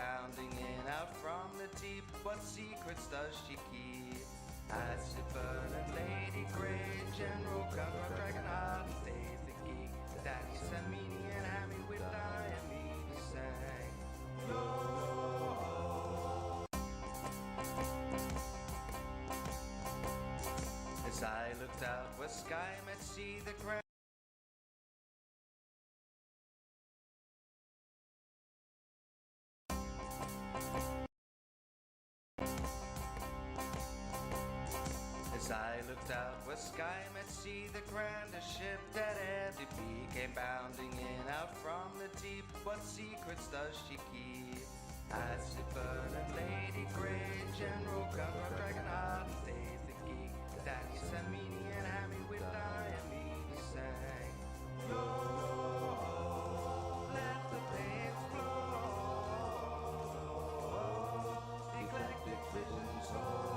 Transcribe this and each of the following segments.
bounding in out from the deep. What secrets does she keep? Acid burning Lady Grey, General Gunner, Dragonheart, and Dave the Geek, Danny Samini and Hammy with Diamede sang. As I looked out where sky met sea, the ground. As I looked out where sky met sea, the grandest ship that ever be came bounding in out from the deep. What secrets does she keep? Acid burning Lady Grey, General Gunner, Dragonheart, and Dave the Geek, Danny Samini and Hammy with Diamede sang. Let the flames flow, eclectic visions hold.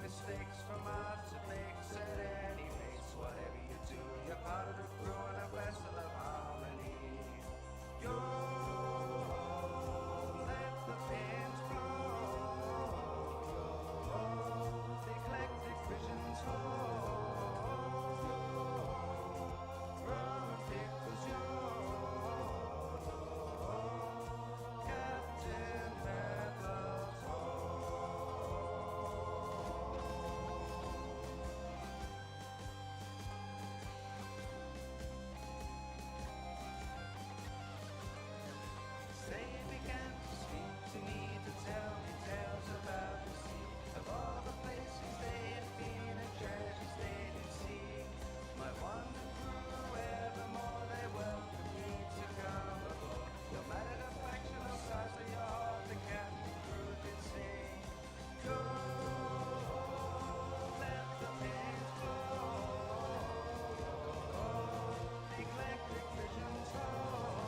Mistakes from art to makes at any pace. Whatever you do, you're part of the crew and a vessel of harmony. Let the pins flow, the eclectic visions hold. Rum and pickles yours, Captain Medlove's They began to speak to me, to tell me tales about the sea, of all the places they had been and treasures they did see. My wonder grew evermore, they welcomed me to come aboard. No matter the fraction or size of your heart, the captain crew did sing. Go, let the pins flow, the eclectic visions hold.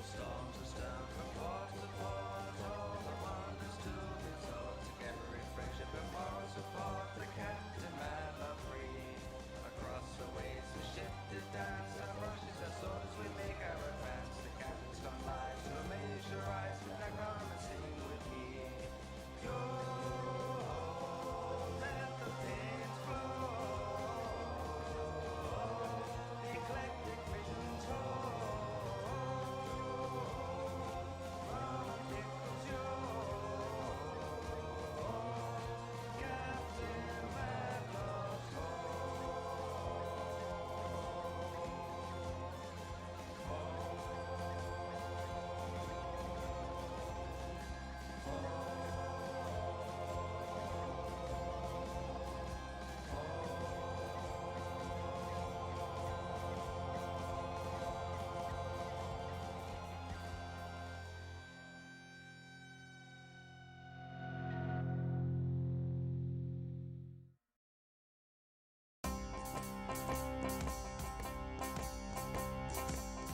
Storms are stern from port to port, all the wonders to resort, together in friendship and moral support, the captain Medlove free. Across the waves the ship did dance, our brushes, our swords, we make our advance. The captain's gone live, so amaze your eyes, now come and sing with me. Yo, let the pins flow, the eclectic visions hold.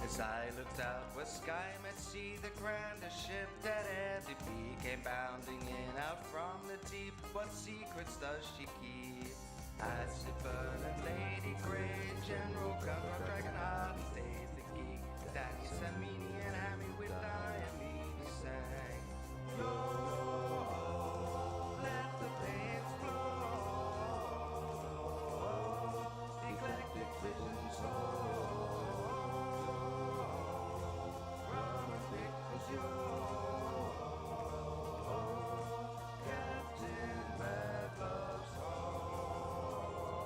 As I looked out where sky met sea, the grandest ship that ever be came bounding in out from the deep. What secrets does she keep? Acid burning Lady Grey, General Gunner, Dragonheart, and Dave the Geek, Danny Samini and Hammy with Diamede sang. Let the flames flow, the eclectic visions hold. Captain Medlove's home.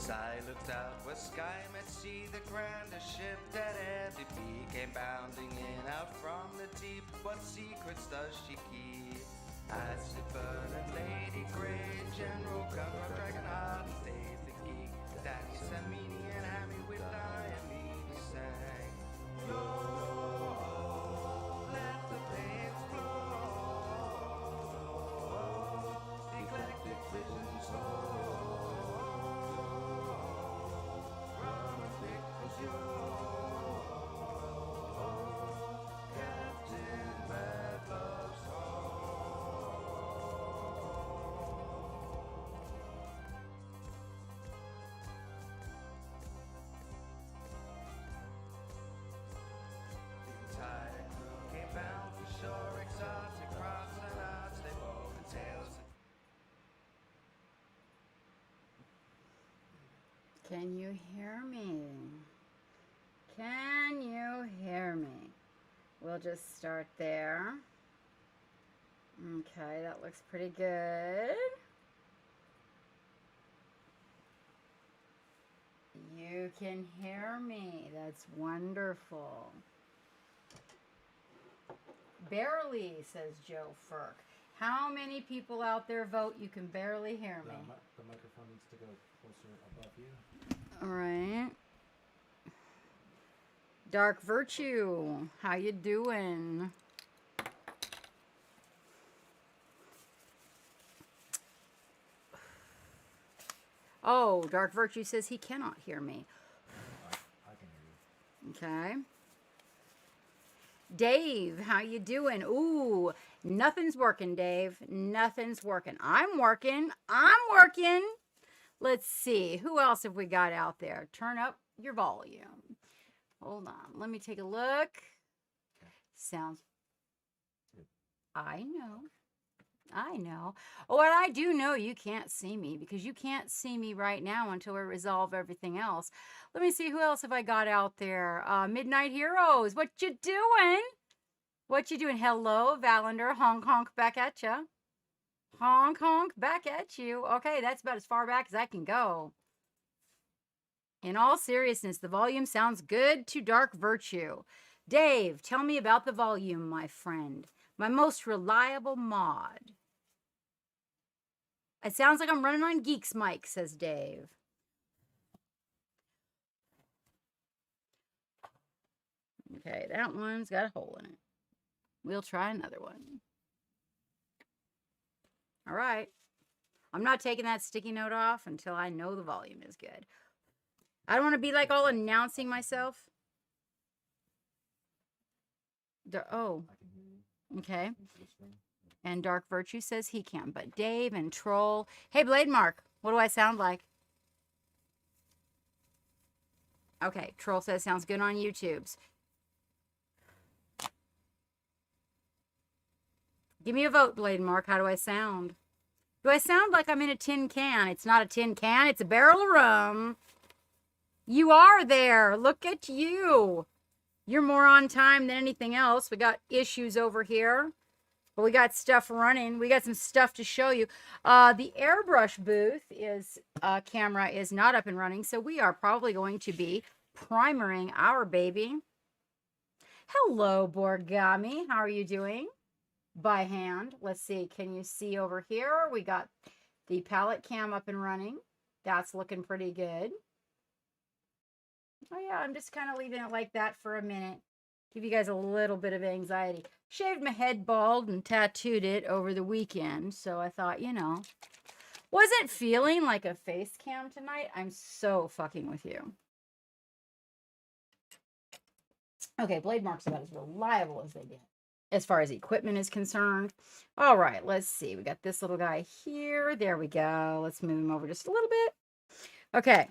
As I looked out where sky met sea, the grandest ship that ever be came bounding in out from the deep. What secrets does she keep? Acid burning Lady Grey, General Gunpowder Dragonheart, and Dave the Geek, Daddy Samini and Hammy with Diamine sang. Lord, let the flames flow, the eclectic visions soar. Can you hear me? Can you hear me? We'll just start there. Okay, that looks pretty good. You can hear me. That's wonderful. Barely, says Joe Firk. How many people out there vote you can barely hear me? The microphone needs to go closer above you. All right. Dark Virtue, how you doing? Oh, Dark Virtue says he cannot hear me. I can hear you. Okay. Dave, how you doing? Ooh, nothing's working, Dave. Nothing's working. I'm working. Let's see. Who else have we got out there? Turn up your volume. Hold on. Let me take a look. Sounds... I know. What I do know, you can't see me because you can't see me right now until we resolve everything else. Let me see, who else have I got out there? Midnight Heroes, what you doing? Hello, Valander. Honk, honk, back at ya. Honk, honk, back at you. Okay, that's about as far back as I can go. In all seriousness, the volume sounds good to Dark Virtue. Dave, tell me about the volume, my friend. My most reliable mod. It sounds like I'm running on Geek's mic, says Dave. Okay, that one's got a hole in it. We'll try another one. All right. I'm not taking that sticky note off until I know the volume is good. I don't want to be like all announcing myself. Oh, okay. And Dark Virtue says he can, but Dave and Troll. Hey, Blade Mark, what do I sound like? Okay, Troll says sounds good on YouTube's. Give me a vote, Blade Mark. How do I sound? Do I sound like I'm in a tin can? It's not a tin can. It's a barrel of rum. You are there. Look at you. You're more on time than anything else. We got issues over here, but we got stuff running. We got some stuff to show you. The Airbrush booth camera is not up and running, so we are probably going to be primering our baby. Hello, Borgami. How are you doing? By hand. Let's see. Can you see over here? We got the palette cam up and running. That's looking pretty good. Oh yeah, I'm just kind of leaving it like that for a minute. Give you guys a little bit of anxiety. Shaved my head bald and tattooed it over the weekend. So I thought, you know, wasn't feeling like a face cam tonight. I'm so fucking with you. Okay, Blade Mark's about as reliable as they get as far as equipment is concerned. All right, let's see. We got this little guy here. There we go. Let's move him over just a little bit. Okay.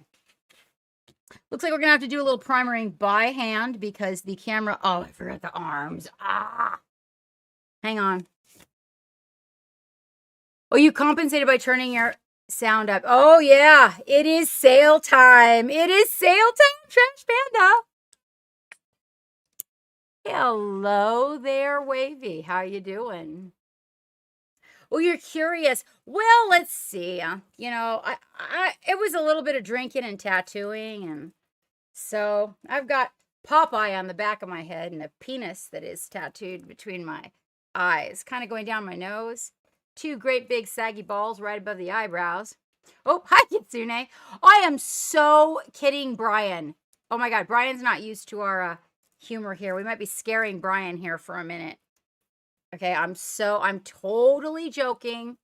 Looks like we're going to have to do a little primering by hand because the camera... Oh, I forgot the arms. Ah! Hang on. Oh, you compensated by turning your sound up. Oh, yeah. It is sale time. It is sale time, Trash Panda. Hello there, Wavy. How you doing? Oh, you're curious. Well, let's see. You know, it was a little bit of drinking and tattooing, and so I've got Popeye on the back of my head and a penis that is tattooed between my eyes, kind of going down my nose. Two great big saggy balls right above the eyebrows. Oh, hi, Kitsune. I am so kidding Brian. Oh my God, Brian's not used to our humor here. We might be scaring Brian here for a minute. Okay, I'm totally joking.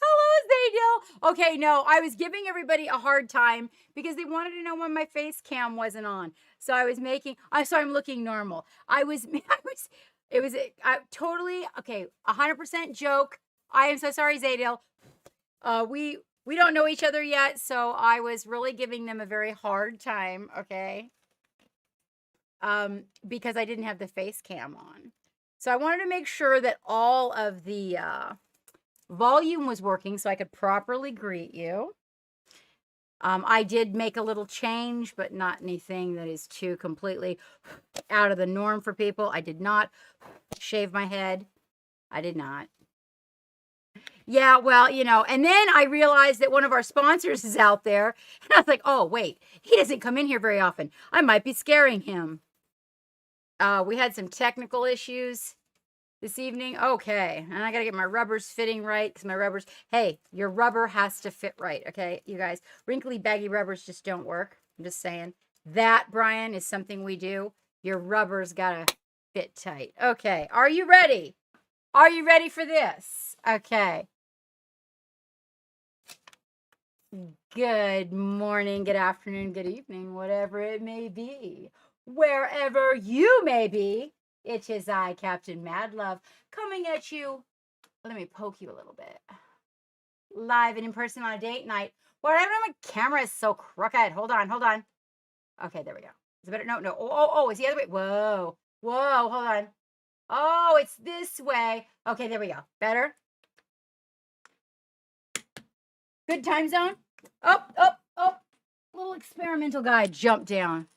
Hello, Zadil. Okay, no, I was giving everybody a hard time because they wanted to know when my face cam wasn't on. So I was making, so I'm looking normal. It was totally, okay, 100% joke. I am so sorry, Zadil. We don't know each other yet, so I was really giving them a very hard time, okay? Because I didn't have the face cam on. So I wanted to make sure that all of the volume was working so I could properly greet you. I did make a little change, but not anything that is too completely out of the norm for people. I did not shave my head. I did not. Yeah, well, you know, and then I realized that one of our sponsors is out there. And I was like, oh, wait, he doesn't come in here very often. I might be scaring him. We had some technical issues this evening. Okay, and I got to get my rubbers fitting right because my rubbers, hey, your rubber has to fit right, okay, you guys. Wrinkly, baggy rubbers just don't work. I'm just saying. That, Brian, is something we do. Your rubber's got to fit tight. Okay, are you ready? Are you ready for this? Okay. Good morning, good afternoon, good evening, whatever it may be. Wherever you may be, it is I, Captain Madlove, coming at you. Let me poke you a little bit. Live and in person on a date night. Whatever, my camera is so crooked. Hold on. Okay, there we go. Is it better? No. Oh, it's the other way. Whoa, hold on. Oh, it's this way. Okay, there we go. Better? Good time zone? Oh. Little experimental guy jumped down.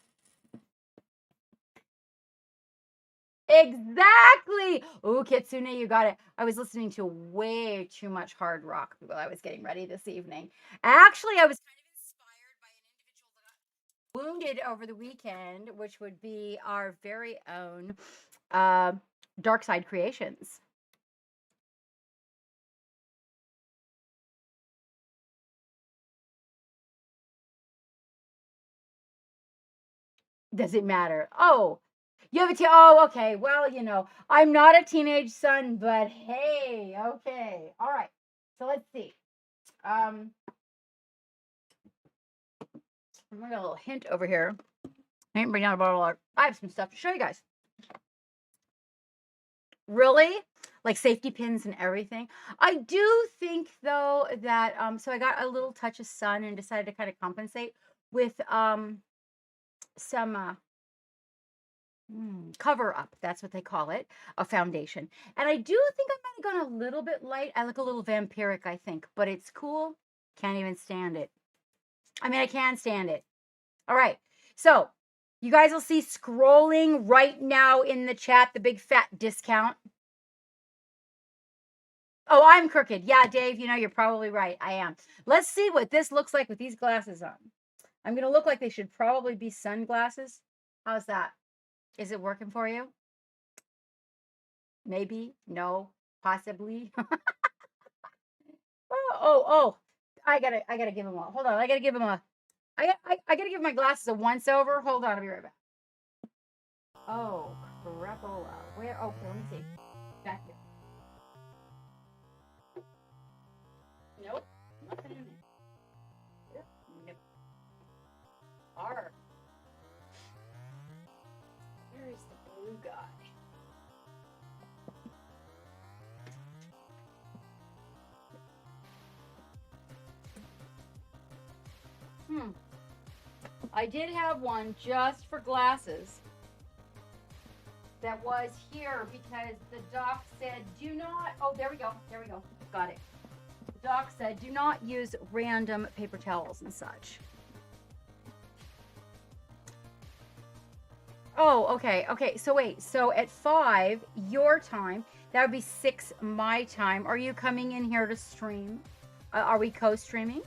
Exactly. Oh, Kitsune, you got it. I was listening to way too much hard rock while I was getting ready this evening. Actually, I was kind of inspired by an individual that got wounded over the weekend, which would be our very own Dark Side Creations. Does it matter? Oh, you have a oh, okay. Well, you know, I'm not a teenage son, but hey, okay. All right. So let's see. I'm gonna get a little hint over here. I didn't bring down a bottle of, I have some stuff to show you guys. Really? Like safety pins and everything. I do think though that so I got a little touch of sun and decided to kind of compensate with some cover up, that's what they call it, a foundation. And I do think I might have gone a little bit light. I look a little vampiric, I think, but it's cool. Can't even stand it. I mean, I can stand it. All right. So you guys will see scrolling right now in the chat, the big fat discount. Oh, I'm crooked. Yeah, Dave, you know, you're probably right. I am. Let's see what this looks like with these glasses on. I'm going to look like they should probably be sunglasses. How's that? Is it working for you? Maybe, no, possibly. oh, I gotta give him a, hold on. I gotta give him a, I gotta give my glasses a once over. Hold on, I'll be right back. Oh, crapola. Where, okay, let me see. Back here. Nope, nothing in there. Nope. R. Where is the blue guy? I did have one just for glasses that was here because the doc said do not, oh, there we go, got it. The doc said do not use random paper towels and such. Oh, okay. Okay. So wait. So at 5 your time, that would be 6 my time. Are you coming in here to stream? Are we co-streaming?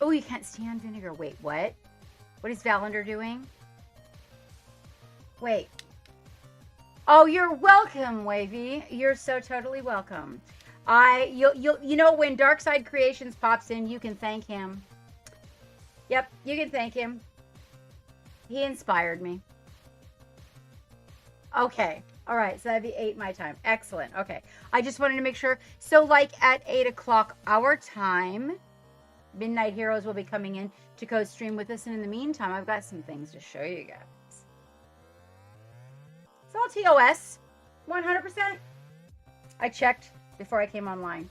Oh, you can't stand vinegar. Wait, what? What is Valander doing? Wait. Oh, you're welcome, Wavy. You're so totally welcome. You know, when Darkside Creations pops in, you can thank him. Yep, you can thank him. He inspired me. Okay. All right. So that'd be 8 my time. Excellent. Okay. I just wanted to make sure. So like at 8 o'clock our time, Midnight Heroes will be coming in to co-stream with us. And in the meantime, I've got some things to show you guys. It's all TOS. 100%. I checked before I came online.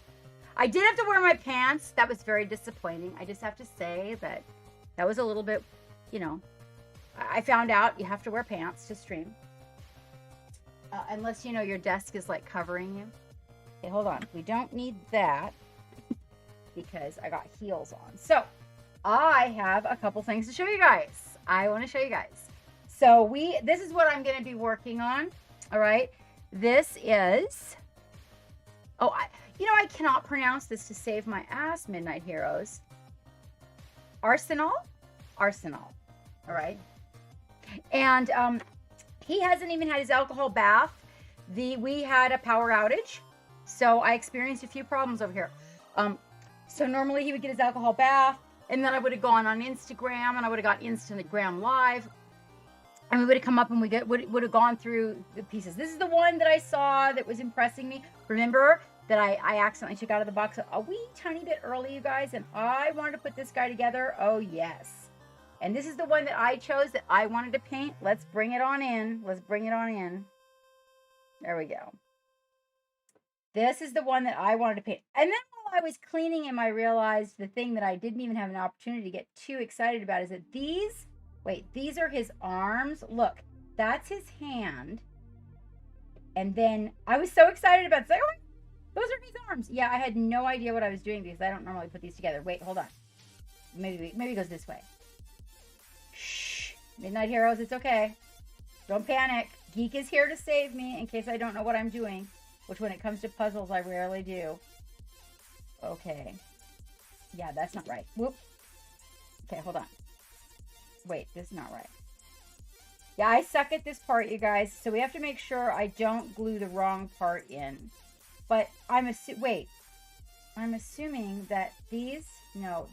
I did have to wear my pants. That was very disappointing. I just have to say that was a little bit, you know, I found out you have to wear pants to stream. Unless, you know, your desk is like covering you. Okay, hold on. We don't need that because I got heels on. So I have a couple things to show you guys. I want to show you guys. So this is what I'm going to be working on. All right. This is, I cannot pronounce this to save my ass, Midnight Heroes. Arsenal. All right. And he hasn't even had his alcohol bath. We had a power outage, so I experienced a few problems over here. So normally he would get his alcohol bath, and then I would have gone on Instagram, and I would have got Instagram Live, and we would have come up and would have gone through the pieces. This is the one that I saw that was impressing me. Remember that I accidentally took out of the box a wee tiny bit early, you guys, and I wanted to put this guy together. Oh, yes. And this is the one that I chose that I wanted to paint. Let's bring it on in. There we go. This is the one that I wanted to paint. And then while I was cleaning him, I realized the thing that I didn't even have an opportunity to get too excited about is that these are his arms. Look, that's his hand. And then I was so excited about it. Like, oh, those are his arms. Yeah, I had no idea what I was doing because I don't normally put these together. Wait, hold on. Maybe it goes this way. Shh. Midnight Heroes, it's okay. Don't panic. Geek is here to save me in case I don't know what I'm doing, which when it comes to puzzles, I rarely do. Okay. Yeah, that's not right. Whoop. Okay, hold on. Wait, this is not right. Yeah, I suck at this part, you guys, so we have to make sure I don't glue the wrong part in. But I'm assuming that these, no.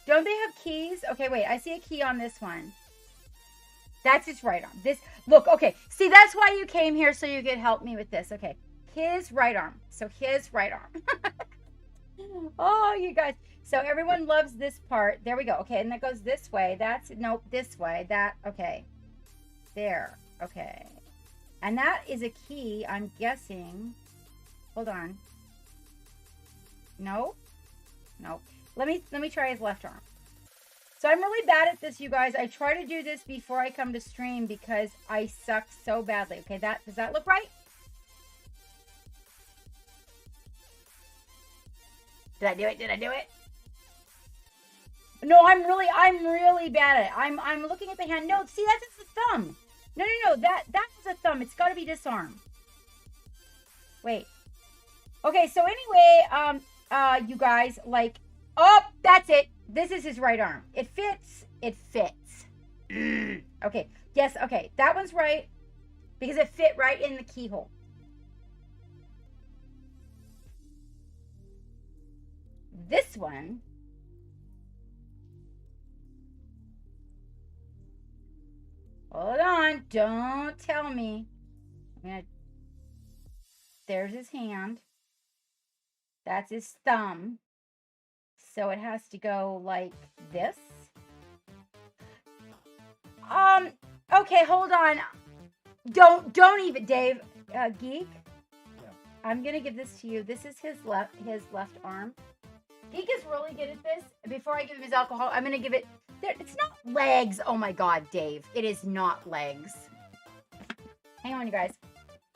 Don't they have keys? Okay, wait, I see a key on this one. That's his right arm. Look, okay. See, that's why you came here, so you could help me with this. Okay, his right arm. So his right arm. Oh, you guys. So everyone loves this part. There we go. Okay, and that goes this way. This way. Okay. There. Okay. And that is a key, I'm guessing. Hold on. No. Let me try his left arm. So I'm really bad at this, you guys. I try to do this before I come to stream because I suck so badly. Okay, does that look right? Did I do it? No, I'm really bad at it. I'm looking at the hand. No, see, that's the thumb. No, that's a thumb. It's got to be this arm. Wait. Okay, so anyway, you guys, like, oh, that's it. This is his right arm. It fits. Okay, yes, okay. That one's right because it fit right in the keyhole. This one, hold on, don't tell me. There's his hand. That's his thumb. So it has to go like this. Okay, hold on. Don't even, Dave, Geek. Yeah. I'm gonna give this to you. This is his left arm. Geek is really good at this. Before I give him his alcohol, I'm gonna give it. It's not legs. Oh my God, Dave. It is not legs. Hang on, you guys.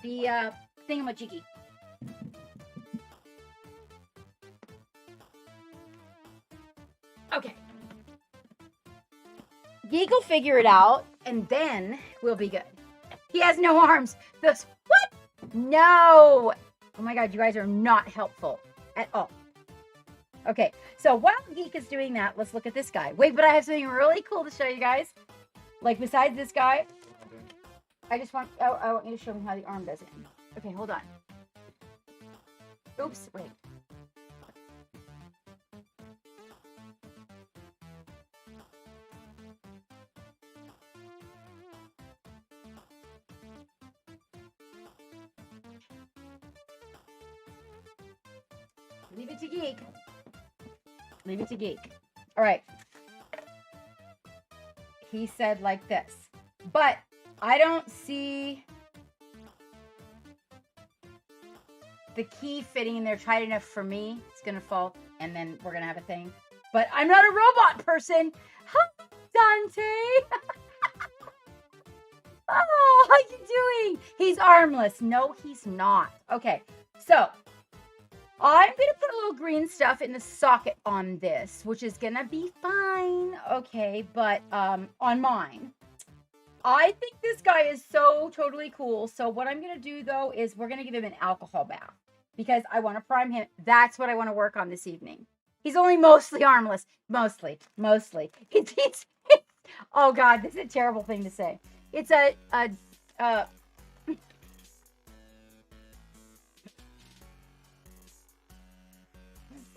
The thingamajiggy. Okay. Geek will figure it out, and then we'll be good. He has no arms. What? No. Oh my God, you guys are not helpful at all. Okay, so while Geek is doing that, let's look at this guy. Wait, but I have something really cool to show you guys. Like besides this guy, I want you to show me how the arm does it. Okay, hold on. Oops, wait. Leave it to Geek. Leave it to Geek. All right. He said like this, but I don't see the key fitting in there tight enough for me. It's going to fall, and then we're going to have a thing. But I'm not a robot person. Hi, Dante. Oh, how you doing? He's armless. No, he's not. Okay, so I'm going to put a little green stuff in the socket on this, which is going to be fine. Okay, but on mine. I think this guy is so totally cool. So what I'm going to do, though, is we're going to give him an alcohol bath because I want to prime him. That's what I want to work on this evening. He's only mostly armless. Mostly. Oh, God, this is a terrible thing to say. It's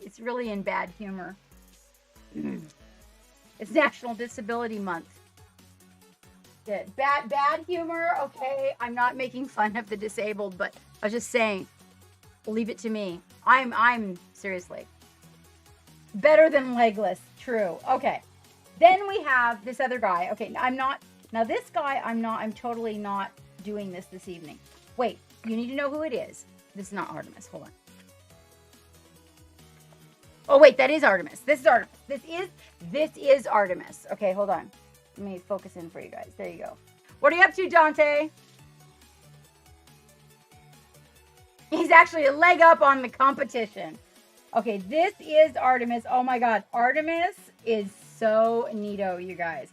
it's really in bad humor. It's National Disability Month. Yeah, bad humor. Okay, I'm not making fun of the disabled, but I was just saying, leave it to me. I'm seriously better than legless. True. Okay. Then we have this other guy. Okay, now this guy, I'm totally not doing this evening. Wait, you need to know who it is. This is not Artemis. Hold on. Oh, wait, that is Artemis. This is Artemis. This is Artemis. Okay, hold on. Let me focus in for you guys. There you go. What are you up to, Dante? He's actually a leg up on the competition. Okay, this is Artemis. Oh my God, Artemis is so neato, you guys.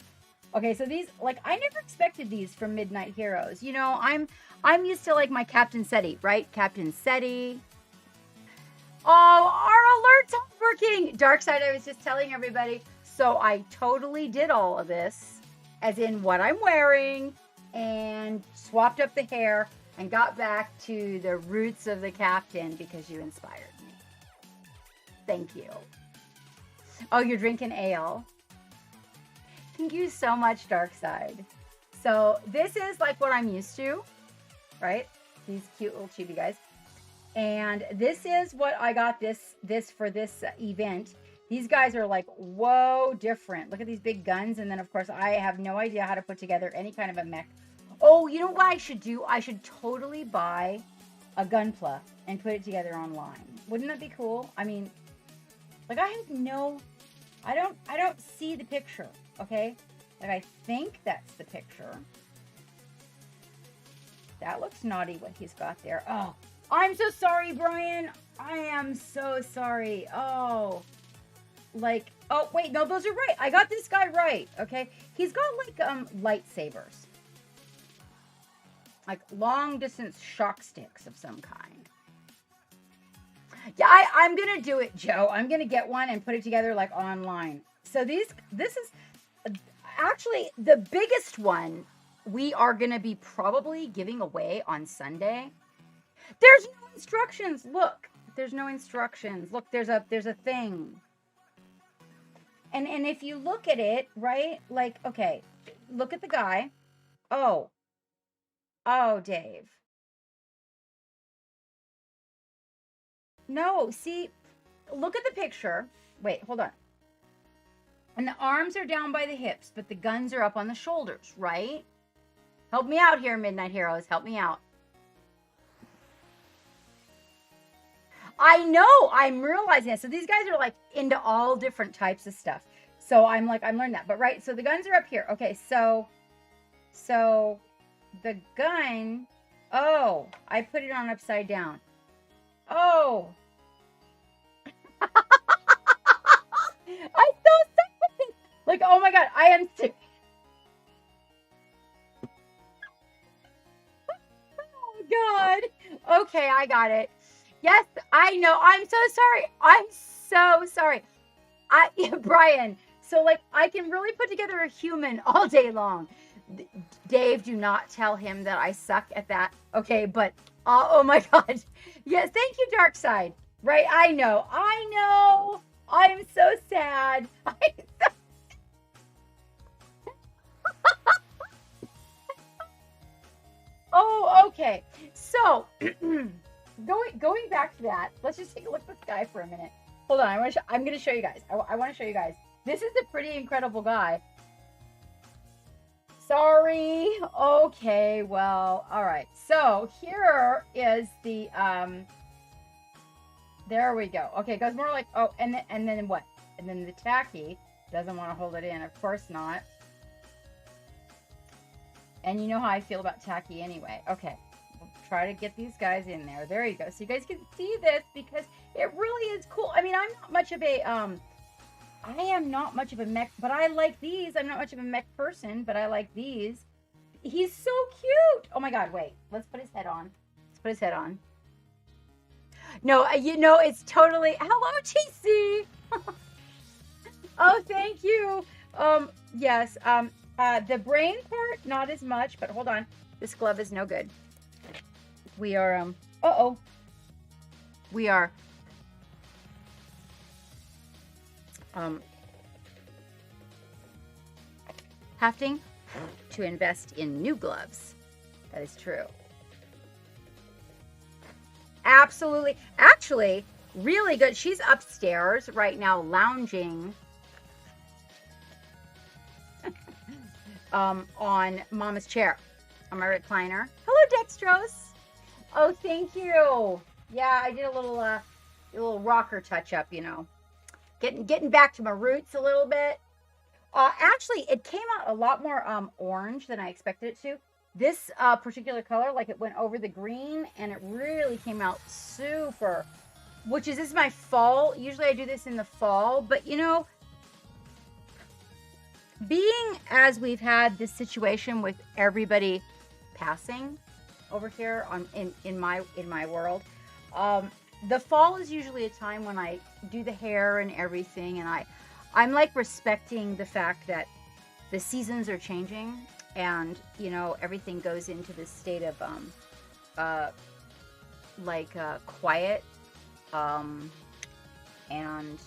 Okay, so these, like, I never expected these from Midnight Heroes. You know, I'm used to, like, my Captain SETI, right? Captain SETI. Oh, our alerts aren't working. Darkside, I was just telling everybody. So I totally did all of this, as in what I'm wearing, and swapped up the hair, and got back to the roots of the Captain because you inspired me. Thank you. Oh, you're drinking ale. Thank you so much, Darkside. So this is like what I'm used to, right? These cute little chibi guys. And this is what I got this for this event. These guys are like, whoa, different. Look at these big guns. And then, of course, I have no idea how to put together any kind of a mech. Oh, you know what I should do? I should totally buy a Gunpla and put it together online. Wouldn't that be cool? I mean, like, I don't see the picture, okay? Like, I think that's the picture. That looks naughty what he's got there. Oh, I'm so sorry, Brian. I am so sorry. Oh, like, oh, wait, no, those are right. I got this guy right, okay? He's got, like, lightsabers. Like, long-distance shock sticks of some kind. Yeah, I'm going to do it, Joe. I'm going to get one and put it together, like, online. So this is actually the biggest one we are going to be probably giving away on Sunday. There's no instructions. Look, there's no instructions. Look, there's a thing. And if you look at it, right? Like, okay, look at the guy. Oh, Dave. No, see, look at the picture. Wait, hold on. And the arms are down by the hips, but the guns are up on the shoulders, right? Help me out here, Midnight Heroes. Help me out. I know, I'm realizing it. So these guys are like into all different types of stuff. So I'm learning that. But right, so the guns are up here. Okay, so the gun, oh, I put it on upside down. Oh. I so sorry. Like, oh my God, I am sick. Okay, I got it. Yes, I know. I'm so sorry. I'm so sorry. Brian, so like I can really put together a human all day long. Dave, do not tell him that I suck at that. Okay, but oh my God. Yes, thank you, Dark Side. Right, I know. I'm so sad. Oh, okay. So going back to that, let's just take a look at this guy for a minute. Hold on, I'm going to show you guys. I want to show you guys. This is a pretty incredible guy. Sorry. Okay, well, all right. So here is the there we go. Okay, it goes more like, oh, and then what? And then the tacky doesn't want to hold it in. Of course not. And you know how I feel about tacky anyway. Okay, we'll try to get these guys in there. There you go. So you guys can see this because it really is cool. I mean, I'm not much of a I am not much of a mech, but I like these. I'm not much of a mech person, but I like these. He's so cute. Oh my God, wait. Let's put his head on. Let's put his head on. No, you know, it's totally, hello, TC. Oh, thank you. Yes, the brain part, not as much, but hold on. This glove is no good. We are, uh-oh. We are, having to invest in new gloves. That is true. Absolutely. Actually, really good. She's upstairs right now lounging on Mama's chair, on my recliner. Hello, Dextrose. Oh, thank you. Yeah, I did a little rocker touch up, you know. Getting back to my roots a little bit. Actually, it came out a lot more orange than I expected it to. This particular color, like it went over the green and it really came out super, this is my fall. Usually I do this in the fall, but you know, being as we've had this situation with everybody passing over here in my world, the fall is usually a time when I do the hair and everything, and I'm like respecting the fact that the seasons are changing. And, you know, everything goes into this state of, quiet, and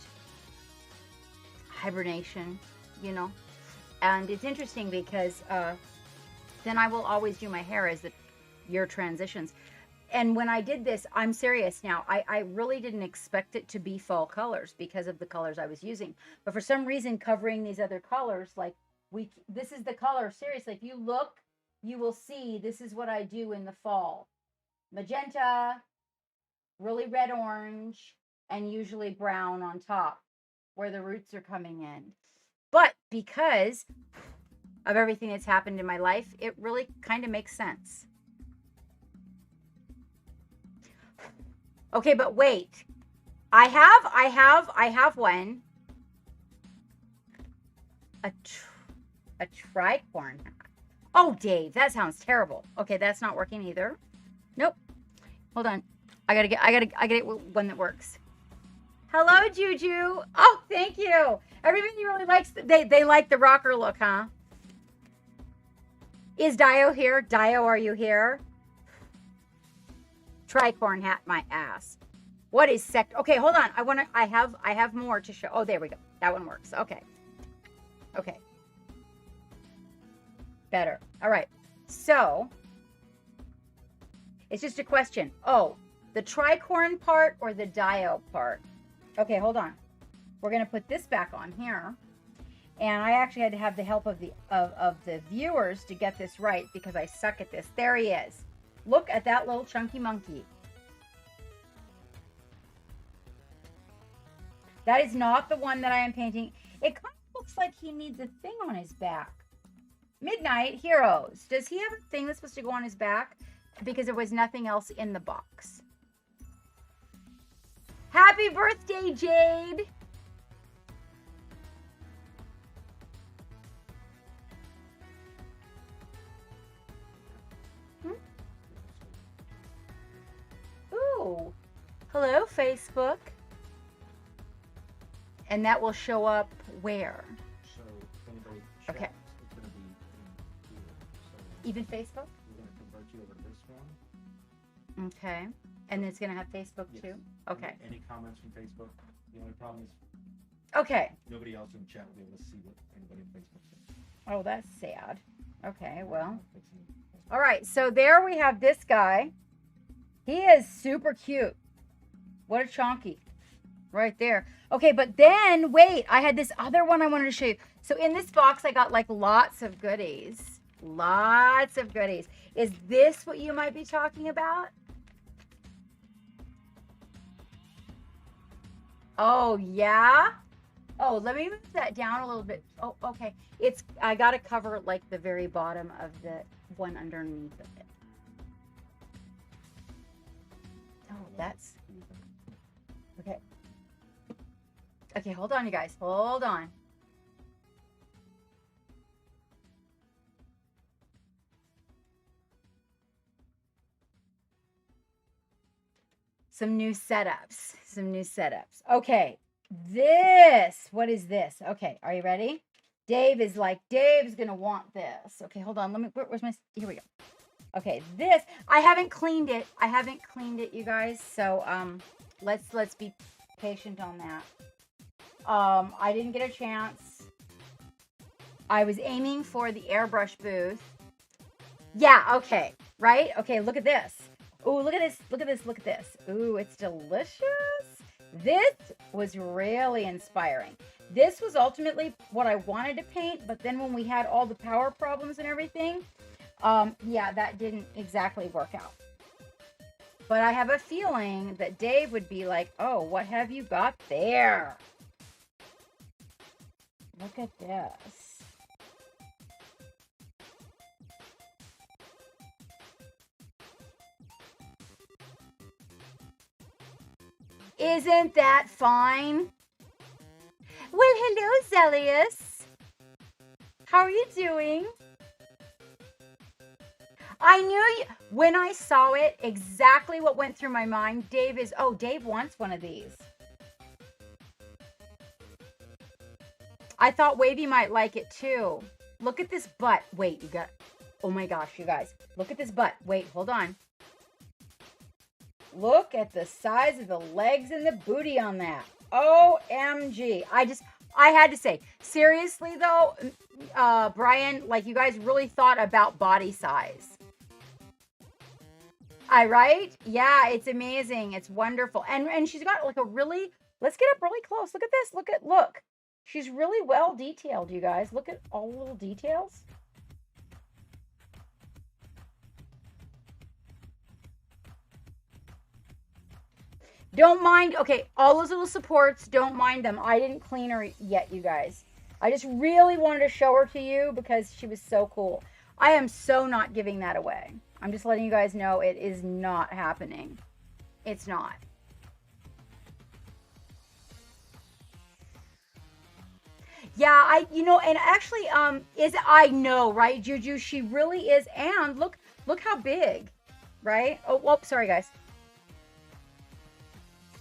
hibernation, you know. And it's interesting because, then I will always do my hair as the year transitions. And when I did this, I'm serious now, I really didn't expect it to be fall colors because of the colors I was using. But for some reason, covering these other colors, like, this is the color. Seriously, if you look, you will see this is what I do in the fall. Magenta, really red orange, and usually brown on top where the roots are coming in. But because of everything that's happened in my life, it really kind of makes sense. Okay, but wait. I have one. A tricorn hat. Oh, Dave, that sounds terrible. Okay, that's not working either. Nope. Hold on. I gotta get one that works. Hello, Juju. Oh, thank you. Everybody really likes, they like the rocker look, huh? Is Dio here? Dio, are you here? Tricorn hat, my ass. What is okay, hold on. I have more to show. Oh, there we go. That one works. Okay. Okay. Better. All right. So it's just a question. Oh, the tricorn part or the dio part? Okay, hold on. We're going to put this back on here. And I actually had to have the help of the viewers to get this right because I suck at this. There he is. Look at that little chunky monkey. That is not the one that I am painting. It kind of looks like he needs a thing on his back. Midnight Heroes. Does he have a thing that's supposed to go on his back? Because there was nothing else in the box. Happy birthday, Jade! Hello, Facebook. And that will show up where? So if anybody checks, Okay. it's going to be in here. So Even Facebook? we're going to convert you over to this one. Okay. And it's going to have Facebook Yes. too? Okay. Any comments from Facebook? The only problem is Okay. nobody else in chat will be able to see what anybody on Facebook says. Oh, that's sad. Okay, well. Fixing it. All right, so there we have this guy. He is super cute. What a chonky. Right there. Okay, but then, wait, I had this other one I wanted to show you. So in this box, I got like lots of goodies. Lots of goodies. Is this what you might be talking about? Oh, yeah? Oh, let me move that down a little bit. Oh, okay. I got to cover like the very bottom of the one underneath of it. Oh, that's... Okay. Okay, hold on, you guys. Hold on. Some new setups. Some new setups. Okay. What is this? Okay, are you ready? Dave's going to want this. Okay, hold on. Where's my, here we go. Okay, this, I haven't cleaned it. You guys. So, let's be patient on that. I didn't get a chance. I was aiming for the airbrush booth. Yeah, okay. Right? Okay, look at this. Ooh, look at this. Look at this. Look at this. Ooh, it's delicious. This was really inspiring. This was ultimately what I wanted to paint, but then when we had all the power problems and everything, yeah, that didn't exactly work out. But I have a feeling that Dave would be like, oh, what have you got there? Look at this. Isn't that fine? Well, hello, Zelius. How are you doing? I knew you, when I saw it, exactly what went through my mind. Dave wants one of these. I thought Wavy might like it too. Look at this butt. Wait, oh my gosh, you guys. Look at this butt. Wait, hold on. Look at the size of the legs and the booty on that. OMG. I had to say, seriously though, Brian, like you guys really thought about body size. Right? Yeah, it's amazing. It's wonderful. And she's got like a really, let's get up really close. Look at this. Look. She's really well detailed, you guys. Look at all the little details. Don't mind, okay, all those little supports, don't mind them. I didn't clean her yet, you guys. I just really wanted to show her to you because she was so cool. I am so not giving that away. I'm just letting you guys know it is not happening. It's not. Yeah, and actually, I know, right, Juju, she really is, and look how big, right? Oh, whoop, sorry, guys.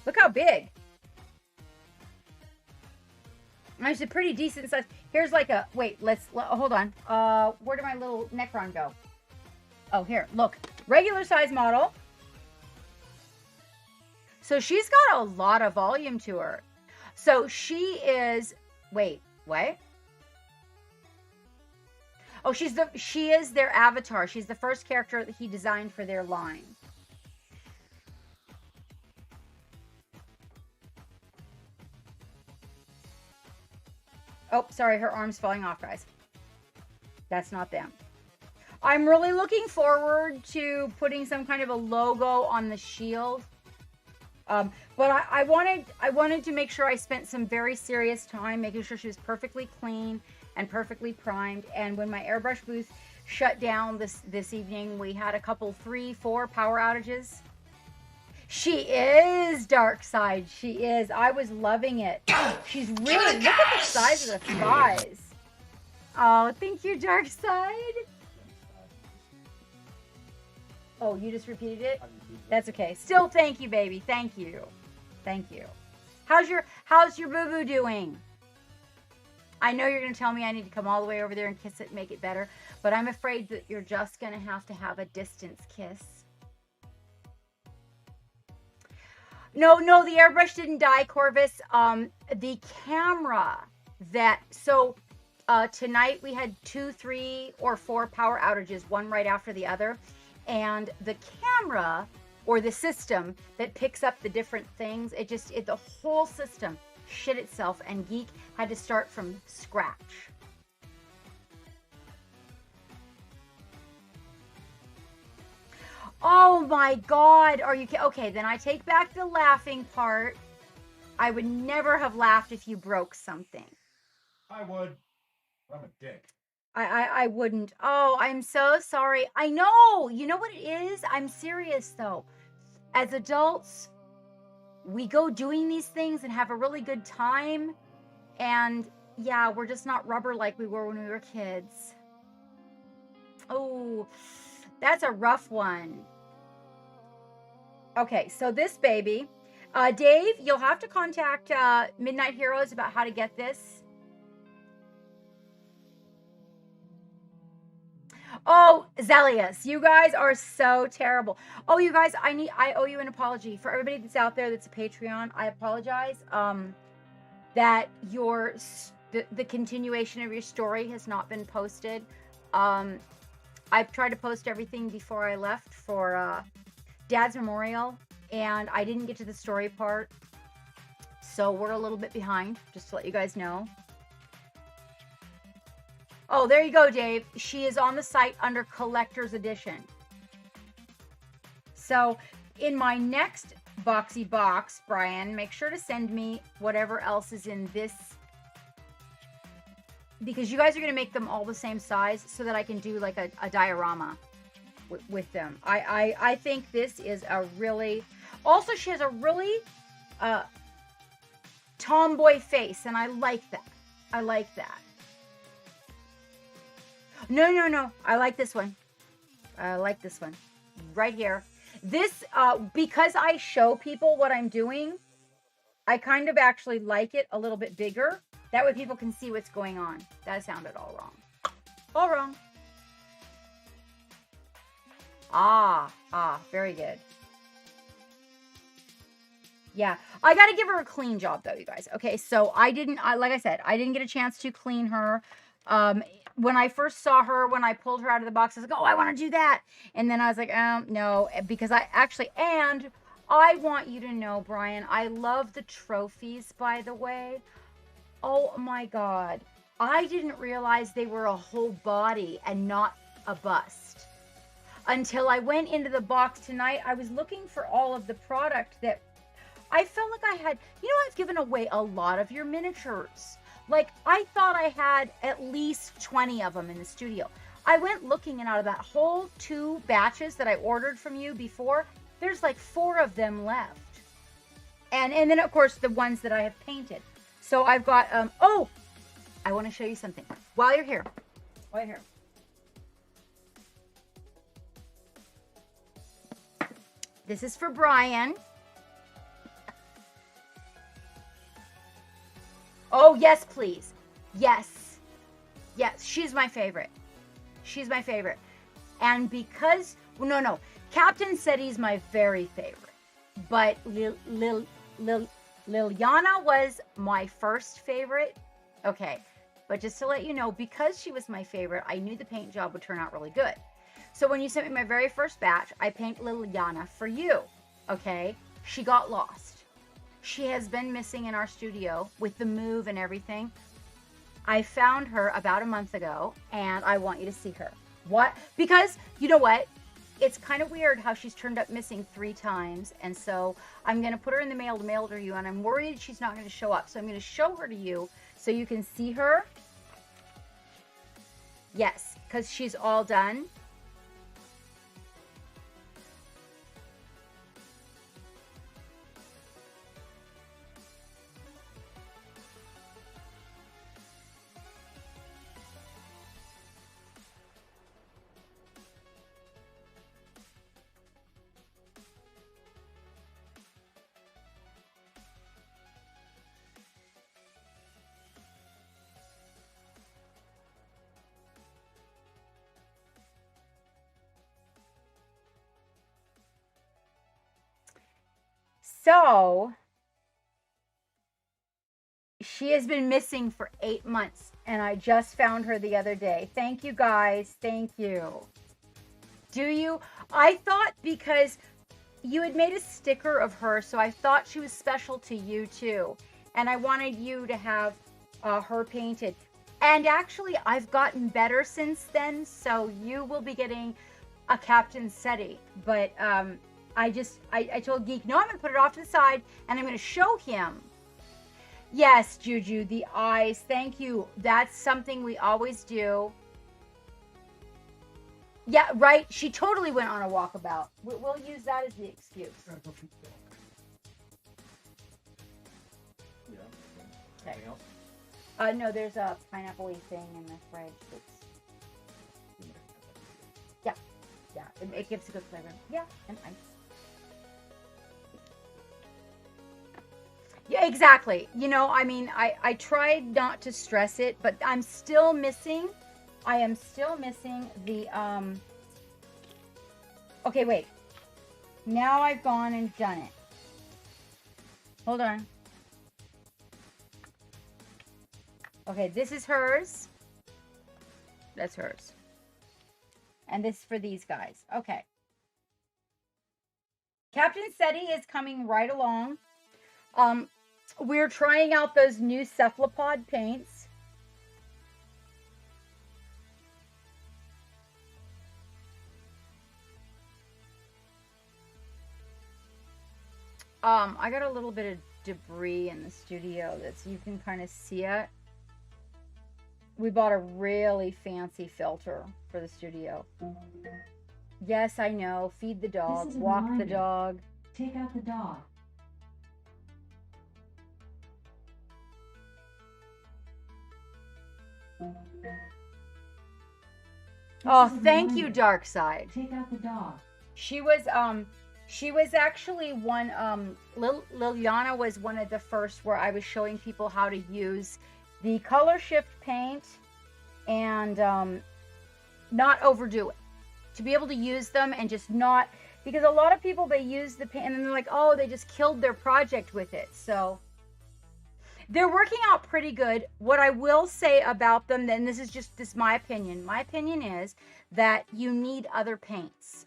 Look how big. It's a pretty decent size. Here's like a, wait, hold on. Where did my little Necron go? Oh, here, look. Regular size model. So she's got a lot of volume to her. So she is, wait, what? Oh, she is their avatar. She's the first character that he designed for their line. Oh, sorry, her arm's falling off, guys. That's not them. I'm really looking forward to putting some kind of a logo on the shield. But I wanted to make sure I spent some very serious time making sure she was perfectly clean and perfectly primed. And when my airbrush booth shut down this evening, we had a couple 3-4 power outages. She is dark side. She is. I was loving it. She's really, look at the size of the thighs. Oh, thank you, dark side. Oh, you just repeated it? I repeated it. That's okay. Still, thank you, baby. Thank you. Thank you. How's your boo-boo doing? I know you're going to tell me I need to come all the way over there and kiss it and make it better, but I'm afraid that you're just going to have a distance kiss. No, the airbrush didn't die, Corvus. The camera tonight we had 2, 3, or 4 power outages, one right after the other. And the camera or the system that picks up the different things, the whole system shit itself, and Geek had to start from scratch. Oh my God, are you okay? Then I take back the laughing part. I would never have laughed if you broke something. I would. I'm a dick. I wouldn't. Oh, I'm so sorry. I know. You know what it is? I'm serious though. As adults, we go doing these things and have a really good time. And yeah, we're just not rubber like we were when we were kids. Oh, that's a rough one. Okay, so this baby, Dave, you'll have to contact Midnight Heroes about how to get this. Oh, Zelius, you guys are so terrible. Oh, you guys, I owe you an apology. For everybody that's out there that's a Patreon, I apologize that the continuation of your story has not been posted. I've tried to post everything before I left for Dad's memorial, and I didn't get to the story part, so we're a little bit behind, just to let you guys know. Oh, there you go, Dave. She is on the site under Collector's Edition. So in my next boxy box, Brian, make sure to send me whatever else is in this, because you guys are going to make them all the same size so that I can do like a diorama with them. I think this is a really, also she has a really tomboy face, and I like that. I like that. No. I like this one. I like this one. Right here. This, because I show people what I'm doing, I kind of actually like it a little bit bigger. That way people can see what's going on. That sounded all wrong. All wrong. Ah, very good. Yeah, I got to give her a clean job though, you guys. Okay, so like I said, I didn't get a chance to clean her. When I first saw her, when I pulled her out of the box, I was like, oh, I want to do that. And then I was like, no, because and I want you to know, Brian, I love the trophies, by the way. Oh my God. I didn't realize they were a whole body and not a bust. Until I went into the box tonight, I was looking for all of the product that I felt like I had. You know, I've given away a lot of your miniatures. Like, I thought I had at least 20 of them in the studio. I went looking, and out of that whole 2 batches that I ordered from you before, there's like 4 of them left. And then, of course, the ones that I have painted. So I've got, oh, I want to show you something. While you're here. This is for Brian. Oh, yes, please. Yes. She's my favorite. And because, no. Captain said he's my very favorite. But Liliana was my first favorite. Okay. But just to let you know, because she was my favorite, I knew the paint job would turn out really good. So when you sent me my very first batch, I painted Liliana for you. Okay. She got lost. She has been missing in our studio with the move and everything. I found her about a month ago, and I want you to see her. What? Because, you know what? It's kind of weird how she's turned up missing 3 times, and so I'm going to put her in the mail to mail to you, and I'm worried she's not going to show up. So I'm going to show her to you so you can see her. Yes, because she's all done. So she has been missing for 8 months, and I just found her the other day. Thank you, guys. Thank you. Do you? I thought because you had made a sticker of her, so I thought she was special to you too. And I wanted you to have her painted. And actually, I've gotten better since then, so you will be getting a Captain SETI. But I told Geek, no, I'm going to put it off to the side, and I'm going to show him. Yes, Juju, the eyes. Thank you. That's something we always do. Yeah, right. She totally went on a walkabout. We'll use that as the excuse. Yeah. Okay. Anything else? No, there's a pineapple-y thing in the fridge. That's... Yeah. It gives a good flavor. Yeah, and ice. Yeah, exactly. You know, I mean, I tried not to stress it, but I'm still missing. I am still missing the, okay, wait. Now I've gone and done it. Hold on. Okay, this is hers. That's hers. And this is for these guys. Okay. Captain SETI is coming right along. We're trying out those new cephalopod paints. I got a little bit of debris in the studio that's, you can kind of see it. We bought a really fancy filter for the studio. Yes, I know. Feed the dog. Walk the dog. Take out the dog. Oh, thank you, Dark Side. Take out the dog. She was actually one, Liliana was one of the first where I was showing people how to use the color shift paint and not overdo it. To be able to use them and just not, because a lot of people, they use the paint and then they're like, oh, they just killed their project with it. So they're working out pretty good. What I will say about them, then this is my opinion. My opinion is that you need other paints.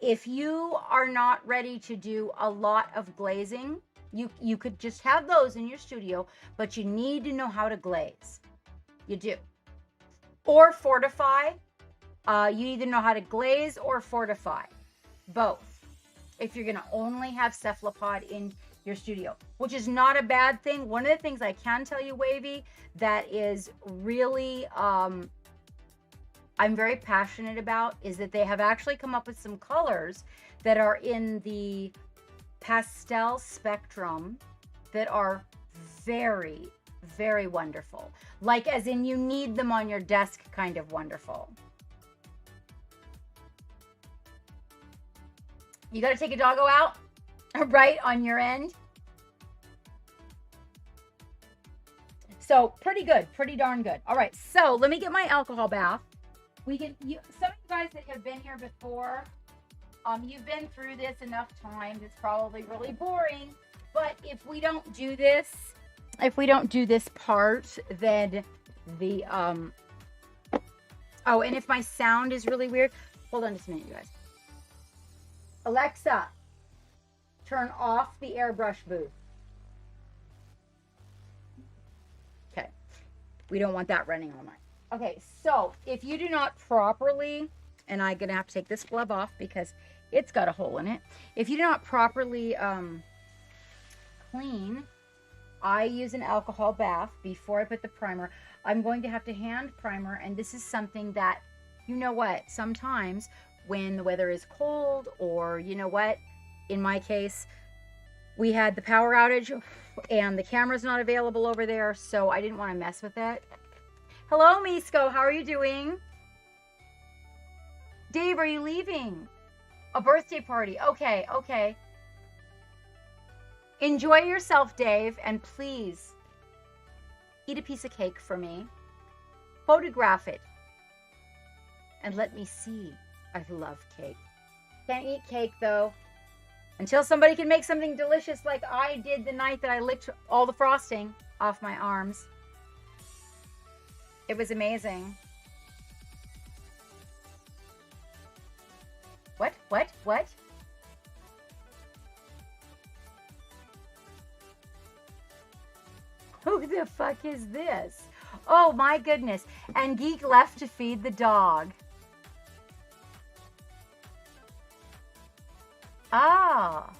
If you are not ready to do a lot of glazing, you could just have those in your studio, but you need to know how to glaze. You do. Or fortify. You either know how to glaze or fortify. Both. If you're going to only have cephalopod in your studio, which is not a bad thing. One of the things I can tell you, Wavy, that is really I'm very passionate about is that they have actually come up with some colors that are in the pastel spectrum that are very, very wonderful. Like as in you need them on your desk kind of wonderful. You got to take a doggo out, right, on your end. So pretty good, pretty darn good. All right, so let me get my alcohol bath. Some of you guys that have been here before, you've been through this enough times. It's probably really boring, but if we don't do this part, then the oh, and if my sound is really weird, hold on just a minute, you guys. Alexa, turn off the airbrush booth. Okay. We don't want that running all night. Okay, so if you do not properly, and I'm going to have to take this glove off because it's got a hole in it. If you do not properly clean, I use an alcohol bath before I put the primer. I'm going to have to hand primer, and this is something that, you know what, sometimes when the weather is cold, or you know what, in my case, we had the power outage and the camera's not available over there, so I didn't want to mess with it. Hello, Misko, how are you doing? Dave, are you leaving? A birthday party. Okay, okay. Enjoy yourself, Dave, and please eat a piece of cake for me. Photograph it. And let me see. I love cake. Can't eat cake, though. Until somebody can make something delicious like I did the night that I licked all the frosting off my arms. It was amazing. What? Who the fuck is this? Oh my goodness. And Geek left to feed the dog. Ah.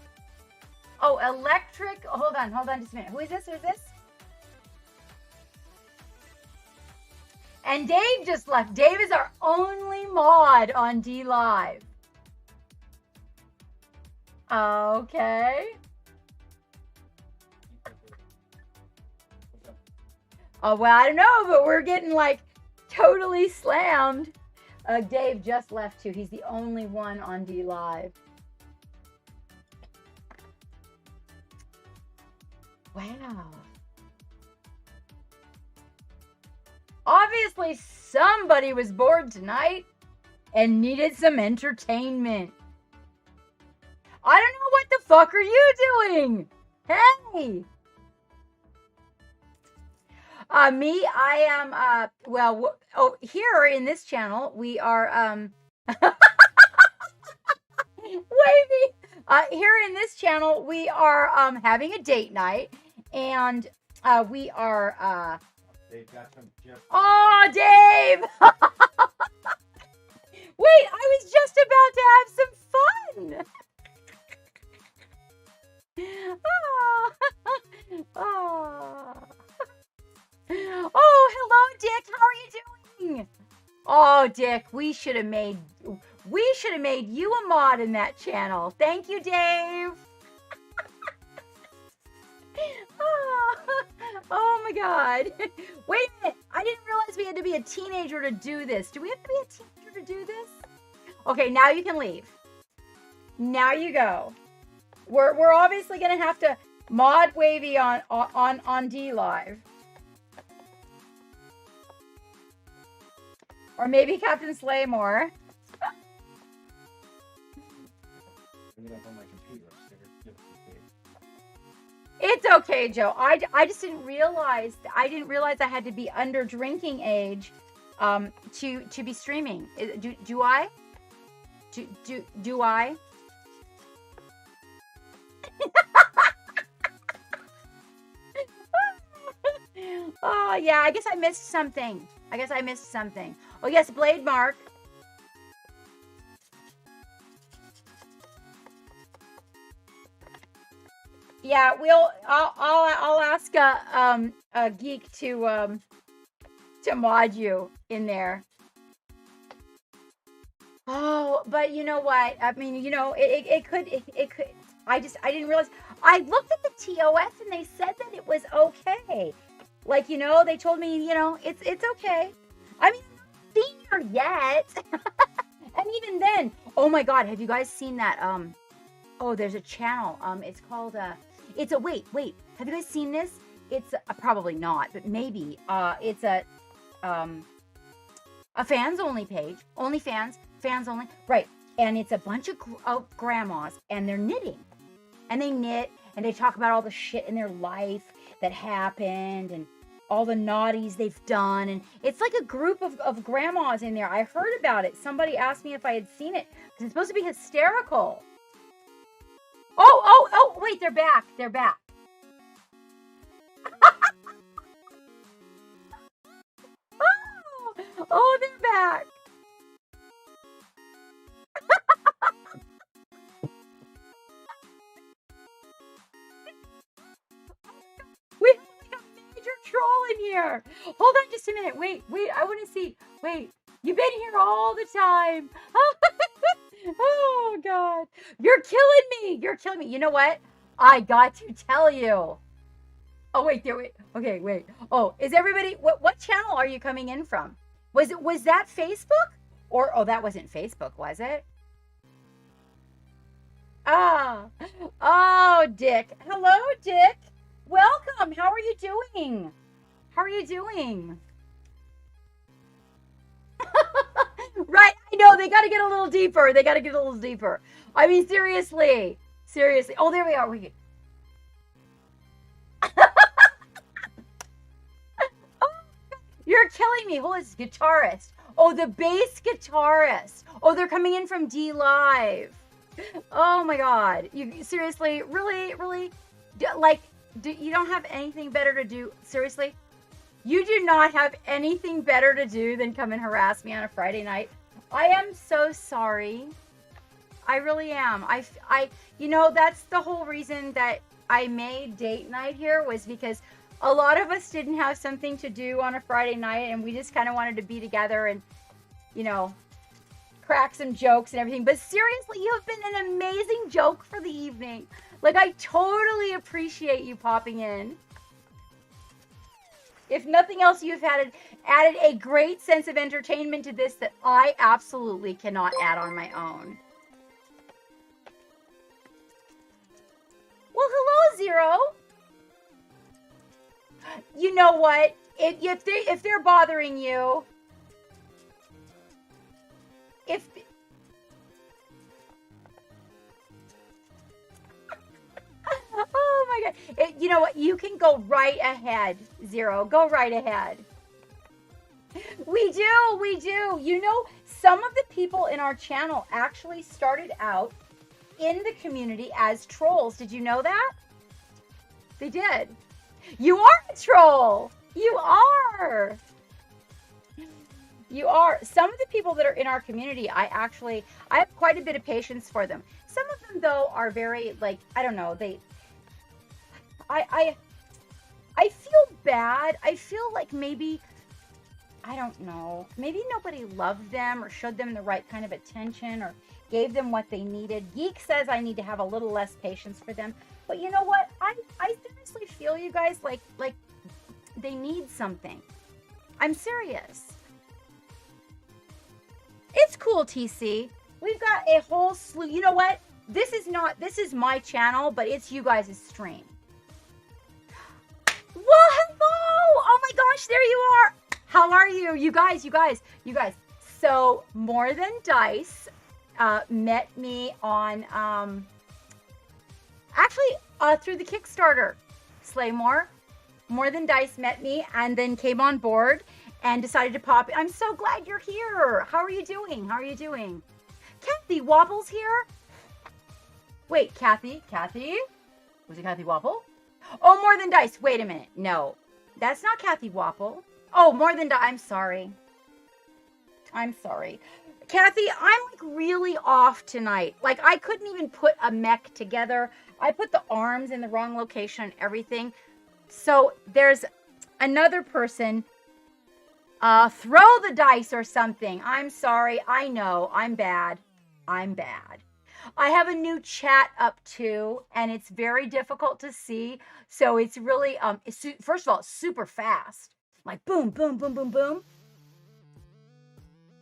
Oh, electric. Hold on just a minute. Who is this? And Dave just left. Dave is our only mod on D Live. Okay. Oh, well, I don't know, but we're getting like totally slammed. Dave just left too. He's the only one on D Live. Wow. Obviously, somebody was bored tonight and needed some entertainment. I don't know, what the fuck are you doing? Hey! Me, I am, well, here in this channel, we are, wavy. Here in this channel, we are, having a date night, and, we are, They've got some chips. Oh, Dave! Wait, I was just about to have some fun. Oh. Oh. Oh, hello, Dick. How are you doing? Oh, Dick, we should have made you a mod in that channel. Thank you, Dave. Oh my God. Wait a minute. I didn't realize we had to be a teenager to do this. Do we have to be a teenager to do this? Okay, now you can leave. Now you go. We're obviously gonna have to mod Wavy on D Live. Or maybe Captain Slaymore. It's okay, Joe. I just didn't realize I had to be under drinking age to be streaming. Do I? Do I? Oh yeah, I guess I missed something. Oh yes, Blade Mark. Yeah, I'll ask a geek to mod you in there. Oh, but you know what? I mean, you know, it could. I didn't realize. I looked at the TOS and they said that it was okay. Like, you know, they told me, you know, it's okay. I mean, I'm not seen her yet. And even then, oh my God, have you guys seen that? Oh, there's a channel. It's called wait. Have you guys seen this? It's probably not, but maybe. It's a fans only page. Only fans only. Right. And it's a bunch of grandmas and they're knitting. And they knit and they talk about all the shit in their life that happened and all the naughties they've done. And it's like a group of grandmas in there. I heard about it. Somebody asked me if I had seen it because it's supposed to be hysterical. Oh, wait, they're back. Oh, they're back. We have like a major troll in here. Hold on just a minute. Wait, I want to see. Wait, you've been here all the time. Oh, God. You're killing me. You know what? I got to tell you. Oh, wait. Okay, wait. Oh, is everybody... What channel are you coming in from? Was that Facebook? Or... Oh, that wasn't Facebook, was it? Ah. Oh, Dick. Hello, Dick. Welcome. How are you doing? Right, I know, they gotta get a little deeper. I mean, seriously. Seriously. Oh, there we are. Oh, you're killing me. Who is guitarist? Oh, the bass guitarist. Oh, they're coming in from D Live. Oh my God. You seriously, really, you don't have anything better to do? Seriously? You do not have anything better to do than come and harass me on a Friday night. I am so sorry. I really am. That's the whole reason that I made date night here, was because a lot of us didn't have something to do on a Friday night, and we just kind of wanted to be together and, crack some jokes and everything. But seriously, you have been an amazing joke for the evening. Like, I totally appreciate you popping in. If nothing else, you've added a great sense of entertainment to this that I absolutely cannot add on my own. Well, hello, Zero. You know what? If they're bothering you, oh my God. You know what? You can go right ahead, Zero. Go right ahead. We do. Some of the people in our channel actually started out in the community as trolls. Did you know that? They did. You are a troll. You are. Some of the people that are in our community, I have quite a bit of patience for them. Some of them, though, are very, I don't know, I feel bad. I feel like maybe, I don't know, maybe nobody loved them or showed them the right kind of attention or gave them what they needed. Geek says I need to have a little less patience for them. But you know what? I seriously feel you guys like they need something. I'm serious. It's cool, TC. We've got a whole slew. You know what? This is my channel, but it's you guys' stream. Well, hello! Oh my gosh, there you are. How are you? You guys. So, More Than Dice met me on, through the Kickstarter. Slaymore. More Than Dice met me and then came on board and decided to pop. I'm so glad you're here. How are you doing? Kathy Wobble's here. Wait, Kathy? Was it Kathy Wobble? Oh, More Than Dice. Wait a minute. No, that's not Kathy Wobble. Oh, More Than Dice. I'm sorry. Kathy, I'm really off tonight. I couldn't even put a mech together. I put the arms in the wrong location and everything. So there's another person. Throw the dice or something. I'm sorry. I know. I'm bad. I have a new chat up too, and it's very difficult to see. So it's really, first of all, it's super fast. Like boom, boom, boom, boom, boom.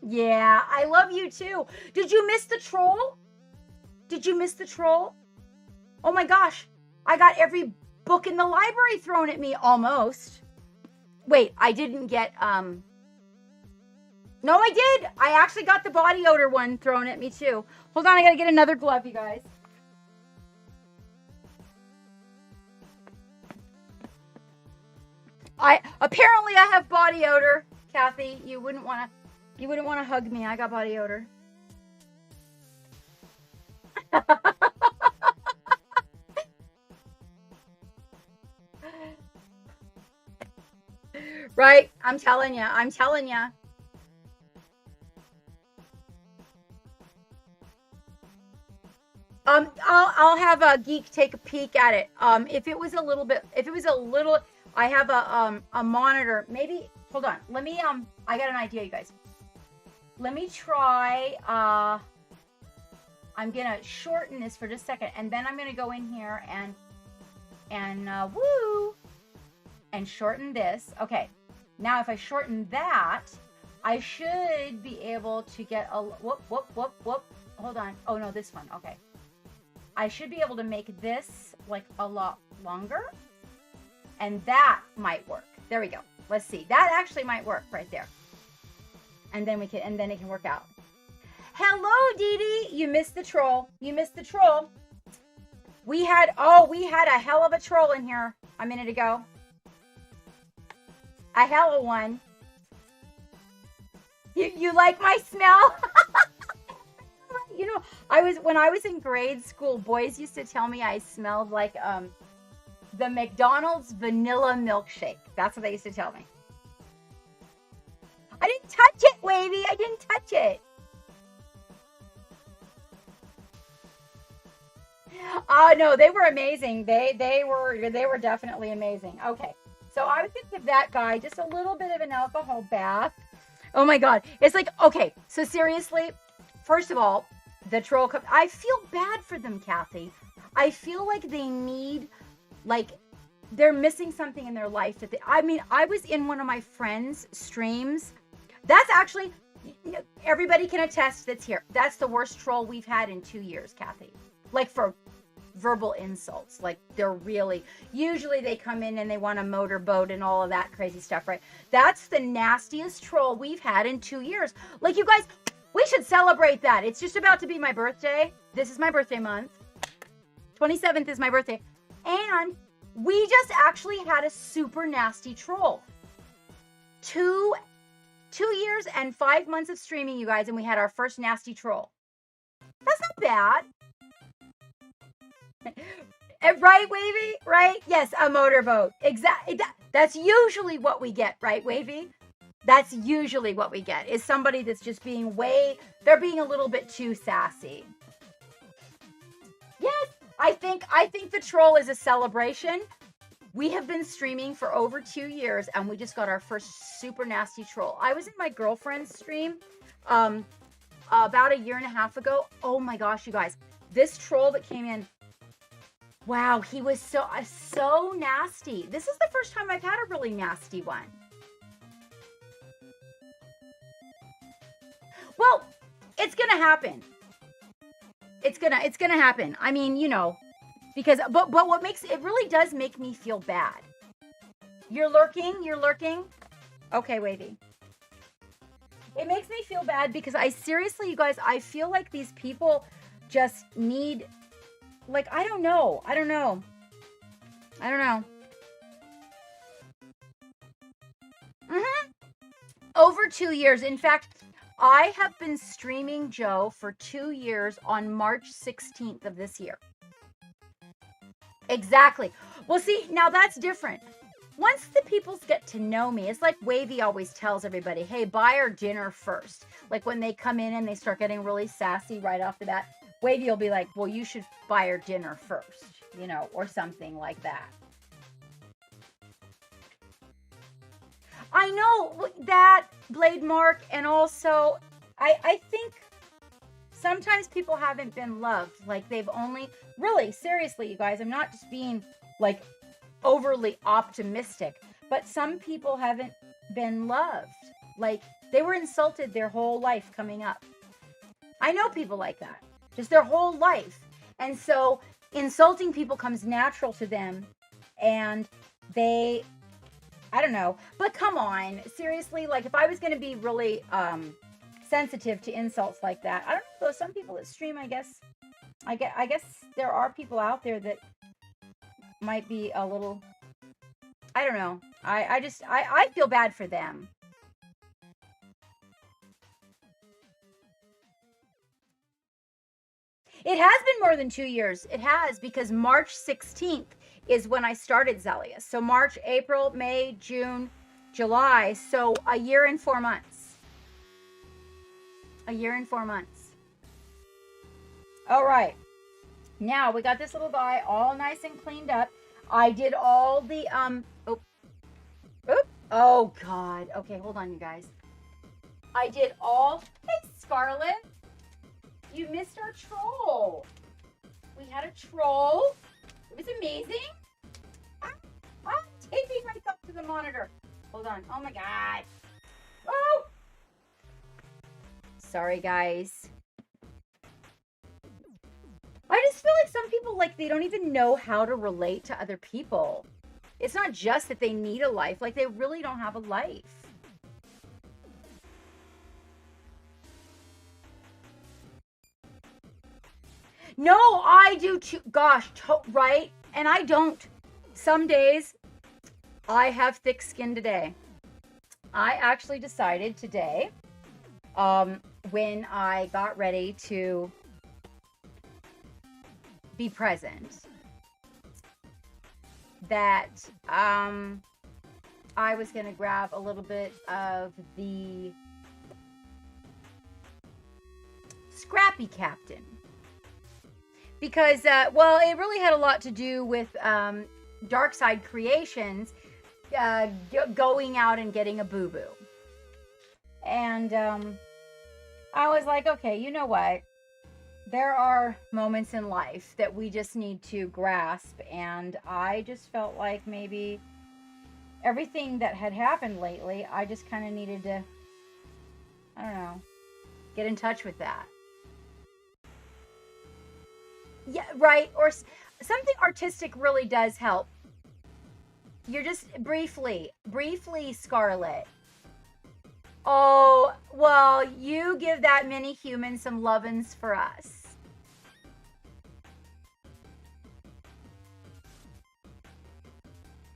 Yeah, I love you too. Did you miss the troll? Oh my gosh. I got every book in the library thrown at me almost. Wait, I didn't get, no, I did. I actually got the body odor one thrown at me too. Hold on, I gotta get another glove, you guys. Apparently I have body odor, Kathy. You wouldn't want to hug me. I got body odor. Right? I'm telling you. I'll have a geek take a peek at it. If it was a little, I have a monitor. Maybe, hold on. Let me, I got an idea, you guys. Let me try, I'm gonna shorten this for just a second, and then I'm gonna go in here and shorten this. Okay. Now, if I shorten that, I should be able to get a, whoop. Hold on. Oh, no, this one. Okay. I should be able to make this like a lot longer, and that might work. There we go. Let's see. That actually might work right there. And then it can work out. Hello, Dee Dee. You missed the troll. We had a hell of a troll in here a minute ago. A hell of one. You like my smell? You know, when I was in grade school, boys used to tell me I smelled like the McDonald's vanilla milkshake. That's what they used to tell me. I didn't touch it, Wavy. I didn't touch it. Oh no, they were amazing. They were definitely amazing. Okay, so I was gonna give that guy just a little bit of an alcohol bath. Oh my god, it's like, okay. So seriously, first of all, the troll. I feel bad for them, Kathy. I feel like they need, like, they're missing something in their life. I mean, I was in one of my friends' streams. That's actually, everybody can attest that's here. That's the worst troll we've had in 2 years, Kathy. Like, for verbal insults. Like, they're really, usually they come in and they want a motorboat and all of that crazy stuff, right? That's the nastiest troll we've had in 2 years. Like, you guys, we should celebrate that. It's just about to be my birthday. This is my birthday month. 27th is my birthday. And we just actually had a super nasty troll. Two years and 5 months of streaming, you guys, and we had our first nasty troll. That's not bad. Right, Wavy? Right? Yes, a motorboat. Exactly. That's usually what we get, right, Wavy? That's usually what we get, is somebody that's just being they're being a little bit too sassy. Yes, I think the troll is a celebration. We have been streaming for over 2 years, and we just got our first super nasty troll. I was in my girlfriend's stream about a year and a half ago. Oh my gosh, you guys. This troll that came in, wow, he was so nasty. This is the first time I've had a really nasty one. Well, it's going to happen. It's going to happen. I mean, you know, because, but what makes, it really does make me feel bad. You're lurking? Okay, Wavy. It makes me feel bad because seriously, you guys, I feel like these people just need, like, I don't know. Over 2 years. In fact, I have been streaming Joe for 2 years on March 16th of this year. Exactly. Well, see, now that's different. Once the peoples get to know me, it's like Wavy always tells everybody, hey, buy our dinner first. Like when they come in and they start getting really sassy right off the bat, Wavy will be like, well, you should buy our dinner first, you know, or something like that. I know that, Blade Mark, and also I think sometimes people haven't been loved. Like they've only, really, seriously, you guys, I'm not just being like overly optimistic, but some people haven't been loved. Like they were insulted their whole life coming up. I know people like that, just their whole life. And so insulting people comes natural to them, and they, I don't know, but come on, seriously, like if I was going to be really sensitive to insults like that, I don't know, though, some people that stream, I guess there are people out there that might be a little, I don't know, I feel bad for them. It has been more than 2 years. It has, because March 16th is when I started Zellius. So March, April, May, June, July. So a year and 4 months. A year and 4 months. All right. Now we got this little guy all nice and cleaned up. I did all the, oh God. Okay, hold on, you guys. I did all, hey, Scarlet. You missed our troll. We had a troll. It was amazing. I'm taping myself to the monitor. Hold on. Oh my God. Oh. Sorry, guys. I just feel like some people, like, they don't even know how to relate to other people. It's not just that they need a life. Like, they really don't have a life. No, I do too. Gosh, right? And I don't. Some days I have thick skin today. I actually decided today, when I got ready to be present, that I was going to grab a little bit of the Scrappy Captain. Because, well, it really had a lot to do with Dark Side Creations going out and getting a boo-boo. And I was like, okay, you know what? There are moments in life that we just need to grasp. And I just felt like maybe everything that had happened lately, I just kind of needed to, I don't know, get in touch with that. Yeah, right. Or something artistic really does help. You're just briefly, Scarlett. Oh, well, you give that mini human some lovin's for us.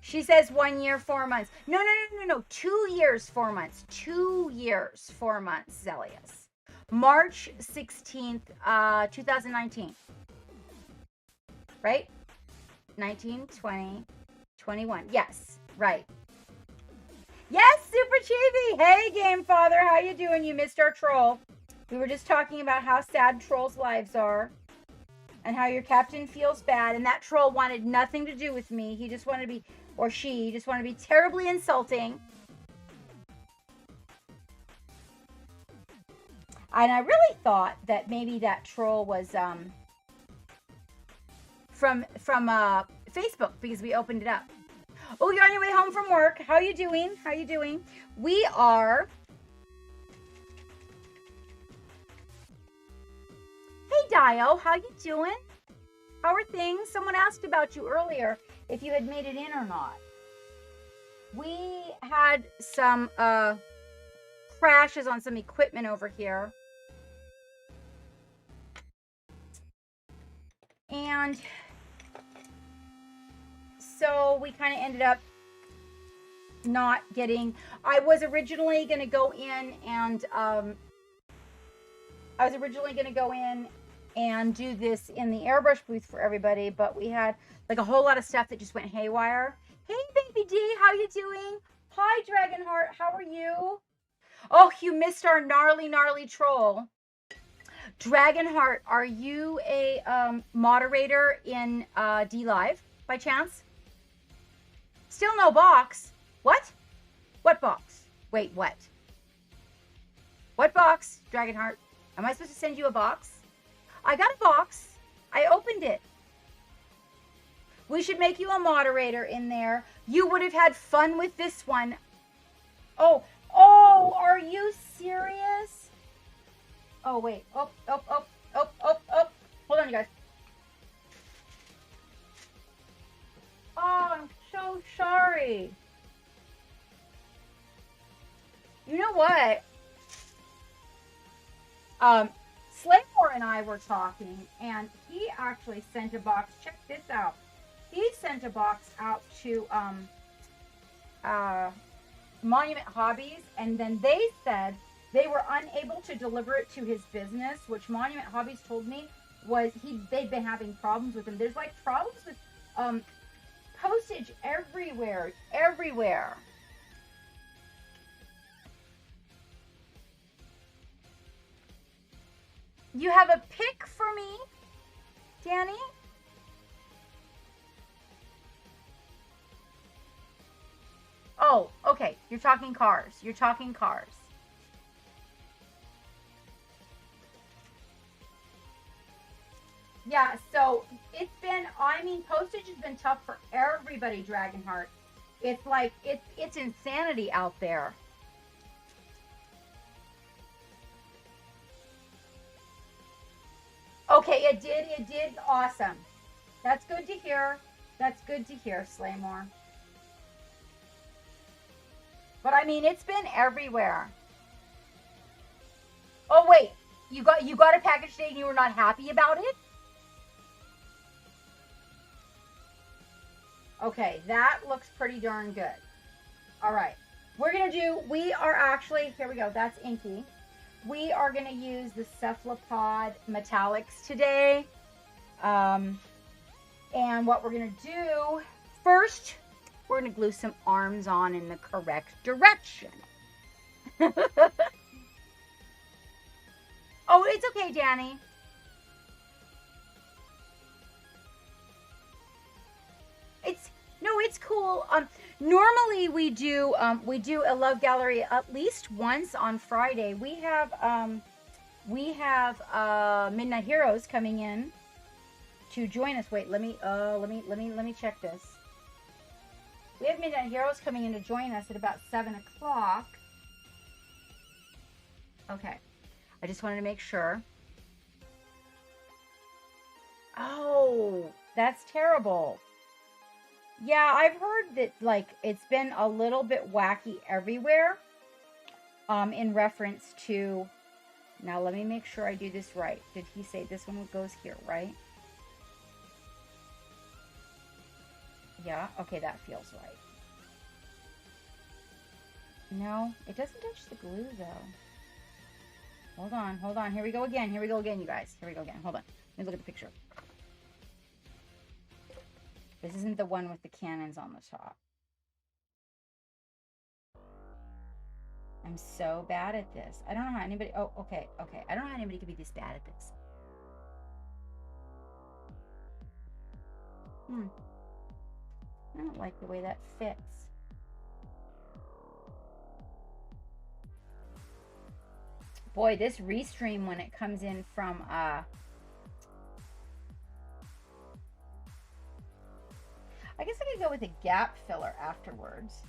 She says 1 year, 4 months. No. 2 years, 4 months. 2 years, 4 months, Zelius. March 16th, 2019. Right? 19, 20, 21. Yes, right. Yes, Super Chibi. Hey, Game Father, how you doing? You missed our troll. We were just talking about how sad trolls' lives are and how your captain feels bad. And that troll wanted nothing to do with me. He just wanted to be, or she just wanted to be terribly insulting. And I really thought that maybe that troll was from Facebook, because we opened it up. Oh, you're on your way home from work. How you doing? How you doing? We are. Hey, Dio, how you doing? How are things? Someone asked about you earlier, if you had made it in or not. We had some crashes on some equipment over here. And so we kind of ended up not getting, I was originally going to go in and do this in the Airbrush booth for everybody, but we had like a whole lot of stuff that just went haywire. Hey, baby D, how you doing? Hi, Dragonheart, how are you? Oh, you missed our gnarly troll. Dragonheart, are you a moderator in D Live by chance? Still no box. What? What box? Wait, what? What box, Dragonheart? Am I supposed to send you a box? I got a box. I opened it. We should make you a moderator in there. You would have had fun with this one. Oh, are you serious? Oh, wait. Oh. Hold on, you guys. Oh, I'm so sorry. You know what? Slaymore and I were talking, and he actually sent a box. Check this out. He sent a box out to Monument Hobbies, and then they said they were unable to deliver it to his business, which Monument Hobbies told me was they'd been having problems with him. There's like problems with postage everywhere. You have a pick for me, Danny? Oh, okay. You're talking cars. Yeah, so it's been, postage has been tough for everybody, Dragonheart. It's like, it's insanity out there. Okay, it did. Awesome. That's good to hear. Slaymore. But it's been everywhere. Oh wait, you got a package today and you were not happy about it? Okay, that looks pretty darn good. All right. We are actually, here we go. That's inky. We are going to use the Cephalopod Metallics today. And what we're going to do, first, we're going to glue some arms on in the correct direction. Oh, it's okay, Danny. It's cool. Normally we do a love gallery at least once on Friday. We have Midnight Heroes coming in to join us. Wait, let me check this. We have Midnight Heroes coming in to join us at about 7 o'clock. Okay. I just wanted to make sure. Oh, that's terrible. Yeah, I've heard that, like, it's been a little bit wacky everywhere. In reference to, now let me make sure I do this right. Did he say this one goes here, right? Yeah, okay, that feels right. No, it doesn't touch the glue, though. Hold on. Here we go again, you guys. Here we go again. Hold on. Let me look at the picture. This isn't the one with the cannons on the top. I'm so bad at this. I don't know how anybody... Oh, okay. I don't know how anybody could be this bad at this. I don't like the way that fits. Boy, this restream when it comes in from... I guess I could go with a gap filler afterwards.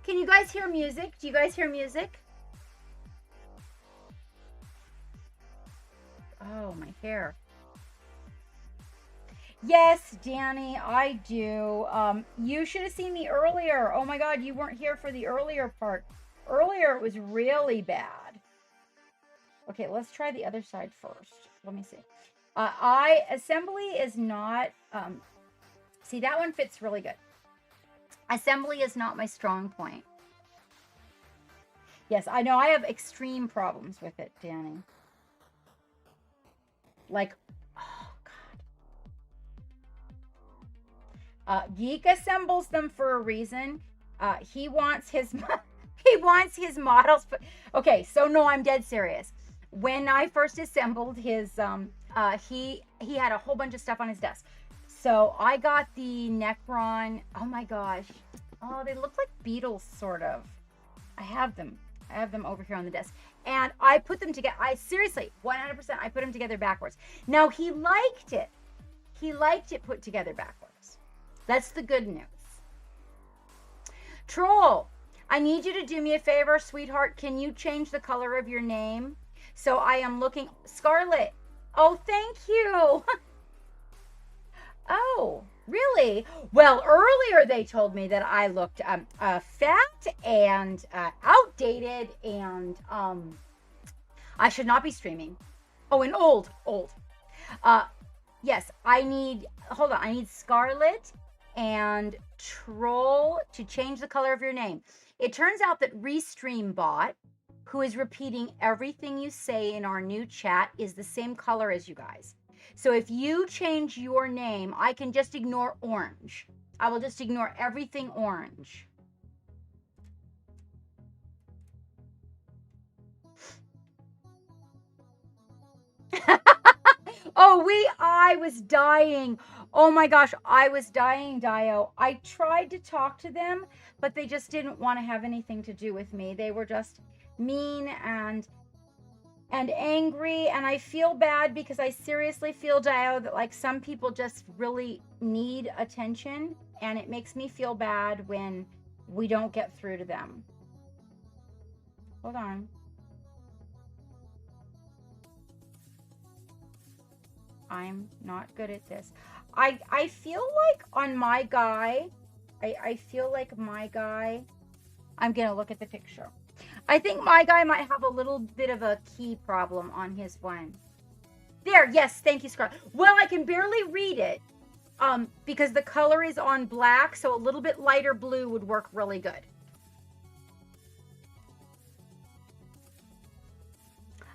Can you guys hear music? Do you guys hear music? Oh, my hair. Yes, Danny, I do. You should have seen me earlier. Oh my God, you weren't here for the earlier part. Earlier, it was really bad. Okay, let's try the other side first. Let me see. Assembly is not, see, that one fits really good. Assembly is not my strong point. Yes, I know I have extreme problems with it, Danny. Like, oh God. Geek assembles them for a reason. He wants his models. But okay, so no, I'm dead serious. When I first assembled his, he had a whole bunch of stuff on his desk. So I got the Necron. Oh my gosh. Oh, they look like beetles, sort of. I have them over here on the desk. And I put them together. Seriously, 100%, I put them together backwards. Now, he liked it. He liked it put together backwards. That's the good news. Troll, I need you to do me a favor, sweetheart. Can you change the color of your name? So I am looking... Scarlet. Oh, thank you. Oh, really? Well, earlier they told me that I looked fat and outdated and I should not be streaming. Oh, and old. Yes, I need Scarlet and Troll to change the color of your name. It turns out that RestreamBot, who is repeating everything you say in our new chat, is the same color as you guys. So if you change your name, I can just ignore orange. I will just ignore everything orange. I was dying. Oh my gosh, I was dying, Dio. I tried to talk to them, but they just didn't want to have anything to do with me. They were just mean and angry, and I feel bad because I seriously feel, Dio, that like some people just really need attention, and it makes me feel bad when we don't get through to them. Hold on. I'm not good at this. I feel like on my guy, I feel like my guy, I'm gonna look at the picture. I think my guy might have a little bit of a key problem on his one. There, yes, thank you, Scarlett. Well, I can barely read it because the color is on black, so a little bit lighter blue would work really good.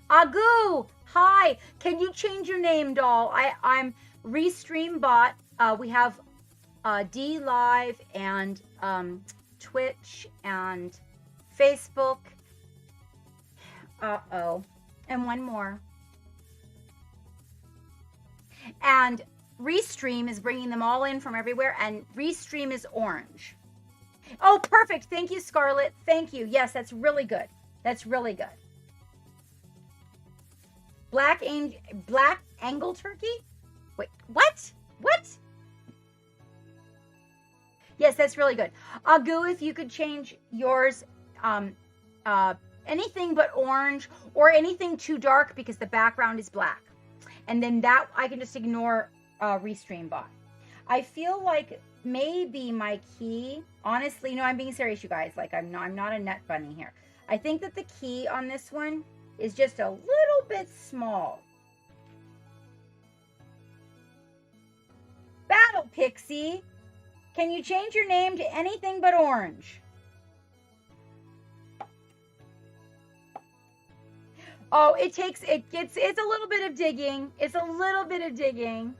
Agu, hi. Can you change your name, doll? I'm Restream Bot. We have D Live and Twitch and Facebook. And one more. And Restream is bringing them all in from everywhere, and Restream is orange. Oh, perfect. Thank you, Scarlett. Thank you. Yes, that's really good. That's really good. Black Angle Turkey? Wait, what? What? Yes, that's really good. Agu, if you could change yours, anything but orange or anything too dark because the background is black. And then that, I can just ignore Restream Bot. I feel like maybe my key, honestly, no, I'm being serious, you guys. Like, I'm not a nut bunny here. I think that the key on this one is just a little bit small. Battle Pixie, can you change your name to anything but orange? Oh, it's a little bit of digging. It's a little bit of digging.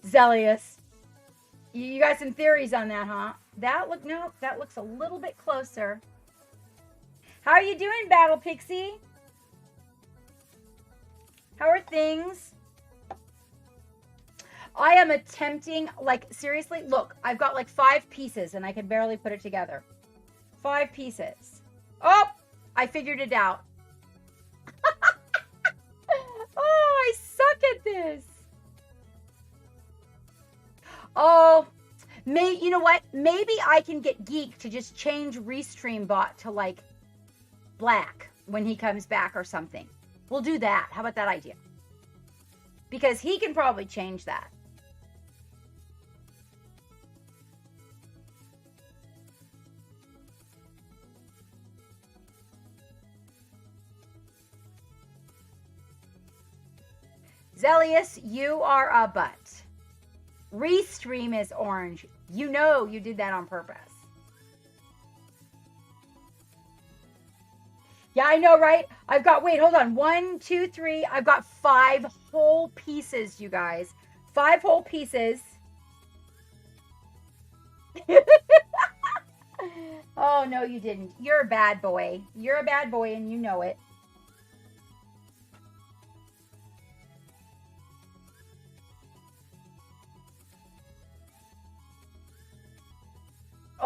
Zelius. You got some theories on that, huh? That looks a little bit closer. How are you doing, Battle Pixie? How are things? I am attempting, like, seriously, look, I've got like 5 pieces and I can barely put it together. 5 pieces. Oh, I figured it out. Oh, I suck at this. Oh, you know what? Maybe I can get Geek to just change Restream Bot to like black when he comes back or something. We'll do that. How about that idea? Because he can probably change that. Zelius, you are a butt. Restream is orange. You know you did that on purpose. Yeah, I know, right? I've got, wait, hold on. 1, 2, 3. I've got 5 whole pieces, you guys. 5 whole pieces. Oh, no, you didn't. You're a bad boy. You're a bad boy and you know it.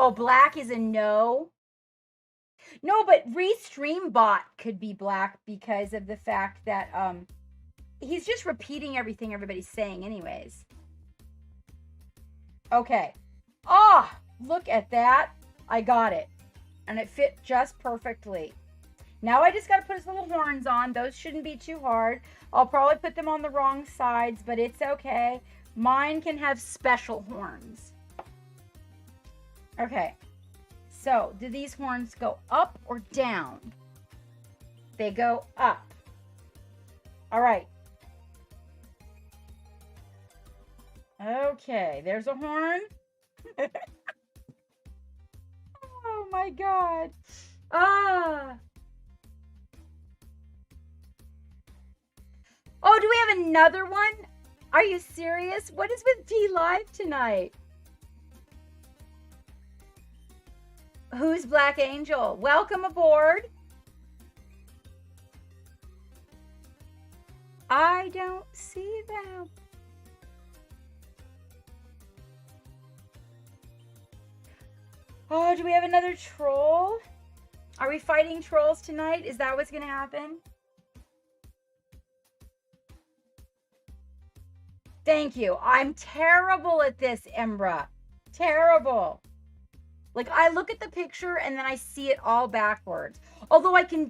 Oh, black is a no. No, but Restream Bot could be black because of the fact that he's just repeating everything everybody's saying anyways. Okay. Oh, look at that. I got it. And it fit just perfectly. Now I just got to put his little horns on. Those shouldn't be too hard. I'll probably put them on the wrong sides, but it's okay. Mine can have special horns. Okay. So, do these horns go up or down? They go up. All right. Okay, there's a horn. Oh my God. Ah. Oh, do we have another one? Are you serious? What is with D Live tonight? Who's Black Angel? Welcome aboard. I don't see them. Oh, do we have another troll? Are we fighting trolls tonight? Is that what's going to happen? Thank you. I'm terrible at this, Embra. Terrible. Like, I look at the picture and then I see it all backwards. Although I can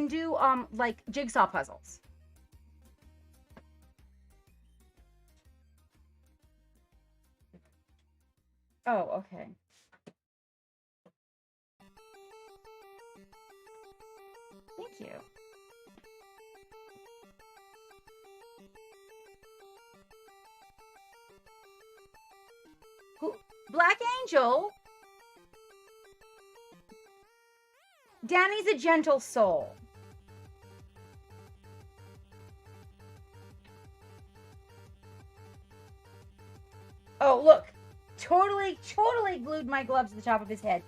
do like jigsaw puzzles. Oh, okay. Thank you. Who? Black Angel? Danny's a gentle soul. Oh, look. Totally glued my gloves to the top of his head.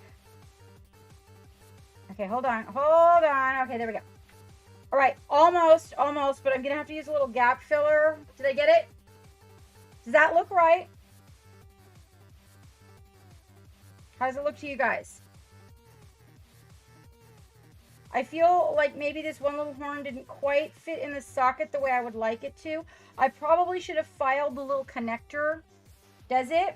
Okay, hold on. Okay, there we go. All right, almost, but I'm going to have to use a little gap filler. Did I get it? Does that look right? How does it look to you guys? I feel like maybe this one little horn didn't quite fit in the socket the way I would like it to. I probably should have filed the little connector. Does it?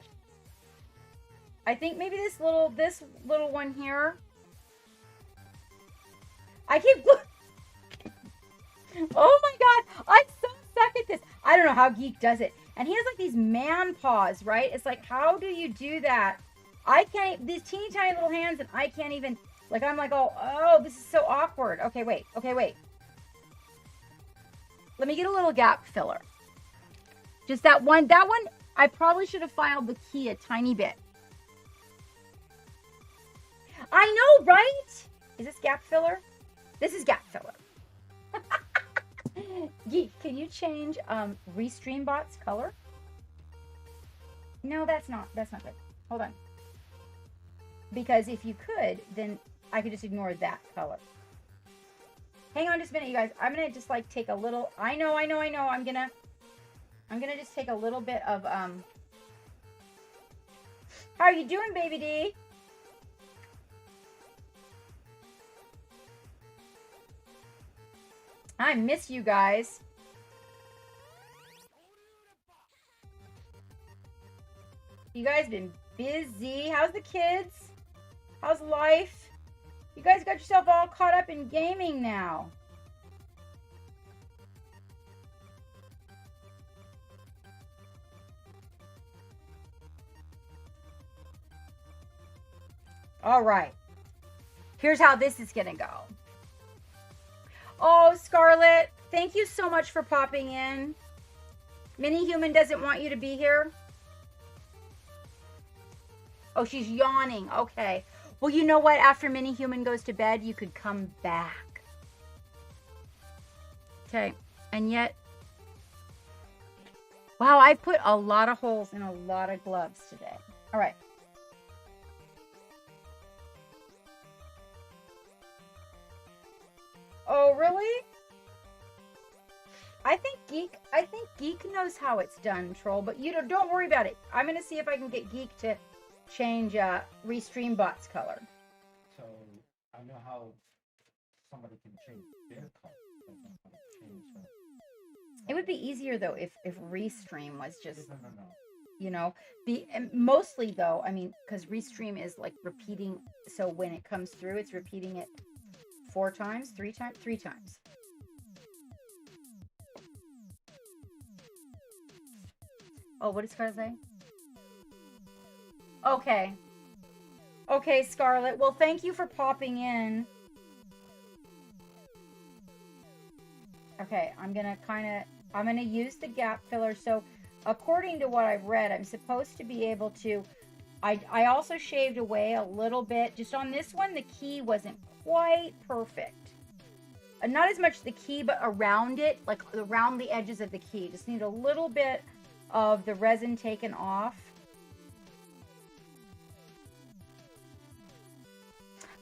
I think maybe this little one here. I keep... Oh my god, I'm so stuck at this. I don't know how Geek does it. And he has like these man paws, right? It's like, how do you do that? I can't, these teeny tiny little hands, and I can't even, like, I'm like, oh, this is so awkward. Okay, wait. Let me get a little gap filler. Just that one, I probably should have filed the key a tiny bit. I know, right? Is this gap filler? This is gap filler. Geek, can you change Restreambot's color? No, that's not good. Hold on. Because if you could, then I could just ignore that color. Hang on just a minute, you guys. I'm gonna just like take a little. I know. I'm gonna just take a little bit of How are you doing, baby D? I miss you guys. You guys been busy. How's the kids? How's life? You guys got yourself all caught up in gaming now. All right. Here's how this is going to go. Oh, Scarlett, thank you so much for popping in. Mini Human doesn't want you to be here. Oh, she's yawning. Okay. Well, you know what? After Mini Human goes to bed, you could come back. Okay. And yet, wow, I put a lot of holes in a lot of gloves today. All right. Oh, really? I think Geek knows how it's done, Troll, but you don't worry about it. I'm going to see if I can get Geek to change Restreambot's color. So I know how somebody can change their color. It would be easier though if Restream was just No. you know, mostly though, I mean, because Restream is like repeating, so when it comes through, it's repeating it 4 times, 3 times. Oh, what did Scarlett say? Okay, Scarlett. Well, thank you for popping in. Okay, I'm gonna use the gap filler. So according to what I've read, I'm supposed to be able to, I also shaved away a little bit. Just on this one, the key wasn't quite perfect. Not as much the key, but around it, like around the edges of the key. Just need a little bit of the resin taken off.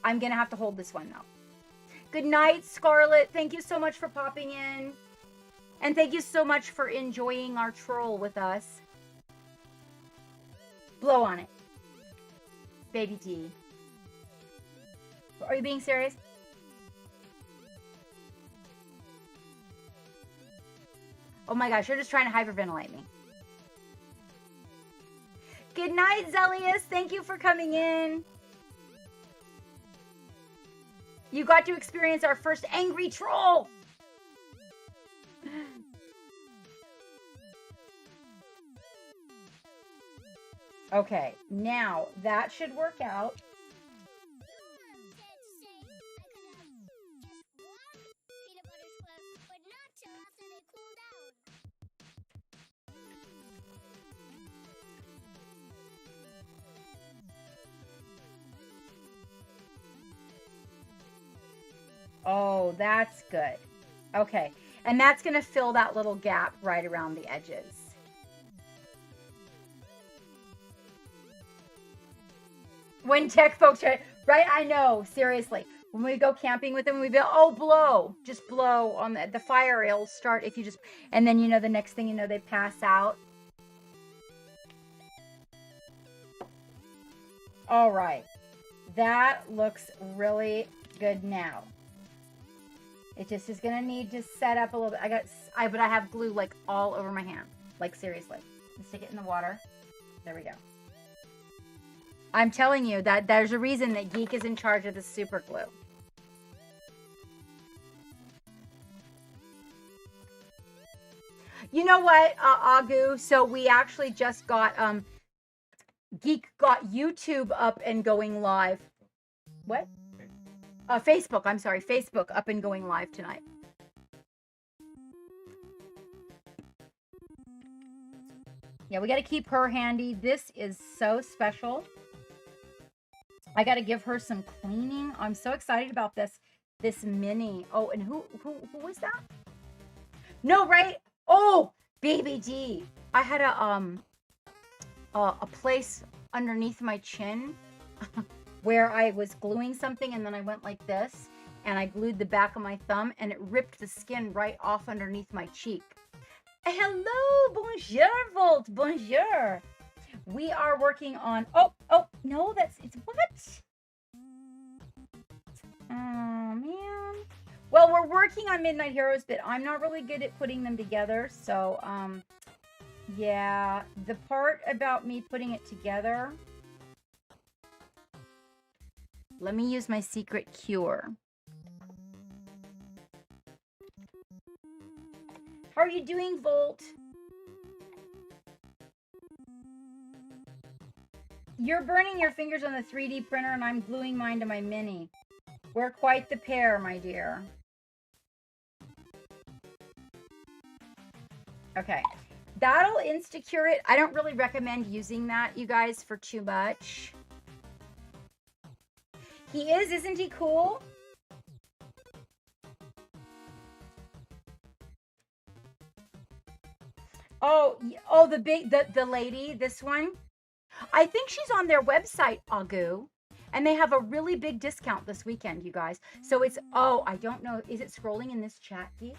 I'm going to have to hold this one, though. Good night, Scarlett. Thank you so much for popping in. And thank you so much for enjoying our troll with us. Blow on it. Baby D. Are you being serious? Oh my gosh, you're just trying to hyperventilate me. Good night, Zelius. Thank you for coming in. You got to experience our first angry troll. Okay, now that should work out. Oh, that's good. Okay. And that's going to fill that little gap right around the edges. When tech folks, right? I know, seriously. When we go camping with them, we go, oh, blow. Just blow on the fire. It'll start if you just, and then, you know, the next thing you know, they pass out. All right. That looks really good now. It just is going to need to set up a little bit. But I have glue like all over my hand. Like seriously. Let's stick it in the water. There we go. I'm telling you that there's a reason that Geek is in charge of the super glue. You know what, Agu? So we actually just got, Geek got YouTube up and going live. What? Facebook, I'm sorry. Facebook up and going live tonight. Yeah, we got to keep her handy. This is so special. I got to give her some cleaning. I'm so excited about this mini. Oh, and who was that? No, right? Oh, Baby D. I had a place underneath my chin where I was gluing something, and then I went like this, and I glued the back of my thumb, and it ripped the skin right off underneath my cheek. Hello, bonjour, Volt, bonjour. We are working on, oh, no, it's what? Oh, man. Well, we're working on Midnight Heroes, but I'm not really good at putting them together, so, yeah, the part about me putting it together, let me use my secret cure. How are you doing, Volt? You're burning your fingers on the 3D printer, and I'm gluing mine to my mini. We're quite the pair, my dear. Okay. That'll insta-cure it. I don't really recommend using that, you guys, for too much. He is, isn't he cool? Oh, the lady, this one. I think she's on their website, Agu. And they have a really big discount this weekend, you guys. So it's, oh, I don't know. Is it scrolling in this chat, Geek?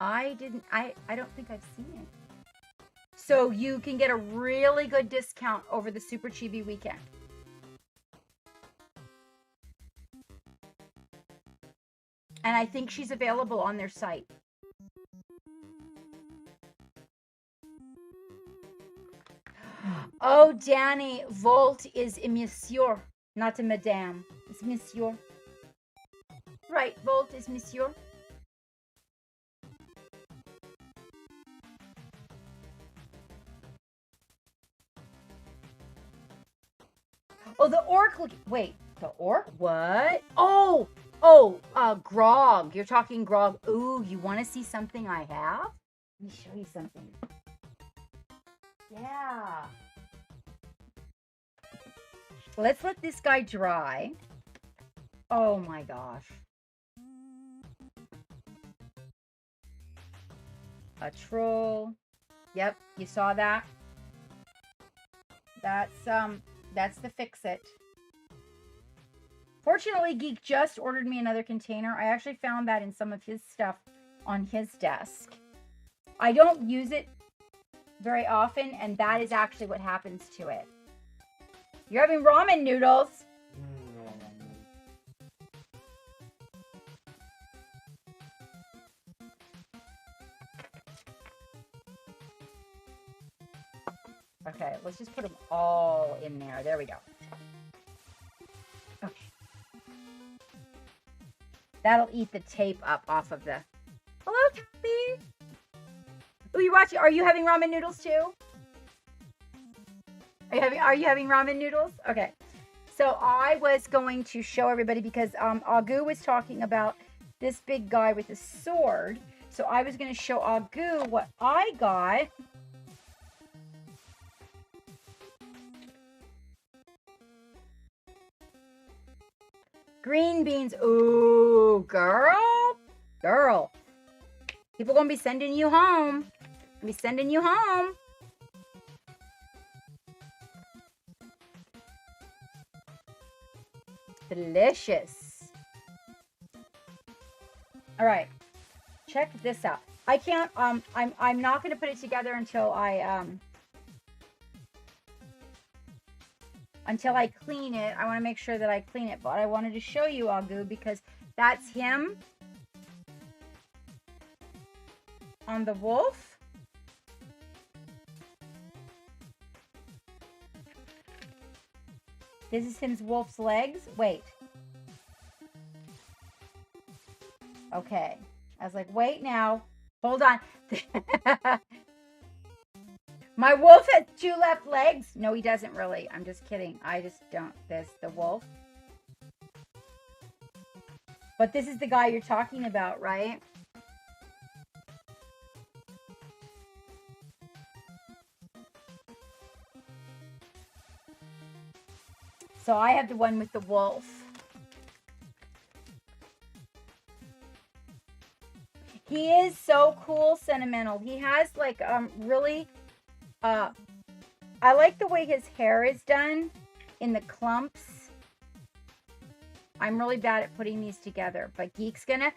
I don't think I've seen it. So you can get a really good discount over the Super Chibi weekend. And I think she's available on their site. Oh, Danny, Volt is a monsieur, not a madame. It's monsieur. Right, Volt is monsieur. Oh, the orc look. Wait, the orc? What? Oh, Grog. You're talking Grog. Ooh, you want to see something I have? Let me show you something. Yeah. Let's let this guy dry. Oh my gosh. A troll. Yep, you saw that? That's the fix-it. Fortunately, Geek just ordered me another container. I actually found that in some of his stuff on his desk. I don't use it very often, and that is actually what happens to it. You're having ramen noodles. Okay, let's just put them all in there. There we go. Okay. That'll eat the tape up off of the... Hello, Kathy. Oh, you watching? Are you having ramen noodles too? Are you having ramen noodles? Okay. So I was going to show everybody because Agu was talking about this big guy with a sword. So I was going to show Agu what I got. Green beans. Ooh, girl. Girl. People gonna be sending you home. Be sending you home. Delicious. All right. Check this out. I can't I'm not going to put it together until I clean it. I want to make sure that I clean it, but I wanted to show you Agu because that's him on the wolf. This is his wolf's legs. Wait. Okay. I was like, wait now. Hold on. My wolf has 2 left legs. No, he doesn't really. I'm just kidding. I just don't. The wolf. But this is the guy you're talking about, right? So I have the one with the wolf. He is so cool, sentimental. He has like really I like the way his hair is done in the clumps. I'm really bad at putting these together, but Geek's gonna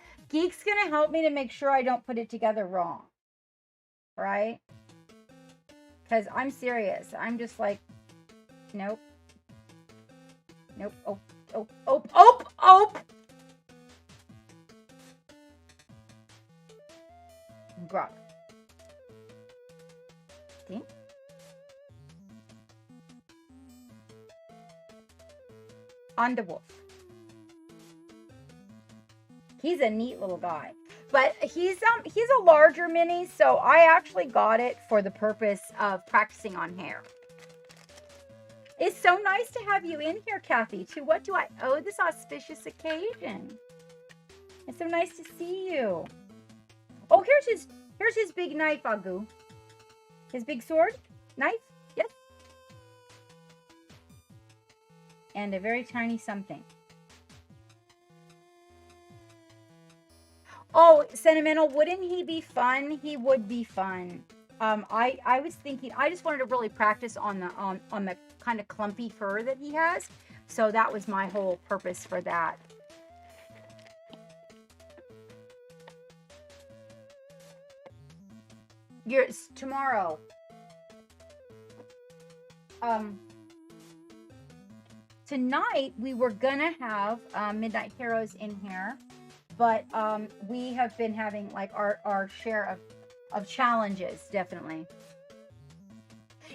help me to make sure I don't put it together wrong. Right? Because I'm serious. I'm just like, nope. Nope. Oh, oh, oh, oh, oh! Grog. See? On the wolf. He's a neat little guy. But he's a larger mini, so I actually got it for the purpose of practicing on hair. It's so nice to have you in here, Kathy. To what do I owe this auspicious occasion? It's so nice to see you. Oh, here's his big knife, Agu. His big sword? Knife? Yes. And a very tiny something. Oh, sentimental, wouldn't he be fun? He would be fun. I was thinking, I just wanted to really practice on the kind of clumpy fur that he has. So that was my whole purpose for that. Tomorrow. Tonight we were gonna have Midnight Heroes in here, but we have been having like our share of challenges, definitely.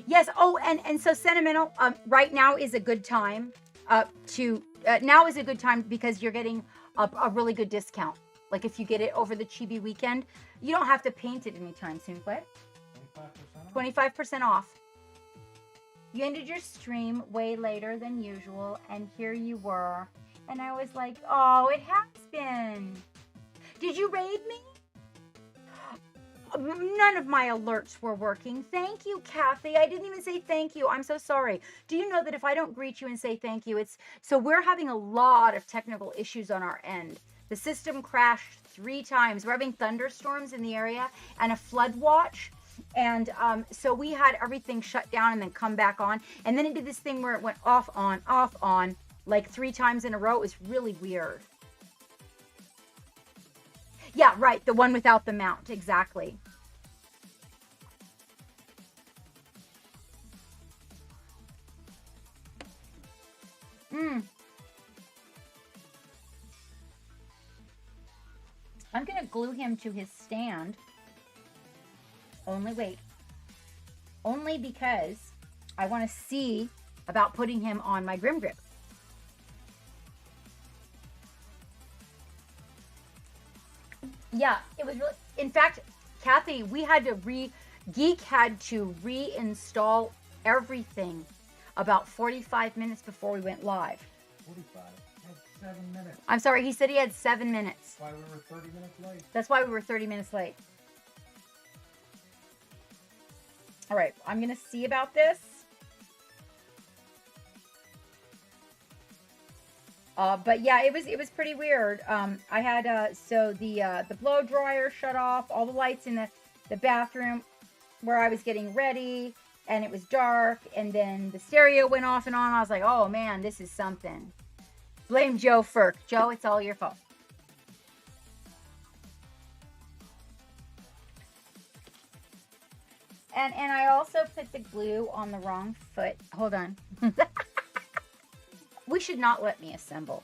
Yes. Oh, and so sentimental. Right now is a good time now is a good time because you're getting a really good discount. Like if you get it over the Chibi weekend, you don't have to paint it anytime soon. What? 25% off. You ended your stream way later than usual, and here you were. And I was like, oh, it has been. Did you raid me? None of my alerts were working. Thank you, Kathy. I didn't even say thank you. I'm so sorry. Do you know that if I don't greet you and say thank you, so we're having a lot of technical issues on our end. The system crashed 3 times. We're having thunderstorms in the area and a flood watch. And so we had everything shut down and then come back on. And then it did this thing where it went off, on, like 3 times in a row. It was really weird. Yeah, right. The one without the mount. Exactly. I'm going to glue him to his stand. Only because I want to see about putting him on my Grim Grip. Yeah, it was really, in fact, Kathy, Geek had to reinstall everything about 45 minutes before we went live. 45. I had 7 minutes. I'm sorry, he said he had 7 minutes. That's why we were 30 minutes late. That's why we were 30 minutes late. All right, I'm going to see about this. But yeah, it was pretty weird. I had so the blow dryer shut off, all the lights in the bathroom where I was getting ready, and it was dark, and then the stereo went off and on. I was like, oh man, this is something. Blame Joe Firk. Joe, it's all your fault. And I also put the glue on the wrong foot. Hold on. We should not let me assemble.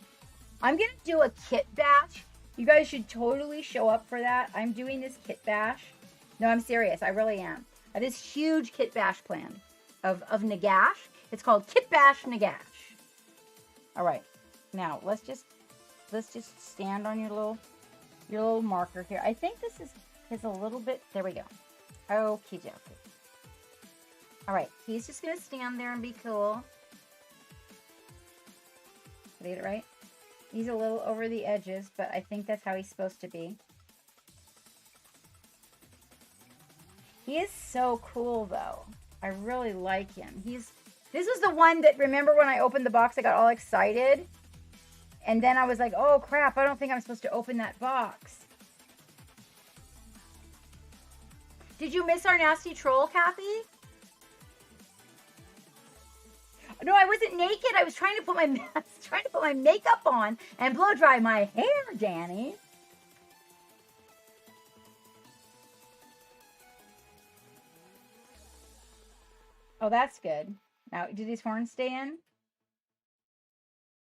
I'm going to do a kit bash. You guys should totally show up for that. I'm doing this kit bash. No, I'm serious. I really am. I have this huge kit bash planned of Nagash. It's called Kit Bash Nagash. All right. Now, let's just stand on your little marker here. I think this is a little bit, there we go. Okie dokie. All right, he's just going to stand there and be cool. Did I get it right? He's a little over the edges, but I think that's how he's supposed to be. He is so cool, though. I really like him. This was the one that, remember when I opened the box, I got all excited? And then I was like, oh, crap, I don't think I'm supposed to open that box. Did you miss our nasty troll, Kathy? No, I wasn't naked. I was trying to put my makeup on and blow dry my hair, Danny. Oh, that's good. Now, do these horns stay in?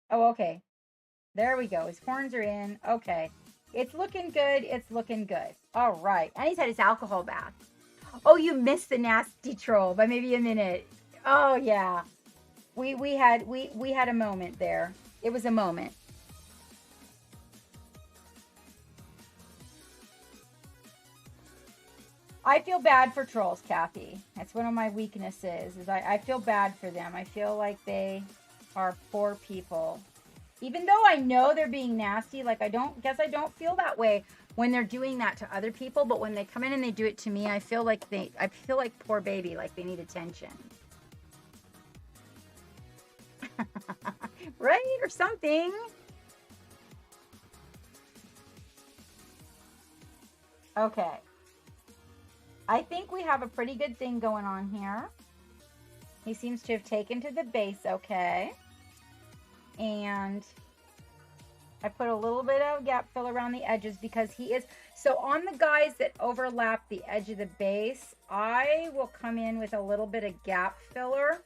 Oh, okay. There we go. His horns are in. Okay. It's looking good. It's looking good. All right. And he's had his alcohol bath. Oh, you missed the nasty troll by maybe a minute. Oh, yeah. We had a moment there. It was a moment. I feel bad for trolls, Kathy. That's one of my weaknesses. I feel bad for them. I feel like they are poor people. Even though I know they're being nasty, like I don't feel that way when they're doing that to other people, but when they come in and they do it to me, I feel like poor baby, like they need attention. Right? Or something. Okay. I think we have a pretty good thing going on here. He seems to have taken to the base okay. And I put a little bit of gap fill around the edges because he is... So on the guys that overlap the edge of the base, I will come in with a little bit of gap filler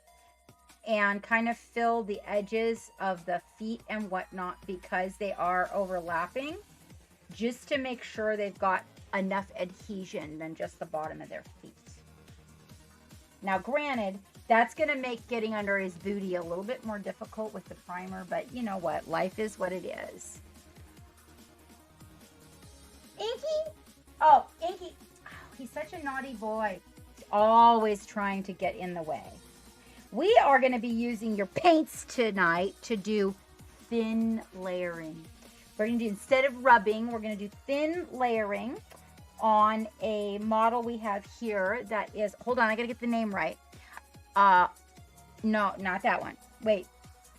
and kind of fill the edges of the feet and whatnot because they are overlapping, just to make sure they've got enough adhesion than just the bottom of their feet. Now, granted, that's going to make getting under his booty a little bit more difficult with the primer, but you know what? Life is what it is. Inky? Oh, Inky. Oh, he's such a naughty boy. He's always trying to get in the way. We are going to be using your paints tonight to do thin layering. We're going to do, instead of rubbing, we're going to do thin layering on a model we have here that is, hold on, I got to get the name right. No, not that one. Wait,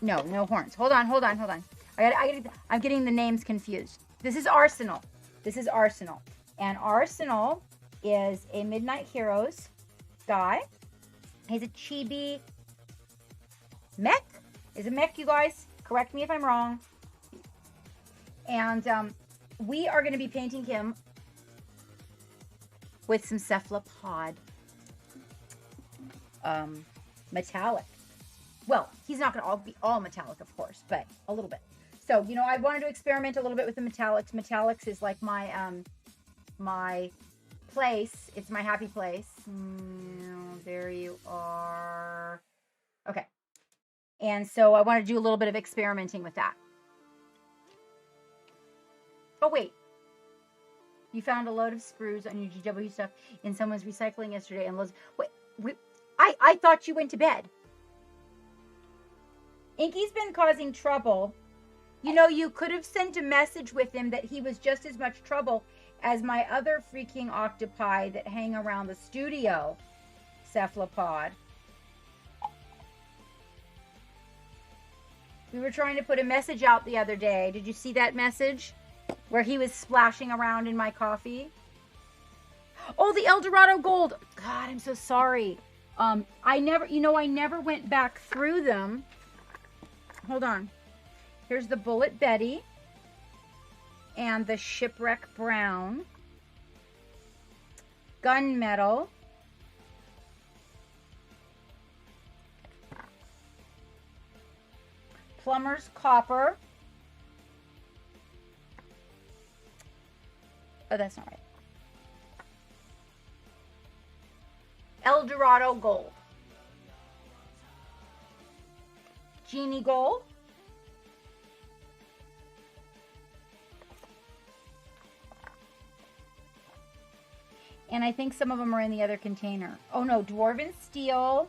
no horns. Hold on. I'm getting the names confused. This is Arsenal. And Arsenal is a Midnight Heroes guy. He's a Chibi mech. Is a mech, you guys? Correct me if I'm wrong. And we are going to be painting him with some cephalopod metallic. Well, he's not going to be all metallic, of course, but a little bit. So, you know, I wanted to experiment a little bit with the metallics. Metallics is like my my place. It's my happy place. There you are. Okay. And so I want to do a little bit of experimenting with that. Oh, wait. You found a load of sprues on your GW stuff in someone's recycling yesterday and loads. Wait, I thought you went to bed. Inky's been causing trouble. You know, you could have sent a message with him that he was just as much trouble as my other freaking octopi that hang around the studio, cephalopod. We were trying to put a message out the other day. Did you see that message? Where he was splashing around in my coffee? Oh, the El Dorado Gold. God, I'm so sorry. I never went back through them. Hold on. Here's the Bullet Betty and the Shipwreck Brown. Gunmetal. Plumber's Copper. Oh, that's not right. El Dorado Gold. Genie Gold. And I think some of them are in the other container. Oh no, Dwarven Steel.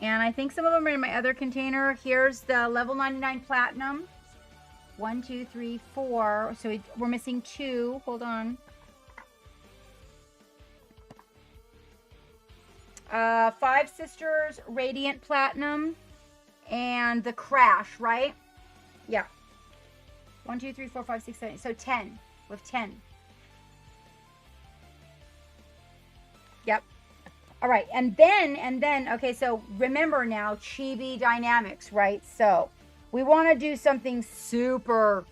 And I think some of them are in my other container. Here's the level 99 Platinum. 1, 2, 3, 4. So we're missing 2. Hold on. Five Sisters Radiant Platinum. And the Crash, right? Yeah. 1, 2, 3, 4, 5, 6, 7. So 10. With 10. Yep. All right. And then, okay, so remember now, Chibi Dynamics, right? So we want to do something super.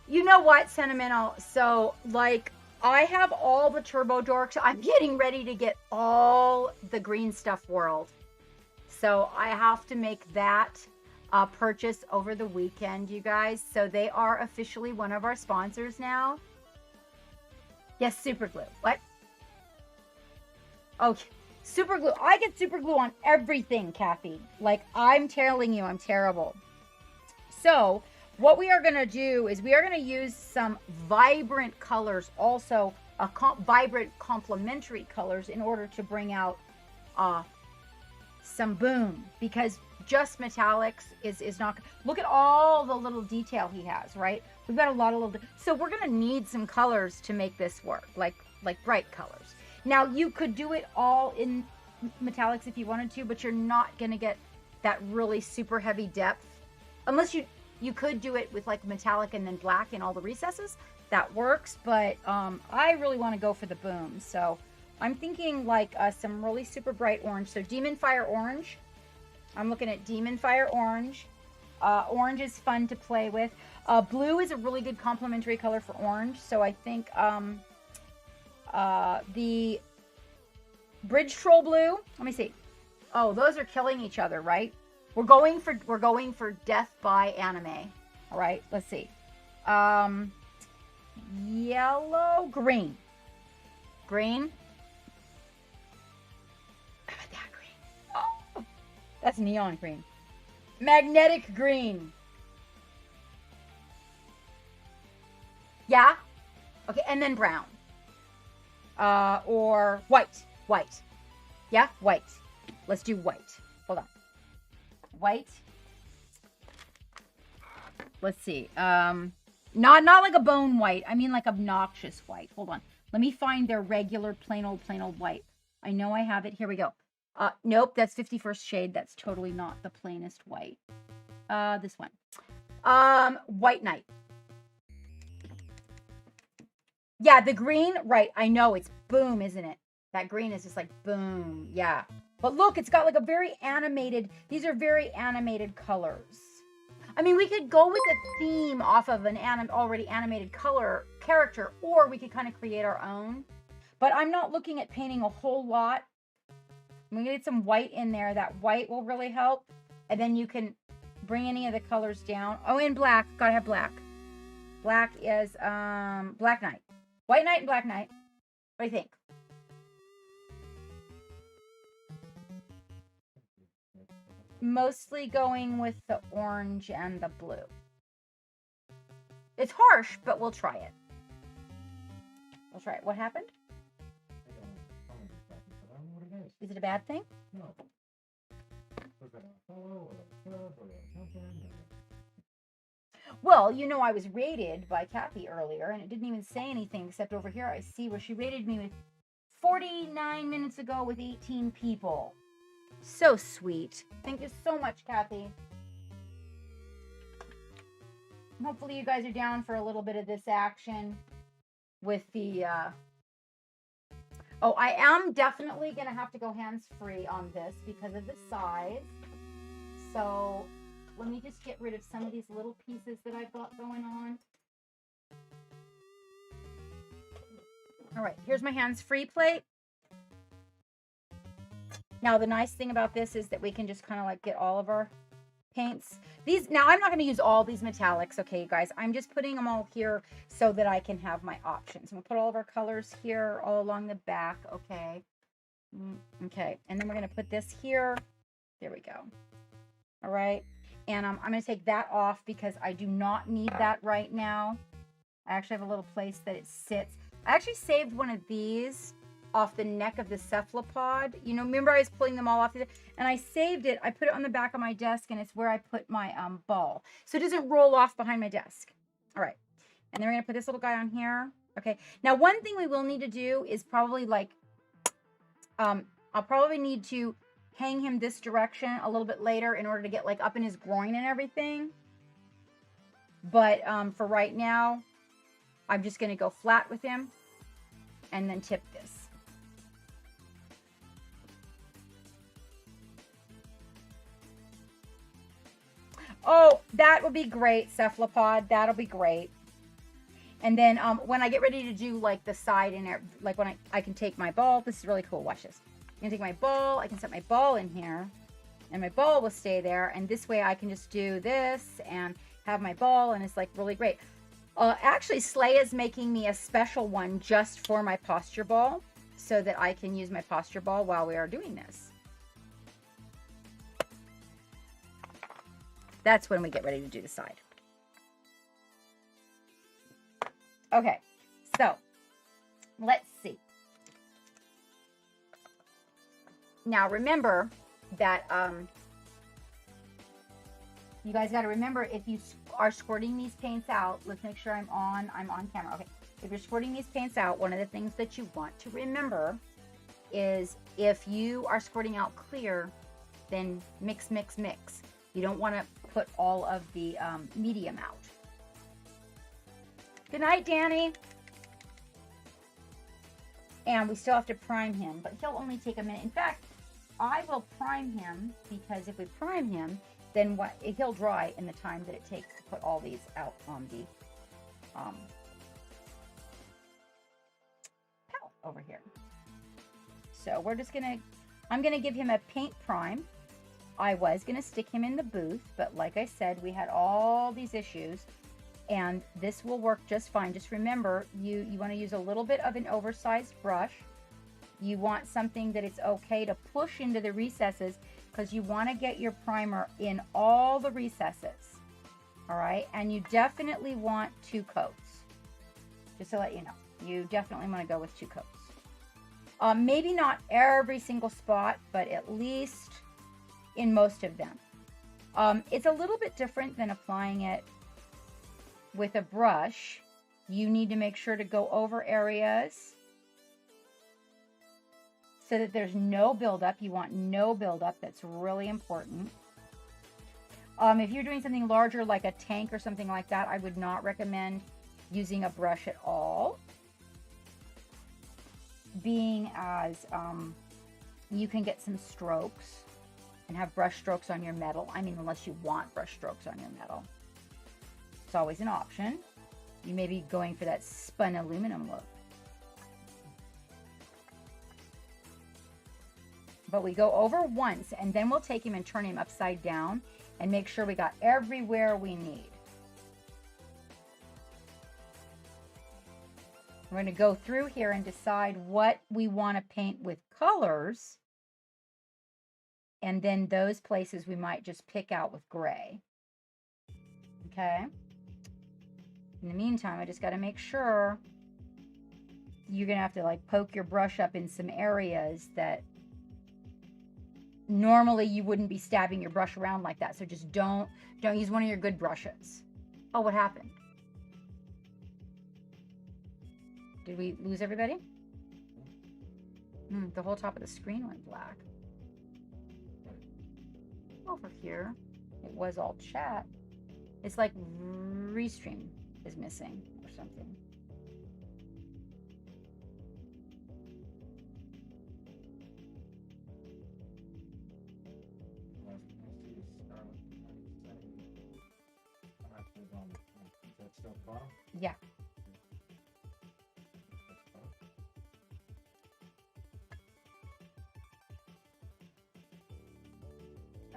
You know what, Sentimental? So, like, I have all the Turbo Dorks. I'm getting ready to get all the Green Stuff World. So I have to make that purchase over the weekend, you guys. So they are officially one of our sponsors now. Yes, super glue. What? Oh, super glue. I get super glue on everything, Kathy. Like, I'm telling you, I'm terrible. So what we are going to do is we are going to use some vibrant colors, also vibrant complementary colors, in order to bring out some boom, because just metallics is not. Look at all the little detail he has, right? We've got a lot of little, so we're gonna need some colors to make this work, like bright colors. Now you could do it all in metallics if you wanted to, but you're not gonna get that really super heavy depth, unless you could do it with like metallic and then black in all the recesses. That works, but I really want to go for the boom, so I'm thinking like some really super bright orange. So Demon Fire Orange. I'm looking at Demon Fire Orange. Orange is fun to play with. Blue is a really good complementary color for orange. So I think the Bridge Troll Blue. Let me see. Oh, those are killing each other, right? We're going for death by anime. All right, let's see. Yellow, green. Green. How about that green? Oh, that's neon green. Magnetic green. Yeah? Okay, and then brown. Or white. White. Yeah? White. Let's do white. Hold on. White. Let's see. Not like a bone white. I mean like obnoxious white. Hold on. Let me find their regular plain old white. I know I have it. Here we go. Nope, that's 51st shade. That's totally not the plainest white. This one. White Knight. Yeah, the green, right. I know, it's boom, isn't it? That green is just like boom. Yeah. But look, it's got like a very animated, these are very animated colors. I mean, we could go with a theme off of an already animated color character, or we could kind of create our own. But I'm not looking at painting a whole lot. I'm going to get some white in there. That white will really help. And then you can bring any of the colors down. Oh, and black. Gotta have black. Black is Black Knight. White Knight and Black Knight. What do you think? Mostly going with the orange and the blue. It's harsh, but we'll try it. We'll try it. What happened? Is it a bad thing? No. Well, you know, I was rated by Kathy earlier, and it didn't even say anything except over here I see where she rated me with 49 minutes ago with 18 people. So sweet. Thank you so much, Kathy. Hopefully you guys are down for a little bit of this action with the, oh, I am definitely going to have to go hands-free on this because of the size. So let me just get rid of some of these little pieces that I've got going on. All right, here's my hands-free plate. Now, the nice thing about this is that we can just kind of like get all of our paints. These, now I'm not going to use all these metallics, okay, you guys. I'm just putting them all here so that I can have my options. I'm going to put all of our colors here all along the back, okay. Okay, and then we're going to put this here. There we go. All right, and I'm going to take that off because I do not need that right now. I actually have a little place that it sits. I actually saved one of these off the neck of the cephalopod. You know, remember I was pulling them all off, and I saved it. I put it on the back of my desk, and it's where I put my ball, so it doesn't roll off behind my desk. All right, and then we're gonna put this little guy on here. Okay, now one thing we will need to do is probably like, I'll probably need to hang him this direction a little bit later in order to get like up in his groin and everything. But for right now, I'm just gonna go flat with him and then tip this. Oh, that would be great, cephalopod. That'll be great. And then when I get ready to do like the side and like when I can take my ball. This is really cool. Watch this. I'm gonna take my ball. I can set my ball in here, and my ball will stay there. And this way I can just do this and have my ball, and it's like really great. Actually, Slay is making me a special one just for my posture ball so that I can use my posture ball while we are doing this. That's when we get ready to do the side. Okay, so let's see. Now remember that you guys got to remember, if you are squirting these paints out, let's make sure I'm on camera. Okay, if you're squirting these paints out, one of the things that you want to remember is if you are squirting out clear, then mix, mix, mix. You don't want to put all of the medium out. Good night, Danny. And we still have to prime him, but he'll only take a minute. In fact, I will prime him because if we prime him, then he'll dry in the time that it takes to put all these out on the palette over here. So we're just gonna, I'm gonna give him a paint prime. I was gonna stick him in the booth, but like I said, we had all these issues, and this will work just fine. Just remember, you want to use a little bit of an oversized brush. You want something that it's okay to push into the recesses, because you want to get your primer in all the recesses. All right, and you definitely want 2 coats. Just to let you know, you definitely want to go with 2 coats. Maybe not every single spot, but at least in most of them. It's a little bit different than applying it with a brush. You need to make sure to go over areas so that there's no buildup. You want no buildup. That's really important. If you're doing something larger like a tank or something like that, I would not recommend using a brush at all, being as you can get some strokes and have brush strokes on your metal. I mean, unless you want brush strokes on your metal. It's always an option. You may be going for that spun aluminum look. But we go over once, and then we'll take him and turn him upside down and make sure we got everywhere we need. We're going to go through here and decide what we want to paint with colors. And then those places we might just pick out with gray. Okay. In the meantime, I just got to make sure you're going to have to like poke your brush up in some areas that normally you wouldn't be stabbing your brush around like that. So just don't use one of your good brushes. Oh, what happened? Did we lose everybody? The whole top of the screen went black. Over here, it was all chat. It's like Restream is missing or something. Yeah.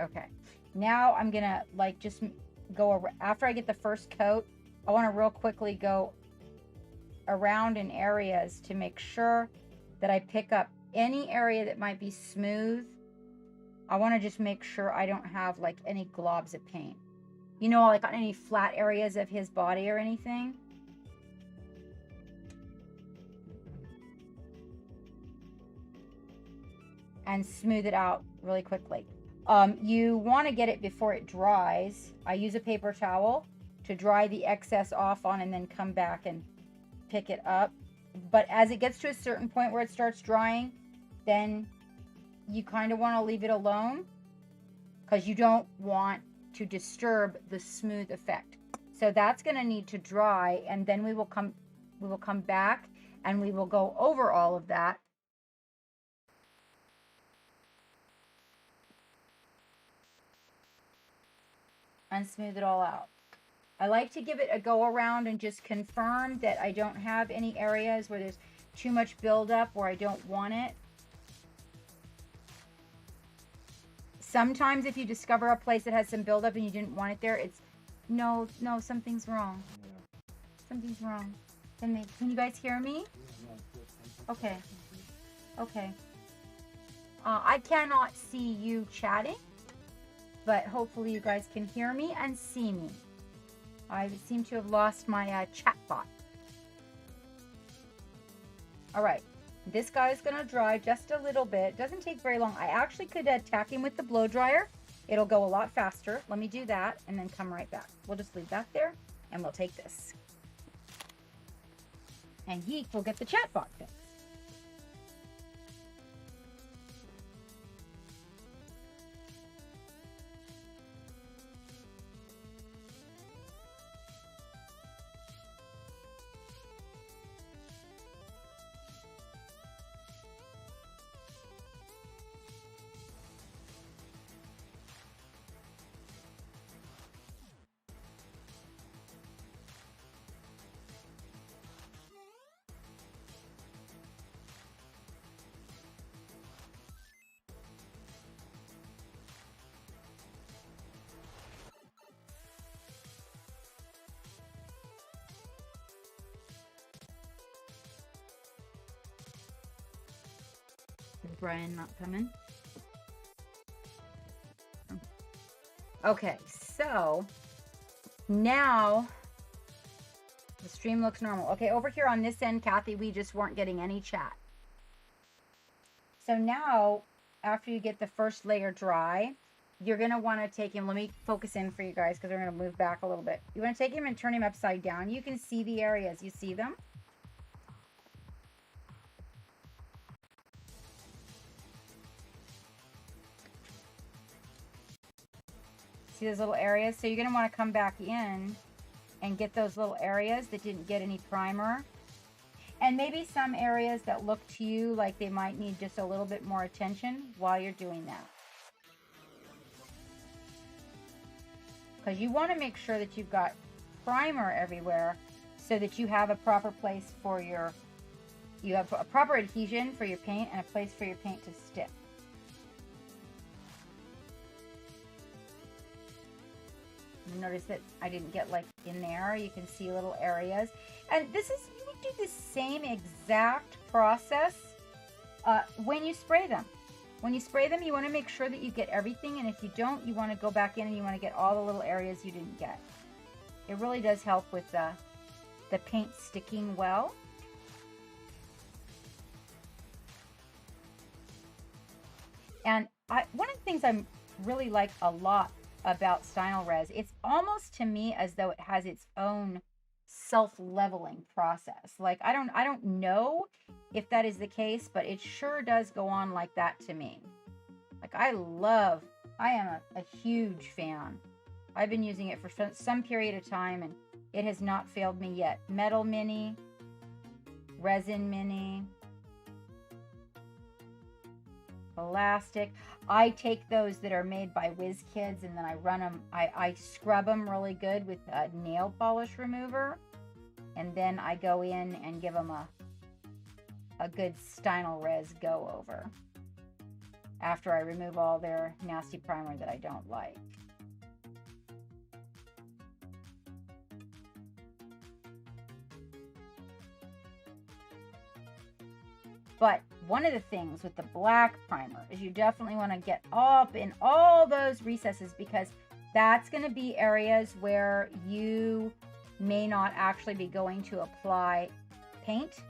Okay. Now I'm gonna like just go after I get the first coat. I want to real quickly go around in areas to make sure that I pick up any area that might be smooth. I want to just make sure I don't have like any globs of paint. You know, like on any flat areas of his body or anything. And smooth it out really quickly. You want to get it before it dries. I use a paper towel to dry the excess off on and then come back and pick it up. But as it gets to a certain point where it starts drying, then you kind of want to leave it alone because you don't want to disturb the smooth effect. So that's going to need to dry, and then we will come back and we will go over all of that. And smooth it all out. I like to give it a go around and just confirm that I don't have any areas where there's too much buildup where I don't want it. Sometimes if you discover a place that has some buildup and you didn't want it there, it's no, something's wrong. Something's wrong. Can you guys hear me? Okay. Okay. I cannot see you chatting, but hopefully you guys can hear me and see me. I seem to have lost my chat bot. All right, this guy is gonna dry just a little bit. Doesn't take very long. I actually could tack him with the blow dryer. It'll go a lot faster. Let me do that and then come right back. We'll just leave that there and we'll take this. And Yeek will get the chat bot fixed. Is Brian not coming? Okay, so now the stream looks normal. Okay, over here on this end, Kathy, we just weren't getting any chat. So now, after you get the first layer dry, you're going to want to take him. Let me focus in for you guys because we're going to move back a little bit. You want to take him and turn him upside down. You can see the areas. You see them? See those little areas? So you're going to want to come back in and get those little areas that didn't get any primer. And maybe some areas that look to you like they might need just a little bit more attention while you're doing that. Because you want to make sure that you've got primer everywhere so that you have a proper place for your, you have a proper adhesion for your paint and a place for your paint to stick. Notice that I didn't get like in there. You can see little areas. And this is, you would do the same exact process when you spray them. When you spray them, you want to make sure that you get everything. And if you don't, you want to go back in and you want to get all the little areas you didn't get. It really does help with the paint sticking well. And one of the things I really like a lot about Stynylrez, it's almost to me as though it has its own self-leveling process. Like I don't know if that is the case, but it sure does go on like that to me. Like I am a huge fan. I've been using it for some period of time and it has not failed me yet. Metal Mini, Resin Mini, Elastic. I take those that are made by WizKids and then I run them, I scrub them really good with a nail polish remover. And then I go in and give them a good Stynel Res go over after I remove all their nasty primer that I don't like. But one of the things with the black primer is you definitely want to get up in all those recesses because that's going to be areas where you may not actually be going to apply paint.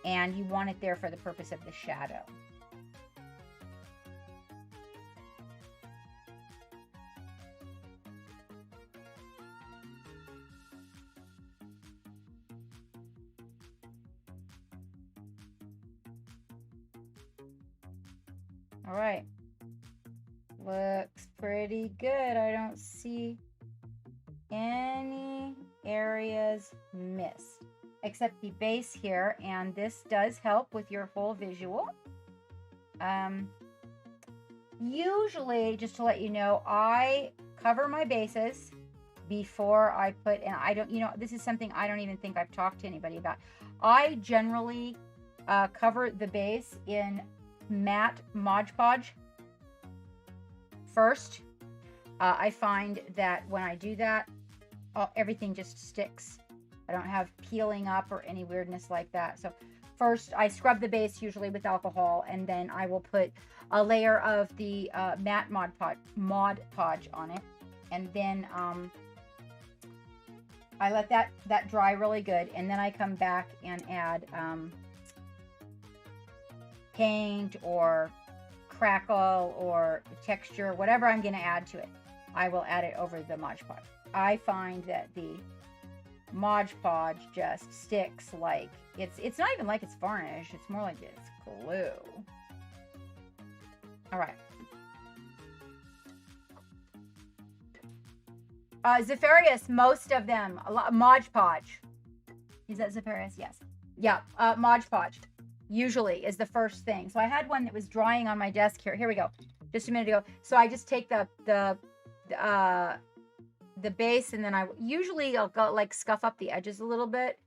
And you want it there for the purpose of the shadow. All right. Looks pretty good. I don't see any areas missed except the base here, and this does help with your whole visual. Usually, just to let you know, I cover my bases before I put, and I don't, this is something I don't even think I've talked to anybody about. I generally cover the base in matte Mod Podge first. I find that when I do that, everything just sticks. I don't have peeling up or any weirdness like that. So first I scrub the base usually with alcohol, and then I will put a layer of the matte Mod Podge on it. And then I let that dry really good. And then I come back and add paint or crackle or texture, whatever I'm going to add to it. I will add it over the Mod Podge. I find that the Mod Podge just sticks like it's not even like it's varnish. It's more like it's glue. All right. Zephyrius, most of them, Mod Podge. Is that Zephyrius? Yes. Yeah, Mod Podge usually is the first thing. So I had one that was drying on my desk here. Here we go. Just a minute ago. So I just take the base, and then I'll go like scuff up the edges a little bit.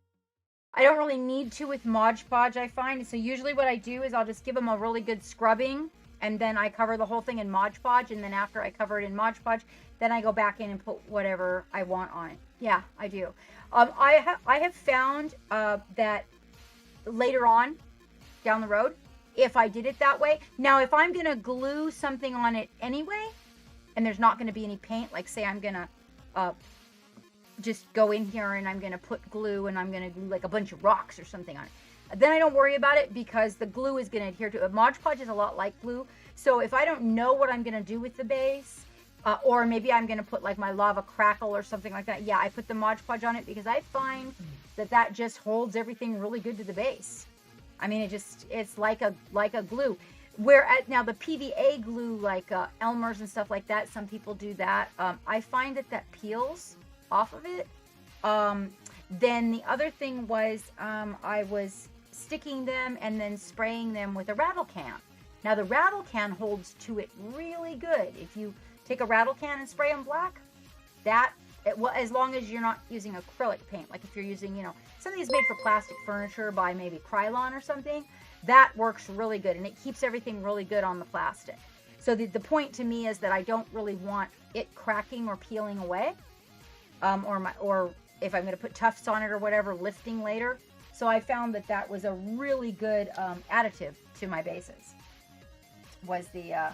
I don't really need to with Mod Podge, I find. So usually what I do is I'll just give them a really good scrubbing, and then I cover the whole thing in Mod Podge, and then after I cover it in Mod Podge, then I go back in and put whatever I want on it. Yeah, I do. I have found that later on down the road, if I did it that way. Now, if I'm going to glue something on it anyway, and there's not going to be any paint, like say I'm going to just go in here and I'm going to put glue and I'm going to glue like a bunch of rocks or something on it, then I don't worry about it because the glue is going to adhere to it. Mod Podge is a lot like glue. So if I don't know what I'm going to do with the base, or maybe I'm going to put like my lava crackle or something like that, yeah, I put the Mod Podge on it because I find that just holds everything really good to the base. I mean, it's like a glue. Now the PVA glue, like Elmer's and stuff like that, some people do that. I find that peels off of it. Then the other thing was I was sticking them and then spraying them with a rattle can. Now the rattle can holds to it really good. If you take a rattle can and spray them black, well, as long as you're not using acrylic paint, like if you're using, something that's made for plastic furniture by maybe Krylon or something, that works really good, and it keeps everything really good on the plastic. So the point to me is that I don't really want it cracking or peeling away, or if I'm going to put tufts on it or whatever, lifting later. So I found that was a really good additive to my bases. Was the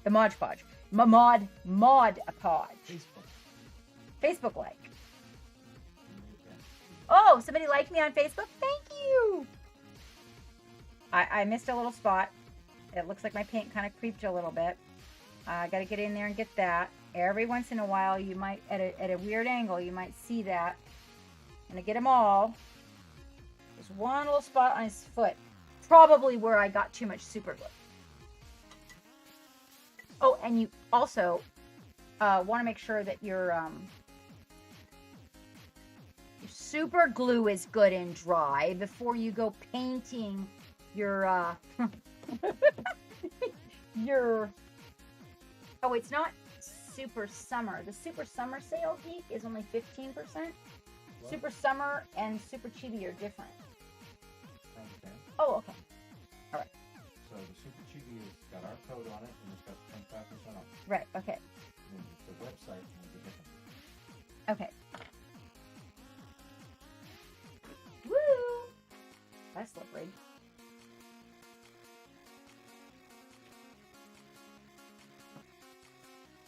Mod Podge, Mod Podge. Facebook like. Oh, somebody liked me on Facebook? Thank you. I missed a little spot. It looks like my paint kind of creeped a little bit. I got to get in there and get that. Every once in a while, you might, at a weird angle, you might see that. I'm going to get them all. Just Just one little spot on his foot. Probably where I got too much super glue. Oh, and you also want to make sure that your super glue is good and dry before you go painting your your. Oh, it's not Super Summer. The Super Summer sale heat is only 15%. What? Super Summer and Super Chibi are different. Okay. Oh, okay. So the Super Chibi has got our code on it and it's got 25% off. Right, okay. And the website will be different. Okay. Woo! That's slippery.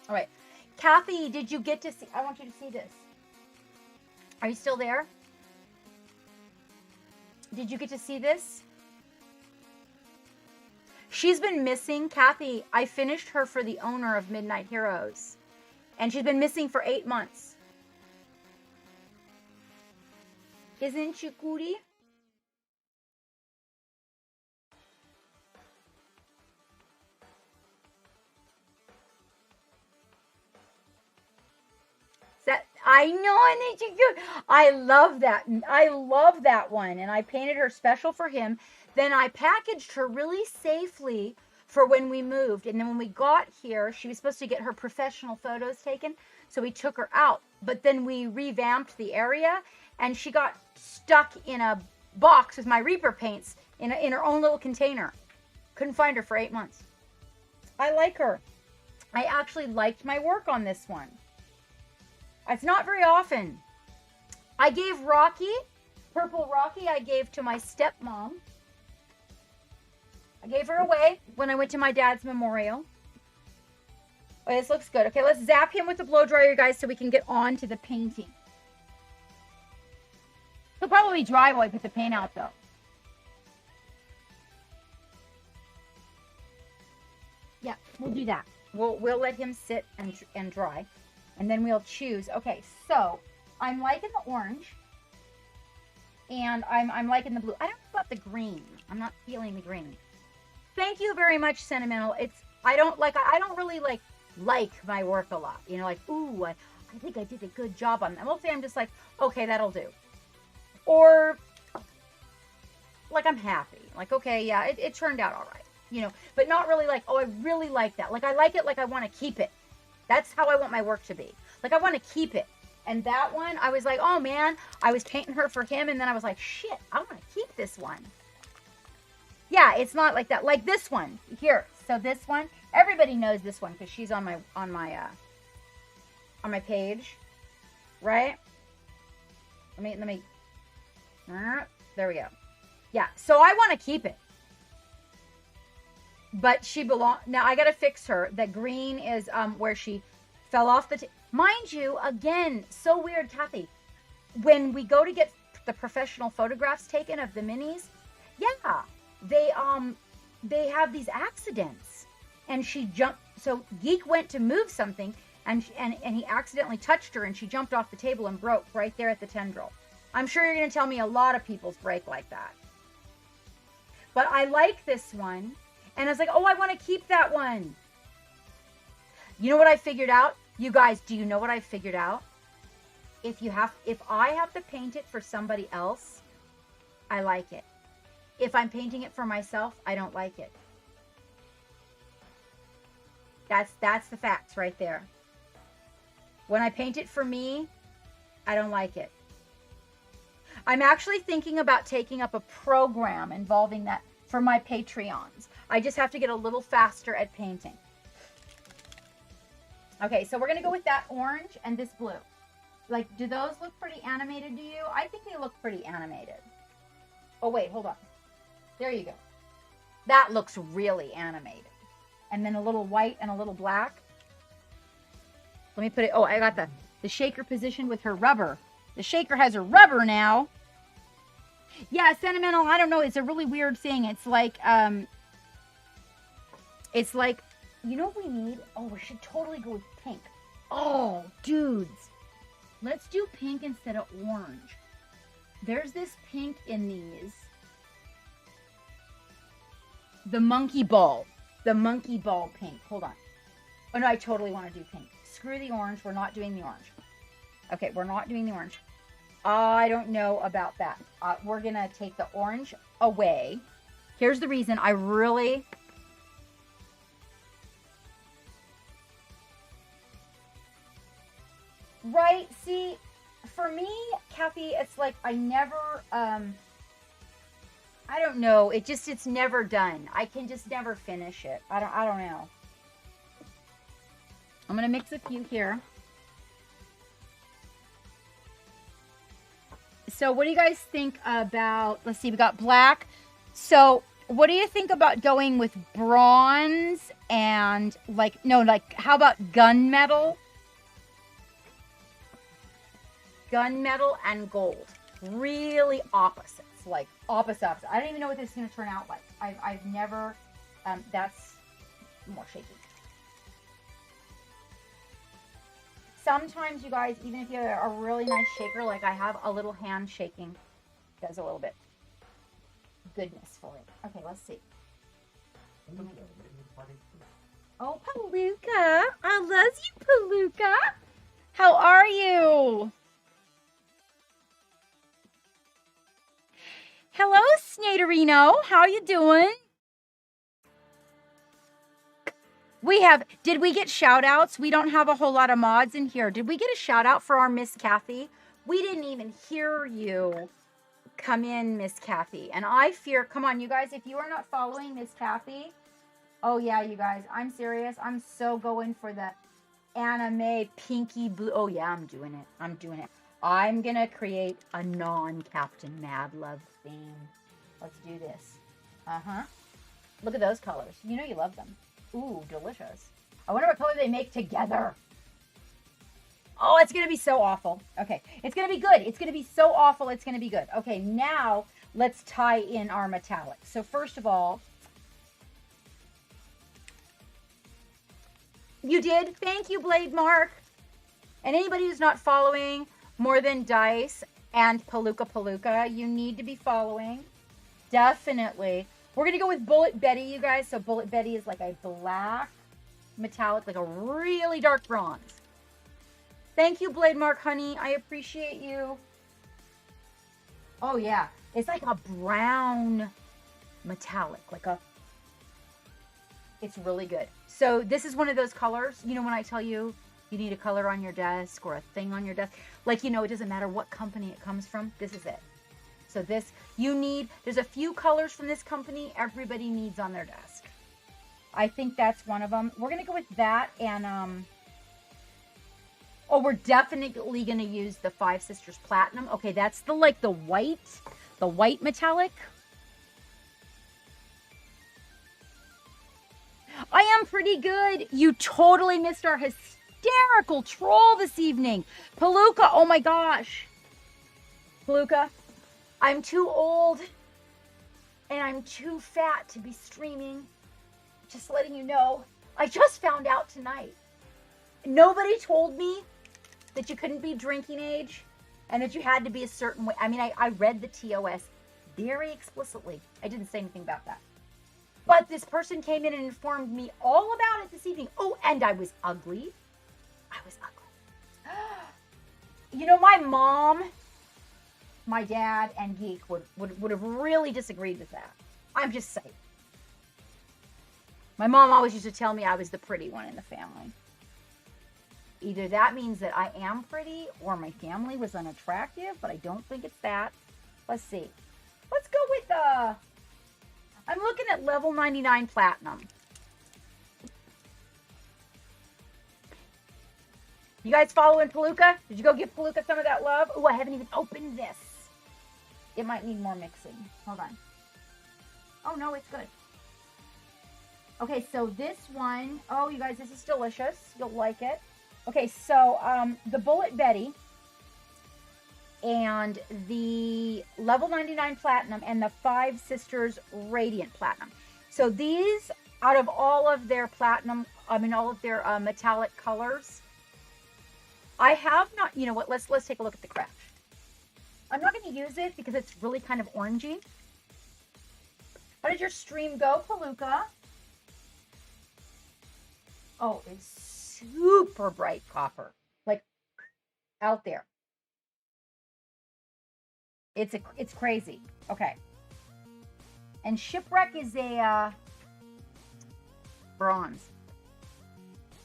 All right. Kathy, did you get to see? I want you to see this. Are you still there? Did you get to see this? She's been missing. Kathy, I finished her for the owner of Midnight Heroes. And she's been missing for 8 months. Isn't she cutie? That I know, and it's good. I love that. I love that one, and I painted her special for him. Then I packaged her really safely for when we moved. And then when we got here, she was supposed to get her professional photos taken, so we took her out. But then we revamped the area, and she got stuck in a box with my Reaper paints in her own little container. Couldn't find her for 8 months. I like her. I actually liked my work on this one. It's not very often. I gave Rocky, Purple Rocky, I gave to my stepmom. I gave her away when I went to my dad's memorial. Oh, this looks good. Okay, let's zap him with the blow dryer, guys, so we can get on to the painting. He'll probably dry while I put the paint out, though. Yeah, we'll do that. We'll let him sit and dry. And then we'll choose. Okay, so I'm liking the orange. And I'm liking the blue. I don't know about the green. I'm not feeling the green. Thank you very much, Sentimental. I don't really like my work a lot. You know, like, ooh, I think I did a good job on that. Mostly I'm just like, okay, that'll do. Or like I'm happy. Like, okay, yeah, it turned out all right. You know, but not really like, oh, I really like that. Like I like it like I want to keep it. That's how I want my work to be. Like, I want to keep it. And that one, I was like, oh, man, I was painting her for him. And then I was like, shit, I want to keep this one. Yeah, it's not like that. Like this one here. So this one, everybody knows this one because she's on my page, right? Let me. There we go. Yeah. So I want to keep it. But she now I got to fix her. That green is where she fell off the mind you, again, so weird, Kathy. When we go to get the professional photographs taken of the minis, yeah, they have these accidents. And she jumped, so Geek went to move something and he accidentally touched her and she jumped off the table and broke right there at the tendril. I'm sure you're going to tell me a lot of people's break like that. But I like this one. And I was like, oh, I want to keep that one. You know what I figured out? You guys, do you know what I figured out? If I have to paint it for somebody else, I like it. If I'm painting it for myself, I don't like it. That's the facts right there. When I paint it for me, I don't like it. I'm actually thinking about taking up a program involving that for my Patreons. I just have to get a little faster at painting. Okay, so we're going to go with that orange and this blue. Like, do those look pretty animated to you? I think they look pretty animated. Oh, wait, hold on. There you go. That looks really animated. And then a little white and a little black. Let me put it, oh, I got the shaker position with her rubber. The shaker has her rubber now. Yeah, Sentimental, I don't know. It's a really weird thing. It's like, you know what we need? Oh, we should totally go with pink. Oh, dudes. Let's do pink instead of orange. There's this pink in these. The monkey ball. The monkey ball pink. Hold on. Oh, no, I totally want to do pink. Screw the orange. We're not doing the orange. Okay, we're not doing the orange. I don't know about that. We're going to take the orange away. Here's the reason I really... Right? See, for me, Kathy, it's like I never... I don't know. It's never done. I can just never finish it. I don't know. I'm going to mix a few here. So what do you guys think about, let's see, we got black. So what do you think about going with bronze and how about gunmetal? Gunmetal and gold. Really opposites. Like opposite. I don't even know what this is going to turn out like. I've never, that's more shaky. Sometimes you guys, even if you have a really nice shaker, like I have, a little hand shaking does a little bit goodness for it. Okay, let's see. Oh, Palooka. I love you, Palooka. How are you? Hello, Snaderino. How you doing? Did we get shout outs? We don't have a whole lot of mods in here. Did we get a shout out for our Miss Kathy? We didn't even hear you come in, Miss Kathy. And I fear, come on, you guys, if you are not following Miss Kathy, oh yeah, you guys, I'm serious. I'm so going for the anime pinky blue. Oh yeah, I'm doing it. I'm going to create a non-Captain Mad Love theme. Let's do this. Look at those colors. You know you love them. Ooh, delicious. I wonder what color they make together. Oh, it's going to be so awful. Okay, it's going to be good. It's going to be so awful. It's going to be good. Okay, now let's tie in our metallic. So first of all, you did. Thank you, Blade Mark. And anybody who's not following More Than Dice and Palooka, you need to be following. Definitely. We're going to go with Bullet Betty, you guys. So Bullet Betty is like a black metallic, like a really dark bronze. Thank you, Blade Mark, honey. I appreciate you. Oh, yeah. It's like a brown metallic. It's really good. So this is one of those colors. You know when I tell you you need a color on your desk or a thing on your desk? Like, you know, it doesn't matter what company it comes from. This is it. So this, there's a few colors from this company everybody needs on their desk. I think that's one of them. We're going to go with that and, we're definitely going to use the Five Sisters Platinum. Okay, that's the white metallic. I am pretty good. You totally missed our hysterical troll this evening. Palooka, oh my gosh. Palooka, I'm too old and I'm too fat to be streaming. Just letting you know. I just found out tonight. Nobody told me that you couldn't be drinking age and that you had to be a certain way. I mean, I read the TOS very explicitly. I didn't say anything about that. But this person came in and informed me all about it this evening. Oh, and I was ugly. You know, my mom, my dad, and Geek would have really disagreed with that. I'm just saying. My mom always used to tell me I was the pretty one in the family. Either that means that I am pretty or my family was unattractive, but I don't think it's that. Let's see. Let's go with, I'm looking at level 99 platinum. You guys following Palooka? Did you go give Palooka some of that love? Oh, I haven't even opened this. It might need more mixing. Hold on. Oh, no, it's good. Okay, so this one, oh, you guys, this is delicious. You'll like it. Okay, so the Bullet Betty and the level 99 platinum and the Five Sisters Radiant platinum. So these, out of all of their platinum, all of their metallic colors, I have not, you know what, let's take a look at the craft. I'm not going to use it because it's really kind of orangey. How did your stream go, Palooka? Oh, it's super bright copper. Like, out there. It's crazy. Okay. And Shipwreck is a bronze.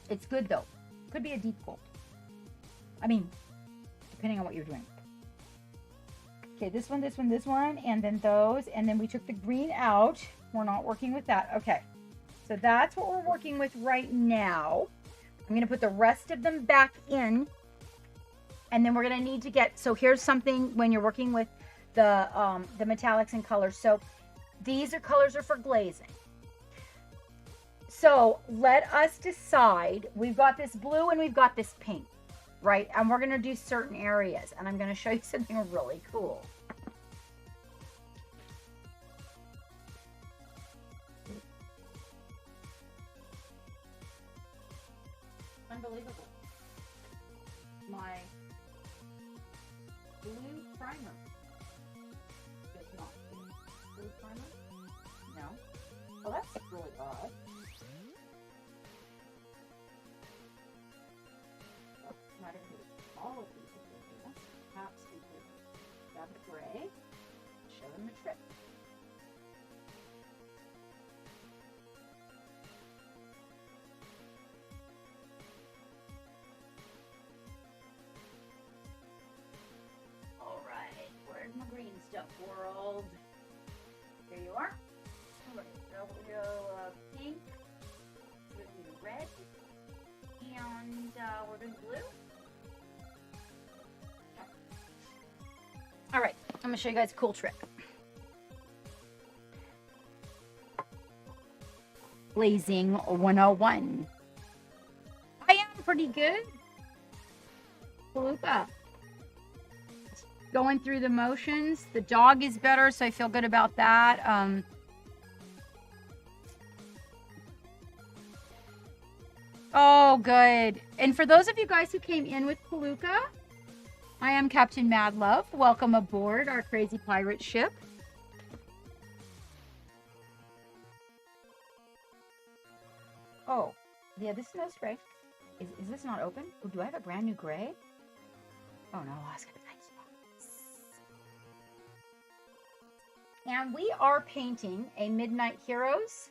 It's good, though. Could be a deep gold. I mean, depending on what you're doing. Okay, this one, and then those. And then we took the green out. We're not working with that. Okay. So that's what we're working with right now. I'm going to put the rest of them back in. And then we're going to need to get, so here's something when you're working with the metallics and colors. So these colors are for glazing. So let us decide. We've got this blue and we've got this pink, right? And we're going to do certain areas. And I'm going to show you something really cool. Unbelievable. My blue primer. It's not blue primer? No. Oh, that's really odd. Oh, not even all of these are blue. Perhaps we could grab the gray, show them the trick. Where's my green stuff, world? There you are. All right, so we'll go pink, we're going to do red, and we're going to blue. Okay. All right, I'm going to show you guys a cool trick. Glazing 101. I am pretty good. Palooka. Going through the motions. The dog is better, so I feel good about that. Oh, good. And for those of you guys who came in with Palooka, I am Captain Madlove. Welcome aboard our crazy pirate ship. Oh, yeah, this smells gray. Is this not open? Oh, do I have a brand new gray? Oh, no, I was gonna And we are painting a Midnight Heroes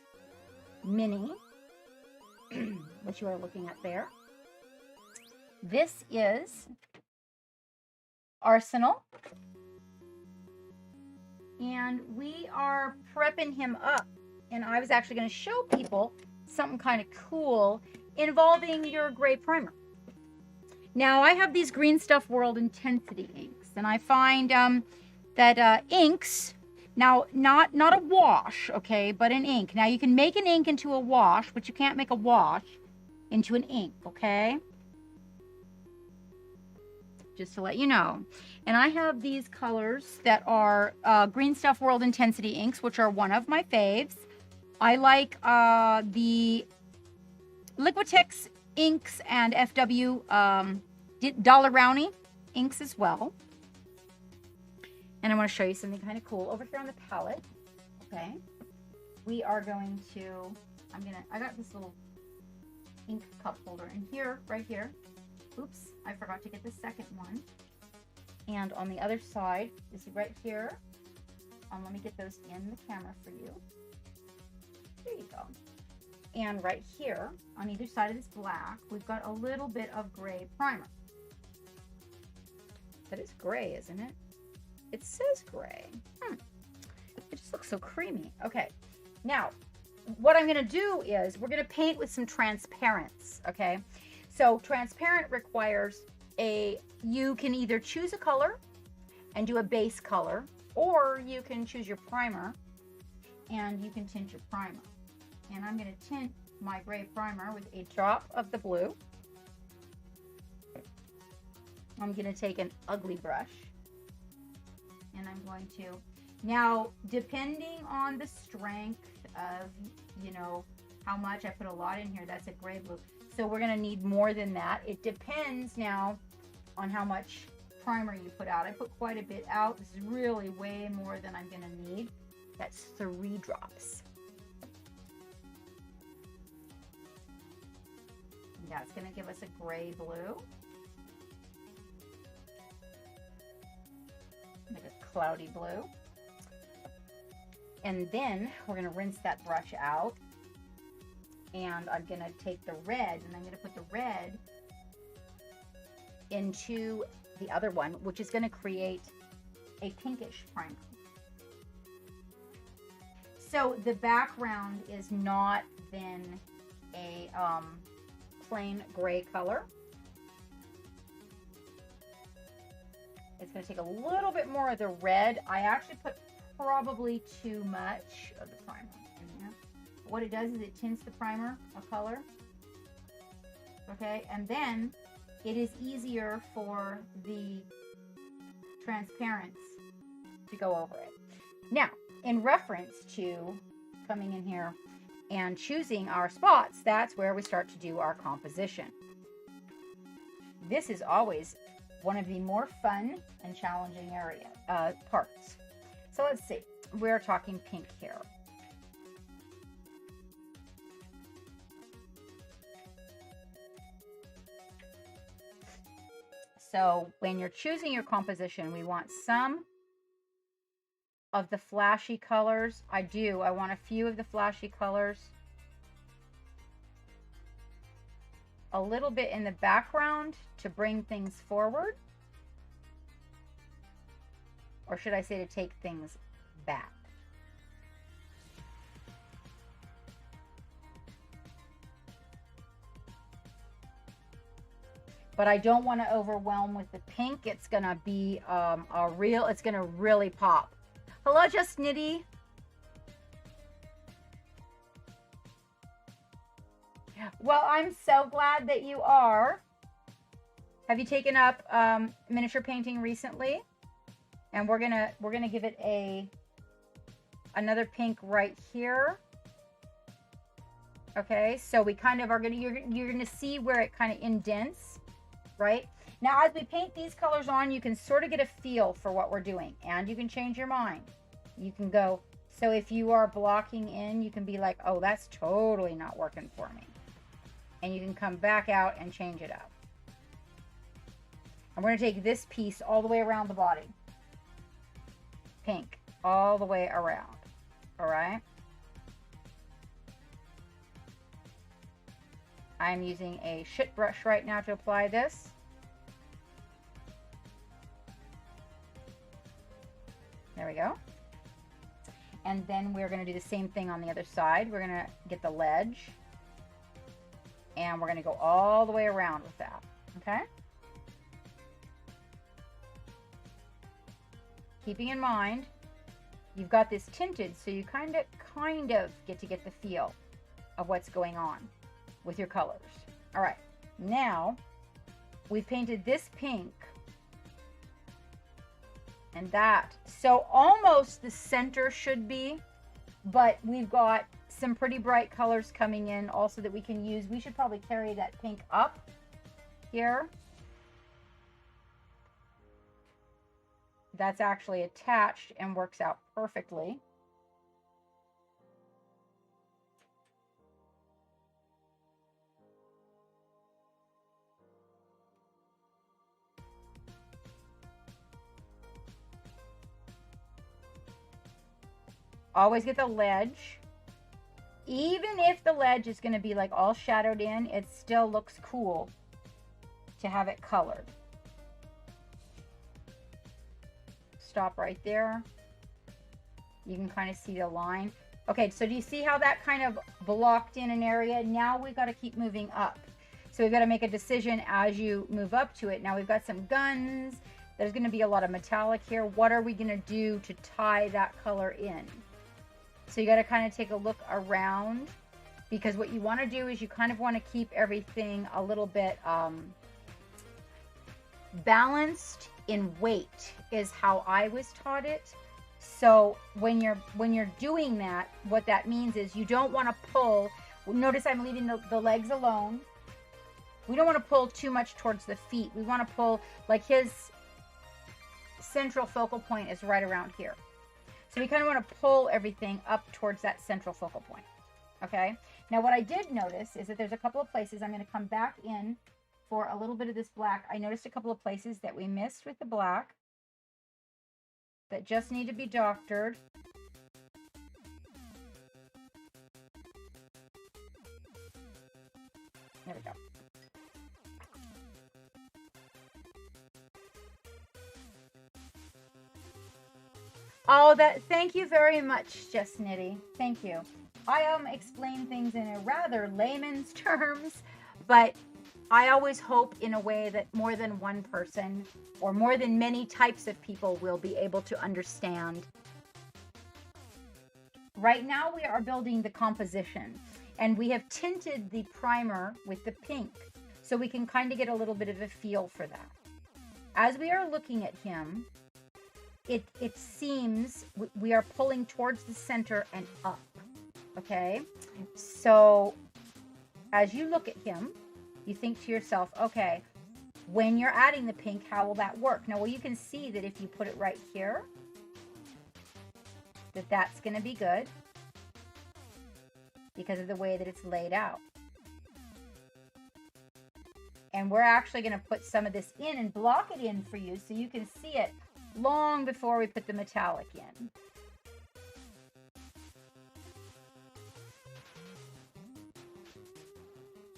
mini, which you are looking at there. This is Arsenal. And we are prepping him up. And I was actually going to show people something kind of cool involving your gray primer. Now, I have these Green Stuff World Intensity inks. And I find that inks... Now, not a wash, okay, but an ink. Now, you can make an ink into a wash, but you can't make a wash into an ink, okay? Just to let you know. And I have these colors that are Green Stuff World Intensity inks, which are one of my faves. I like the Liquitex inks and FW Dollar Brownie inks as well. And I want to show you something kind of cool over here on the palette. Okay. We are going to, I got this little ink cup holder in here, right here. Oops, I forgot to get the second one. And on the other side, you see right here. Let me get those in the camera for you. There you go. And right here, on either side of this black, we've got a little bit of gray primer. That is gray, isn't it? It says gray. It just looks so creamy. Okay. Now, what I'm going to do is we're going to paint with some transparents. Okay. So transparent requires you can either choose a color and do a base color, or you can choose your primer and you can tint your primer. And I'm going to tint my gray primer with a drop of the blue. I'm going to take an ugly brush. And I'm going to, now, depending on the strength of, how much, I put a lot in here, that's a gray blue. So we're going to need more than that. It depends now on how much primer you put out? I put quite a bit out. This is really way more than I'm gonna need. That's 3 drops. That's gonna give us a gray blue. Like a cloudy blue. And then we're gonna rinse that brush out. And I'm gonna take the red and I'm gonna put the red into the other one, which is gonna create a pinkish primer. So the background is not then a plain gray color. It's going to take a little bit more of the red. I actually put probably too much of the primer in there. What it does is it tints the primer a color. Okay, and then it is easier for the transparents to go over it. Now, in reference to coming in here and choosing our spots, that's where we start to do our composition. This is always one of the more fun and challenging parts. So let's see, we're talking pink here. So when you're choosing your composition, we want some of the flashy colors. I want a few of the flashy colors. A little bit in the background to bring things forward. Or should I say to take things back? But I don't want to overwhelm with the pink. It's going to be it's going to really pop. Hello, Just Nitty. Well, I'm so glad that you are. Have you taken up miniature painting recently? And we're gonna give it another pink right here. Okay, so we kind of are gonna you're gonna see where it kind of indents, right? Now, as we paint these colors on, you can sort of get a feel for what we're doing, and you can change your mind. You can go, so if you are blocking in, you can be like, oh, that's totally not working for me. And you can come back out and change it up. And we're going to take this piece all the way around the body. Pink, all the way around. All right? I'm using a shit brush right now to apply this. There we go. And then we're going to do the same thing on the other side. We're going to get the ledge. And we're going to go all the way around with that. Okay? Keeping in mind, you've got this tinted, so you kind of get to get the feel of what's going on with your colors. All right. Now, we've painted this pink. And that, so almost the center should be, but we've got some pretty bright colors coming in also that we can use. We should probably carry that pink up here. That's actually attached and works out perfectly. Always get the ledge. Even if the ledge is going to be like all shadowed in, it still looks cool to have it colored. Stop right there. You can kind of see the line. Okay, so do you see how that kind of blocked in an area? Now we've got to keep moving up. So we've got to make a decision as you move up to it. Now we've got some guns. There's going to be a lot of metallic here. What are we going to do to tie that color in? So you got to kind of take a look around, because what you want to do is you kind of want to keep everything a little bit balanced in weight is how I was taught it. So when you're doing that, what that means is you don't want to pull. Notice I'm leaving the legs alone. We don't want to pull too much towards the feet. We want to pull like his central focal point is right around here. So we kind of want to pull everything up towards that central focal point. Okay. Now what I did notice is that there's a couple of places I'm going to come back in for a little bit of this black. I noticed a couple of places that we missed with the black that just need to be doctored. There we go. Oh, thank you very much, Just Nitty. Thank you. I explain things in a rather layman's terms, but I always hope in a way that more than one person or more than many types of people will be able to understand. Right now we are building the composition, and we have tinted the primer with the pink, so we can kind of get a little bit of a feel for that. As we are looking at him, it seems we are pulling towards the center and up, okay? So as you look at him, you think to yourself, okay, when you're adding the pink, how will that work? Now, well, you can see that if you put it right here, that's going to be good because of the way that it's laid out. And we're actually going to put some of this in and block it in for you so you can see it long before we put the metallic in.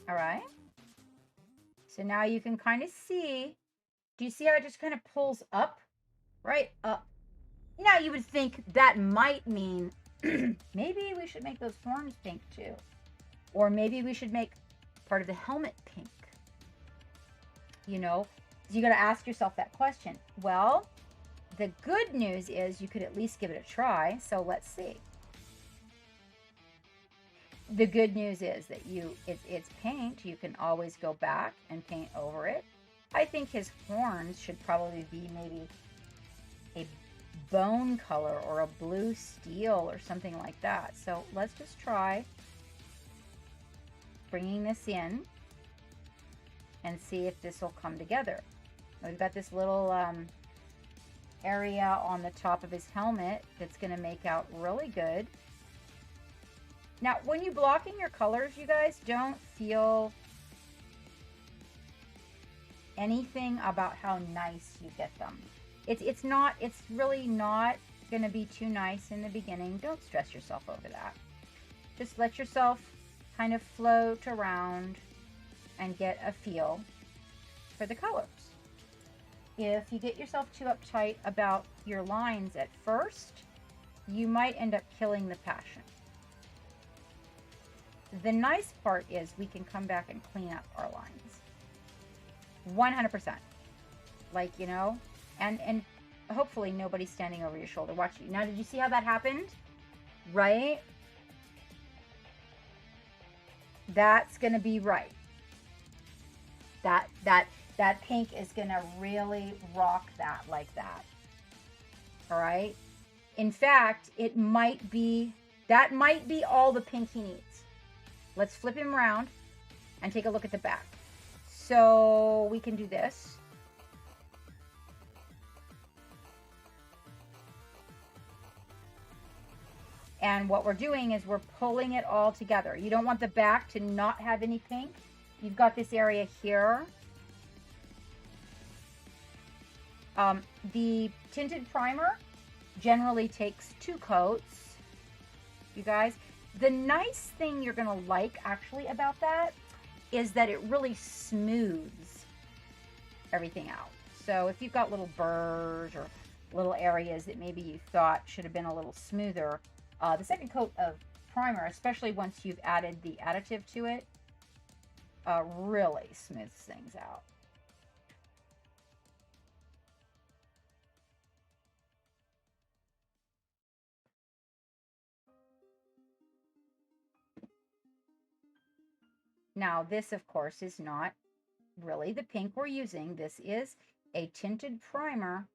All right. So now you can kind of see, do you see how it just kind of pulls up? Right up. Now you would think that might mean maybe we should make those horns pink too. Or maybe we should make part of the helmet pink. You know, you got to ask yourself that question. Well, the good news is you could at least give it a try. So let's see. The good news is that it's paint. You can always go back and paint over it. I think his horns should probably be maybe a bone color or a blue steel or something like that. So let's just try bringing this in and see if this will come together. We've got this little area on the top of his helmet that's going to make out really good. Now, when you're blocking your colors, you guys, don't feel anything about how nice you get them. It's really not going to be too nice in the beginning. Don't stress yourself over that. Just let yourself kind of float around and get a feel for the colors. If you get yourself too uptight about your lines at first, you might end up killing the passion. The nice part is we can come back and clean up our lines. 100%. Like, you know, and hopefully nobody's standing over your shoulder. Watch you. Now, did you see how that happened? Right? That's going to be right. That pink is going to really rock that like that. All right? In fact, that might be all the pink he needs. Let's flip him around and take a look at the back. So we can do this. And what we're doing is we're pulling it all together. You don't want the back to not have any pink. You've got this area here. The tinted primer generally takes 2 coats, you guys. The nice thing you're going to like actually about that is that it really smooths everything out. So if you've got little burrs or little areas that maybe you thought should have been a little smoother, the second coat of primer, especially once you've added the additive to it, really smooths things out. Now, this, of course, is not really the pink we're using. This is a tinted primer.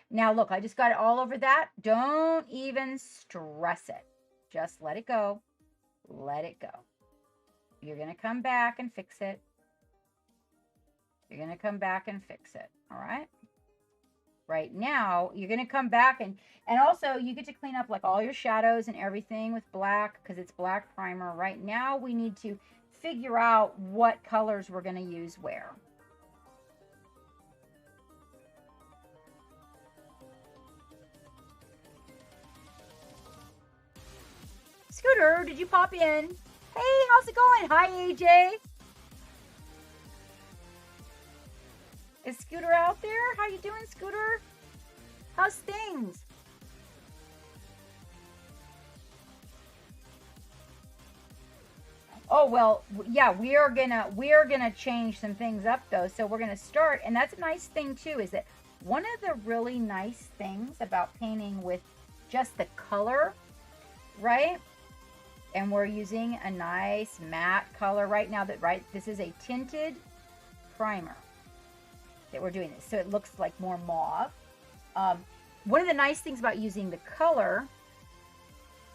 Now, look, I just got it all over that. Don't even stress it. Just let it go. Let it go. You're going to come back and fix it. You're going to come back and fix it. All right? right now. You're going to come back and also you get to clean up like all your shadows and everything with black because it's black primer. Right now we need to figure out what colors we're going to use where. Scooter, did you pop in? Hey, how's it going? Hi, AJ. Is Scooter out there? How you doing, Scooter? How's things? Oh, well, yeah, we are gonna change some things up though. So we're gonna start, and that's a nice thing too, is that one of the really nice things about painting with just the color, right? And we're using a nice matte color right now this is a tinted primer that we're doing this. So it looks like more mauve. One of the nice things about using the color,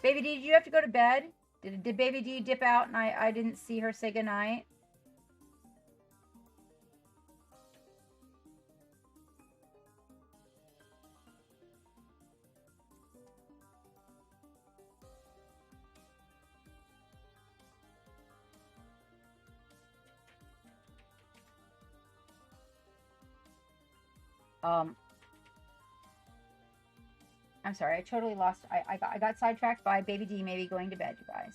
Baby D, did you have to go to bed? Did Baby D dip out and I didn't see her say goodnight? I'm sorry, I totally lost. I got sidetracked by Baby D maybe going to bed, you guys.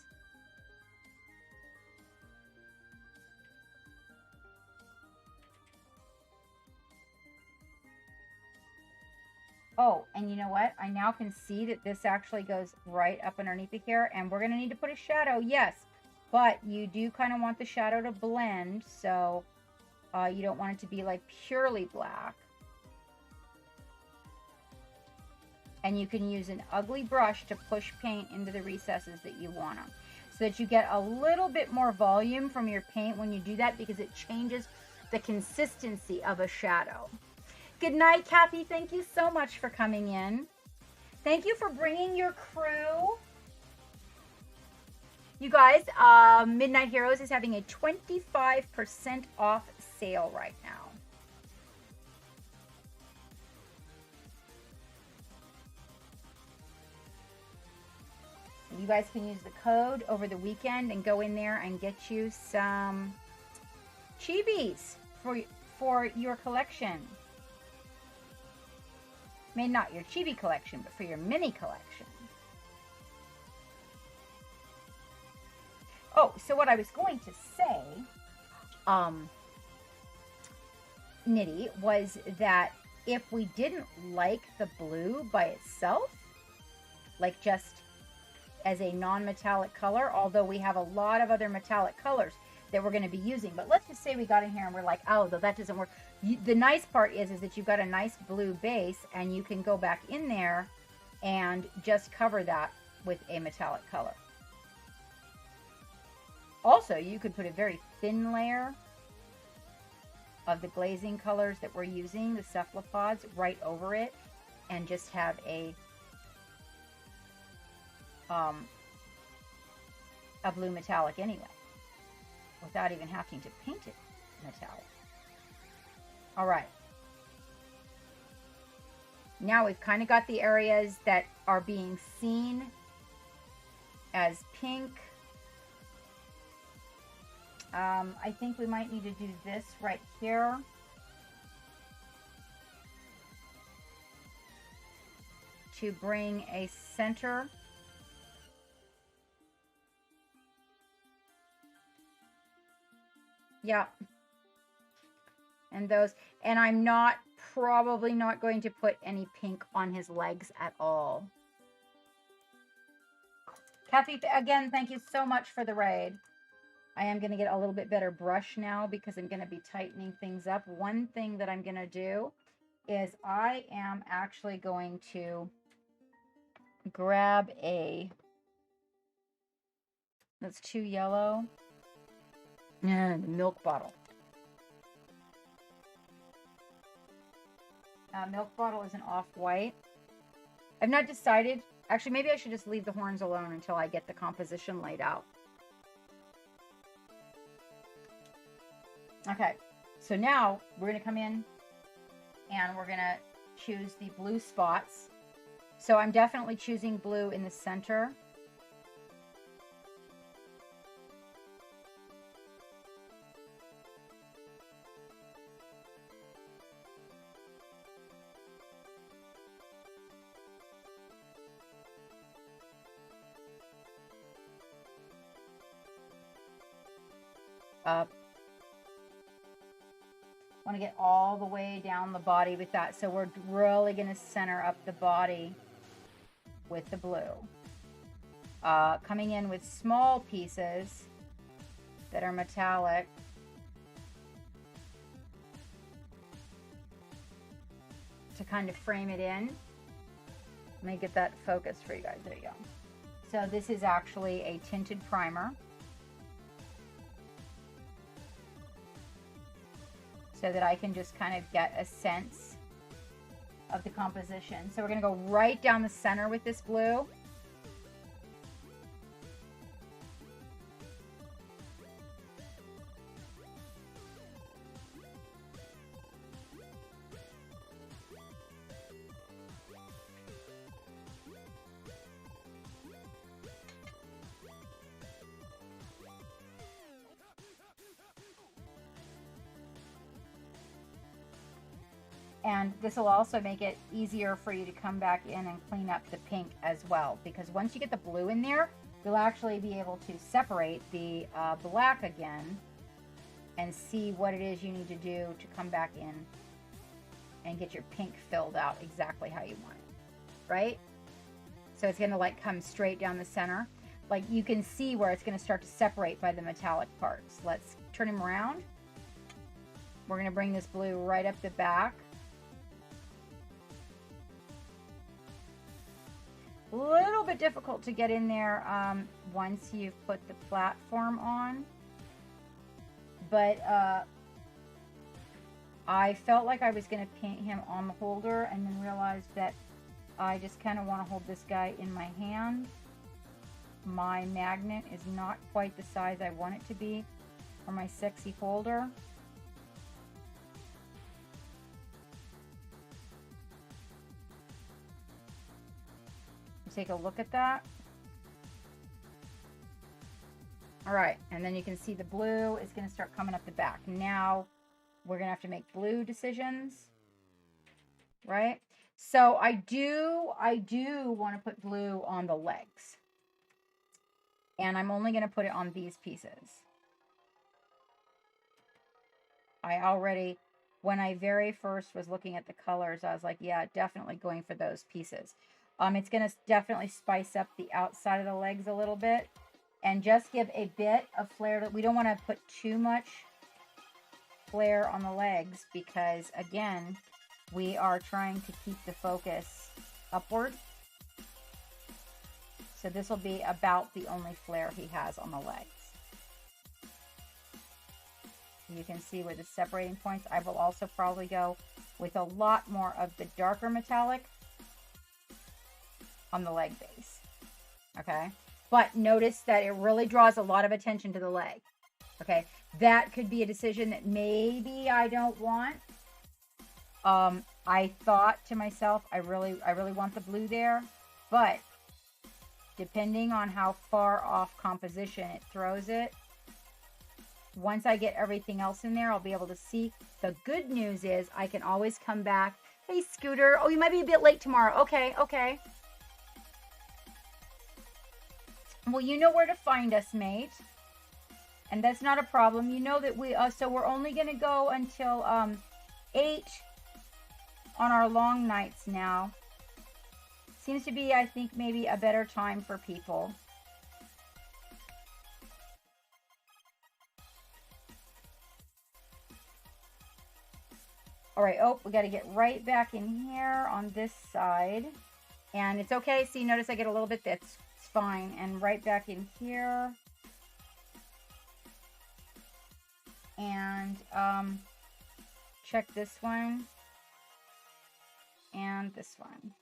Oh, and you know what? I now can see that this actually goes right up underneath the hair, and we're going to need to put a shadow, yes. But you do kind of want the shadow to blend, so you don't want it to be like purely black. And you can use an ugly brush to push paint into the recesses that you want them, so that you get a little bit more volume from your paint when you do that, because it changes the consistency of a shadow. Good night, Kathy. Thank you so much for coming in. Thank you for bringing your crew. You guys, Midnight Heroes is having a 25% off sale right now. You guys can use the code over the weekend and go in there and get you some Chibis for your collection. I mean, not your Chibi collection, but for your mini collection. Oh, so what I was going to say, Nitty, was that if we didn't like the blue by itself, like just as a non-metallic color, although we have a lot of other metallic colors that we're going to be using, but let's just say we got in here and we're like, oh, that doesn't work. The nice part is that you've got a nice blue base, and you can go back in there and just cover that with a metallic color. Also, you could put a very thin layer of the glazing colors that we're using, the cephalopods, right over it, and just have a blue metallic anyway, without even having to paint it metallic. All right. Now we've kind of got the areas that are being seen as pink. I think we might need to do this right here. To bring a center. Yeah. And those, and I'm probably not going to put any pink on his legs at all. Kathy, again, thank you so much for the raid. I am going to get a little bit better brush now because I'm going to be tightening things up. One thing that I'm going to do is I am actually going to grab that's too yellow. The milk bottle. Milk bottle is an off-white. I've not decided. Actually, maybe I should just leave the horns alone until I get the composition laid out. Okay, so now we're going to come in and we're going to choose the blue spots. So I'm definitely choosing blue in the center. Up. Want to get all the way down the body with that. So we're really going to center up the body with the blue. Coming in with small pieces that are metallic. To kind of frame it in. Let me get that focused for you guys. There you go. So this is actually a tinted primer. So that I can just kind of get a sense of the composition. So we're going to go right down the center with this blue. And this will also make it easier for you to come back in and clean up the pink as well. Because once you get the blue in there, you'll actually be able to separate the black again and see what it is you need to do to come back in and get your pink filled out exactly how you want it, right? So it's going to like come straight down the center. Like you can see where it's going to start to separate by the metallic parts. Let's turn him around. We're going to bring this blue right up the back. A little bit difficult to get in there once you've put the platform on. But I felt like I was going to paint him on the holder and then realized that I just kind of want to hold this guy in my hand. My magnet is not quite the size I want it to be for my sexy holder. Take a look at that. All right, and then you can see the blue is going to start coming up the back. Now we're going to have to make blue decisions, right? So I do want to put blue on the legs, and I'm only going to put it on these pieces. I already, when I very first was looking at the colors, I was like, yeah, definitely going for those pieces. It's going to definitely spice up the outside of the legs a little bit and just give a bit of flare. We don't want to put too much flare on the legs because, again, we are trying to keep the focus upward. So this will be about the only flare he has on the legs. You can see where the separating points. I will also probably go with a lot more of the darker metallic on the leg base, okay? But notice that it really draws a lot of attention to the leg, okay? That could be a decision that maybe I don't want. I thought to myself, I really want the blue there, but depending on how far off composition it throws it, once I get everything else in there, I'll be able to see. The good news is I can always come back. Hey, Scooter. Oh, you might be a bit late tomorrow. Okay, okay. Well, you know where to find us, mate. And that's not a problem. You know that we, so we're only going to go until 8 on our long nights now. Seems to be, I think, maybe a better time for people. All right, oh, we got to get right back in here on this side. And it's okay. See, notice I get a little bit, that's fine. And right back in here. And check this one. And this one.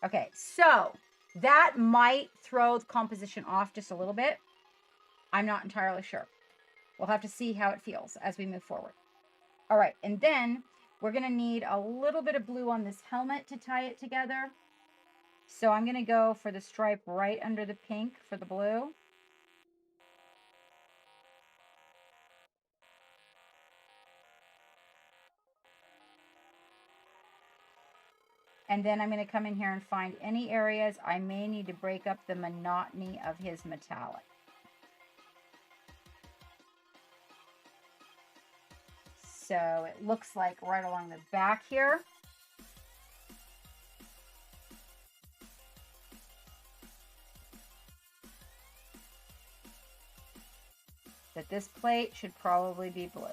Okay, so that might throw the composition off just a little bit. I'm not entirely sure. We'll have to see how it feels as we move forward. All right, and then we're going to need a little bit of blue on this helmet to tie it together. So I'm going to go for the stripe right under the pink for the blue. And then I'm going to come in here and find any areas I may need to break up the monotony of his metallic. So it looks like right along the back here. That this plate should probably be blue.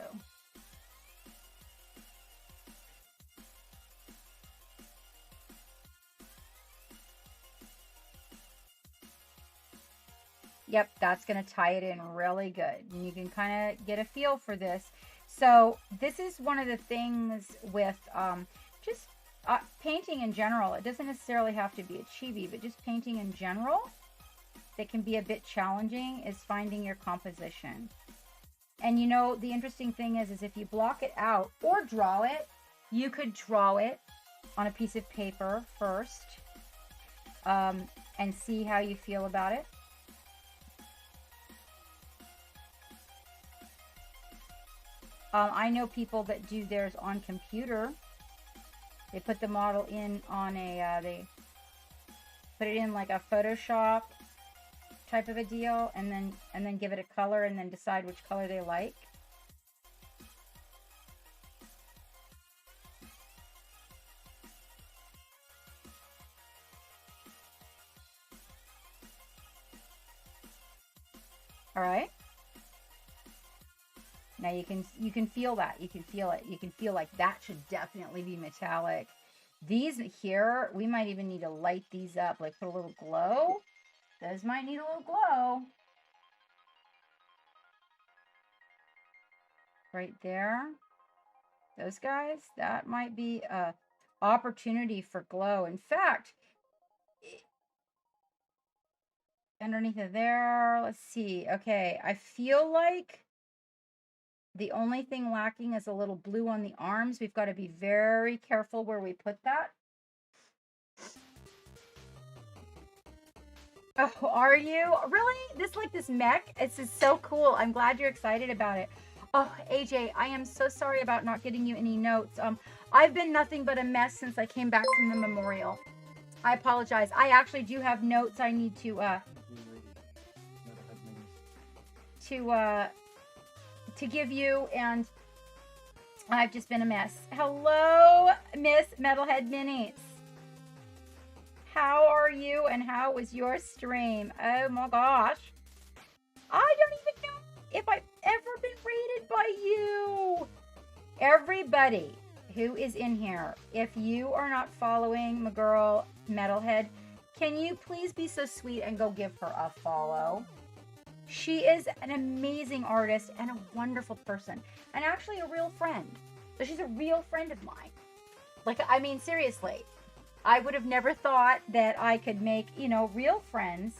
Yep, that's going to tie it in really good. And you can kind of get a feel for this. So this is one of the things with just painting in general. It doesn't necessarily have to be a chibi, but just painting in general that can be a bit challenging is finding your composition. And you know, the interesting thing is if you block it out or draw it, you could draw it on a piece of paper first and see how you feel about it. I know people that do theirs on computer. They put the model in on a, they put it in like a Photoshop type of a deal, and then give it a color, and then decide which color they like. All right. Now you can feel that. You can feel it. You can feel like that should definitely be metallic. These here, we might even need to light these up, like put a little glow. Those might need a little glow. Right there. Those guys, that might be a opportunity for glow. In fact, underneath of there, let's see. Okay, I feel like the only thing lacking is a little blue on the arms. We've got to be very careful where we put that. Oh, are you? Really? This mech? This is so cool. I'm glad you're excited about it. Oh, AJ, I am so sorry about not getting you any notes. I've been nothing but a mess since I came back from the memorial. I apologize. I actually do have notes I need to give you, and I've just been a mess. Hello, Miss Metalhead Minis. How are you, and how was your stream? Oh my gosh. I don't even know if I've ever been rated by you. Everybody who is in here, if you are not following my girl Metalhead, can you please be so sweet and go give her a follow? She is an amazing artist and a wonderful person, and actually a real friend. So she's a real friend of mine. Like, I mean, seriously, I would have never thought that I could make, you know, real friends,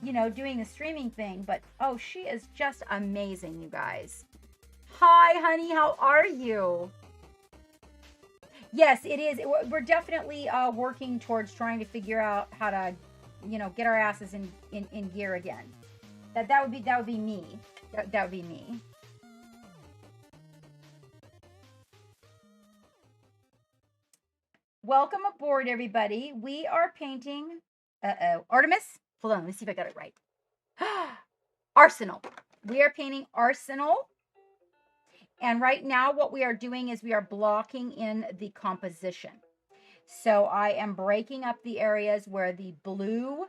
you know, doing the streaming thing. But, oh, she is just amazing, you guys. Hi, honey. How are you? Yes, it is. We're definitely working towards trying to figure out how to, you know, get our asses in gear again. That would be me. That would be me. Welcome aboard, everybody. We are painting, Artemis. Hold on, let me see if I got it right. Arsenal. We are painting Arsenal. And right now what we are doing is we are blocking in the composition. So I am breaking up the areas where the blue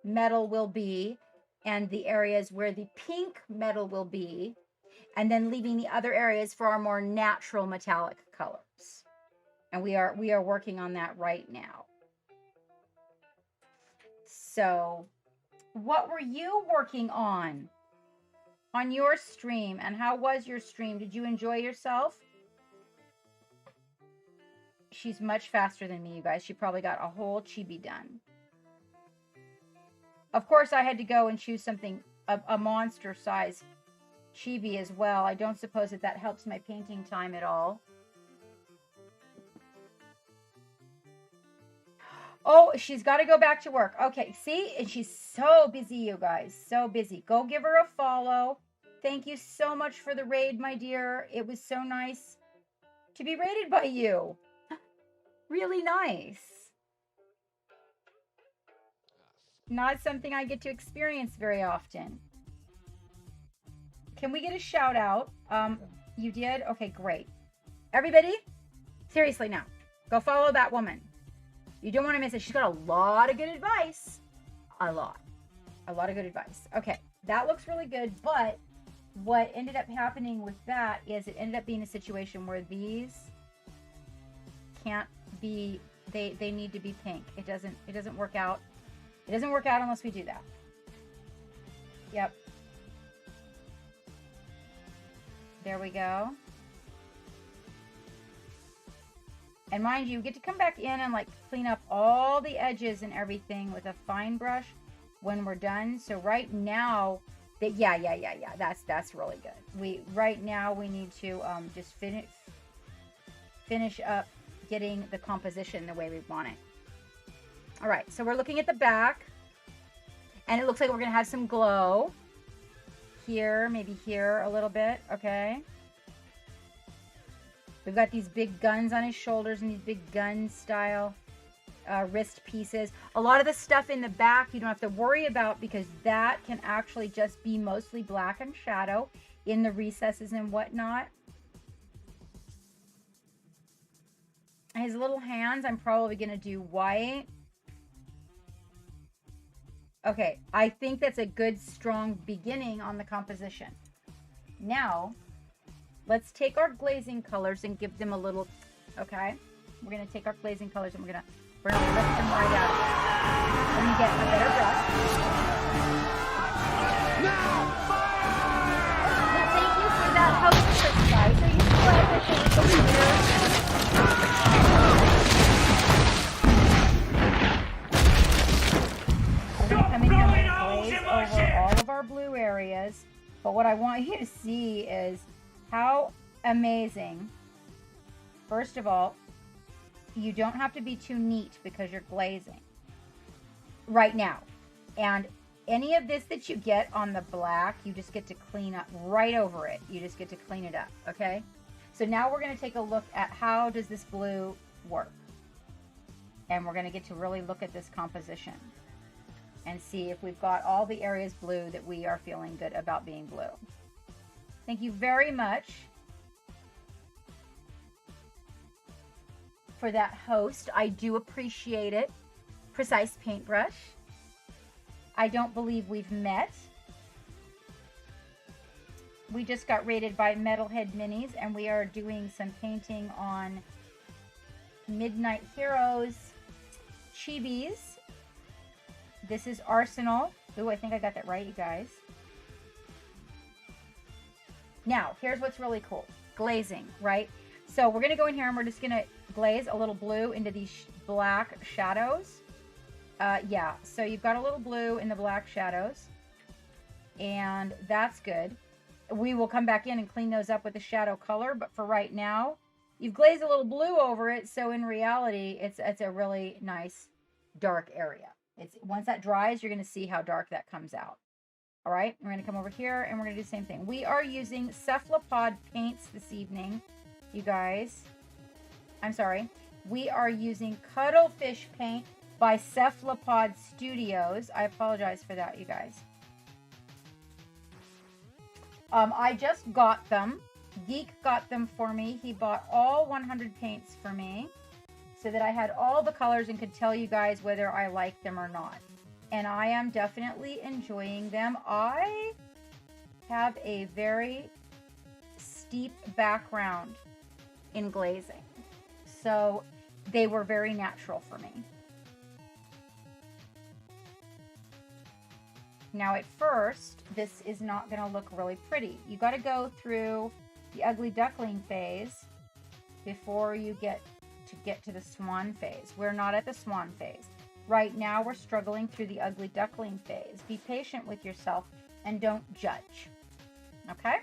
metal will be and the areas where the pink metal will be, and then leaving the other areas for our more natural metallic colors. And we are working on that right now. So what were you working on your stream, and how was your stream? Did you enjoy yourself? She's much faster than me, you guys. She probably got a whole chibi done. Of course, I had to go and choose something, a monster size Chibi as well. I don't suppose that that helps my painting time at all. Oh, she's got to go back to work. Okay, see? And she's so busy, you guys. So busy. Go give her a follow. Thank you so much for the raid, my dear. It was so nice to be raided by you. Really nice. Not something I get to experience very often. Can we get a shout out? You did? Okay, great. Everybody, seriously now, go follow that woman. You don't want to miss it. She's got a lot of good advice. A lot of good advice. Okay, that looks really good, but what ended up happening with that is it ended up being a situation where these can't be, they need to be pink. It doesn't work out. It doesn't work out unless we do that. Yep. There we go. And mind you, get to come back in and like clean up all the edges and everything with a fine brush when we're done. So right now, yeah. That's really good. Right now we need to just finish up getting the composition the way we want it. All right, so we're looking at the back, and it looks like we're gonna have some glow here, maybe here a little bit. Okay. We've got these big guns on his shoulders and these big gun style wrist pieces. A lot of the stuff in the back you don't have to worry about because that can actually just be mostly black and shadow in the recesses and whatnot. His little hands, I'm probably going to do white. Okay, I think that's a good, strong beginning on the composition. Now, let's take our glazing colors and give them a little, okay? We're going to take our glazing colors and we're going to lift them right out. Let me get a better brush. Well, thank you for that host, guys. Are you still at We're going to come in here and glaze over all of our blue areas. But what I want you to see is how amazing. First of all, you don't have to be too neat because you're glazing right now. And any of this that you get on the black, you just get to clean up right over it. You just get to clean it up, okay? So now we're going to take a look at how does this blue work. And we're going to get to really look at this composition and see if we've got all the areas blue that we are feeling good about being blue. Thank you very much for that host. I do appreciate it. Precise Paintbrush. I don't believe we've met. We just got rated by Metalhead Minis and we are doing some painting on Midnight Heroes Chibis. This is Arsenal. Ooh, I think I got that right, you guys. Now, here's what's really cool. Glazing, right? So we're going to go in here and we're just going to glaze a little blue into these black shadows. Yeah, so you've got a little blue in the black shadows. And that's good. We will come back in and clean those up with the shadow color. But for right now, you've glazed a little blue over it. So in reality, it's a really nice dark area. Once that dries, you're going to see how dark that comes out. All right, we're going to come over here and we're going to do the same thing. We are using Cephalopod paints this evening, you guys. I'm sorry. We are using Cuttlefish paint by Cephalopod Studios. I apologize for that, you guys. I just got them. Geek got them for me. He bought all 100 paints for me so that I had all the colors and could tell you guys whether I like them or not. And I am definitely enjoying them. I have a very steep background in glazing, so they were very natural for me. Now at first, this is not going to look really pretty. You got to go through the ugly duckling phase before you get to the swan phase. We're not at the swan phase. Right now, we're struggling through the ugly duckling phase. Be patient with yourself and don't judge. Okay?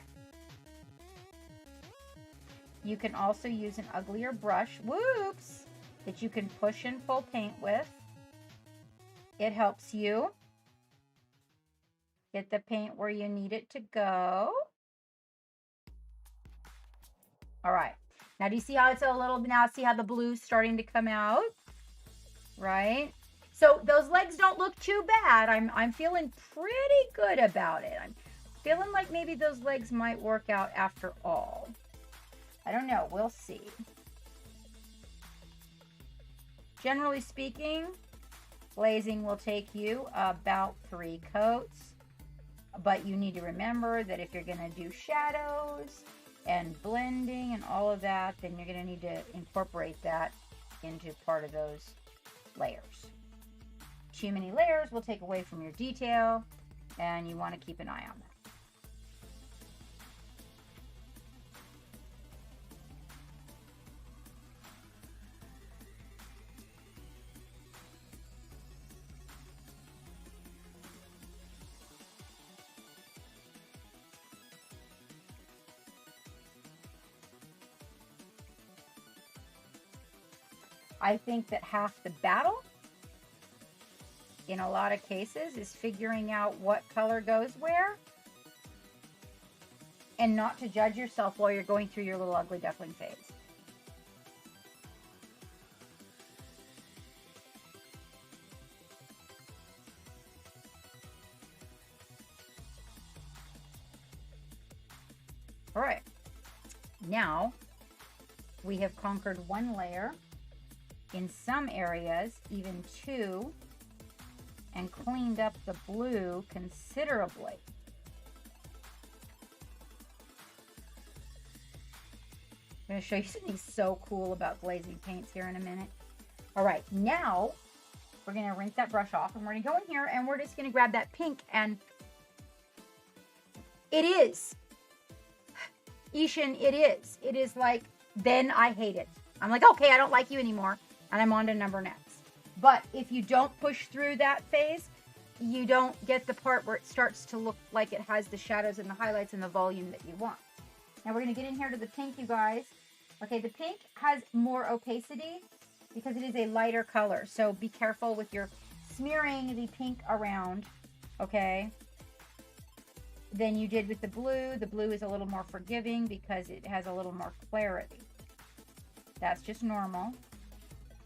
You can also use an uglier brush, whoops, that you can push and pull paint with. It helps you get the paint where you need it to go. All right. Now, do you see how it's a little, now see how the blue's starting to come out? Right? So those legs don't look too bad. I'm feeling pretty good about it. I'm feeling like maybe those legs might work out after all. I don't know. We'll see. Generally speaking, glazing will take you about 3 coats. But you need to remember that if you're going to do shadows and blending and all of that, then you're going to need to incorporate that into part of those layers. Too many layers will take away from your detail, and you want to keep an eye on that. I think that half the battle in a lot of cases is figuring out what color goes where, and not to judge yourself while you're going through your little ugly duckling phase. All right, now we have conquered 1 layer. In some areas, even 2, and cleaned up the blue considerably. I'm going to show you something so cool about glazing paints here in a minute. All right, now we're going to rinse that brush off, and we're going to go in here, and we're just going to grab that pink, and it is. Ishan, it is. It is like, then I hate it. I'm like, okay, I don't like you anymore. And I'm on to number next. But if you don't push through that phase, you don't get the part where it starts to look like it has the shadows and the highlights and the volume that you want. Now we're going to get in here to the pink, you guys. Okay, the pink has more opacity because it is a lighter color. So be careful with your smearing the pink around, okay, than you did with the blue. The blue is a little more forgiving because it has a little more clarity. That's just normal.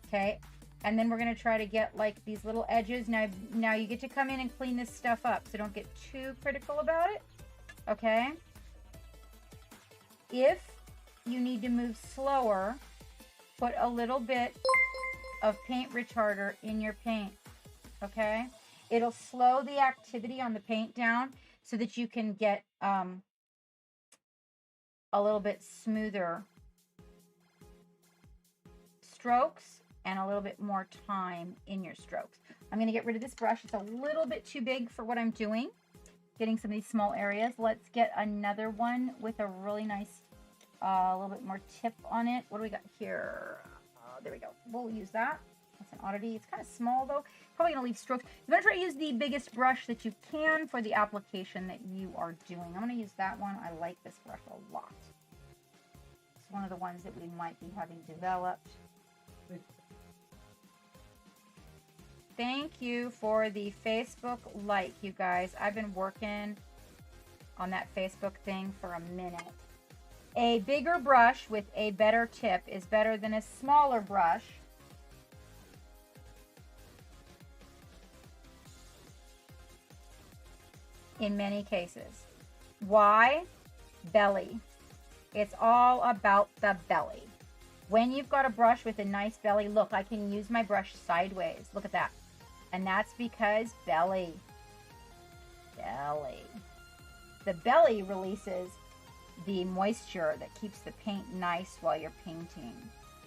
Okay, and then we're going to try to get like these little edges. Now you get to come in and clean this stuff up, so don't get too critical about it, okay? If you need to move slower, put a little bit of paint retarder in your paint, okay? It'll slow the activity on the paint down so that you can get a little bit smoother strokes and a little bit more time in your strokes. I'm going to get rid of this brush. It's a little bit too big for what I'm doing. Getting some of these small areas. Let's get another one with a really nice, a little bit more tip on it. What do we got here? There we go. We'll use that. That's an oddity. It's kind of small though. Probably going to leave strokes. You're going to try to use the biggest brush that you can for the application that you are doing. I'm going to use that one. I like this brush a lot. It's one of the ones that we might be having developed. Thank you for the Facebook like, you guys. I've been working on that Facebook thing for a minute. A bigger brush with a better tip is better than a smaller brush. In many cases. Why? Belly. It's all about the belly. When you've got a brush with a nice belly, look, I can use my brush sideways. Look at that. And that's because belly. Belly. The belly releases the moisture that keeps the paint nice while you're painting.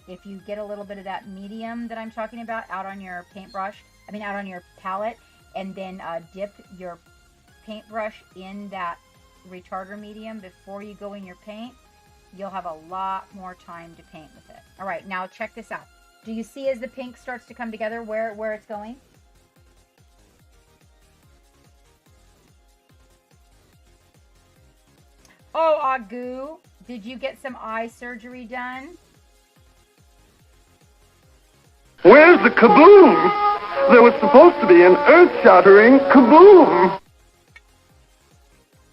If you get a little bit of that medium that I'm talking about out on your paintbrush, out on your palette, and then dip your paintbrush in that retarder medium before you go in your paint, you'll have a lot more time to paint with it. All right, now check this out. Do you see as the pink starts to come together where it's going? Oh, Agu, did you get some eye surgery done? Where's the kaboom? There was supposed to be an earth-shattering kaboom.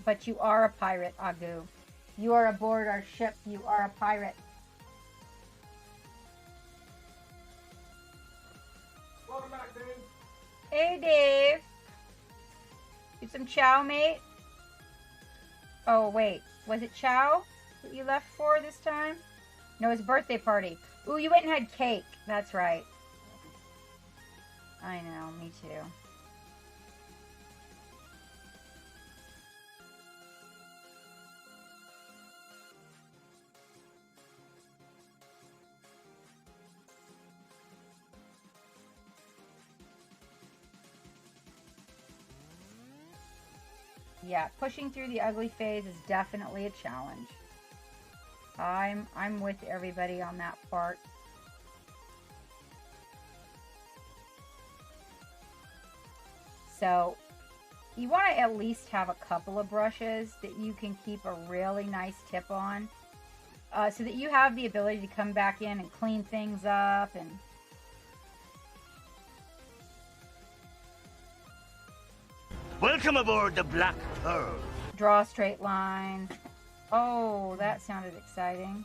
But you are a pirate, Agu. You are aboard our ship. You are a pirate. Welcome back, Dave. Hey, Dave. Get some chow, mate? Oh, wait. Was it chow that you left for this time? No, his birthday party. Ooh, you went and had cake. That's right. I know, me too. Yeah, pushing through the ugly phase is definitely a challenge. I'm with everybody on that part. So you want to at least have a couple of brushes that you can keep a really nice tip on, so that you have the ability to come back in and clean things up and Welcome aboard the Black Pearl. draw straight lines. Oh, that sounded exciting.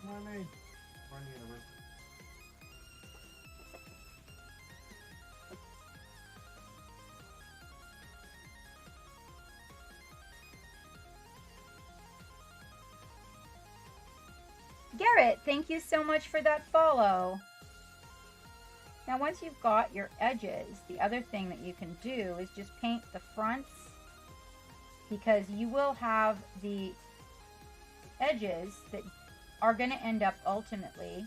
Garrett, thank you so much for that follow. Now, once you've got your edges, the other thing that you can do is just paint the fronts, because you will have the edges that are going to end up ultimately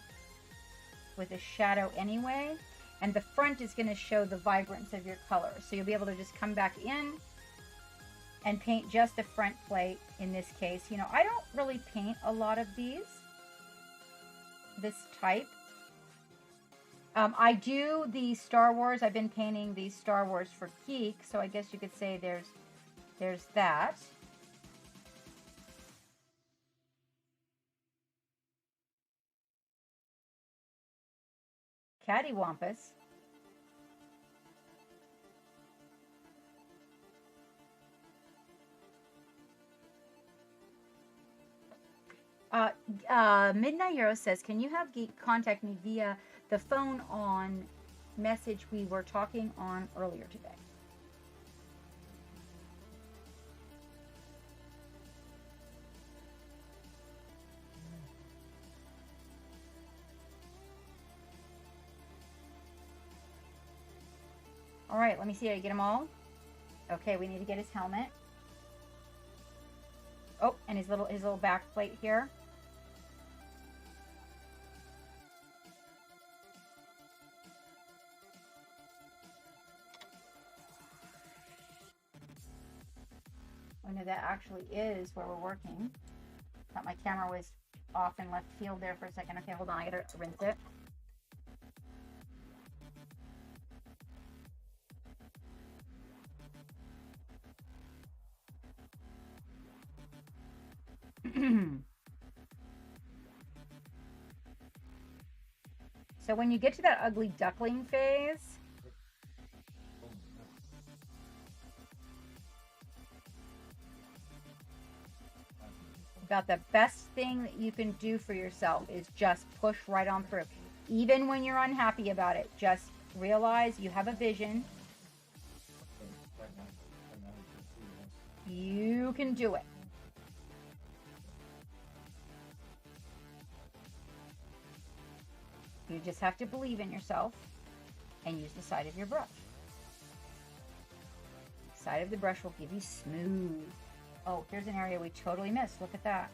with a shadow anyway, and the front is going to show the vibrance of your color. So you'll be able to just come back in and paint just the front plate in this case. You know, I don't really paint a lot of this type. I do the Star Wars. I've been painting the Star Wars for Geek, so I guess you could say there's that. Cattywampus. Midnight Hero says, can you have Geek contact me via the phone on message we were talking on earlier today? All right, let me see. Did I get them all? Okay, we need to get his helmet. Oh, and his little back plate here. Oh no, that actually is where we're working. Thought my camera was off in left field there for a second. Okay, hold on, I gotta rinse it. So when you get to that ugly duckling phase, about the best thing that you can do for yourself is just push right on through. Even when you're unhappy about it, just realize you have a vision. You can do it. You just have to believe in yourself and use the side of your brush. The side of the brush will give you smooth. Oh, here's an area we totally missed. Look at that.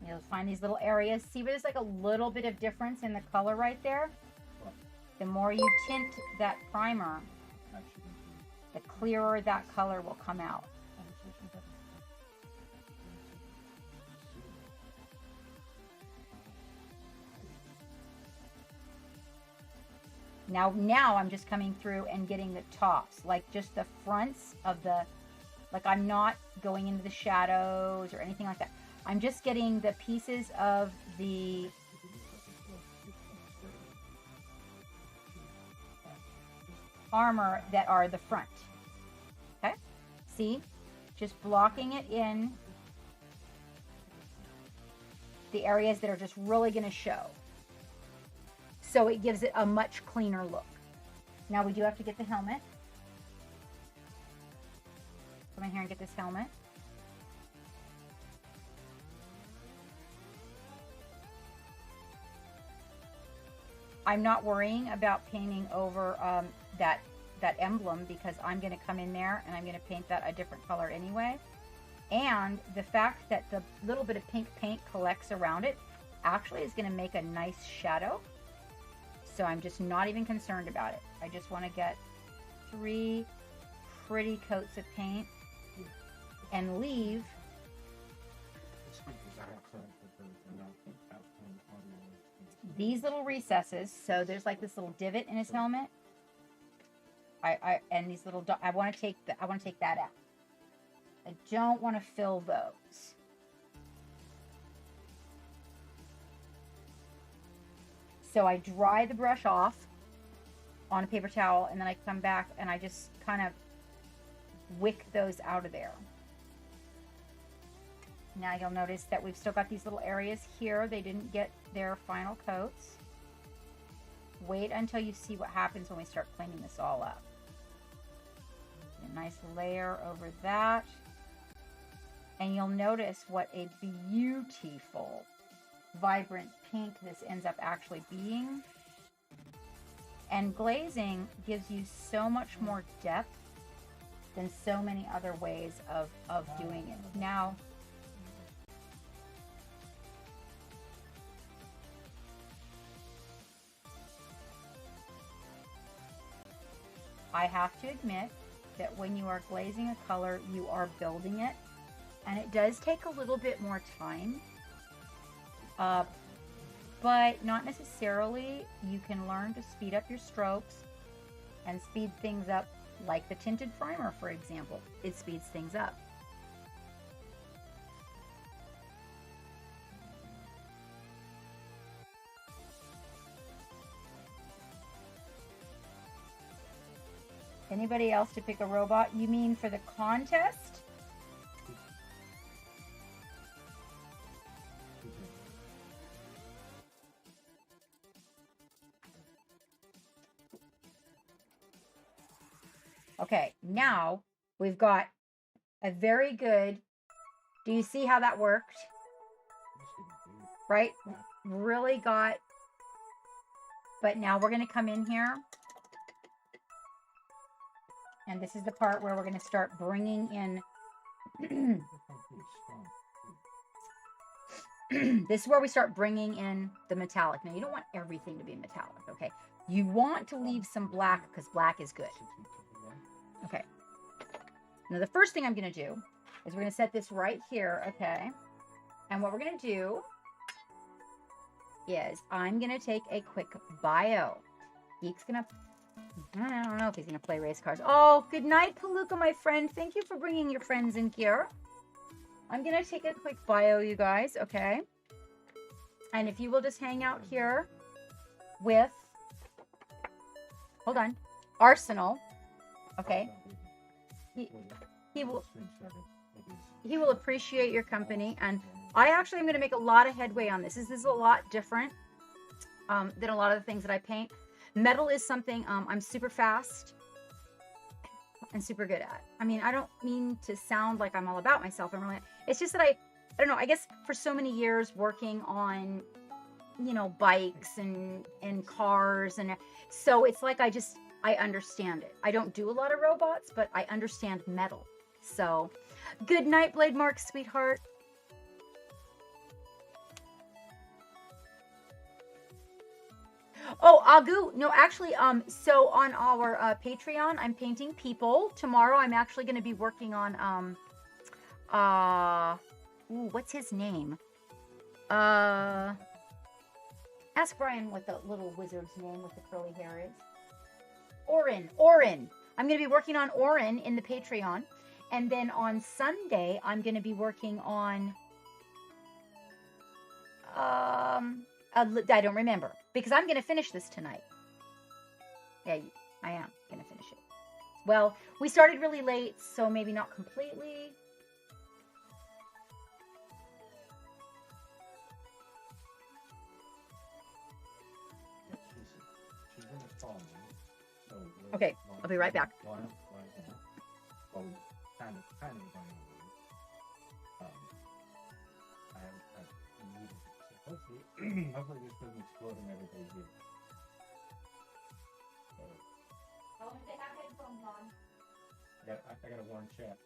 You'll find these little areas. See where there's like a little bit of difference in the color right there? The more you tint that primer, the clearer that color will come out. Now I'm just coming through and getting the tops, like just the fronts of the, like I'm not going into the shadows or anything like that. I'm just getting the pieces of the armor that are the front. Okay? See? Just blocking it in the areas that are just really going to show. So it gives it a much cleaner look. Now we do have to get the helmet. Come in here and get this helmet. I'm not worrying about painting over that emblem because I'm going to come in there and I'm going to paint that a different color anyway. And the fact that the little bit of pink paint collects around it actually is going to make a nice shadow. So I'm just not even concerned about it. I just want to get 3 pretty coats of paint and leave these little recesses. So there's like this little divot in his helmet. And these little I want to take that out. I don't want to fill those. So I dry the brush off on a paper towel, and then I come back and I just kind of wick those out of there. Now you'll notice that we've still got these little areas here. They didn't get their final coats. Wait until you see what happens when we start cleaning this all up. A nice layer over that. And you'll notice what a beautiful, vibrant pink this ends up actually being. And glazing gives you so much more depth than so many other ways of doing it. Now, I have to admit that when you are glazing a color, you are building it. And it does take a little bit more time. But not necessarily. You can learn to speed up your strokes and speed things up, like the tinted primer, for example. It speeds things up. Anybody else to pick a robot? You mean for the contest? Okay, now we've got a very good, do you see how that worked? Right? Really got, but now we're going to come in here. And this is the part where we're going to start bringing in, this is where we start bringing in the metallic. Now, you don't want everything to be metallic, okay? You want to leave some black because black is good. Okay. Now, the first thing I'm going to do is we're going to set this right here, okay? And what we're going to do is I'm going to take a quick bio. Geek's going to, I don't know if he's going to play race cars. Oh, good night, Palooka, my friend. Thank you for bringing your friends in here. I'm going to take a quick bio, you guys, okay? And if you will just hang out here with, hold on, Arsenal. Okay, he will appreciate your company, and I actually am going to make a lot of headway on this. This is a lot different than a lot of the things that I paint. Metal is something I'm super fast and super good at. I mean, I don't mean to sound like I'm all about myself. I'm really. It's just that I don't know. I guess for so many years working on, you know, bikes and cars, and so it's like I understand it. I don't do a lot of robots, but I understand metal. So, good night, Blade Mark, sweetheart. Oh, Agu. No, actually, so on our Patreon, I'm painting people. Tomorrow, I'm actually going to be working on, what's his name? Ask Brian what the little wizard's name with the curly hair is. Orin. I'm going to be working on Orin in the Patreon. And then on Sunday, I'm going to be working on... I don't remember. Because I'm going to finish this tonight. Yeah, I am going to finish it. Well, we started really late, so maybe not completely. She's gonna call me. So Okay, I'll be right back. Well, kind of going on. I need to hopefully this doesn't explode and everybody's here. I got a warn chat.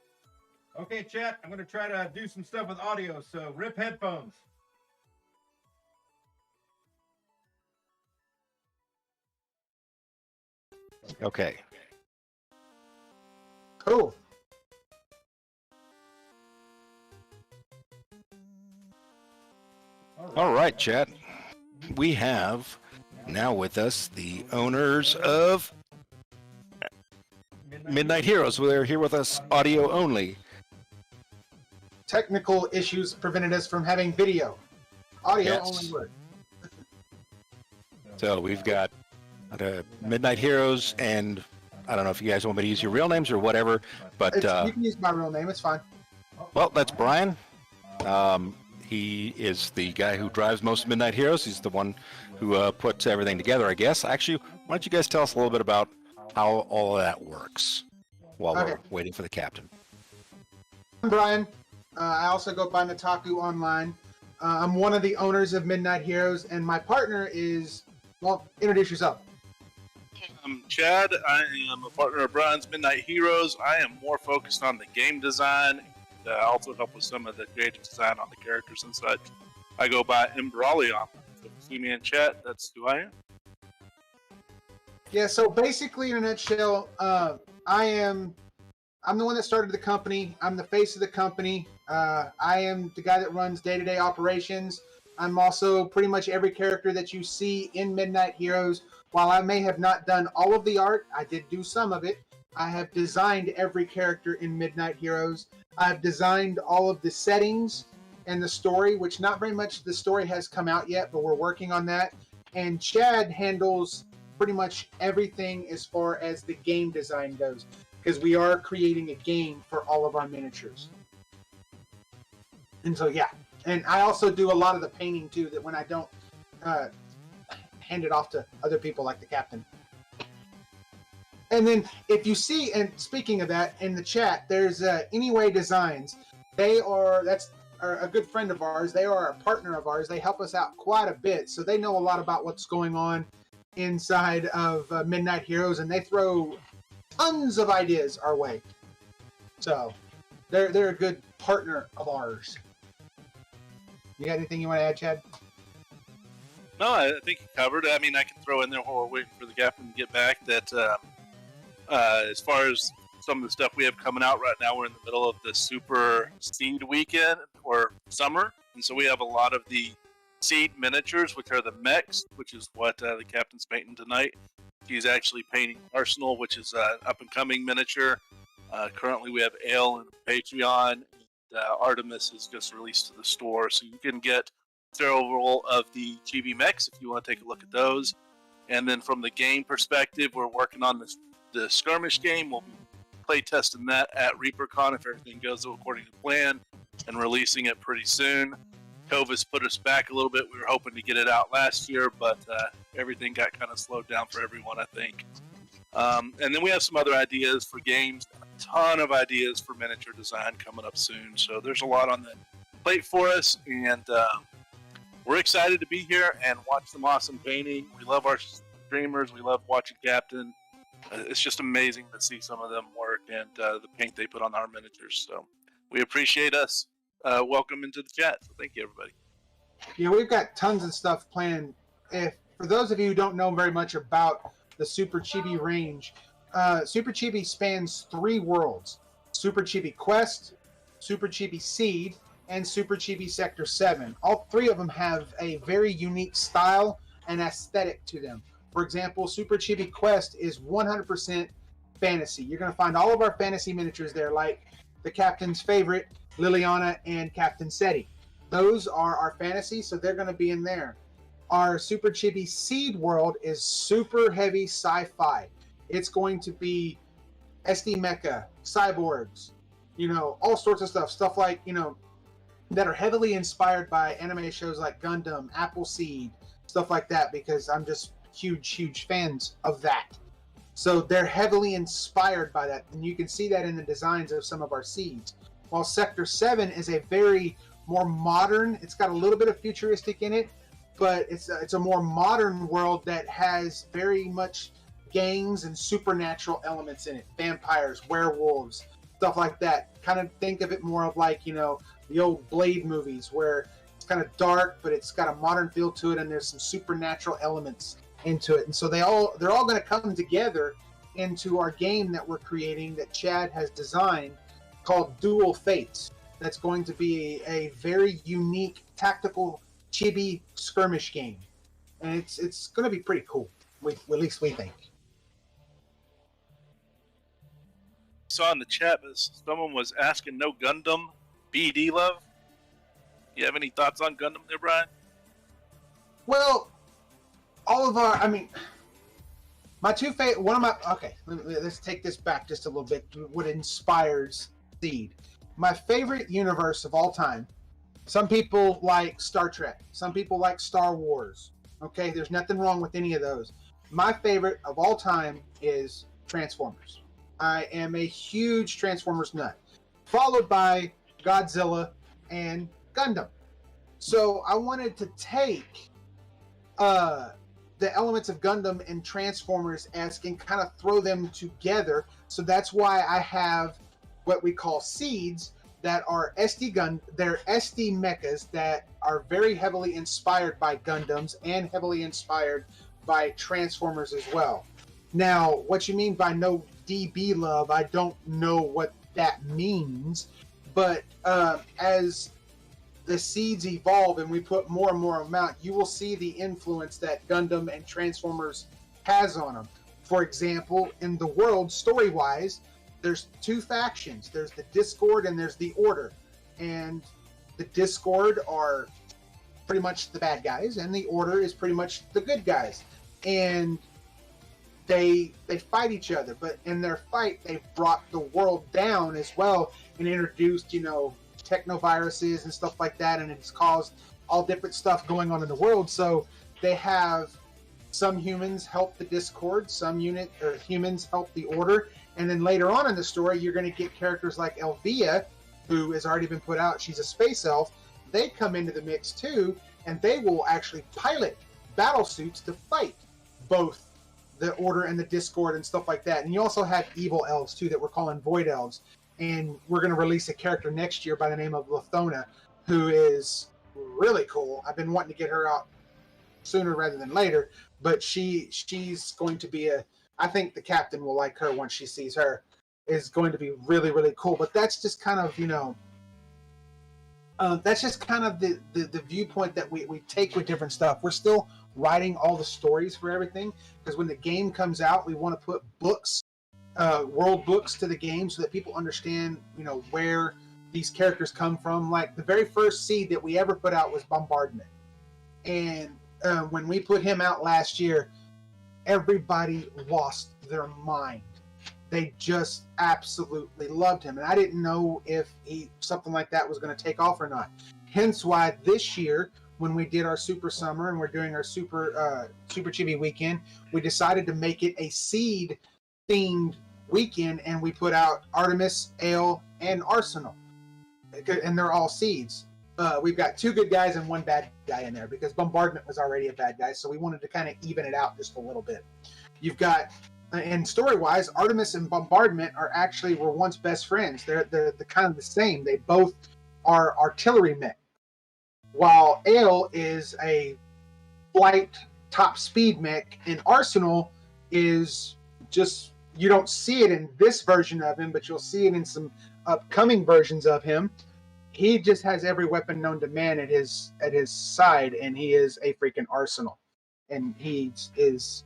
Okay, chat, I'm gonna try to do some stuff with audio, so rip headphones. Okay. Cool. All right, chat. We have now with us the owners of Midnight Heroes. They're here with us audio only. Technical issues prevented us from having video. Audio Yes. only work. So we've got Midnight Heroes, and I don't know if you guys want me to use your real names or whatever, but You can use my real name. It's fine. well, that's Brian. He is the guy who drives most of Midnight Heroes. He's the one who puts everything together, I guess. Actually, why don't you guys tell us a little bit about how all of that works while we're waiting for the captain. I'm Brian. I also go by Nataku online. I'm one of the owners of Midnight Heroes, and my partner is, well, introduce yourself. I'm Chad. I am a partner of Brian's Midnight Heroes. I am more focused on the game design. I also help with some of the creative design on the characters and such. I go by Imbralion. So if you see me in chat, that's who I am. Yeah, so basically, in a nutshell, I'm the one that started the company. I'm the face of the company. I am the guy that runs day-to-day operations. I'm also pretty much every character that you see in Midnight Heroes. While I may have not done all of the art, I did do some of it. I have designed every character in Midnight Heroes. I've designed all of the settings and the story, which not very much the story has come out yet, but we're working on that. And Chad handles pretty much everything as far as the game design goes, because we are creating a game for all of our miniatures. And so, yeah. And I also do a lot of the painting, too, that when I don't hand it off to other people like the captain. And then if you see, and speaking of that, in the chat, there's Anyway Designs. That's a good friend of ours. They are a partner of ours. They help us out quite a bit. So they know a lot about what's going on inside of Midnight Heroes, and they throw tons of ideas our way. So they're a good partner of ours. You got anything you want to add, Chad? No, I think you covered. I mean, I can throw in there while we're waiting for the captain to get back that as far as some of the stuff we have coming out right now, we're in the middle of the Super Seed Weekend or summer. And so we have a lot of the Seed miniatures, which are the mechs, which is what the captain's painting tonight. He's actually painting Arsenal, which is an up-and-coming miniature. Currently we have Ale and Patreon. And, Artemis is just released to the store, so you can get several of the Chibi mechs if you want to take a look at those. And then from the game perspective, we're working on the skirmish game. We'll be play testing that at ReaperCon if everything goes according to plan, and releasing it pretty soon. COVID's put us back a little bit. We were hoping to get it out last year, but everything got kind of slowed down for everyone, I think. And then we have some other ideas for games, a ton of ideas for miniature design coming up soon. So there's a lot on the plate for us, and we're excited to be here and watch some awesome painting. We love our streamers. We love watching Captain. It's just amazing to see some of them work and the paint they put on our miniatures. So we appreciate us. Welcome into the chat. So thank you, everybody. Yeah, we've got tons of stuff planned. For those of you who don't know very much about the Super Chibi range, Super Chibi spans 3 worlds: Super Chibi Quest, Super Chibi Seed, and Super Chibi Sector 7. All 3 of them have a very unique style and aesthetic to them. For example, Super Chibi Quest is 100% fantasy. You're going to find all of our fantasy miniatures there, like the captain's favorite, Liliana and Captain Seti. Those are our fantasy, so they're going to be in there. Our Super Chibi Seed world is super heavy sci-fi. It's going to be SD Mecha, cyborgs, all sorts of stuff like, that are heavily inspired by anime shows like Gundam, Appleseed, stuff like that, because I'm just huge fans of that. So they're heavily inspired by that, and you can see that in the designs of some of our seeds. While Sector 7 is a very more modern, it's got a little bit of futuristic in it, but it's a more modern world that has very much gangs and supernatural elements in it. Vampires, werewolves, stuff like that. Kind of think of it more of like, the old Blade movies, where it's kind of dark, but it's got a modern feel to it, and there's some supernatural elements into it. And so they're all going to come together into our game that we're creating, that Chad has designed, called Dual Fates. That's going to be a very unique tactical chibi skirmish game, and it's going to be pretty cool. At least we think. Saw in the chat, someone was asking, no Gundam BD love. You have any thoughts on Gundam there, Brian? Well, all of our, my two favorite, okay, let's take this back just a little bit. What inspires Seed? My favorite universe of all time. Some people like Star Trek. Some people like Star Wars. Okay, there's nothing wrong with any of those. My favorite of all time is Transformers. I am a huge Transformers nut, followed by Godzilla and Gundam. So I wanted to take the elements of Gundam and Transformers and kind of throw them together. So that's why I have what we call seeds that are they're SD mechas that are very heavily inspired by Gundams and heavily inspired by Transformers as well. Now, what you mean by no DB love, I don't know what that means, but as the seeds evolve and we put more and more amount, you will see the influence that Gundam and Transformers has on them. For example, in the world, story-wise, there's two factions. There's the Discord and there's the Order. And the Discord are pretty much the bad guys, and the Order is pretty much the good guys. And they fight each other, but in their fight, they've brought the world down as well and introduced, technoviruses and stuff like that, and it's caused all different stuff going on in the world. So they have some humans help the Discord, some humans help the Order, and then later on in the story, you're going to get characters like Elvia, who has already been put out. She's a space elf. They come into the mix too, and they will actually pilot battle suits to fight both the Order and the Discord and stuff like that. And you also have evil elves too that we're calling Void Elves. And we're going to release a character next year by the name of Lathona, who is really cool. I've been wanting to get her out sooner rather than later, but she's going to be I think the captain will like her once she sees her, is going to be really, really cool. But that's just kind of, that's just kind of the viewpoint that we take with different stuff. We're still writing all the stories for everything, because when the game comes out, we want to put books, world books to the game so that people understand, where these characters come from. Like the very first seed that we ever put out was Bombardment. And when we put him out last year, everybody lost their mind. They just absolutely loved him. And I didn't know if something like that was going to take off or not. Hence why this year, when we did our Super Summer and we're doing our Super Chibi weekend, we decided to make it a seed themed weekend, and we put out Artemis, Ale, and Arsenal, and they're all seeds. We've got two good guys and one bad guy in there because Bombardment was already a bad guy, so we wanted to kind of even it out just a little bit. You've got, and story-wise, Artemis and Bombardment were once best friends. They're kind of the same. They both are artillery men, while Ale is a flight top speed mech, and Arsenal is just, you don't see it in this version of him, but you'll see it in some upcoming versions of him. He just has every weapon known to man at his side, and he is a freaking arsenal. And he is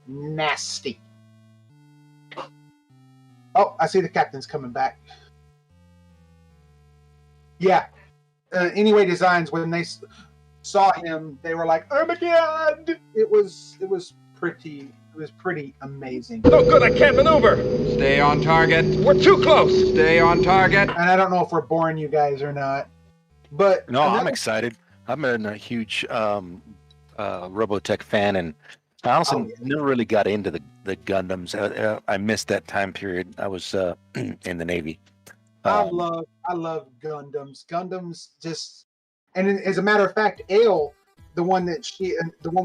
nasty. Oh, I see the captain's coming back. Yeah. Anyway, Designs, when they saw him, they were like, Armageddon! It was pretty amazing. No good, I can't maneuver. Stay on target. We're too close. Stay on target. And I don't know if we're boring you guys or not, but No, I'm excited. I'm a huge Robotech fan, and I honestly never really got into the Gundams. I missed that time period. I was in the Navy. I love Gundams. Gundams just, and as a matter of fact, Ale, the one with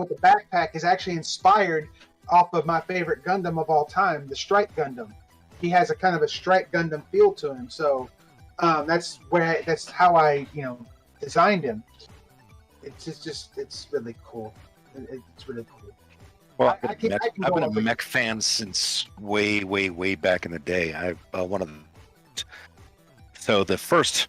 the backpack, is actually inspired off of my favorite Gundam of all time, the Strike Gundam. He has a kind of a Strike Gundam feel to him, so that's how I designed him. It's really cool. It's really cool. Well, I've been a mech fan since way back in the day. So the first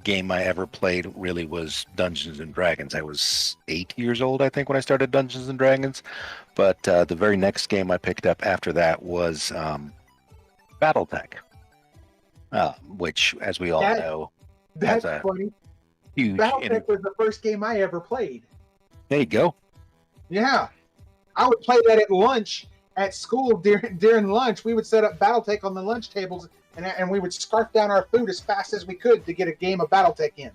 game I ever played really was Dungeons and Dragons. I was 8 years old, I think, when I started Dungeons and Dragons. But the very next game I picked up after that was BattleTech, which, as we all know, that's funny. Huge. BattleTech was the first game I ever played. There you go. Yeah, I would play that at lunch at school during lunch. We would set up BattleTech on the lunch tables. And we would scarf down our food as fast as we could to get a game of BattleTech in.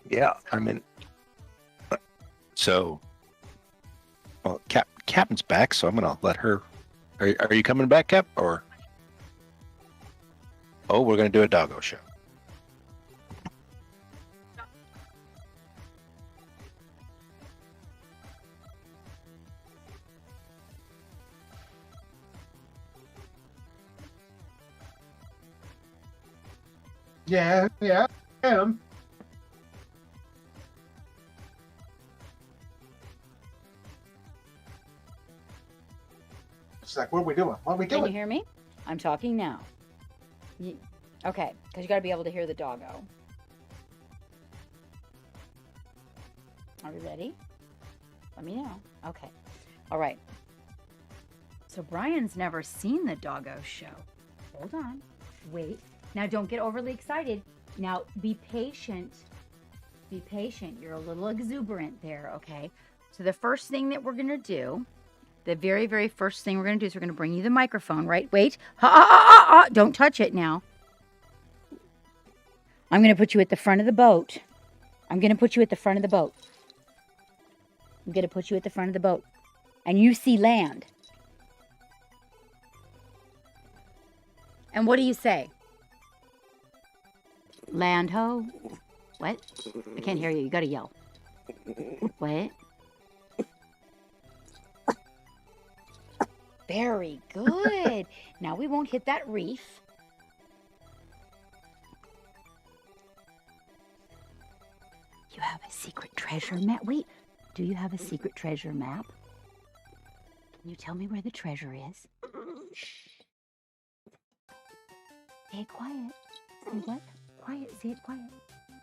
Yeah, I mean, so, well, Captain's back, so I'm gonna let her. Are you coming back, Cap? Or we're gonna do a doggo show. Yeah, I am. It's like, what are we doing? What are we doing? Can you hear me? I'm talking now. Okay, because you got to be able to hear the doggo. Are we ready? Let me know. Okay. All right. So Brian's never seen the doggo show. Hold on. Wait. Now, don't get overly excited. Now, be patient. Be patient. You're a little exuberant there, okay? So the first thing that we're going to do, the very, very first thing we're going to do is we're going to bring you the microphone, right? Wait. Don't touch it now. I'm going to put you at the front of the boat. I'm going to put you at the front of the boat. I'm going to put you at the front of the boat. And you see land. And what do you say? Land ho. What? I can't hear you. You gotta yell. What? Very good. Now we won't hit that reef. You have a secret treasure map. Wait, do you have a secret treasure map? Can you tell me where the treasure is? Stay quiet. Say what? Quiet. Say it quiet.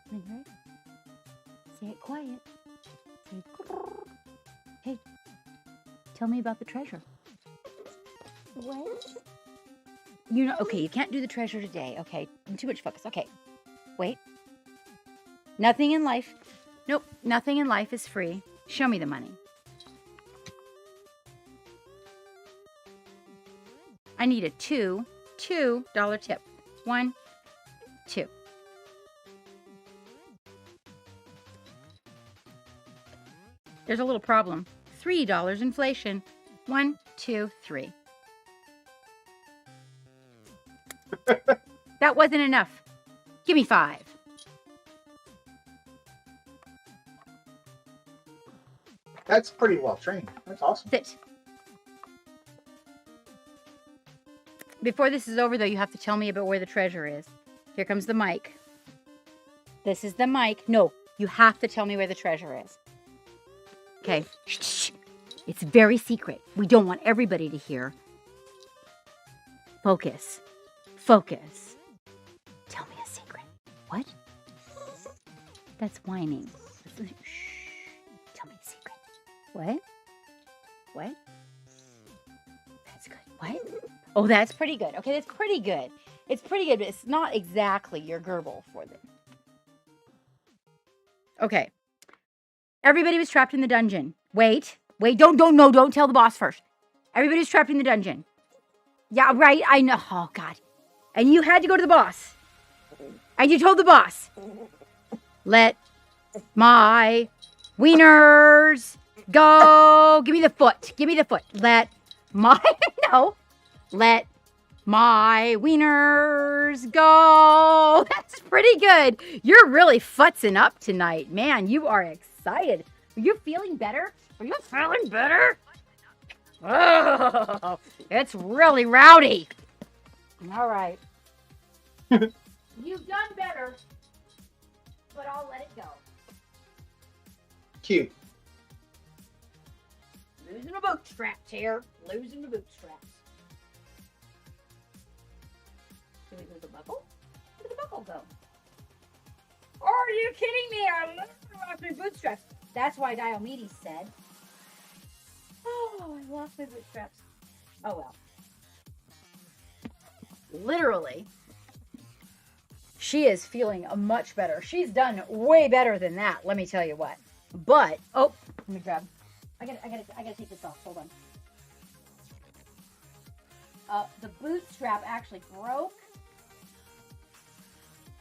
Can I hear it? Say it quiet. Say grrr. Hey, tell me about the treasure. What? Okay, you can't do the treasure today. Okay, too much focus. Okay, wait. Nothing in life. Nope, nothing in life is free. Show me the money. I need a $2 tip. 1, 2. There's a little problem. $3 inflation. 1, 2, 3. That wasn't enough. Give me 5. That's pretty well trained. That's awesome. Sit. Before this is over, though, you have to tell me about where the treasure is. Here comes the mic. This is the mic. No, you have to tell me where the treasure is. Okay. Shh. It's very secret. We don't want everybody to hear. Focus. Focus. Tell me a secret. What? That's whining. Shh. Tell me a secret. What? What? That's good. What? Oh, that's pretty good. Okay, that's pretty good. It's pretty good, but it's not exactly your gerbil for them. Okay. Everybody was trapped in the dungeon. Wait, don't tell the boss first. Everybody was trapped in the dungeon. Yeah, right, I know. Oh, God. And you had to go to the boss. And you told the boss, let my wieners go. Give me the foot. Give me the foot. Let my wieners go. That's pretty good. You're really futzing up tonight. Man, you are excited. Are you feeling better? Are you feeling better? Oh, it's really rowdy. All right. You've done better, but I'll let it go. Cute. Losing the bootstraps here. Losing the bootstraps. Did we lose a buckle? Where did the buckle go? Are you kidding me? I lost my bootstraps. That's why Diomedes said, oh, I lost my bootstraps. Oh, well. Literally, she is feeling much better. She's done way better than that, let me tell you what. But, oh, let me grab. I gotta take this off. Hold on. The bootstrap actually broke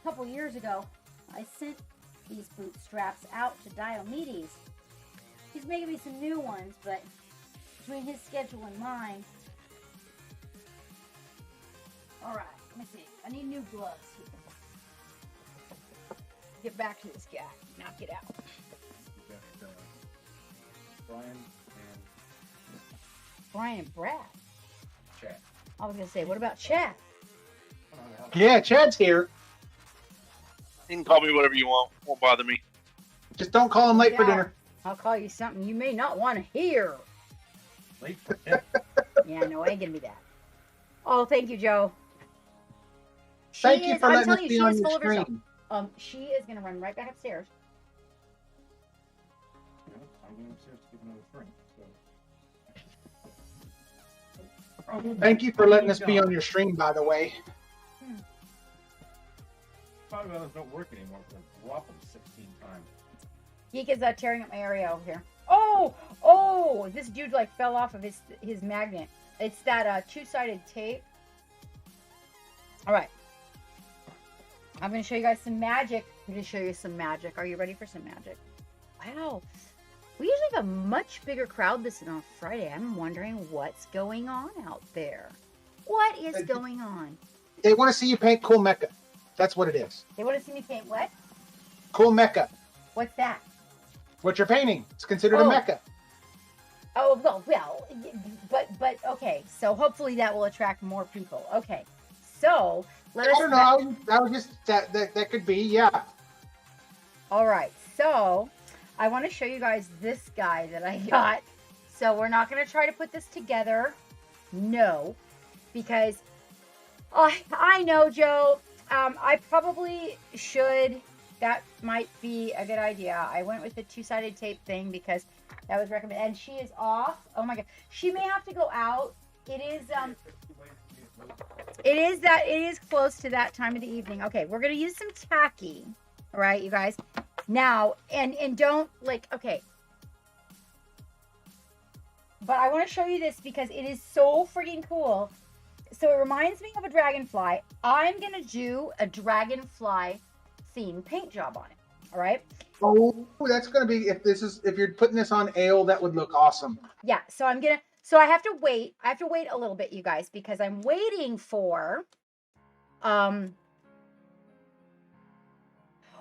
a couple years ago. I sent these bootstraps out to Diomedes. He's making me some new ones, but between his schedule and mine. All right, let me see. I need new gloves here. Get back to this guy. Knock it out. Brian and Brad. Chad. I was gonna say, what about Chad? Yeah, Chad's here. You can call me whatever you want. Won't bother me. Just don't call him late for dinner. I'll call you something you may not want to hear. Late for dinner. Yeah, no, I ain't gonna be that. Oh, thank you, Joe. Thank you for letting us be on your full of herself. stream. She is gonna run right back upstairs. I'm going upstairs to give another drink. Thank you for letting us be on your stream, by the way. Probably those don't work anymore because I dropped them 16 times. Geek is tearing up my area over here. Oh! This dude like fell off of his magnet. It's that two-sided tape. All right. I'm gonna show you guys some magic. I'm gonna show you some magic. Are you ready for some magic? Wow. We usually have a much bigger crowd this on Friday. I'm wondering what's going on out there. What is going on? They want to see you paint cool mecha. That's what it is. They want to see me paint what? Cool mecha. What's that? What you're painting. It's considered a mecha. Oh, well, but okay. So hopefully that will attract more people. Okay. So let us. I don't know. That was just that could be, yeah. All right. So I want to show you guys this guy that I got. So we're not going to try to put this together. No, because I know, Joe. I probably should. That might be a good idea. I went with the two-sided tape thing because that was recommended. And she is off. Oh my God. She may have to go out. It is close to that time of the evening. Okay, we're gonna use some tacky. All right, you guys. Now, and don't okay. But I want to show you this because it is so freaking cool. So it reminds me of a dragonfly. I'm gonna do a dragonfly theme paint job on it. All right. Oh, that's gonna be if you're putting this on ale, that would look awesome. Yeah. So So I have to wait. I have to wait a little bit, you guys, because I'm waiting for. Oh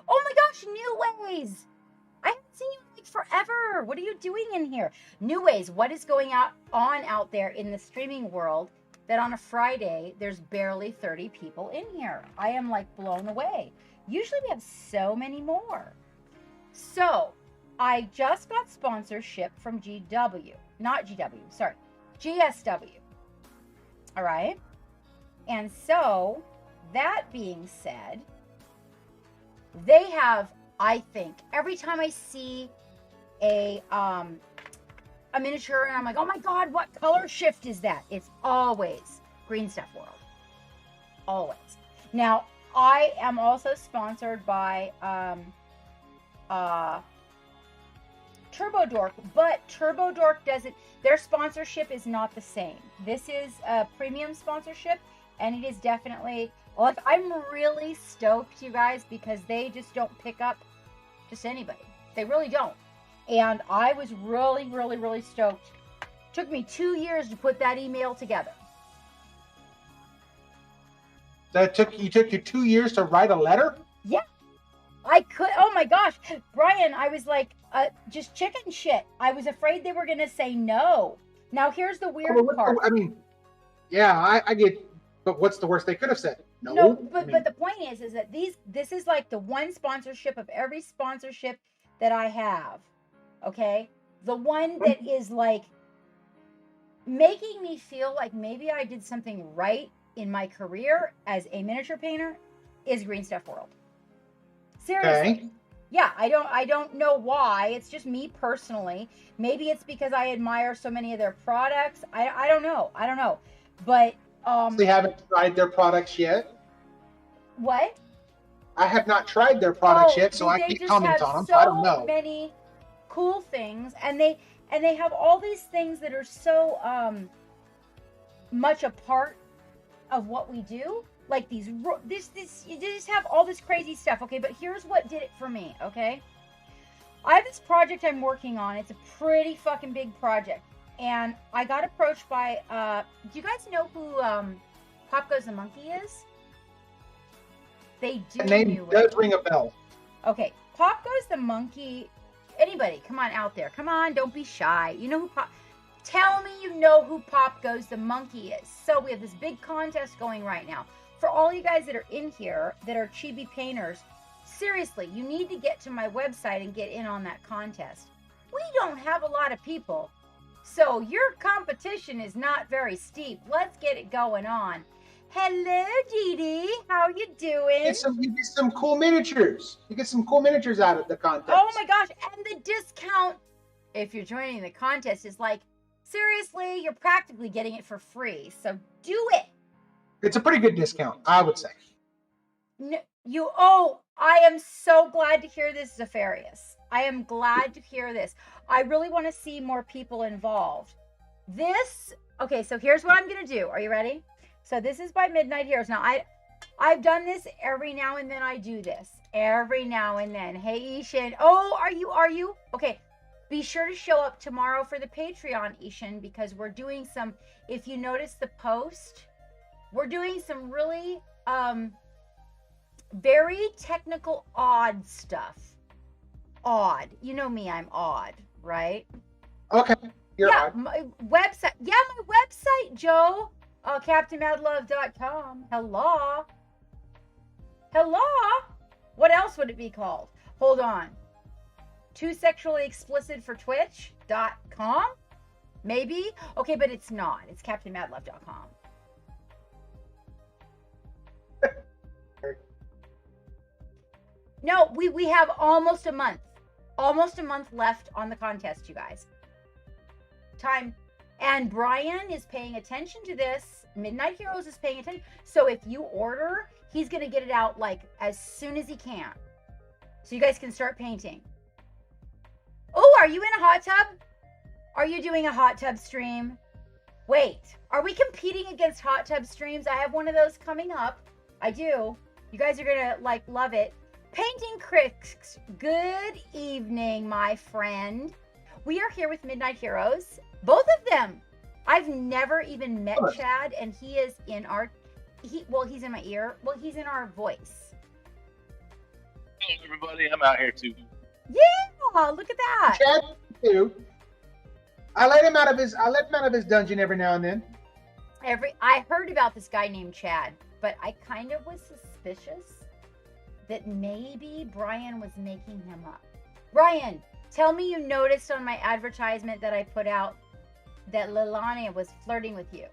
my gosh, New Ways! I haven't seen you in like forever. What are you doing in here? New Ways, what is going on out there in the streaming world that on a Friday there's barely 30 people in here? I am like blown away. Usually we have so many more. So I just got sponsorship from GSW. All right. And so that being said, they have, I think, every time I see a a miniature and I'm like, oh my God, what color shift is that? It's always Green Stuff World. Always. Now, I am also sponsored by Turbo Dork, but Turbo Dork doesn't, their sponsorship is not the same. This is a premium sponsorship, and it is definitely, like, I'm really stoked, you guys, because they just don't pick up just anybody. They really don't. And I was really, really, really stoked. Took me 2 years to put that email together. You took you 2 years to write a letter? Yeah. I could, oh my gosh. Brian, I was like, just chicken shit. I was afraid they were going to say no. Now, here's the weird part. I mean, yeah, I get, but what's the worst they could have said? No. No, but the point is that this is like the one sponsorship of every sponsorship that I have. Okay? The one that is like making me feel like maybe I did something right in my career as a miniature painter is Green Stuff World. Seriously. Okay. Yeah, I don't know why. It's just me personally. Maybe it's because I admire so many of their products. I don't know. I don't know. But they haven't tried their products yet. What? I have not tried their products yet, so I can't comment on them. So I don't know. So many cool things, and they have all these things that are so much a part of what we do. Like this, you just have all this crazy stuff. Okay, but here's what did it for me. Okay, I have this project I'm working on. It's a pretty fucking big project, and I got approached by. Do you guys know who Pop Goes the Monkey is? They do. The name does ring a bell. Okay, Pop Goes the Monkey. Anybody, come on out there. Come on, don't be shy. You know who Pop. Tell me you know who Pop Goes the Monkey is. So we have this big contest going right now. For all you guys that are in here that are chibi painters, seriously, you need to get to my website and get in on that contest. We don't have a lot of people, so your competition is not very steep. Let's get it going on. Hello, Dee. How you doing? You get some cool miniatures. You get some cool miniatures out of the contest. Oh my gosh, and the discount, if you're joining the contest, is like, seriously, you're practically getting it for free, so do it. It's a pretty good discount, I would say. I am so glad to hear this, Zafarius. I am glad to hear this. I really want to see more people involved. Okay, so here's what I'm going to do. Are you ready? So this is by Midnight Heroes. Now, I've done this every now and then. I do this every now and then. Hey, Ishan. Oh, are you? Okay. Be sure to show up tomorrow for the Patreon, Ishan, because we're doing some, if you notice the post, we're doing some really very technical, odd stuff. Odd. You know me, I'm odd, right? Okay. You're odd. My website. Yeah, my website, Joe. CaptainMadLove.com. Hello. What else would it be called? Hold on. Too sexually explicit for Twitch.com? Maybe? Okay, but it's not. It's CaptainMadLove.com. No, we have almost a month. Almost a month left on the contest, you guys. Time. And Brian is paying attention to this. Midnight Heroes is paying attention. So if you order, he's going to get it out like as soon as he can. So you guys can start painting. Oh, are you in a hot tub? Are you doing a hot tub stream? Wait, are we competing against hot tub streams? I have one of those coming up. I do. You guys are going to like love it. Painting Critics, good evening, my friend. We are here with Midnight Heroes. Both of them. I've never even met Chad, and he is in our, he's in my ear. Well, he's in our voice. Hey, everybody, I'm out here too. Yeah, look at that. Chad, too. I let him out of his dungeon every now and then. I heard about this guy named Chad, but I kind of was suspicious that maybe Brian was making him up. Brian, tell me you noticed on my advertisement that I put out that Lilania was flirting with you.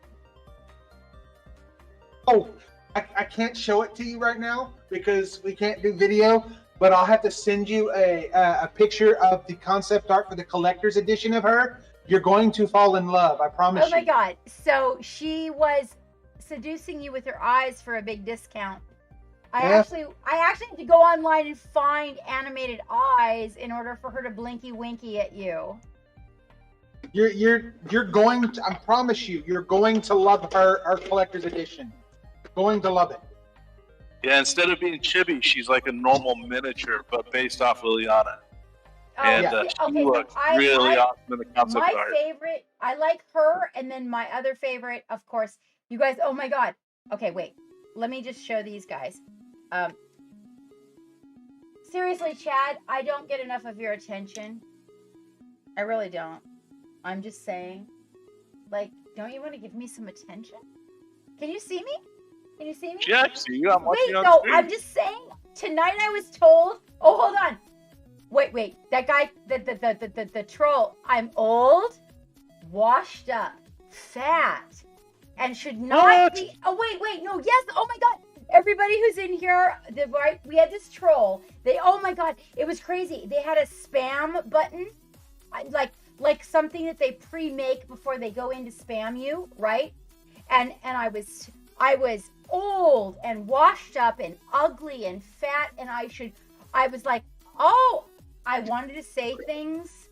Oh, I can't show it to you right now because we can't do video, but I'll have to send you a picture of the concept art for the collector's edition of her. You're going to fall in love. I promise Oh my you. God. So she was seducing you with her eyes for a big discount. I Yeah. actually had to go online and find animated eyes in order for her to blinky winky at you. You're going to, I promise you, you're going to love her collector's edition. Going to love it. Yeah, instead of being Chibi, she's like a normal miniature, but based off Liliana. Oh, And yeah. she Okay, looks really awesome in the concept my art. favorite, I like her, and then my other favorite, of course, you guys, oh my God. Okay, wait. Let me just show these guys. Seriously, Chad, I don't get enough of your attention. I really don't. I'm just saying. Like, don't you want to give me some attention? Can you see me? Can you see me? Yeah, I see you. I'm watching Wait, on no, screen. I'm just saying. Tonight I was told. Oh, hold on. Wait. That guy, the troll. I'm old, washed up, fat, and should not be. Oh, wait. No, yes. Oh my God. Everybody who's in here, we had this troll. Oh my God, it was crazy. They had a spam button, like something that they pre-make before they go in to spam you, right? And I was old and washed up and ugly and fat, and I was like, oh, I wanted to say things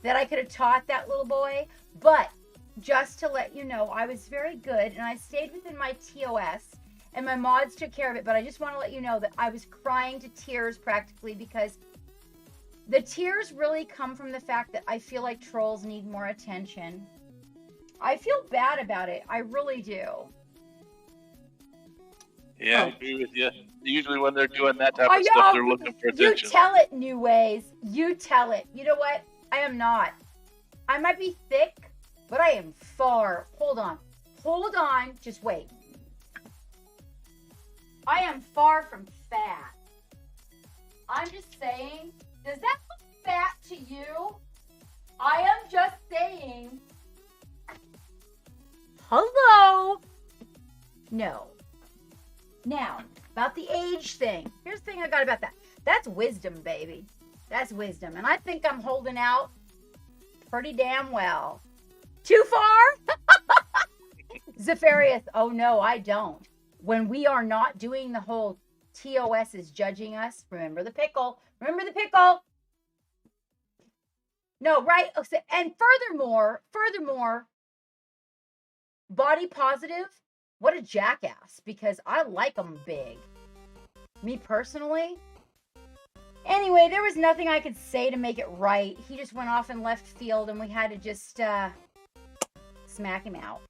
that I could have taught that little boy, but just to let you know, I was very good, and I stayed within my TOS, and my mods took care of it, but I just want to let you know that I was crying to tears practically, because the tears really come from the fact that I feel like trolls need more attention. I feel bad about it. I really do. Yeah, I agree with you. Usually when they're doing that type of stuff, they're looking for attention. You tell it, New Ways. You tell it. You know what? I am not. I might be thick, but I am far. Hold on. Just wait. I am far from fat. I'm just saying, does that look fat to you? I am just saying. Hello? No. Now, about the age thing. Here's the thing I got about that. That's wisdom, baby. That's wisdom. And I think I'm holding out pretty damn well. Too far? Zephyrius, oh no, I don't. When we are not doing the whole TOS is judging us, remember the pickle. Remember the pickle. No, right? And furthermore, body positive, what a jackass, because I like them big. Me personally. Anyway, there was nothing I could say to make it right. He just went off in left field, and we had to just smack him out.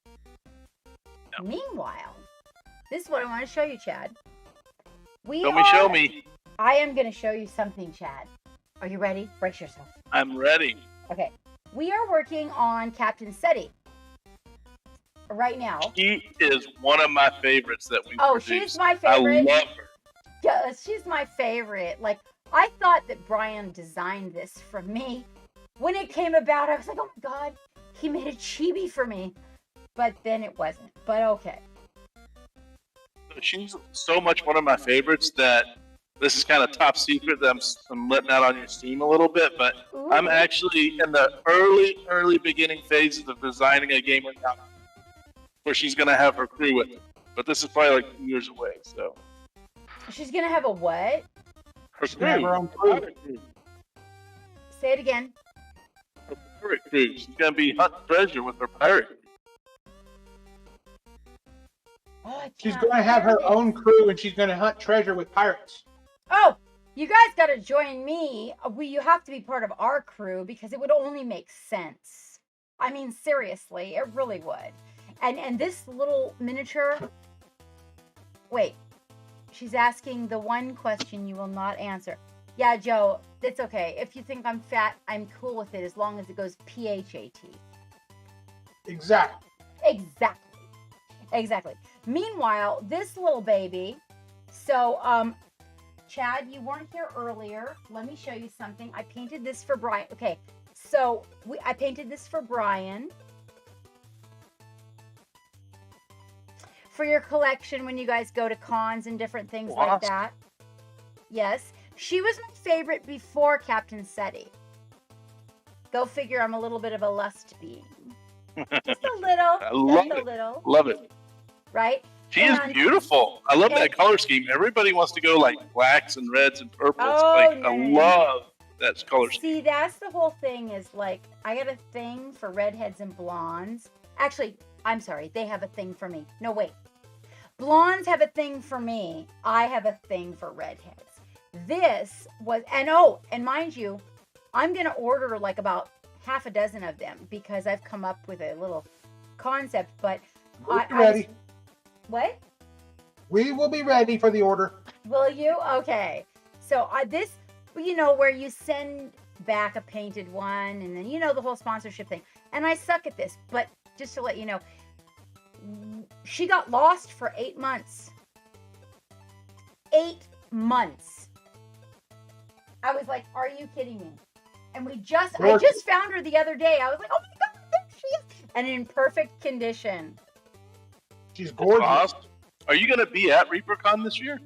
Yep. Meanwhile, this is what I want to show you, Chad. Show me. I am going to show you something, Chad. Are you ready? Brace yourself. I'm ready. Okay. We are working on Captain SETI right now. She is one of my favorites that we produced. She's my favorite. I love her. Yeah, she's my favorite. Like, I thought that Brian designed this for me. When it came about, I was like, oh my God, he made a chibi for me. But then it wasn't. But okay. She's so much one of my favorites that this is kind of top secret that I'm letting out on your stream a little bit, but ooh. I'm actually in the early beginning phases of designing a gamer account where she's going to have her crew with her. But this is probably like 2 years away, so. She's going to have a what? Her crew. Have her own crew. Say it again. Her pirate crew. She's going to be hunting treasure with her pirate crew. Oh, she's going to have her own crew, and she's going to hunt treasure with pirates. Oh, you guys got to join me. You have to be part of our crew because it would only make sense. I mean, seriously, it really would. And this little miniature. Wait, she's asking the one question you will not answer. Yeah, Joe, it's okay. If you think I'm fat, I'm cool with it as long as it goes PHAT. Exactly. Meanwhile, this little baby, so, Chad, you weren't here earlier. Let me show you something. I painted this for Brian. Okay, so I painted this for Brian. For your collection when you guys go to cons and different things like that. Yes. She was my favorite before Captain SETI. they'll figure I'm a little bit of a lust being. Just a little. I love just a it. little. Love it. Right? She is And- beautiful. I love and- that color scheme. Everybody wants to go like blacks and reds and purples. Oh, like no, I no, no. love that color scheme. See, that's the whole thing is like, I got a thing for redheads and blondes. Actually, I'm sorry. They have a thing for me. No, wait. Blondes have a thing for me. I have a thing for redheads. This was, and mind you, I'm going to order like about half a dozen of them because I've come up with a little concept, but Ready. What? We will be ready for the order. Will you? Okay. So this, where you send back a painted one and then, the whole sponsorship thing. And I suck at this, but just to let you know, she got lost for 8 months. 8 months. I was like, are you kidding me? And I just found her the other day. I was like, oh my God, there she is. And in perfect condition. She's gorgeous. Awesome. Are you going to be at ReaperCon this year?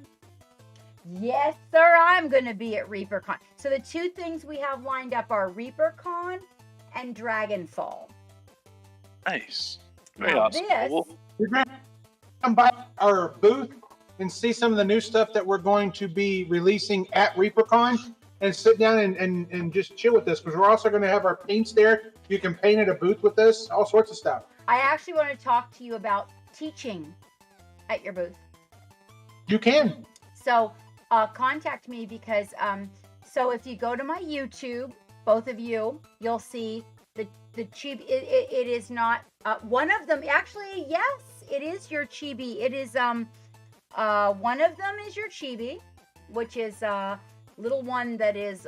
Yes, sir, I'm going to be at ReaperCon. So the two things we have lined up are ReaperCon and Dragonfall. Nice. Very Now awesome. this- Cool. You're going to come by our booth and see some of the new stuff that we're going to be releasing at ReaperCon and sit down and just chill with us because we're also going to have our paints there. You can paint at a booth with us, all sorts of stuff. I actually want to talk to you about teaching at your booth. You can. So contact me because so if you go to my YouTube, both of you, you'll see the Chibi. It is not one of them. Actually, yes, it is your Chibi. It is one of them is your Chibi, which is little one that is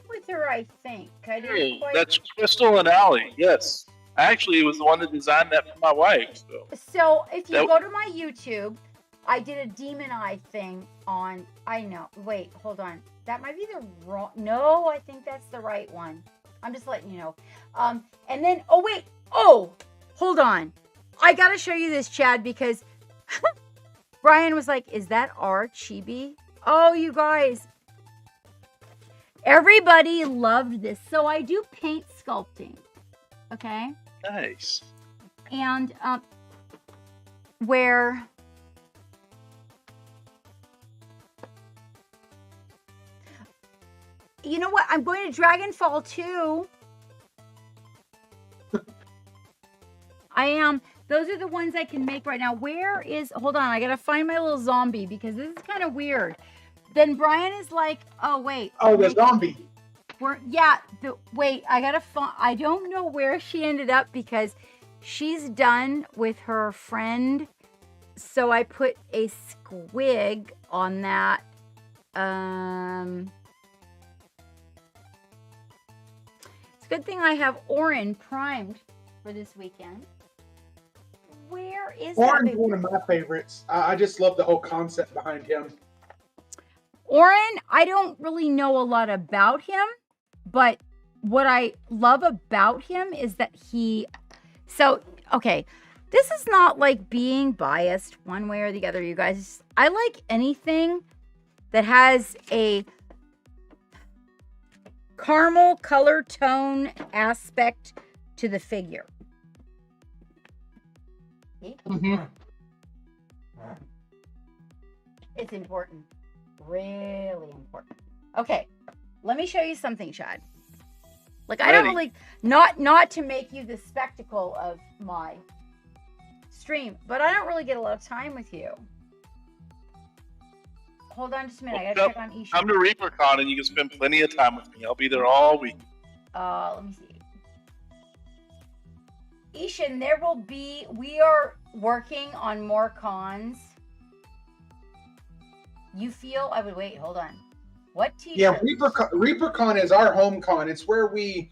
with her, I think. I didn't quite... That's Crystal and Allie. Yes. Actually, it was the one that designed that for my wife. So if you go to my YouTube, I did a demon eye thing on. I know. Wait, hold on. That might be the wrong. No, I think that's the right one. I'm just letting you know. And then hold on. I gotta show you this, Chad, because Brian was like, "Is that our Chibi?" Oh, you guys. Everybody loved this. So I do paint sculpting. Okay. Nice. And where you know what? I'm going to Dragonfall too. I am. Those are the ones I can make right now. Hold on, I gotta find my little zombie because this is kind of weird. Then Brian is like, oh wait. Oh, the zombie. I gotta find. I don't know where she ended up because she's done with her friend. So I put a squig on that. It's a good thing I have Orin primed for this weekend. Where is Orin's that? one of my favorites. I just love the whole concept behind him. Orin, I don't really know a lot about him, but what I love about him is that this is not like being biased one way or the other, you guys. I like anything that has a caramel color tone aspect to the figure. Mm-hmm. It's important. Really important. Okay, let me show you something, Chad. Like, I don't really, not to make you the spectacle of my stream, but I don't really get a lot of time with you. Hold on just a minute. I gotta check on Isha. Come to ReaperCon and you can spend plenty of time with me. I'll be there all week. Let me see. Ishan, we are working on more cons. You feel, hold on. What t-shirt? Yeah, ReaperCon is our home con. It's where we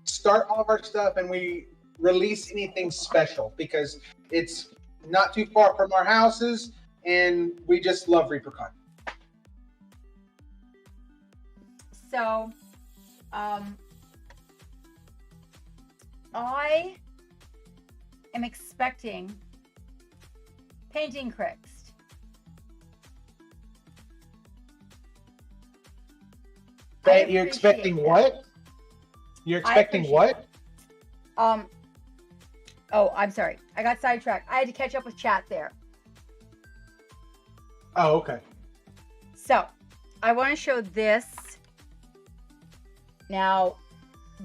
start all of our stuff and we release anything special because it's not too far from our houses and we just love ReaperCon. So, I am expecting Painting Crixed. That you're expecting what? You're expecting what? Oh, I'm sorry. I got sidetracked. I had to catch up with chat there. Oh, okay. So, I want to show this. Now,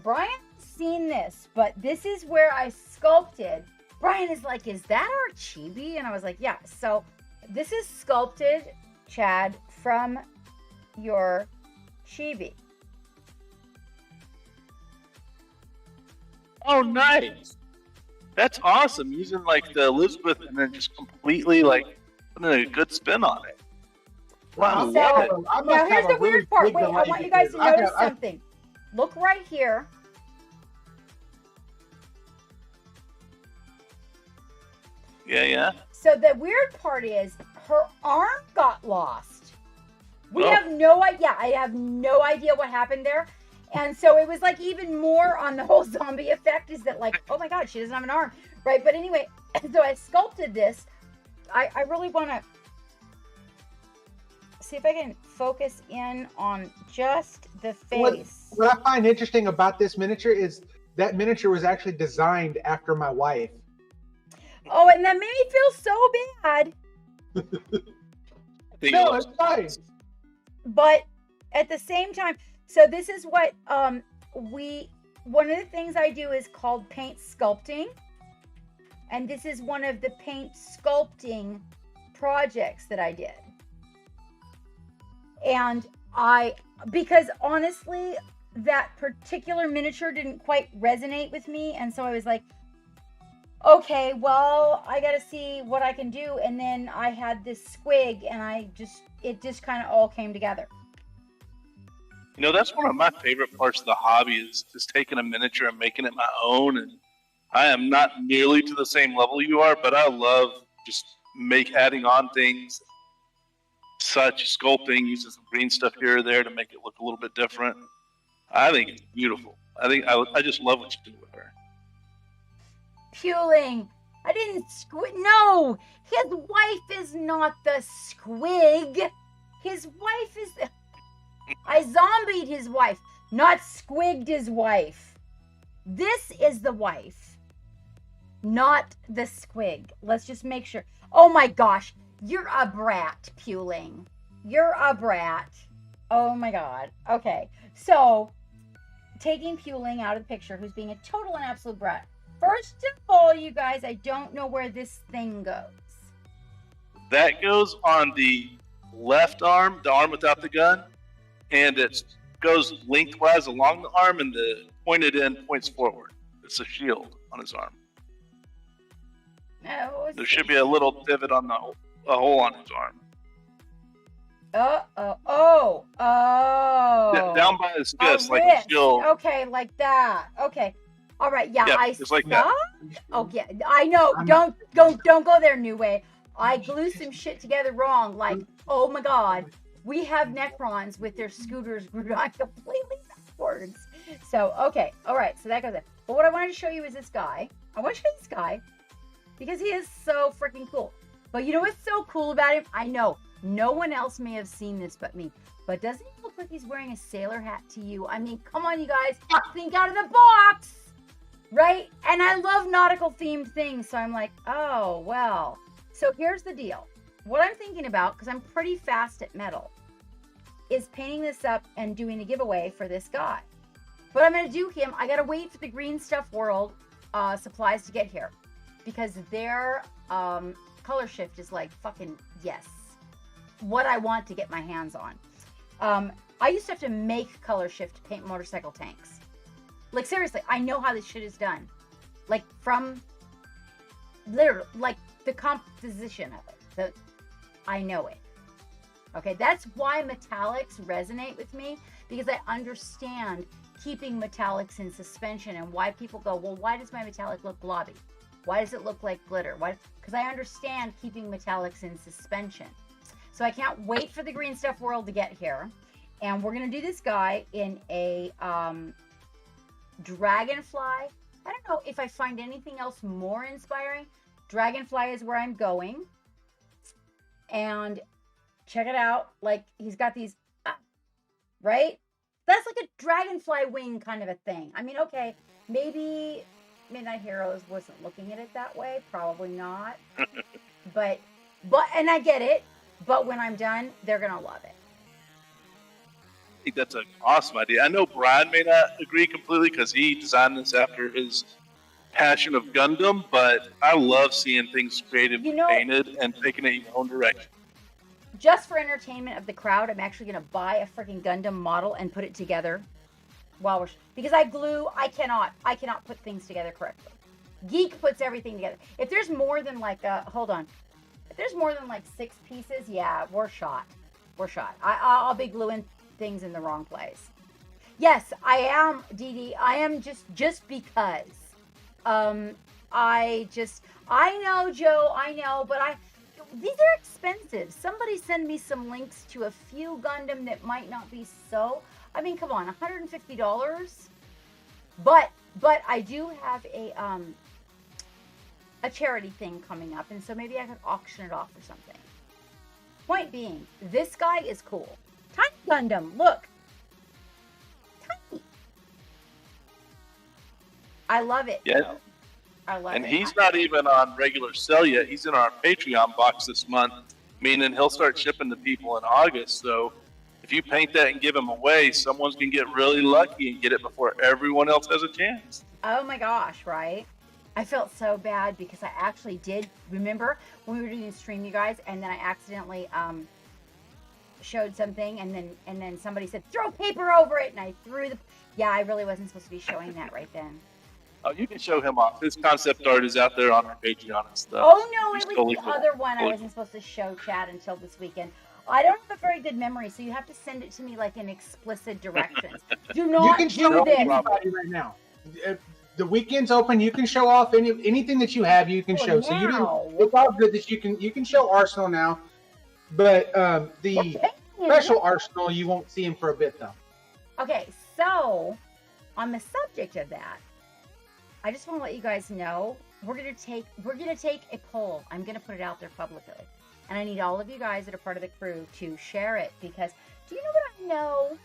Brian's seen this, but this is where I sculpted. Brian is like, is that our Chibi? And I was like, yeah. So, this is sculpted, Chad, from your Chibi. Oh, nice. That's awesome. Using like the Elizabeth and then just completely like putting a good spin on it. Wow. Now here's the weird part. Wait, I want you guys to notice something. Look right here. Yeah. So the weird part is her arm got lost. We have no idea. I have no idea what happened there. And so it was like even more on the whole zombie effect is that like, oh my God, she doesn't have an arm. Right. But anyway, so I sculpted this. I really want to see if I can focus in on just the face. What I find interesting about this miniature is that miniature was actually designed after my wife. Oh, and that made me feel so bad. No, it's nice. But at the same time, so this is what one of the things I do is called paint sculpting. And this is one of the paint sculpting projects that I did. And because honestly, that particular miniature didn't quite resonate with me. And so I was like, okay, well, I got to see what I can do. And then I had this squig and it just kind of all came together. You know, that's one of my favorite parts of the hobby is just taking a miniature and making it my own. And I am not nearly to the same level you are, but I love just adding on things, such sculpting, using some green stuff here or there to make it look a little bit different. I think it's beautiful. I just love what you do with her. Puling. I didn't squig. No, his wife is not the squig. His wife is the... I zombied his wife, not squigged his wife. This is the wife, not the squig. Let's just make sure. Oh my gosh, you're a brat, Puling. You're a brat. Oh my God. Okay, so taking Puling out of the picture, who's being a total and absolute brat. First of all, you guys, I don't know where this thing goes. That goes on the left arm, the arm without the gun. And it goes lengthwise along the arm, and the pointed end points forward. It's a shield on his arm. No, there should be a little divot on a hole on his arm. Oh. Down by his fist, like a shield. Okay, like that. Okay. All right. Yeah, just like that. Oh yeah, I know. Don't go there, New Way. I glued some shit together wrong. Like, oh my God. We have Necrons with their scooters glued on completely backwards. So, okay. All right. So that goes there. But what I wanted to show you is this guy. I want to show you this guy because he is so freaking cool. But you know what's so cool about him? I know no one else may have seen this but me. But doesn't he look like he's wearing a sailor hat to you? I mean, come on, you guys. Think out of the box. Right? And I love nautical themed things. So I'm like, oh, well. So here's the deal. What I'm thinking about, because I'm pretty fast at metal, is painting this up and doing a giveaway for this guy. But I'm going to do him. I got to wait for the Green Stuff World supplies to get here. Because their color shift is like fucking yes. What I want to get my hands on. I used to have to make color shift to paint motorcycle tanks. Like seriously, I know how this shit is done. Like from literally, like the composition of it. I know it. Okay, that's why metallics resonate with me, because I understand keeping metallics in suspension and why people go, well, why does my metallic look globby? Why does it look like glitter? Why? Because I understand keeping metallics in suspension. So I can't wait for the Green Stuff World to get here. And we're going to do this guy in a dragonfly. I don't know if I find anything else more inspiring. Dragonfly is where I'm going. And check it out. Like, he's got these, right? That's like a dragonfly wing kind of a thing. I mean, okay, maybe Midnight Heroes wasn't looking at it that way. Probably not. but and I get it. But when I'm done, they're gonna love it. I think that's an awesome idea. I know Brian may not agree completely because he designed this after his passion of Gundam, but I love seeing things creatively painted and taking it in your own direction. Just for entertainment of the crowd, I'm actually gonna buy a freaking Gundam model and put it together while we're because I cannot put things together correctly. Geek puts everything together. If there's more than like if there's more than like 6 pieces, yeah, we're shot. We're shot. I'll be gluing things in the wrong place. Yes, I am, Dee Dee. I am just because. I know, Joe, I know, but these are expensive. Somebody send me some links to a few Gundam that might not be so. I mean, come on, $150. But I do have a charity thing coming up, and so maybe I could auction it off or something. Point being, this guy is cool. Tiny Gundam, look. Tiny. I love it. Yeah. Though. I love it. And he's not even on regular sale yet. He's in our Patreon box this month, meaning he'll start shipping to people in August. So if you paint that and give him away, someone's going to get really lucky and get it before everyone else has a chance. Oh my gosh, right? I felt so bad because I actually did remember when we were doing the stream, you guys, and then I accidentally showed something, and then somebody said throw paper over it, and I threw the. Yeah, I really wasn't supposed to be showing that right then. Oh, you can show him off. His concept art is out there on our Patreon and stuff. Oh no, He's it was totally the cool. other one I wasn't supposed to show Chad until this weekend. I don't have a very good memory, so you have to send it to me like in explicit directions. Do not You can do show this. anybody right now. The weekend's open. You can show off anything that you have. You can show. So you don't. It's all good that you can show Arsenal now, but the special Arsenal you won't see him for a bit though. Okay, so on the subject of that, I just want to let you guys know we're gonna take a poll. I'm gonna put it out there publicly, and I need all of you guys that are part of the crew to share it because do you know what I know?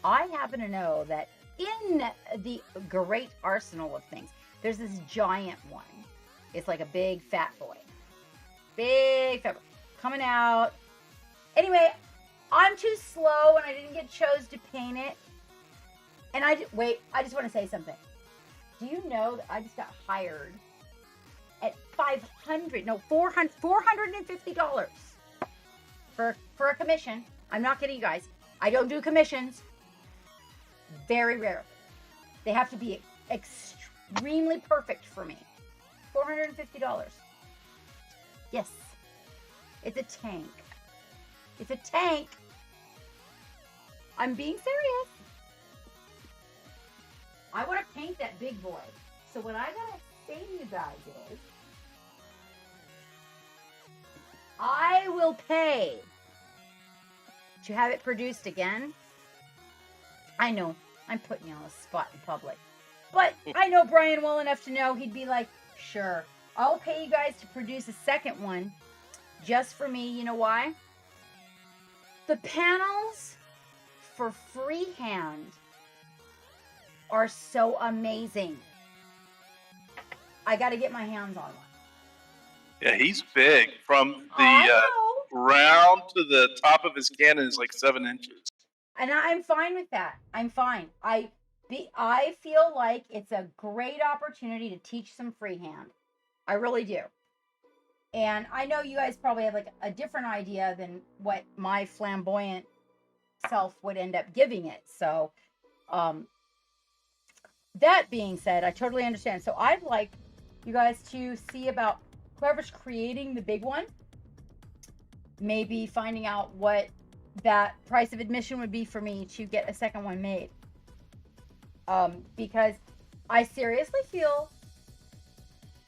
I happen to know that in the great arsenal of things, there's this giant one. It's like a big fat boy, coming out. Anyway, I'm too slow and I didn't get chose to paint it. And I just want to say something. Do you know that I just got hired at $450 for a commission? I'm not kidding you guys. I don't do commissions. Very rarely. They have to be extremely perfect for me. $450. Yes. It's a tank. It's a tank. I'm being serious. I want to paint that big boy. So what I gotta say to you guys is, I will pay to have it produced again. I know, I'm putting you on the spot in public. But I know Brian well enough to know he'd be like, sure, I'll pay you guys to produce a second one just for me. You know why? The panels for freehand are so amazing. I got to get my hands on one. Yeah, he's big. From the ground to the top of his cannon is like 7 inches. And I'm fine with that. I'm fine. I feel like it's a great opportunity to teach some freehand. I really do. And I know you guys probably have like a different idea than what my flamboyant self would end up giving it. So, that being said, I totally understand. So I'd like you guys to see about whoever's creating the big one, maybe finding out what that price of admission would be for me to get a second one made. Because I seriously feel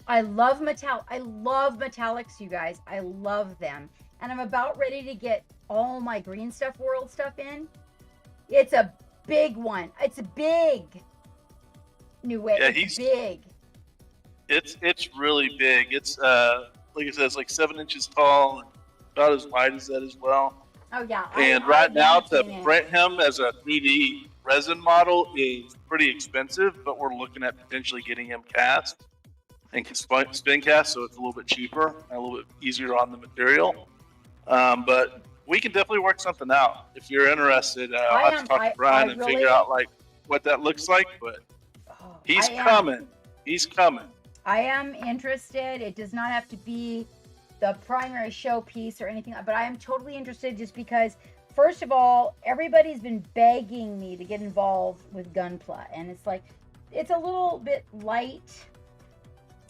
I love metallics, you guys. I love them. And I'm about ready to get all my Green Stuff World stuff in. It's a big one. It's big. New way. Yeah, it's big. It's really big. It's like I said, it's like 7 inches tall and about as wide as that as well. Oh yeah. And I right now, haven't to seen it. print him as a 3D resin model is pretty expensive, but we're looking at potentially getting him cast and spin cast, so it's a little bit cheaper and a little bit easier on the material. But we can definitely work something out if you're interested. I'll have to talk to Brian and figure out like what that looks like. But he's coming. He's coming. I am interested. It does not have to be the primary showpiece or anything, but I am totally interested just because, first of all, everybody's been begging me to get involved with Gunpla, and it's like, it's a little bit light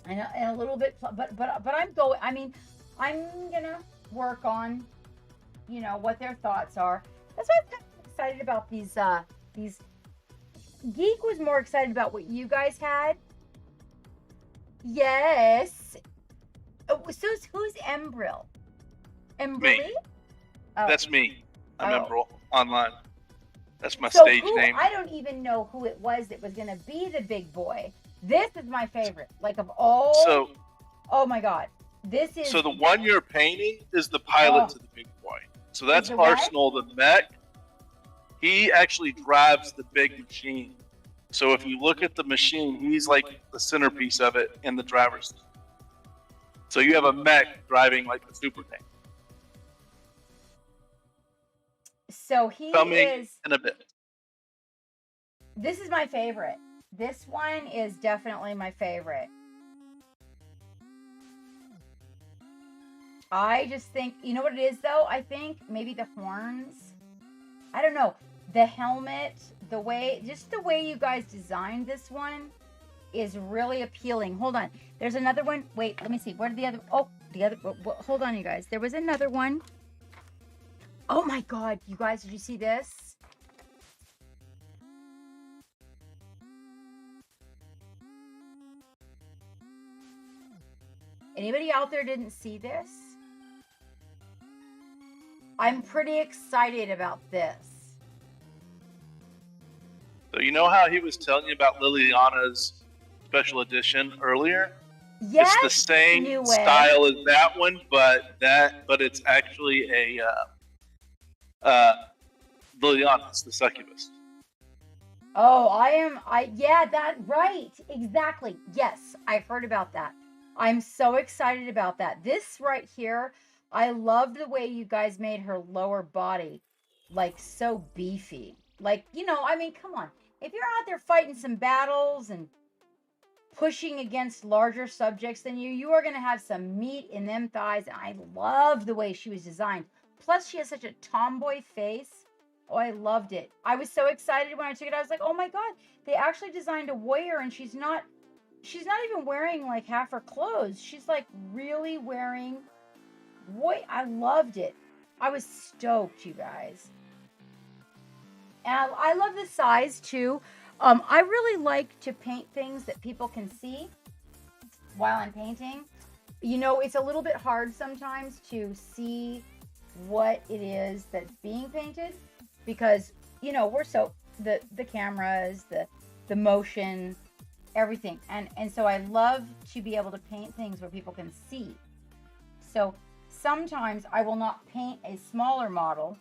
and a little bit, but I'm going. I mean, I'm gonna work on, you know, what their thoughts are. That's why I'm kind of excited about these. Geek was more excited about what you guys had. Yes. Oh, so who's Embril? Me. Oh. That's me. I'm Embril online. That's my So stage name. I don't even know who it was that was going to be the big boy. This is my favorite. Like of all. So. Oh my God. This is. So the one you're painting is the pilot to the big boy. So that's Arsenal the mech. He actually drives the big machine. So if you look at the machine, he's like the centerpiece of it in the driver's seat. So you have a mech driving like the super tank. So he is in a bit. This is my favorite. This one is definitely my favorite. I just think, you know what it is though? I think maybe the horns. I don't know. The helmet, the way you guys designed this one is really appealing. Hold on. There's another one. Wait, let me see. Where did the other... Oh, the other... Hold on, you guys. There was another one. Oh, my God. You guys, did you see this? Anybody out there didn't see this? I'm pretty excited about this. So you know how he was telling you about Liliana's special edition earlier? Yes, it's the same style as that one, but it's actually a Liliana, it's the succubus. Oh, yeah, that right, exactly. Yes, I heard about that. I'm so excited about that. This right here, I love the way you guys made her lower body like so beefy. Like, you know, I mean, come on. If you're out there fighting some battles and pushing against larger subjects than you are going to have some meat in them thighs. And I love the way she was designed. Plus, she has such a tomboy face. Oh, I loved it. I was so excited when I took it. I was like, oh my God, they actually designed a warrior and she's not even wearing like half her clothes. She's like really wearing, I loved it. I was stoked, you guys. And I love the size too. I really like to paint things that people can see while I'm painting. You know, it's a little bit hard sometimes to see what it is that's being painted because, you know, we're so, the cameras, the motion, everything. And so I love to be able to paint things where people can see. So sometimes I will not paint a smaller model.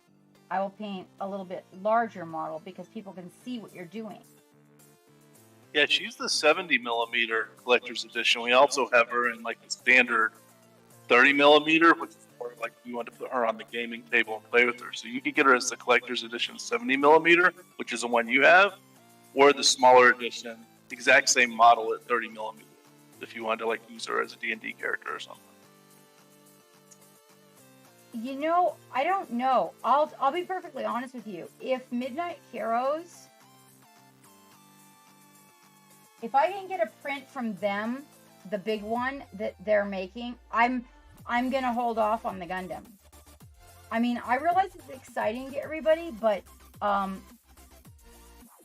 I will paint a little bit larger model because people can see what you're doing. Yeah, she's the 70 millimeter collector's edition. We also have her in like the standard 30 millimeter, which is more like you want to put her on the gaming table and play with her. So you could get her as the collector's edition 70 millimeter, which is the one you have, or the smaller edition, exact same model at 30 millimeter, if you wanted to like use her as a D&D character or something. You know, I don't know. I'll be perfectly honest with you. If Midnight Heroes, if I can get a print from them, the big one that they're making, I'm gonna hold off on the Gundam. I mean, I realize it's exciting to everybody, but I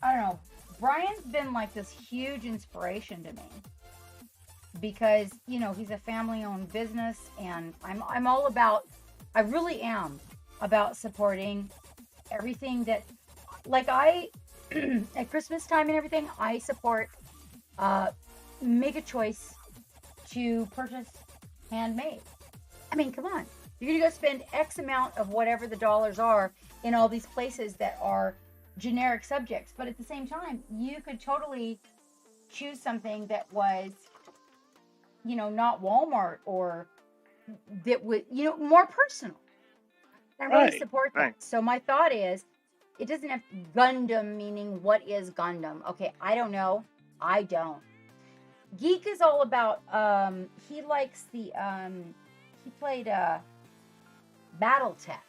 don't know. Brian's been like this huge inspiration to me because, you know, he's a family-owned business, and I'm all about. I really am about supporting everything that, like at Christmas time and everything, I support, make a choice to purchase handmade. I mean, come on. You're going to go spend X amount of whatever the dollars are in all these places that are generic subjects. But at the same time, you could totally choose something that was, not Walmart, or that would, more personal. I really support that. So my thought is, it doesn't have Gundam, meaning what is Gundam? Okay, I don't know. I don't. Geek is all about, he likes the, he played Battletech.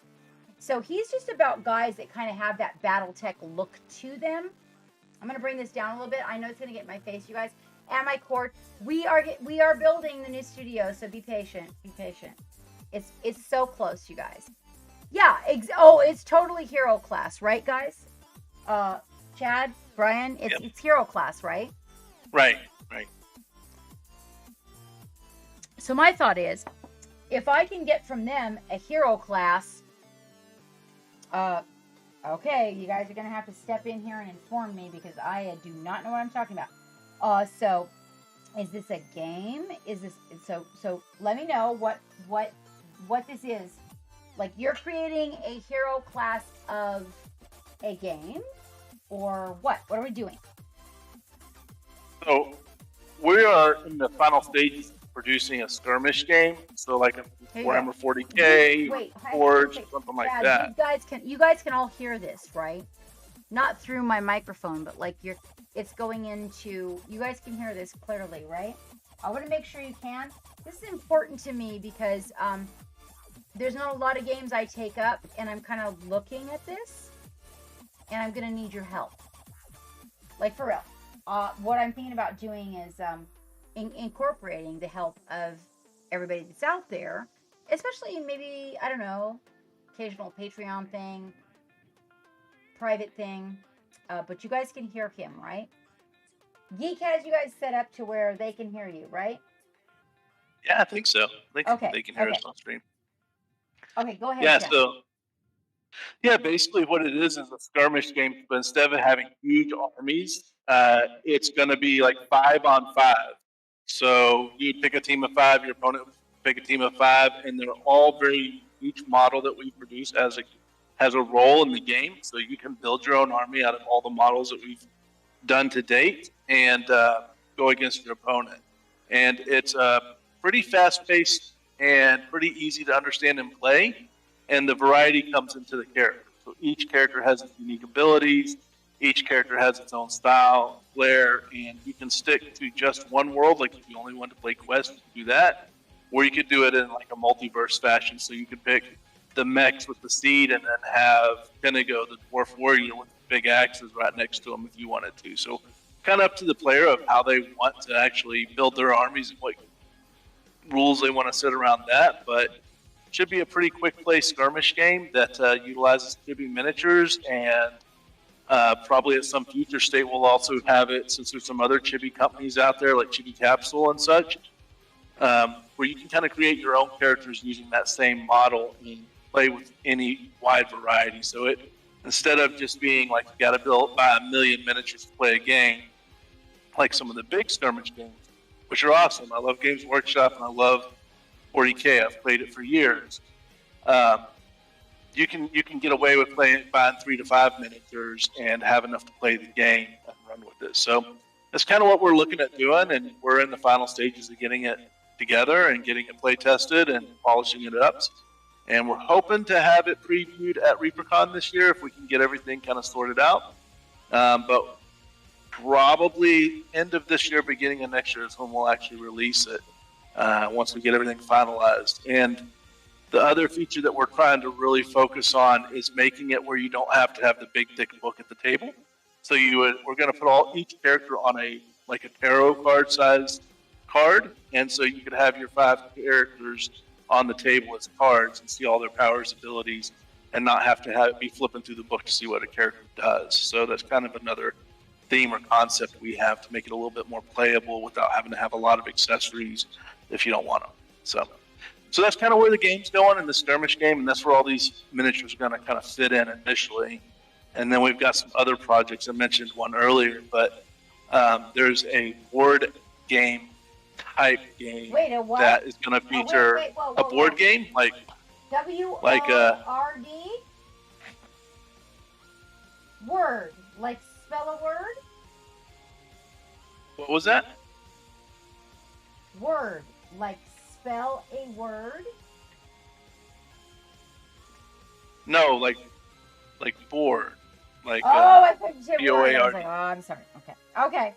So he's just about guys that kind of have that Battletech look to them. I'm going to bring this down a little bit. I know it's going to get in my face, you guys. And my cord. We are building the new studio, so be patient. Be patient. It's so close, you guys. Yeah, it's totally hero class, right, guys? Chad, Brian, it's hero class, right? Right. So my thought is, if I can get from them a hero class, okay, you guys are going to have to step in here and inform me, because I do not know what I'm talking about. So is this a game? Is this, so let me know what this is. Like, you're creating a hero class of a game, or what? What are we doing? So we are in the final stages of producing a skirmish game. So like a Warhammer 40K, Forge, something like that. You guys can all hear this, right? Not through my microphone, but like it's going into, you guys can hear this clearly, right? I want to make sure you can. This is important to me because there's not a lot of games I take up, and I'm kind of looking at this, and I'm going to need your help. Like, for real. What I'm thinking about doing is incorporating the help of everybody that's out there, especially maybe, I don't know, occasional Patreon thing, private thing, but you guys can hear him, right? Geek has you guys set up to where they can hear you, right? Yeah, I think so. They can hear us on stream. Okay, go ahead. Yeah, Jeff. so basically what it is a skirmish game, but instead of having huge armies, it's going to be like 5-on-5. So you pick a team of 5, your opponent would pick a team of 5, and they're all very, each model that we produce has a role in the game. So you can build your own army out of all the models that we've done to date and go against your opponent. And it's pretty fast-paced and pretty easy to understand and play, and the variety comes into the character. So each character has its unique abilities, each character has its own style, flair, and you can stick to just one world, like if you only want to play Quest, you can do that, or you could do it in like a multiverse fashion, so you could pick the mechs with the seed and then have Pinago, the dwarf warrior with the big axes right next to him if you wanted to. So kind of up to the player of how they want to actually build their armies and what rules they want to set around that, but should be a pretty quick play skirmish game that utilizes Chibi miniatures, and probably at some future state we'll also have it, since there's some other Chibi companies out there like Chibi Capsule and such, where you can kind of create your own characters using that same model and play with any wide variety. So it, instead of just being like you got to buy 1 million miniatures to play a game, like some of the big skirmish games, which are awesome. I love Games Workshop and I love 40K. I've played it for years. You can get away with buying 3 to 5 miniatures and have enough to play the game and run with it. So that's kind of what we're looking at doing, and we're in the final stages of getting it together and getting it play tested and polishing it up. And we're hoping to have it previewed at ReaperCon this year if we can get everything kind of sorted out. But probably end of this year, beginning of next year is when we'll actually release it, once we get everything finalized. And the other feature that we're trying to really focus on is making it where you don't have to have the big thick book at the table. So we're going to put each character on a tarot card size card, and so you could have your 5 characters on the table as cards and see all their powers, abilities, and not have to be flipping through the book to see what a character does. So that's kind of another theme or concept we have to make it a little bit more playable without having to have a lot of accessories if you don't want them. So that's kind of where the game's going in the skirmish game, and that's where all these miniatures are going to kind of fit in initially. And then we've got some other projects. I mentioned one earlier, but there's a board game type game that is going to feature a board game, like W-O-R-D? Word. Like spell a word? What was that? Word. Like spell a word? No, like board. Like I thought you said word. I was B-O-A-R-D. like, oh, I'm sorry. Okay.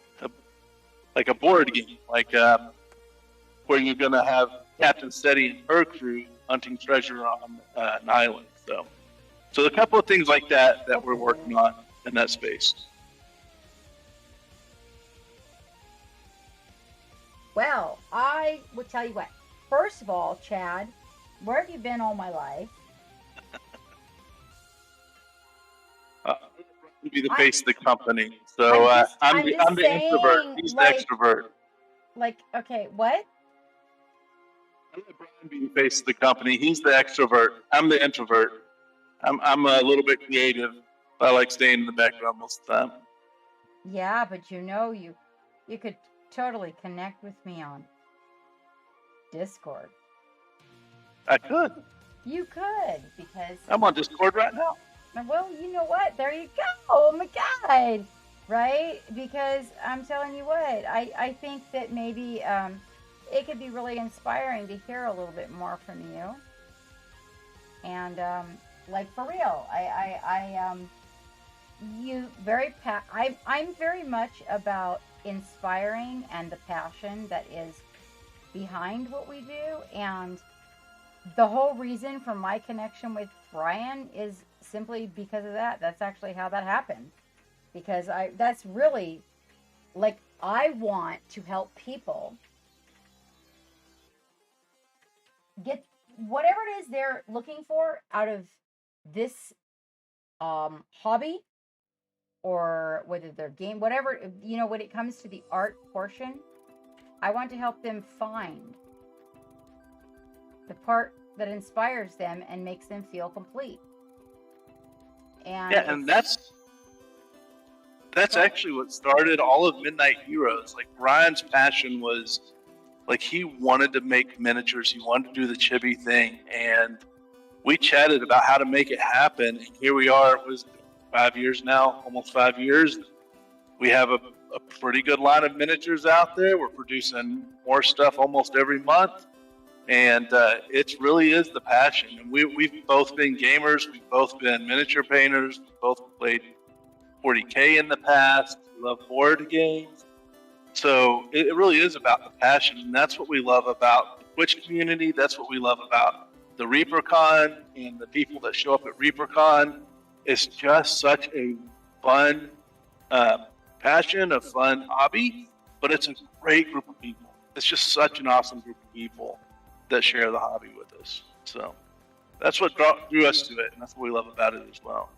Like a board game. Like where you're going to have Captain Steady and her crew hunting treasure on an island. So a couple of things like that we're working on in that space. Well, I will tell you what. First of all, Chad, where have you been all my life? To be the face of the company. So I'm the introvert. He's the extrovert. Like, okay, what? I'm let Brian be the face of the company. He's the extrovert. I'm the introvert. I'm a little bit creative. I like staying in the background most of the time. Yeah, but you could totally connect with me on Discord. I could. You could, because I'm on Discord right now. well, you know what? There you go. Oh my God. Right? Because I'm telling you what, I think that maybe it could be really inspiring to hear a little bit more from you. And like for real, I'm very much about inspiring and the passion that is behind what we do. And the whole reason for my connection with Brian is simply because of that. That's actually how that happened. Because that's really, like, I want to help people get whatever it is they're looking for out of this hobby, or whether they're game, whatever, when it comes to the art portion, I want to help them find the part that inspires them and makes them feel complete. And that's actually what started all of Midnight Heroes. Like, Brian's passion was, like, he wanted to make miniatures. He wanted to do the chibi thing, and we chatted about how to make it happen. And here we are. It was 5 years now, almost 5 years. We have a pretty good line of miniatures out there. We're producing more stuff almost every month. And it really is the passion. And we've both been gamers. We've both been miniature painters. We've both played 40K in the past. We love board games. So it really is about the passion. And that's what we love about the Twitch community. That's what we love about the ReaperCon and the people that show up at ReaperCon. It's just such a fun passion, a fun hobby, but it's a great group of people. It's just such an awesome group of people that share the hobby with us. So that's what drew us to it, and that's what we love about it as well.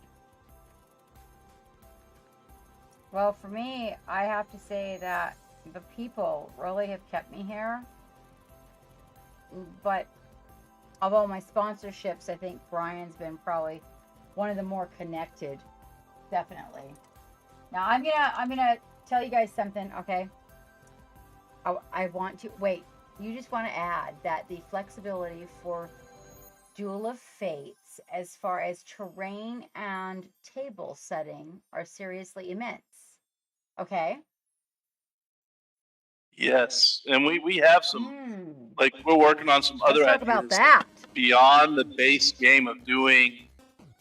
Well, for me, I have to say that the people really have kept me here. But of all my sponsorships, I think Brian's been probably one of the more connected, definitely. Now I'm gonna tell you guys something, okay? I want to wait. You just want to add that the flexibility for Duel of Fates, as far as terrain and table setting, are seriously immense. Okay. Yes, and we have some, like, we're working on some other Let's talk ideas about that. beyond the base game of doing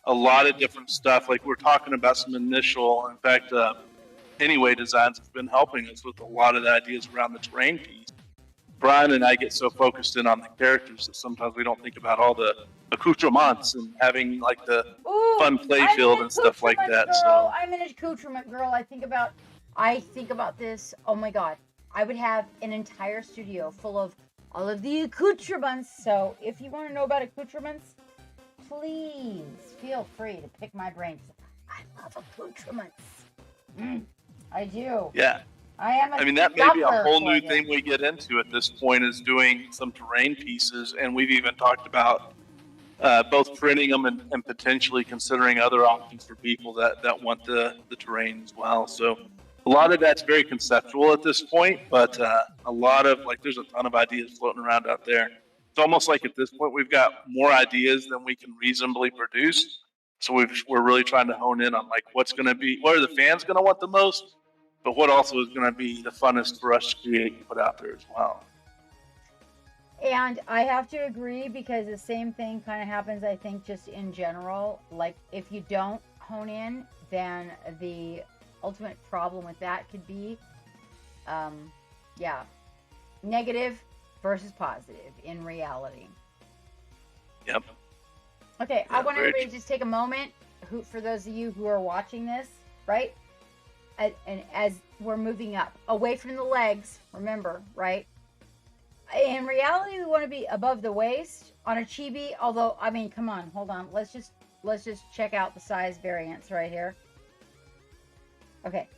a lot of different stuff. Like, we're talking about some initial, in fact, Anyway Designs has been helping us with a lot of the ideas around the terrain piece. Brian and I get so focused in on the characters that sometimes we don't think about all the accoutrements and having, like, the fun play field and stuff like that. Girl. So I'm an accoutrement girl. I think about this. Oh my God. I would have an entire studio full of all of the accoutrements. So if you want to know about accoutrements, please feel free to pick my brain. I love accoutrements. I do. Yeah. I mean, that may be a whole new thing we get into at this point, is doing some terrain pieces. And we've even talked about both printing them and potentially considering other options for people that want the terrain as well. So a lot of that's very conceptual at this point, but a lot of, like, there's a ton of ideas floating around out there. It's almost like at this point we've got more ideas than we can reasonably produce. So we're really trying to hone in on like what are the fans going to want the most, but what also is going to be the funnest for us to create and put out there as well. And I have to agree, because the same thing kind of happens, I think, just in general. Like, if you don't hone in, then the ultimate problem with that could be, negative versus positive in reality. Yep. Okay, I want very everybody to just take a moment, for those of you who are watching this, right? And as we're moving up, away from the legs, remember, right? In reality, we want to be above the waist on a Chibi, although, I mean, come on, hold on. Let's just check out the size variance right here. Okay,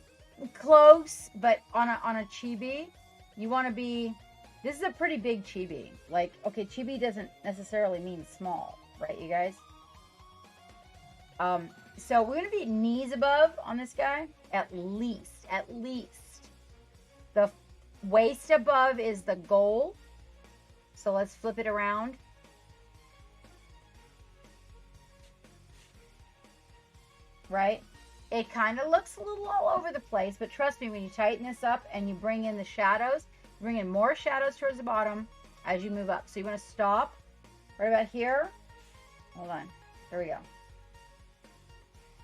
close, but on a Chibi, you want to be, this is a pretty big Chibi. Like, okay, Chibi doesn't necessarily mean small, right, you guys? So we're going to be knees above on this guy, at least. The waist above is the goal. So let's flip it around. Right? It kind of looks a little all over the place, but trust me, when you tighten this up and you bring in the shadows, bring in more shadows towards the bottom as you move up. So you want to stop right about here. Hold on. There we go.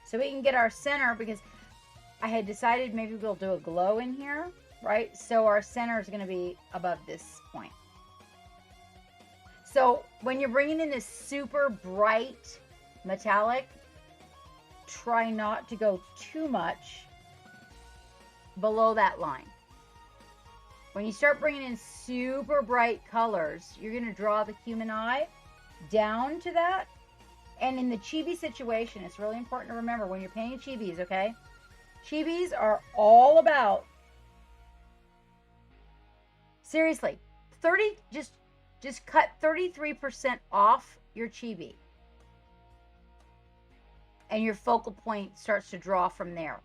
So we can get our center, because I had decided maybe we'll do a glow in here, right? So our center is going to be above this point. So when you're bringing in this super bright metallic, try not to go too much below that line. When you start bringing in super bright colors, you're going to draw the human eye down to that. And in the Chibi situation, it's really important to remember when you're painting Chibis, okay? Chibis are all about, seriously, just cut 33% off your Chibi. And your focal point starts to draw from there.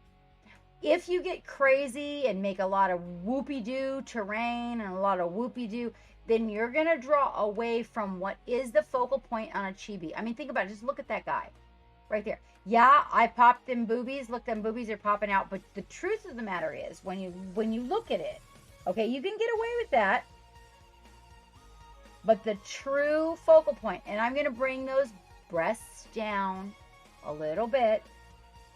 If you get crazy and make a lot of whoopie-doo terrain and a lot of whoopie-doo, then you're going to draw away from what is the focal point on a Chibi. I mean, think about it. Just look at that guy right there. Yeah, I popped them boobies. Look, them boobies are popping out. But the truth of the matter is, when you look at it, okay, you can get away with that. But the true focal point, and I'm going to bring those breasts down a little bit.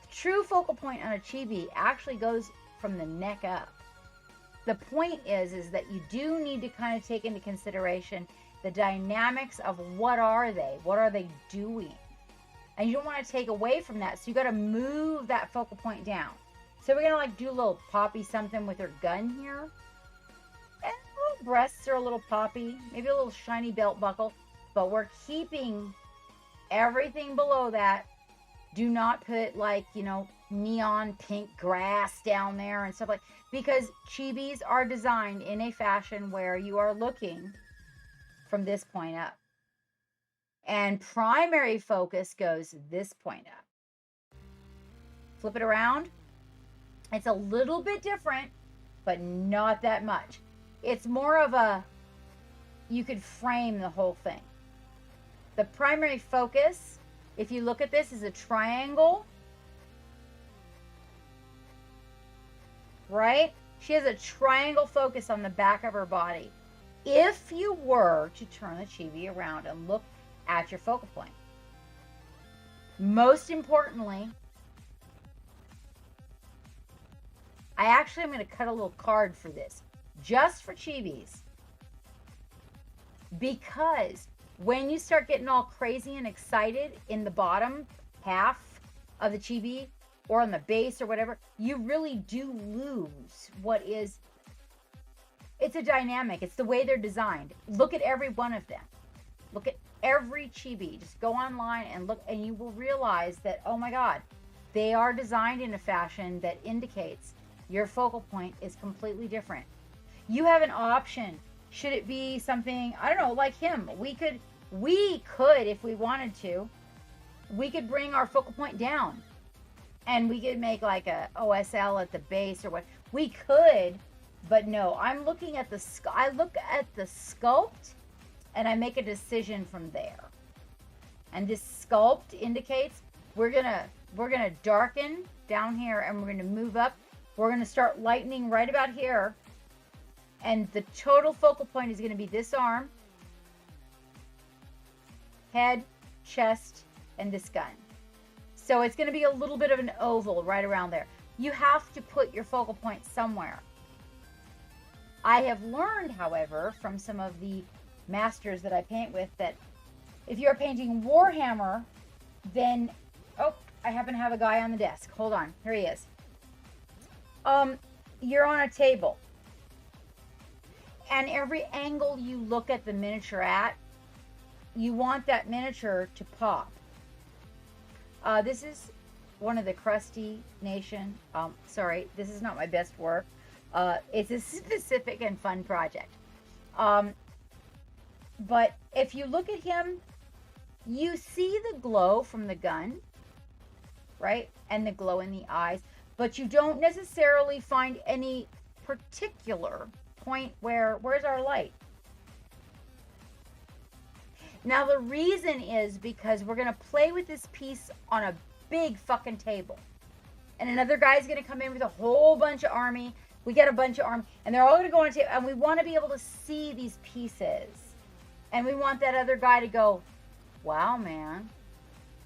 The true focal point on a Chibi actually goes from the neck up. The point is that you do need to kind of take into consideration the dynamics of what are they doing, and you don't want to take away from that. So you got to move that focal point down. So we're gonna like do a little poppy something with her gun here, and little breasts are a little poppy, maybe a little shiny belt buckle, but we're keeping everything below that. Do not put like, neon pink grass down there and stuff like, because Chibis are designed in a fashion where you are looking from this point up. And primary focus goes this point up. Flip it around. It's a little bit different, but not that much. It's more of a, you could frame the whole thing. The primary focus, if you look at this, is a triangle. Right? She has a triangle focus on the back of her body. If you were to turn the Chibi around and look at your focal point. Most importantly, I actually am going to cut a little card for this, just for Chibis. Because when you start getting all crazy and excited in the bottom half of the Chibi, or on the base or whatever, you really do lose what is, it's a dynamic. It's the way they're designed. Look at every one of them. Look at every Chibi. Just go online and look, and you will realize that, oh my God, they are designed in a fashion that indicates your focal point is completely different. You have an option. Should it be something, I don't know, like him? We could, if we wanted to, we could bring our focal point down. And we could make like a OSL at the base or what. We could, but no. I'm looking at I look at the sculpt and I make a decision from there. And this sculpt indicates we're gonna darken down here, and we're gonna move up. We're gonna start lightening right about here, and the total focal point is gonna be this arm, head, chest, and this gun. So it's gonna be a little bit of an oval right around there. You have to put your focal point somewhere. I have learned, however, from some of the masters that I paint with, that if you're painting Warhammer, then, oh, I happen to have a guy on the desk. Hold on, here he is. You're on a table, and every angle you look at the miniature at, you want that miniature to pop. This is one of the Crusty Nation. Sorry, this is not my best work. It's a specific and fun project. But if you look at him, you see the glow from the gun, right? And the glow in the eyes, but you don't necessarily find any particular point where's our light? Now, the reason is because we're going to play with this piece on a big fucking table. And another guy's going to come in with a whole bunch of army. We get a bunch of army, and they're all going to go on a table, and we want to be able to see these pieces. And we want that other guy to go, wow, man,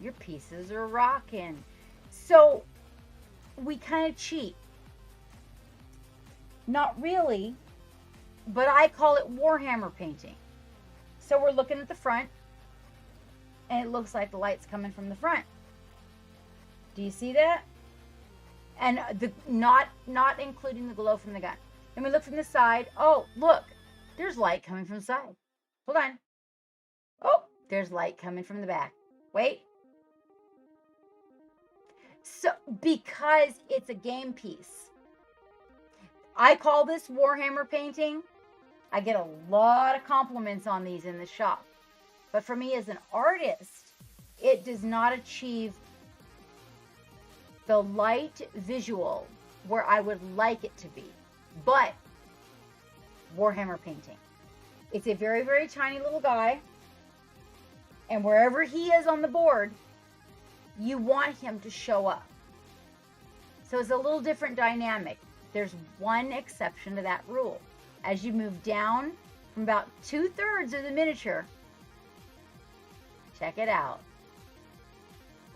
your pieces are rocking. So we kind of cheat. Not really, but I call it Warhammer painting. So we're looking at the front, and it looks like the light's coming from the front. Do you see that? And not including the glow from the gun. Then we look from the side. Oh, look, there's light coming from the side. Hold on. Oh, there's light coming from the back. Wait. So, because it's a game piece, I call this Warhammer painting. I get a lot of compliments on these in the shop. But for me as an artist, it does not achieve the light visual where I would like it to be. But Warhammer painting. It's a very, very tiny little guy. And wherever he is on the board, you want him to show up. So it's a little different dynamic. There's one exception to that rule. As you move down from about 2/3 of the miniature, check it out.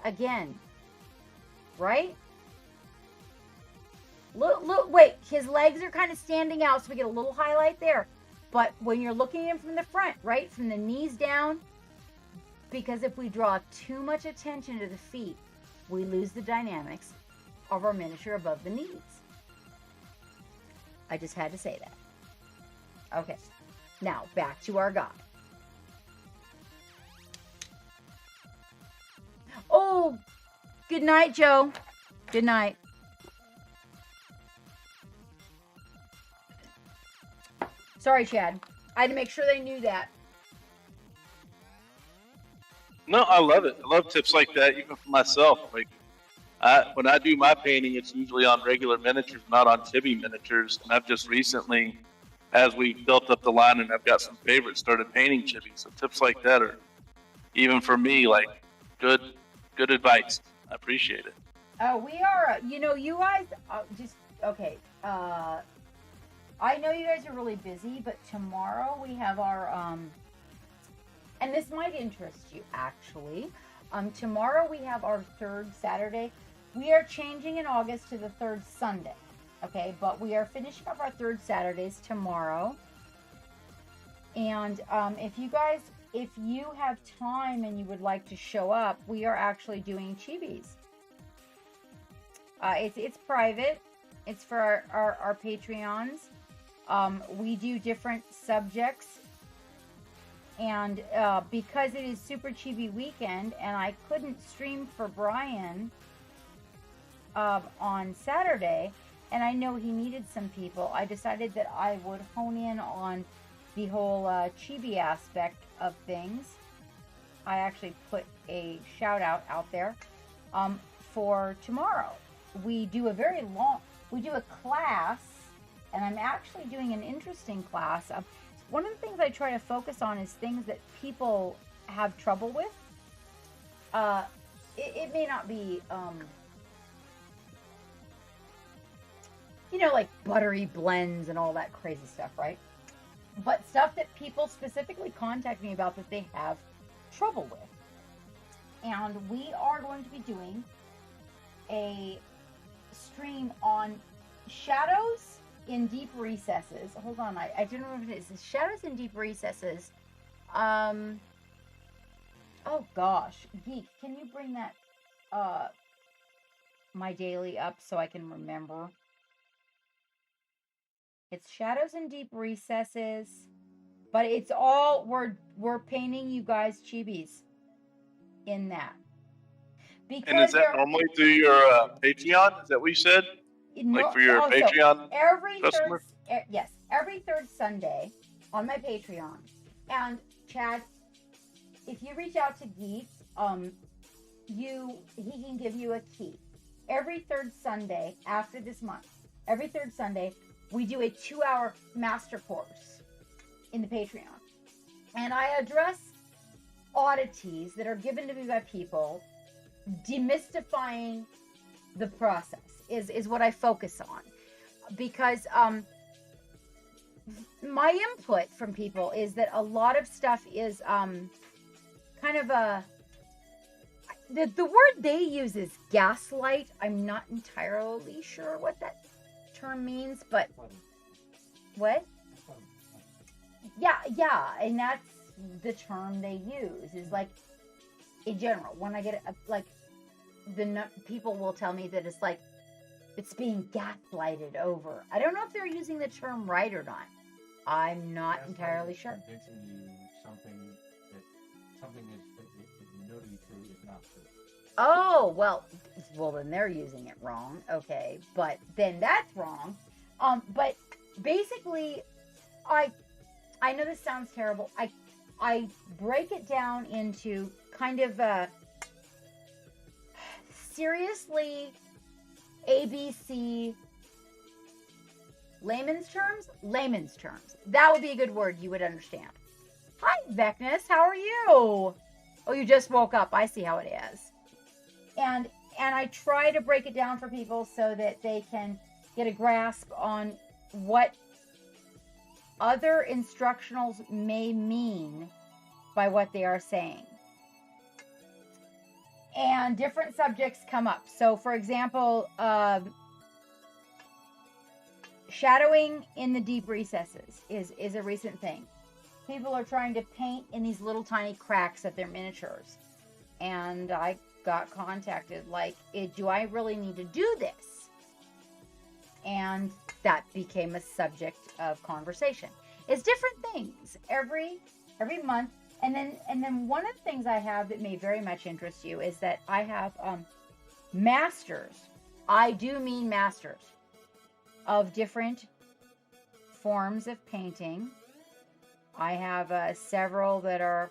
Again, right? Look, wait, his legs are kind of standing out, so we get a little highlight there. But when you're looking at him from the front, right, from the knees down, because if we draw too much attention to the feet, we lose the dynamics of our miniature above the knees. I just had to say that. Okay, now back to our guy. Oh, good night, Joe. Good night. Sorry, Chad. I had to make sure they knew that. No, I love it. I love tips like that, even for myself. Like, when I do my painting, it's usually on regular miniatures, not on Chibi miniatures. And I've just recently, as we built up the line and I've got some favorites, started painting Chibi. So tips like that are, even for me, like good advice. I appreciate it. Oh, we are, you guys, okay. I know you guys are really busy, but tomorrow we have our, and this might interest you actually. Tomorrow we have our third Saturday. We are changing in August to the third Sunday. Okay, but we are finishing up our third Saturdays tomorrow. And if you have time and you would like to show up, we are actually doing Chibis. It's private. It's for our Patreons. We do different subjects. And because it is Super Chibi Weekend and I couldn't stream for Brian on Saturday, and I know he needed some people, I decided that I would hone in on the whole Chibi aspect of things. I actually put a shout out there for tomorrow. We do a class, and I'm actually doing an interesting class. one of the things I try to focus on is things that people have trouble with. It may not be, like buttery blends and all that crazy stuff, right? But stuff that people specifically contact me about that they have trouble with. And we are going to be doing a stream on shadows in deep recesses. Hold on, I don't remember if it is. Shadows in deep recesses. Oh gosh, Geek, can you bring that my daily up so I can remember? It's shadows in deep recesses, but it's all we're painting you guys chibis in that. Because And is that normally through your Patreon? Is that what you said? Like for your Patreon customer? Every third Sunday on my Patreon. And Chad, if you reach out to Geek, he can give you a key. Every third Sunday after this month, every third Sunday, we do a 2-hour master course in the Patreon. And I address oddities that are given to me by people, demystifying the process is what I focus on. Because my input from people is that a lot of stuff is kind of a... The word they use is gaslight. I'm not entirely sure what that term means, but what? Yeah, and that's the term they use. Is like in general. When I get people will tell me that it's like it's being gaslighted over. I don't know if they're using the term right or not. I'm not entirely sure. Convincing you something that you know to be true is not true. Oh, well, then they're using it wrong. Okay, but then that's wrong. But basically, I know this sounds terrible. I break it down into kind of seriously ABC layman's terms. That would be a good word you would understand. Hi, Vecnus. How are you? Oh, you just woke up. I see how it is. And I try to break it down for people so that they can get a grasp on what other instructionals may mean by what they are saying. And different subjects come up. So, for example, shadowing in the deep recesses is a recent thing. People are trying to paint in these little tiny cracks of their miniatures. And I got contacted like, do I really need to do this? And that became a subject of conversation. It's different things every month. And then one of the things I have that may very much interest you is that I have masters. I do mean masters of different forms of painting. I have several that are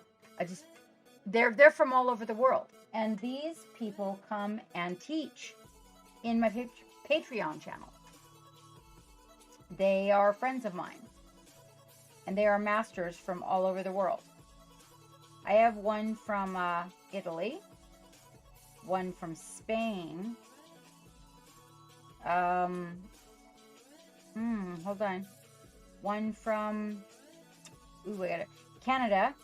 they're from all over the world. And these people come and teach in my Patreon channel. They are friends of mine. And they are masters from all over the world. I have one from Italy. One from Spain. Hold on. One from Canada.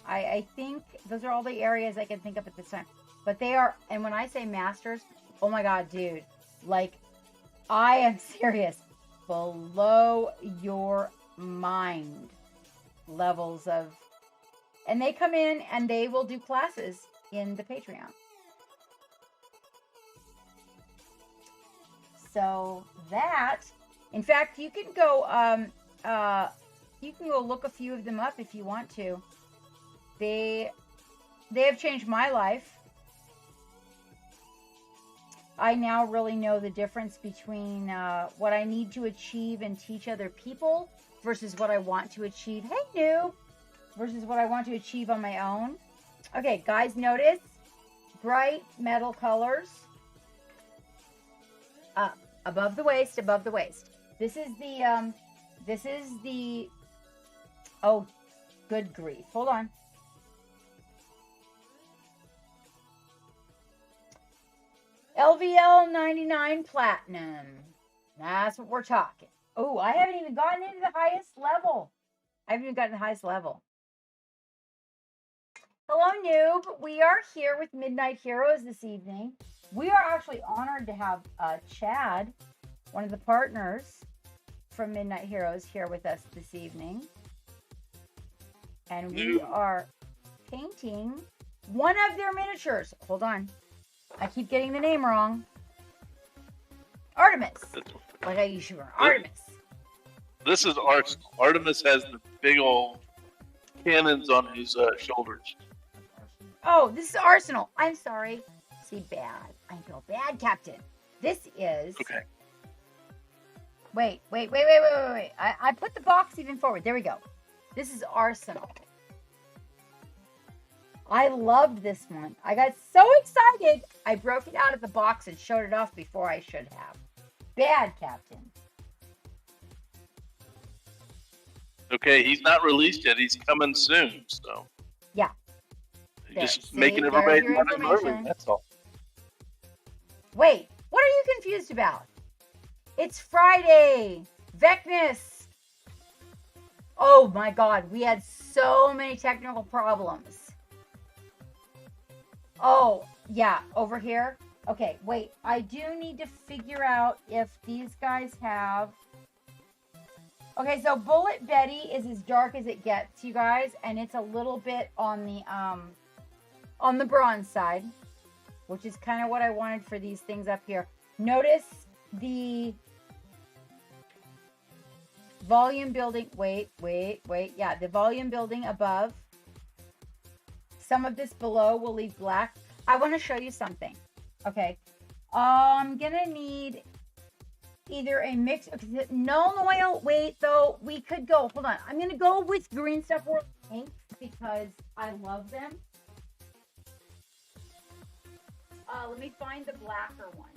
I think those are all the areas I can think of at this time. But they are, and when I say masters, oh my God, dude. Like, I am serious. Below your mind levels of, and they come in and they will do classes in the Patreon. So that, in fact, you can go look a few of them up if you want to. They have changed my life. I now really know the difference between what I need to achieve and teach other people versus what I want to achieve. Hey, new. Versus what I want to achieve on my own. Okay, guys, notice bright metal colors. Above the waist, above the waist. This is the This is the... Oh, good grief. Hold on. LVL 99 Platinum. That's what we're talking. Oh, I haven't even gotten into the highest level. I haven't even gotten to the highest level. Hello, noob. We are here with Midnight Heroes this evening. We are actually honored to have Chad, one of the partners from Midnight Heroes, here with us this evening. And we are painting one of their miniatures. Hold on. I keep getting the name wrong. Artemis. Like I usually remember. Artemis. This is Arsenal. Artemis has the big old cannons on his shoulders. Oh, this is Arsenal. I'm sorry. See, bad. I feel bad, Captain. This is... Okay. Wait. I put the box even forward. There we go. This is Arsenal. I loved this one. I got so excited. I broke it out of the box and showed it off before I should have. Bad, Captain. Okay, he's not released yet. He's coming soon, so. Yeah. Just making everybody run it early, that's all. Wait, what are you confused about? It's Friday. Vecness. Oh my God, we had so many technical problems. Oh, yeah, over here. Okay, wait, I do need to figure out if these guys have... Okay, so Bullet Betty is as dark as it gets, you guys, and it's a little bit on the bronze side, which is kind of what I wanted for these things up here. Notice the volume building. Wait. Yeah, the volume building above. Some of this below will leave black. I want to show you something. Okay. I'm going to need either a mix. No oil. Wait, though. We could go. Hold on. I'm going to go with Green Stuff World Paint because I love them. Let me find the blacker one.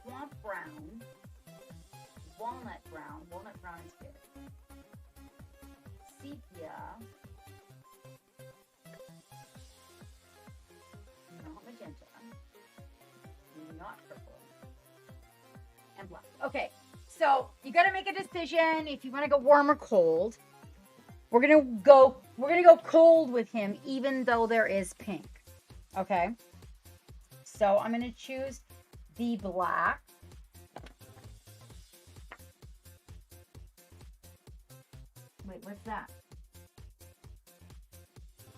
Swamp Brown. Walnut Brown. Walnut Brown is good. Sepia. Not magenta. Not purple. And black. Okay, so you got to make a decision if you want to go warm or cold. We're gonna go cold with him, even though there is pink. Okay, so I'm gonna choose the black. Wait, what's that?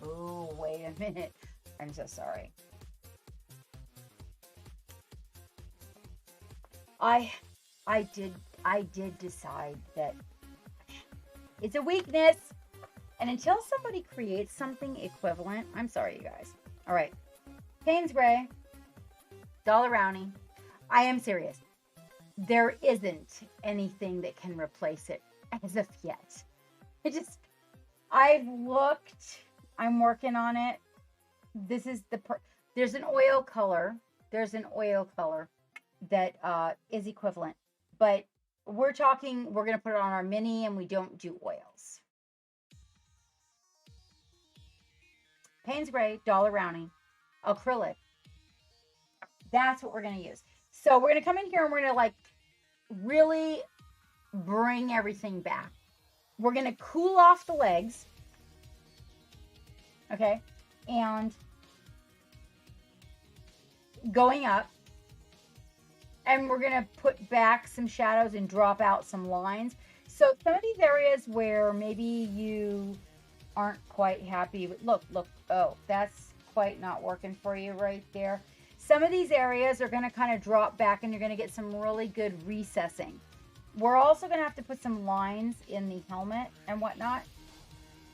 Oh, wait a minute. I'm so sorry. I did decide that it's a weakness. And until somebody creates something equivalent, I'm sorry, you guys. All right. Payne's Gray, Dollar Rowney. I am serious. There isn't anything that can replace it as of yet. I've looked. I'm working on it. This is there's an oil color. There's an oil color that is equivalent. But we're going to put it on our mini and we don't do oils. Payne's Gray, Dollar Rowney, acrylic. That's what we're going to use. So we're going to come in here and we're going to like really bring everything back. We're going to cool off the legs. Okay. And going up. And we're going to put back some shadows and drop out some lines. So some of these areas where maybe you aren't quite happy with, look, oh, that's quite not working for you right there. Some of these areas are going to kind of drop back and you're going to get some really good recessing. We're also going to have to put some lines in the helmet and whatnot.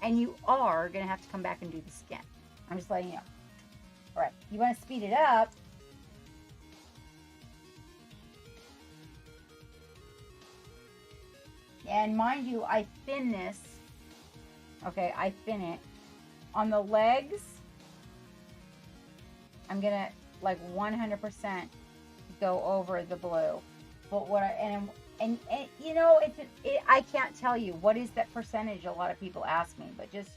And you are going to have to come back and do the skin. I'm just letting you know. All right, you want to speed it up. And mind you, I thin this. Okay, I thin it. On the legs, I'm going to like 100% go over the blue. But And you know, I can't tell you what is that percentage. A lot of people ask me, but just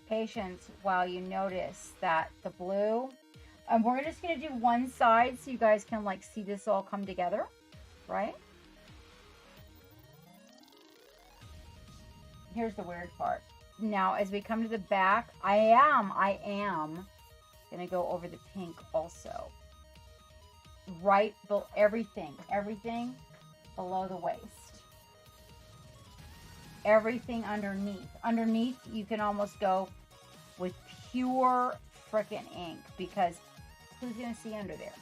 patience while you notice that the blue. And we're just gonna do one side so you guys can like see this all come together, right? Here's the weird part. Now, as we come to the back, I am gonna go over the pink also. Right below everything below the waist. Everything underneath. Underneath, you can almost go with pure frickin' ink because who's gonna see under there?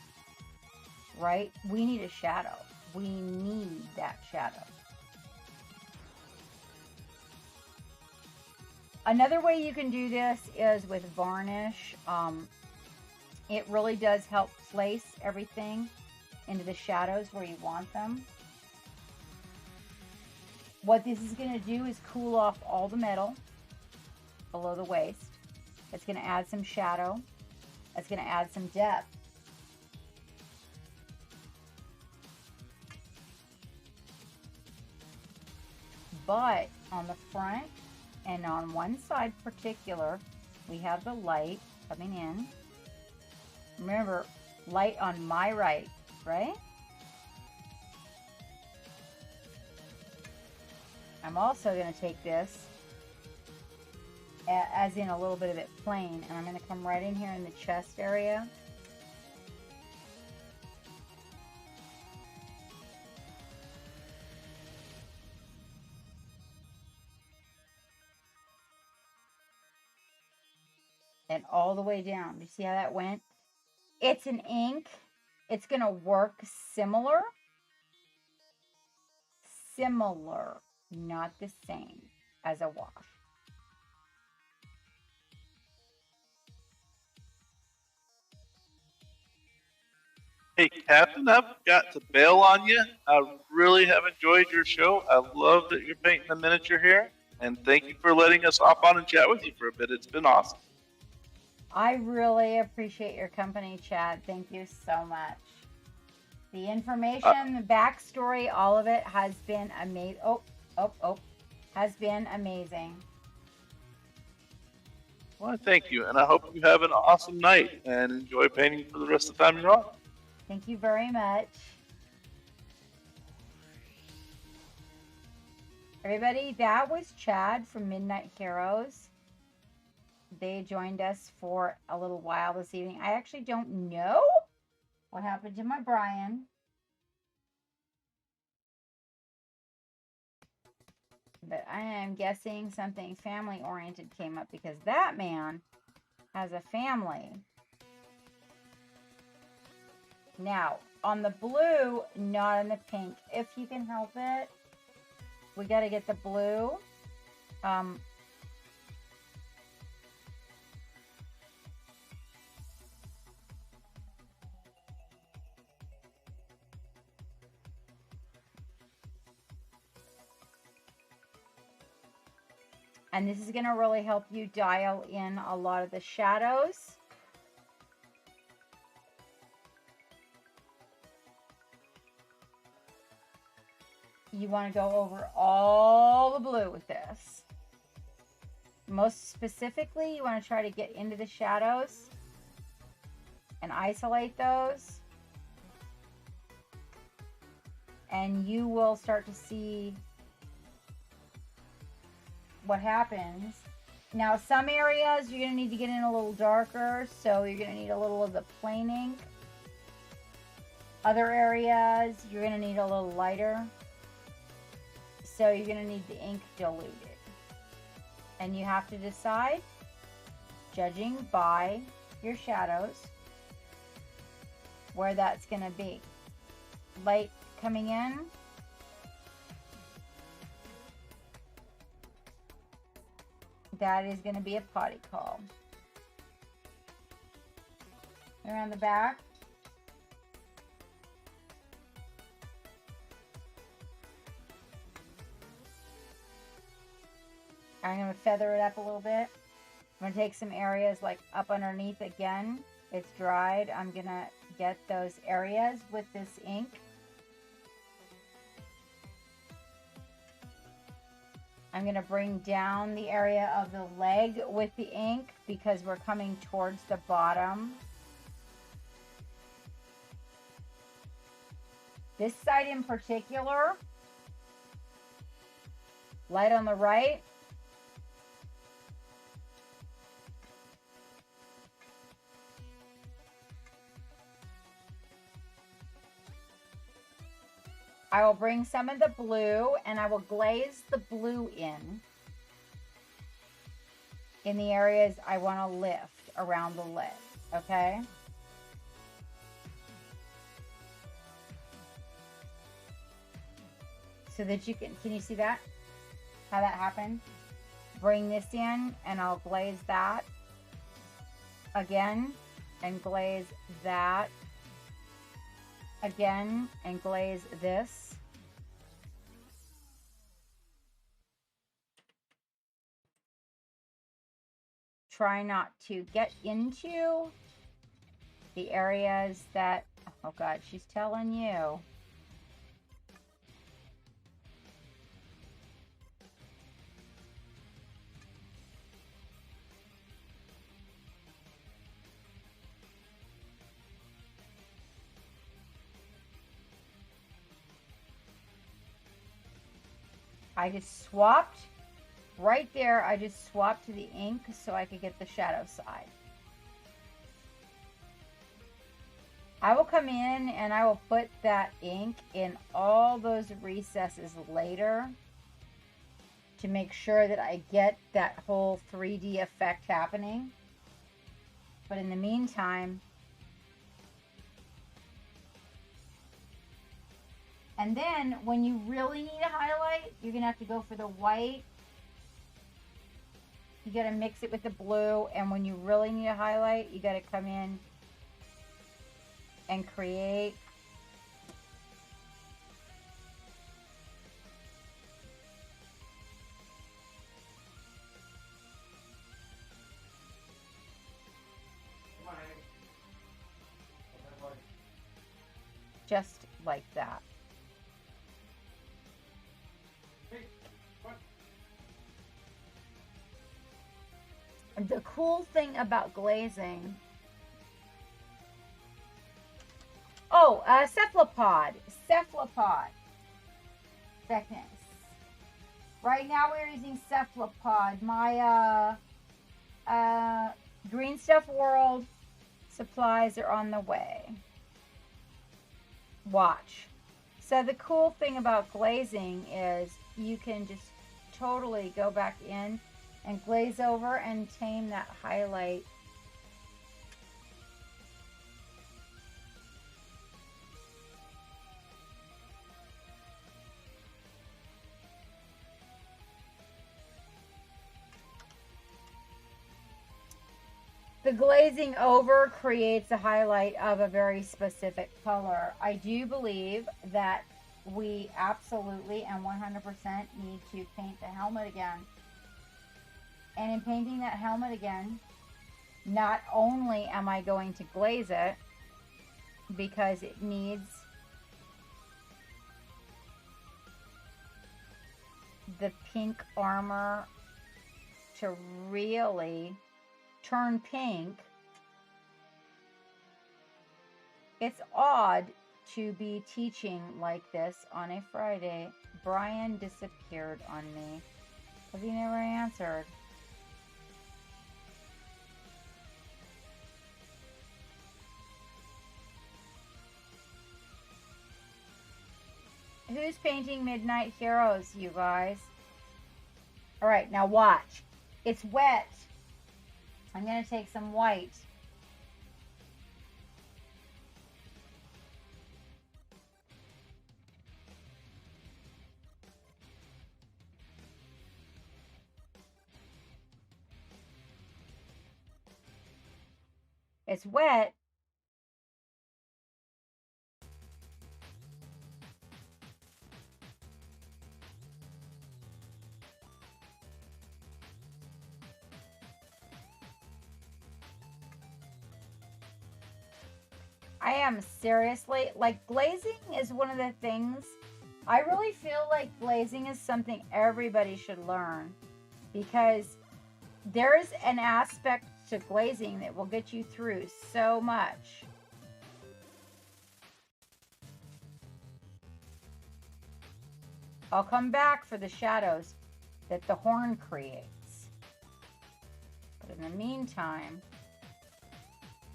Right? We need a shadow. We need that shadow. Another way you can do this is with varnish. It really does help place everything into the shadows where you want them. What this is going to do is cool off all the metal below the waist. It's going to add some shadow. It's going to add some depth. But on the front and on one side particular, we have the light coming in. Remember, light on my right, right? I'm also going to take this, as in a little bit of it plain, and I'm going to come right in here in the chest area. And all the way down. You see how that went? It's an ink. It's going to work similar. Similar, not the same as a wash. Hey, Captain, I've got to bail on you. I really have enjoyed your show. I love that you're painting a miniature here. And thank you for letting us hop on and chat with you for a bit. It's been awesome. I really appreciate your company, Chad. Thank you so much. The information, the backstory, all of it has been amazing. Has been amazing. Well, thank you. And I hope you have an awesome night and enjoy painting for the rest of the time you're on. Thank you very much. Everybody, that was Chad from Midnight Heroes. They joined us for a little while this evening. I actually don't know what happened to my Brian. But I am guessing something family-oriented came up because that man has a family. Now, on the blue, not on the pink. If you can help it, we got to get the blue. And this is going to really help you dial in a lot of the shadows. You want to go over all the blue with this. Most specifically, you want to try to get into the shadows and isolate those. And you will start to see what happens. Now, some areas you're going to need to get in a little darker, so you're going to need a little of the plain ink. Other areas, you're going to need a little lighter. So you're going to need the ink diluted. And you have to decide, judging by your shadows, where that's going to be. Light coming in. That is going to be a potty call. Around the back. I'm going to feather it up a little bit. I'm going to take some areas like up underneath again. It's dried. I'm going to get those areas with this ink. I'm going to bring down the area of the leg with the ink because we're coming towards the bottom. This side in particular, light on the right. I will bring some of the blue and I will glaze the blue in the areas I want to lift around the lid, okay? So that you can you see that? How that happened? Bring this in and I'll glaze that again and glaze that again and glaze this. Try not to get into the areas that, oh God, she's telling you. I just swapped right there. I just swapped to the ink so I could get the shadow side. I will come in and I will put that ink in all those recesses later to make sure that I get that whole 3D effect happening. But in the meantime, and then when you really need a highlight, you're gonna have to go for the white. You gotta mix it with the blue, and when you really need a highlight, you gotta come in and create. Just like that. The cool thing about glazing, cephalopod, thickness. Right now we're using cephalopod. My Green Stuff World supplies are on the way. Watch. So the cool thing about glazing is you can just totally go back in and glaze over and tame that highlight. The glazing over creates a highlight of a very specific color. I do believe that we absolutely and 100% need to paint the helmet again. And in painting that helmet again, not only am I going to glaze it because it needs the pink armor to really turn pink. It's odd to be teaching like this on a Friday. Brian disappeared on me because he never answered. Who's painting Midnight Heroes, you guys? All right, now watch. It's wet. I'm going to take some white. It's wet. I am seriously, like, glazing is one of the things I really feel like glazing is something everybody should learn, because there's an aspect to glazing that will get you through so much. I'll come back for the shadows that the horn creates. But in the meantime,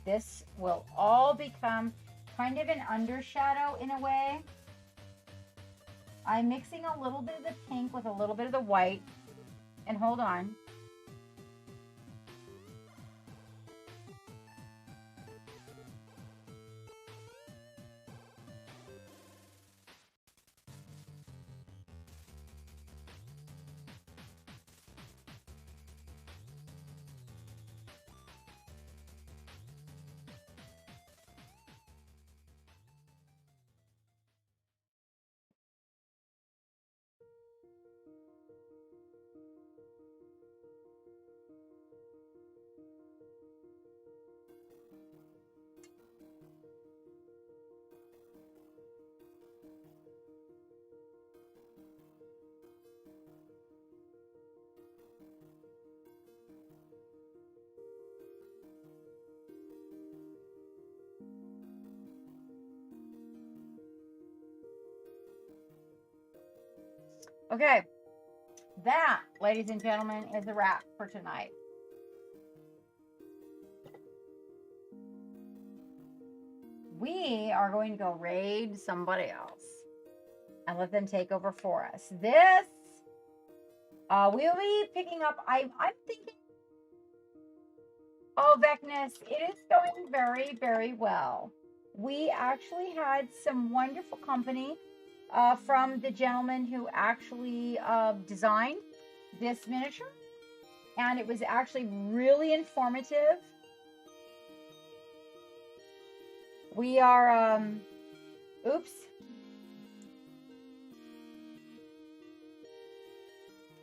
this will all become kind of an undershadow in a way. I'm mixing a little bit of the pink with a little bit of the white. And hold on. Okay, that, ladies and gentlemen, is a wrap for tonight. We are going to go raid somebody else and let them take over for us. This, we'll be picking up, I'm thinking, oh, Vecness, it is going very, very well. We actually had some wonderful company from the gentleman who actually designed this miniature, and it was actually really informative. We are oops,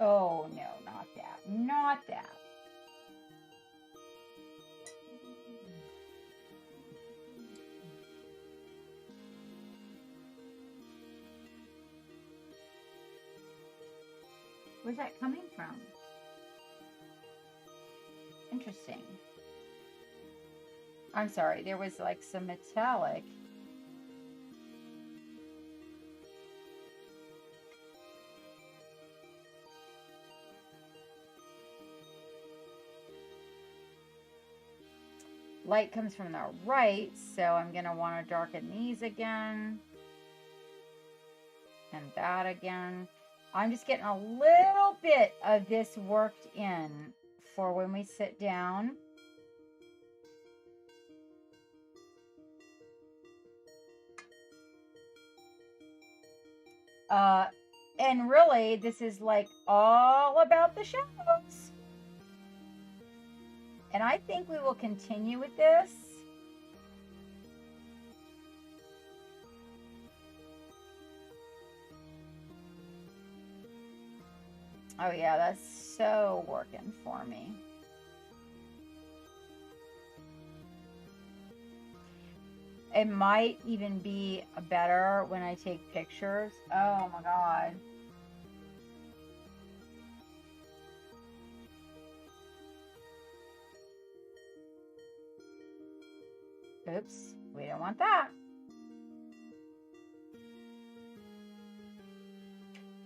oh no, not that. Where's that coming from? Interesting. I'm sorry, there was like some metallic. Light comes from the right, so I'm going to want to darken these again. And that again. I'm just getting a little bit of this worked in for when we sit down. And really, this is like all about the shadows. And I think we will continue with this. Oh yeah, that's so working for me. It might even be better when I take pictures. Oh my God. Oops, we don't want that.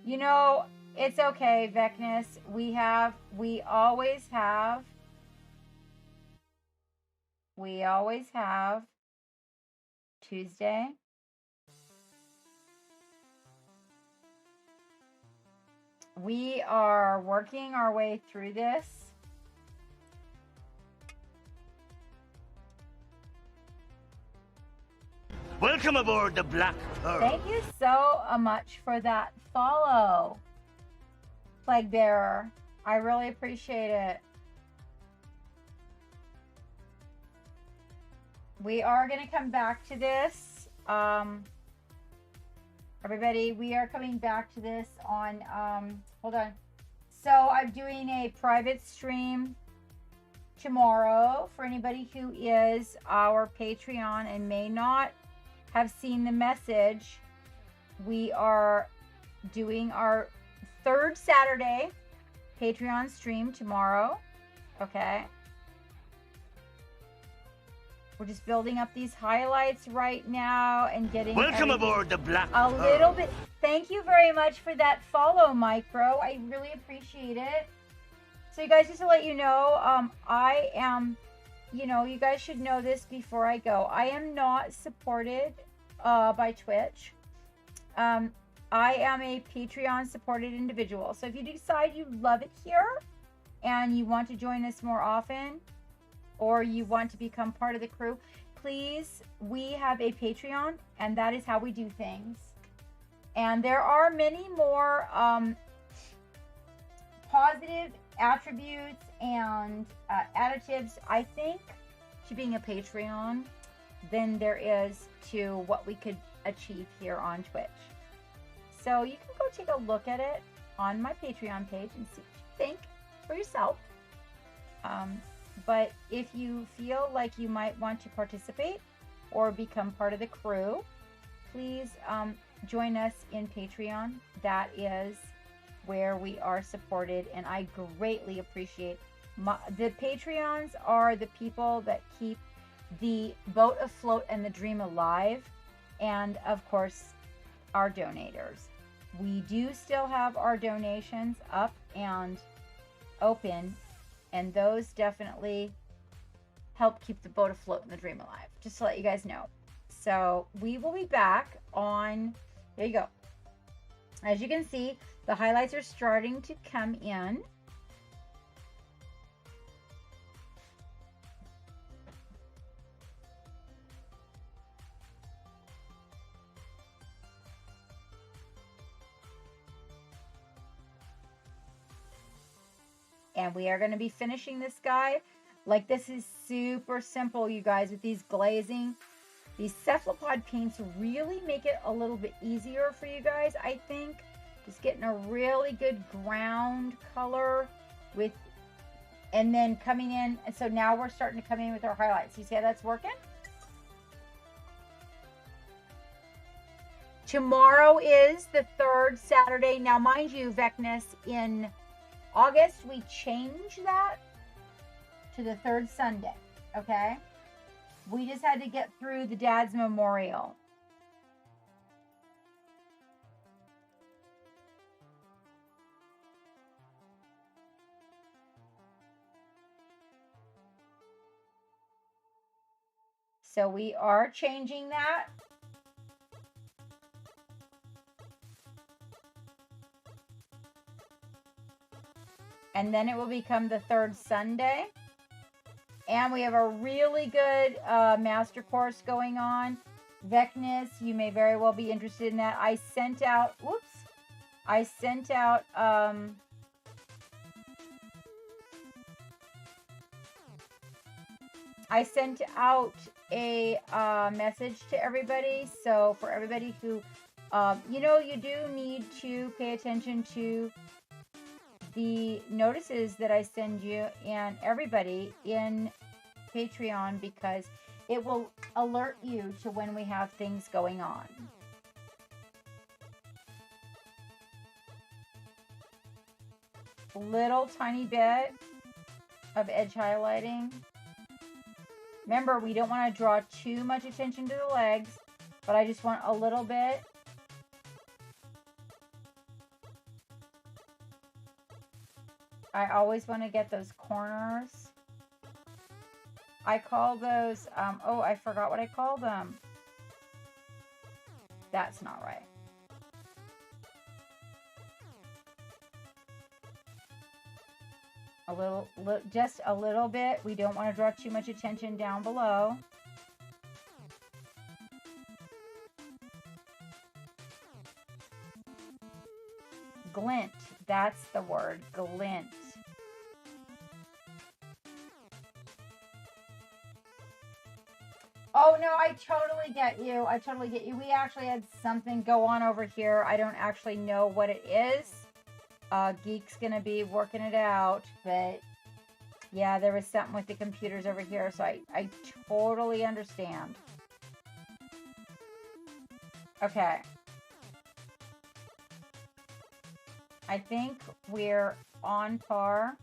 You know, it's okay, Vecness. We always have Tuesday. We are working our way through this. Welcome aboard the Black Pearl. Thank you so much for that follow, Plague Bearer. I really appreciate it. We are going to come back to this. Everybody, we are coming back to this on, hold on. So I'm doing a private stream tomorrow for anybody who is our Patreon and may not have seen the message. we are doing our third Saturday Patreon stream tomorrow. Okay. We're just building up these highlights right now and getting Welcome aboard the Black a little bit. Thank you very much for that follow, Micro. I really appreciate it. So you guys, just to let you know, I am, you know, you guys should know this before I go. I am not supported by Twitch. I am a Patreon supported individual. So if you decide you love it here and you want to join us more often, or you want to become part of the crew, please, we have a Patreon, and that is how we do things. And there are many more positive attributes and additives, I think, to being a Patreon than there is to what we could achieve here on Twitch. So you can go take a look at it on my Patreon page and see what you think for yourself. But if you feel like you might want to participate or become part of the crew, please join us in Patreon. That is where we are supported, and I greatly appreciate the Patreons are the people that keep the boat afloat and the dream alive, and of course our donators. We do still have our donations up and open, and those definitely help keep the boat afloat and the dream alive, just to let you guys know. So we will be back on, there you go. As you can see, the highlights are starting to come in. And we are going to be finishing this guy. Like, this is super simple, you guys, with these glazing. These cephalopod paints really make it a little bit easier for you guys, I think. Just getting a really good ground color with, and then coming in. And so now we're starting to come in with our highlights. You see how that's working? Tomorrow is the third Saturday. Now, mind you, Vecness, in August, we changed that to the third Sunday, okay? We just had to get through the Dad's Memorial. So we are changing that. And then it will become the third Sunday. And we have a really good master course going on. Vecness, you may very well be interested in that. I sent out, whoops. I sent out, a message to everybody. So for everybody who, you know, you do need to pay attention to the notices that I send you and everybody in Patreon, because it will alert you to when we have things going on. Little tiny bit of edge highlighting. Remember, we don't want to draw too much attention to the legs, but I just want a little bit. I always want to get those corners. I call those, oh, I forgot what I call them. That's not right. Just a little bit. We don't want to draw too much attention down below. Glint. That's the word. Glint. Oh, no, I totally get you. I totally get you. We actually had something go on over here. I don't actually know what it is. Geek's going to be working it out. But, yeah, there was something with the computers over here. So I totally understand. Okay. I think we're on par.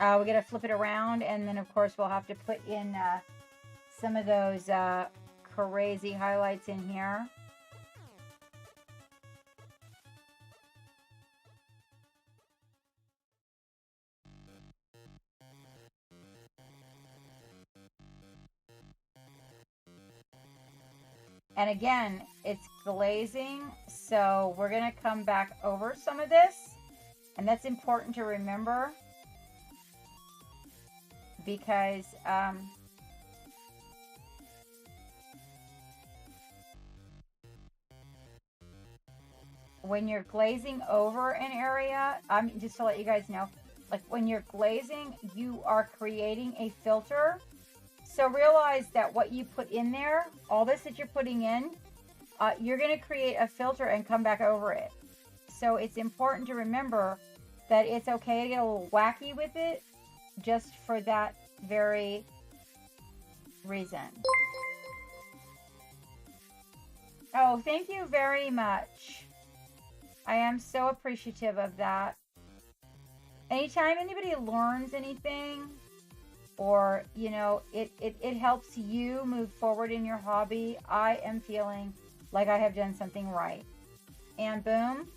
We're going to flip it around, and then, of course, we'll have to put in some of those crazy highlights in here. And again, it's glazing, so we're going to come back over some of this, and that's important to remember. Because when you're glazing over an area, just to let you guys know, like when you're glazing, you are creating a filter. So realize that what you put in there, all this that you're putting in, you're going to create a filter and come back over it. So it's important to remember that it's okay to get a little wacky with it, just for that very reason. Oh, thank you very much. I am so appreciative of that. Anytime anybody learns anything, or, you know, it helps you move forward in your hobby, I am feeling like I have done something right. And boom.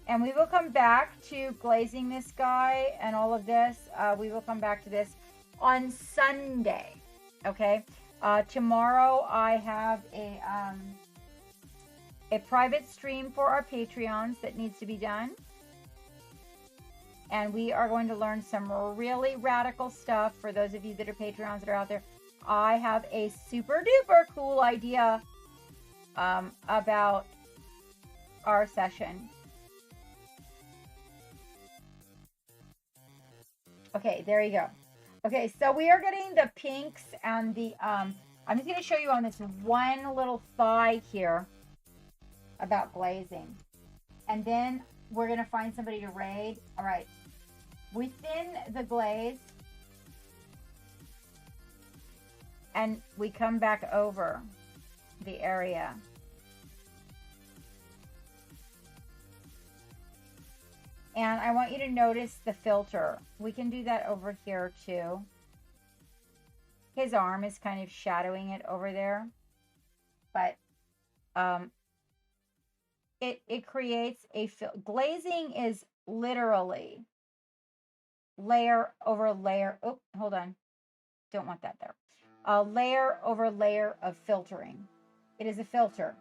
And we will come back to glazing this guy and all of this. We will come back to this on Sunday. Okay. Tomorrow I have a private stream for our Patreons that needs to be done. And we are going to learn some really radical stuff for those of you that are Patreons that are out there. I have a super duper cool idea about our session. Okay, there you go. Okay, so we are getting the pinks and the, I'm just going to show you on this one little thigh here about glazing. And then we're going to find somebody to raid. All right. Within the glaze, and we come back over the area. And I want you to notice the filter. We can do that over here too. His arm is kind of shadowing it over there. But it creates a glazing is literally layer over layer. Oh, hold on. Don't want that there. Layer over layer of filtering. It is a filter.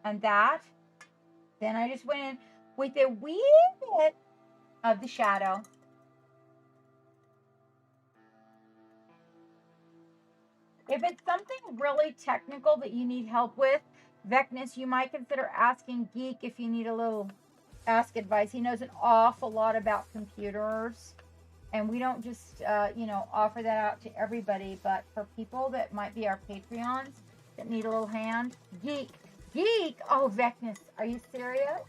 And that, then I just went in with a wee bit of the shadow. If it's something really technical that you need help with, Vecnus, you might consider asking Geek if you need a little ask advice. He knows an awful lot about computers. And we don't just, you know, offer that out to everybody, but for people that might be our Patreons that need a little hand, Geek. Geek! Oh, Vecnus, are you serious?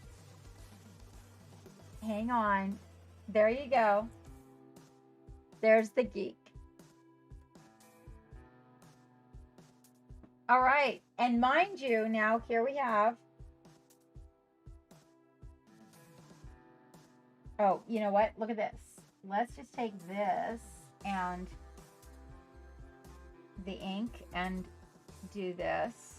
Hang on. There you go. There's the Geek. All right. And mind you, now here we have. Oh, you know what? Look at this. Let's just take this and the ink and do this.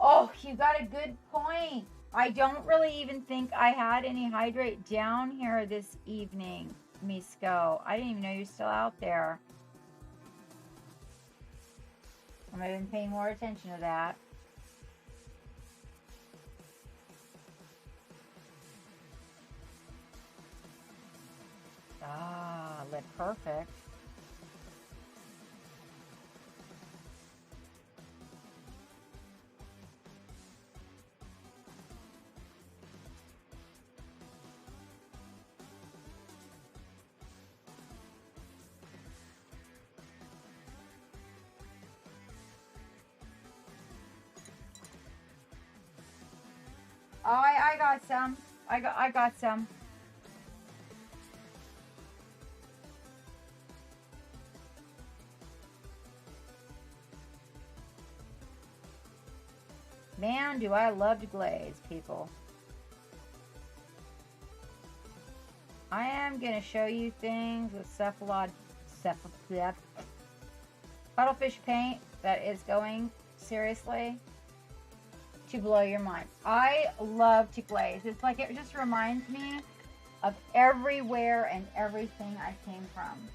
Oh, you got a good point. I don't really even think I had any hydrate down here this evening, Misko. I didn't even know you're still out there. I might have been paying more attention to that. Ah, lit perfect. I got some. I got some. Man, do I love to glaze, people. I am going to show you things with cuttlefish paint that is going, seriously, to blow your mind. I love to glaze. It's like it just reminds me of everywhere and everything I came from.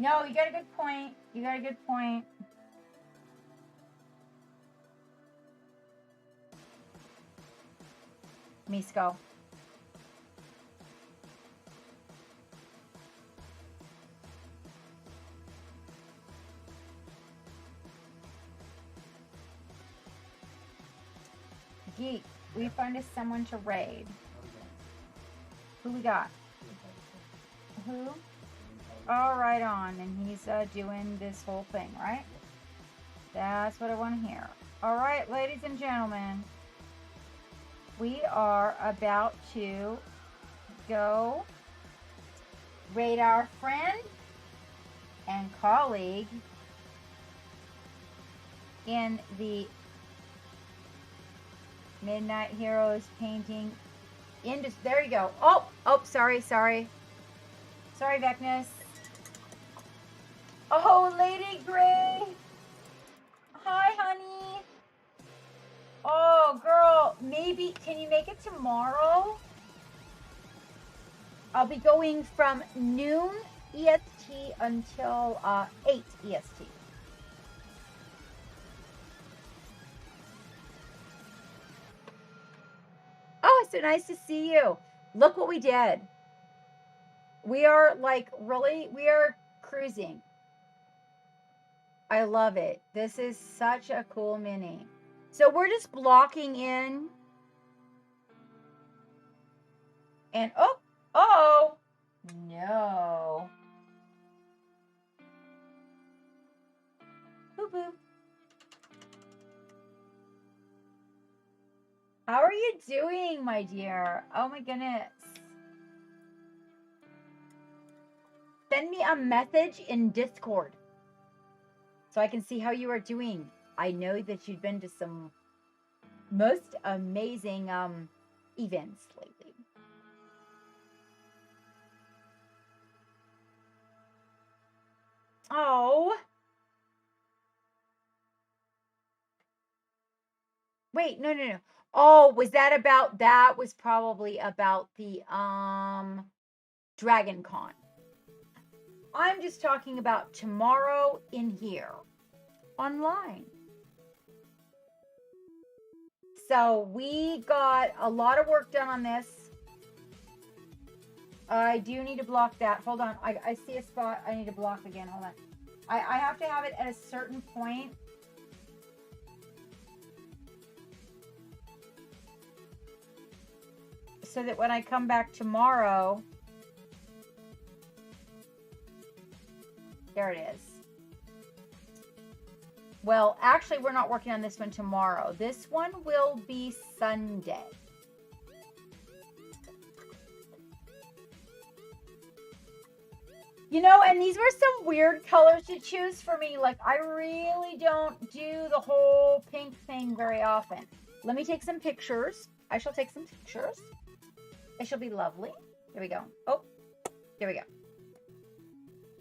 No, you got a good point. You got a good point. Misco. Geek, we find us someone to raid. Who we got? Who? All right, on, and he's doing this whole thing, right? That's what I want to hear. All right, ladies and gentlemen, we are about to go raid our friend and colleague in the Midnight Heroes painting industry. There you go. Oh, sorry, Vecnus. Oh, Lady Gray. Hi, honey. Oh, girl, maybe, can you make it tomorrow? I'll be going from noon EST until 8 EST. Oh, it's so nice to see you. Look what we did. We are like, really, we are cruising. I love it. This is such a cool mini. So we're just blocking in. And oh, no. Boop, boop. How are you doing, my dear? Oh my goodness. Send me a message in Discord so I can see how you are doing. I know that you've been to some most amazing events lately. Oh. Wait, no. Oh, was that about, that was probably about the Dragon Con. I'm just talking about tomorrow in here, online. So we got a lot of work done on this. I do need to block that. Hold on. I see a spot I need to block again. Hold on. I have to have it at a certain point. So that when I come back tomorrow, there it is. Well, actually, we're not working on this one tomorrow. This one will be Sunday. You know, and these were some weird colors to choose for me. Like, I really don't do the whole pink thing very often. Let me take some pictures. I shall take some pictures. It shall be lovely. Here we go. Oh, here we go.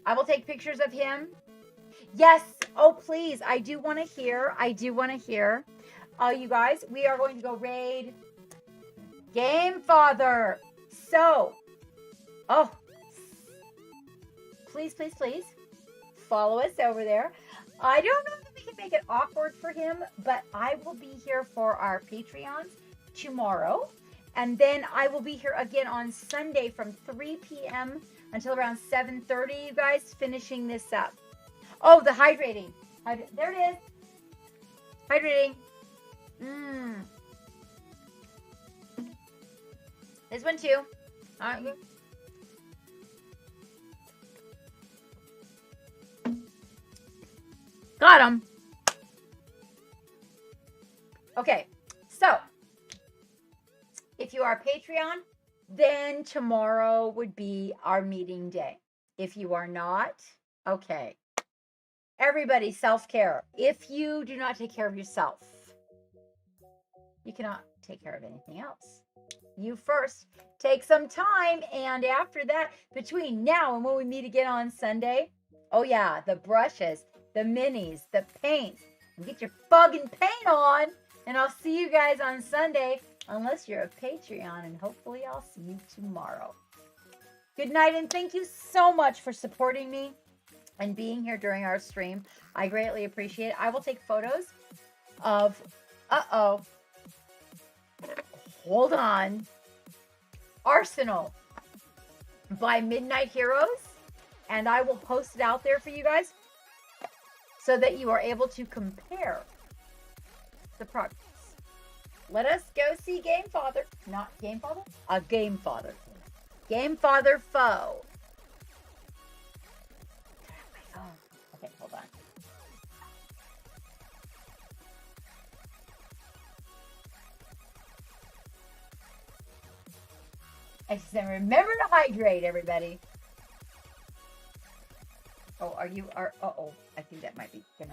I will take pictures of him. Yes. Oh, please. I do want to hear. You guys, we are going to go raid Game Father. So, oh, please follow us over there. I don't know if we can make it awkward for him, but I will be here for our Patreons tomorrow. And then I will be here again on Sunday from 3 p.m. until around 7:30, you guys, finishing this up. Oh, the hydrating. There it is. Hydrating. This one too. All right. Got him. Okay, so if you are a Patreon, then tomorrow would be our meeting day. If you are not, okay. Everybody, self-care. If you do not take care of yourself, you cannot take care of anything else. You first take some time, and after that, between now and when we meet again on Sunday, oh yeah, the brushes, the minis, the paints, and get your fucking paint on, and I'll see you guys on Sunday, unless you're a Patreon, and hopefully I'll see you tomorrow. Good night, and thank you so much for supporting me and being here during our stream. I greatly appreciate it. I will take photos of, hold on, Arsenal by Midnight Heroes, and I will post it out there for you guys so that you are able to compare the progress. Let us go see Game Father. Not Game Father? A Game Father. Game Father Foe. My phone. Okay, hold on. I said, remember to hydrate, everybody. Oh, are you? Uh-oh. I think that might be gonna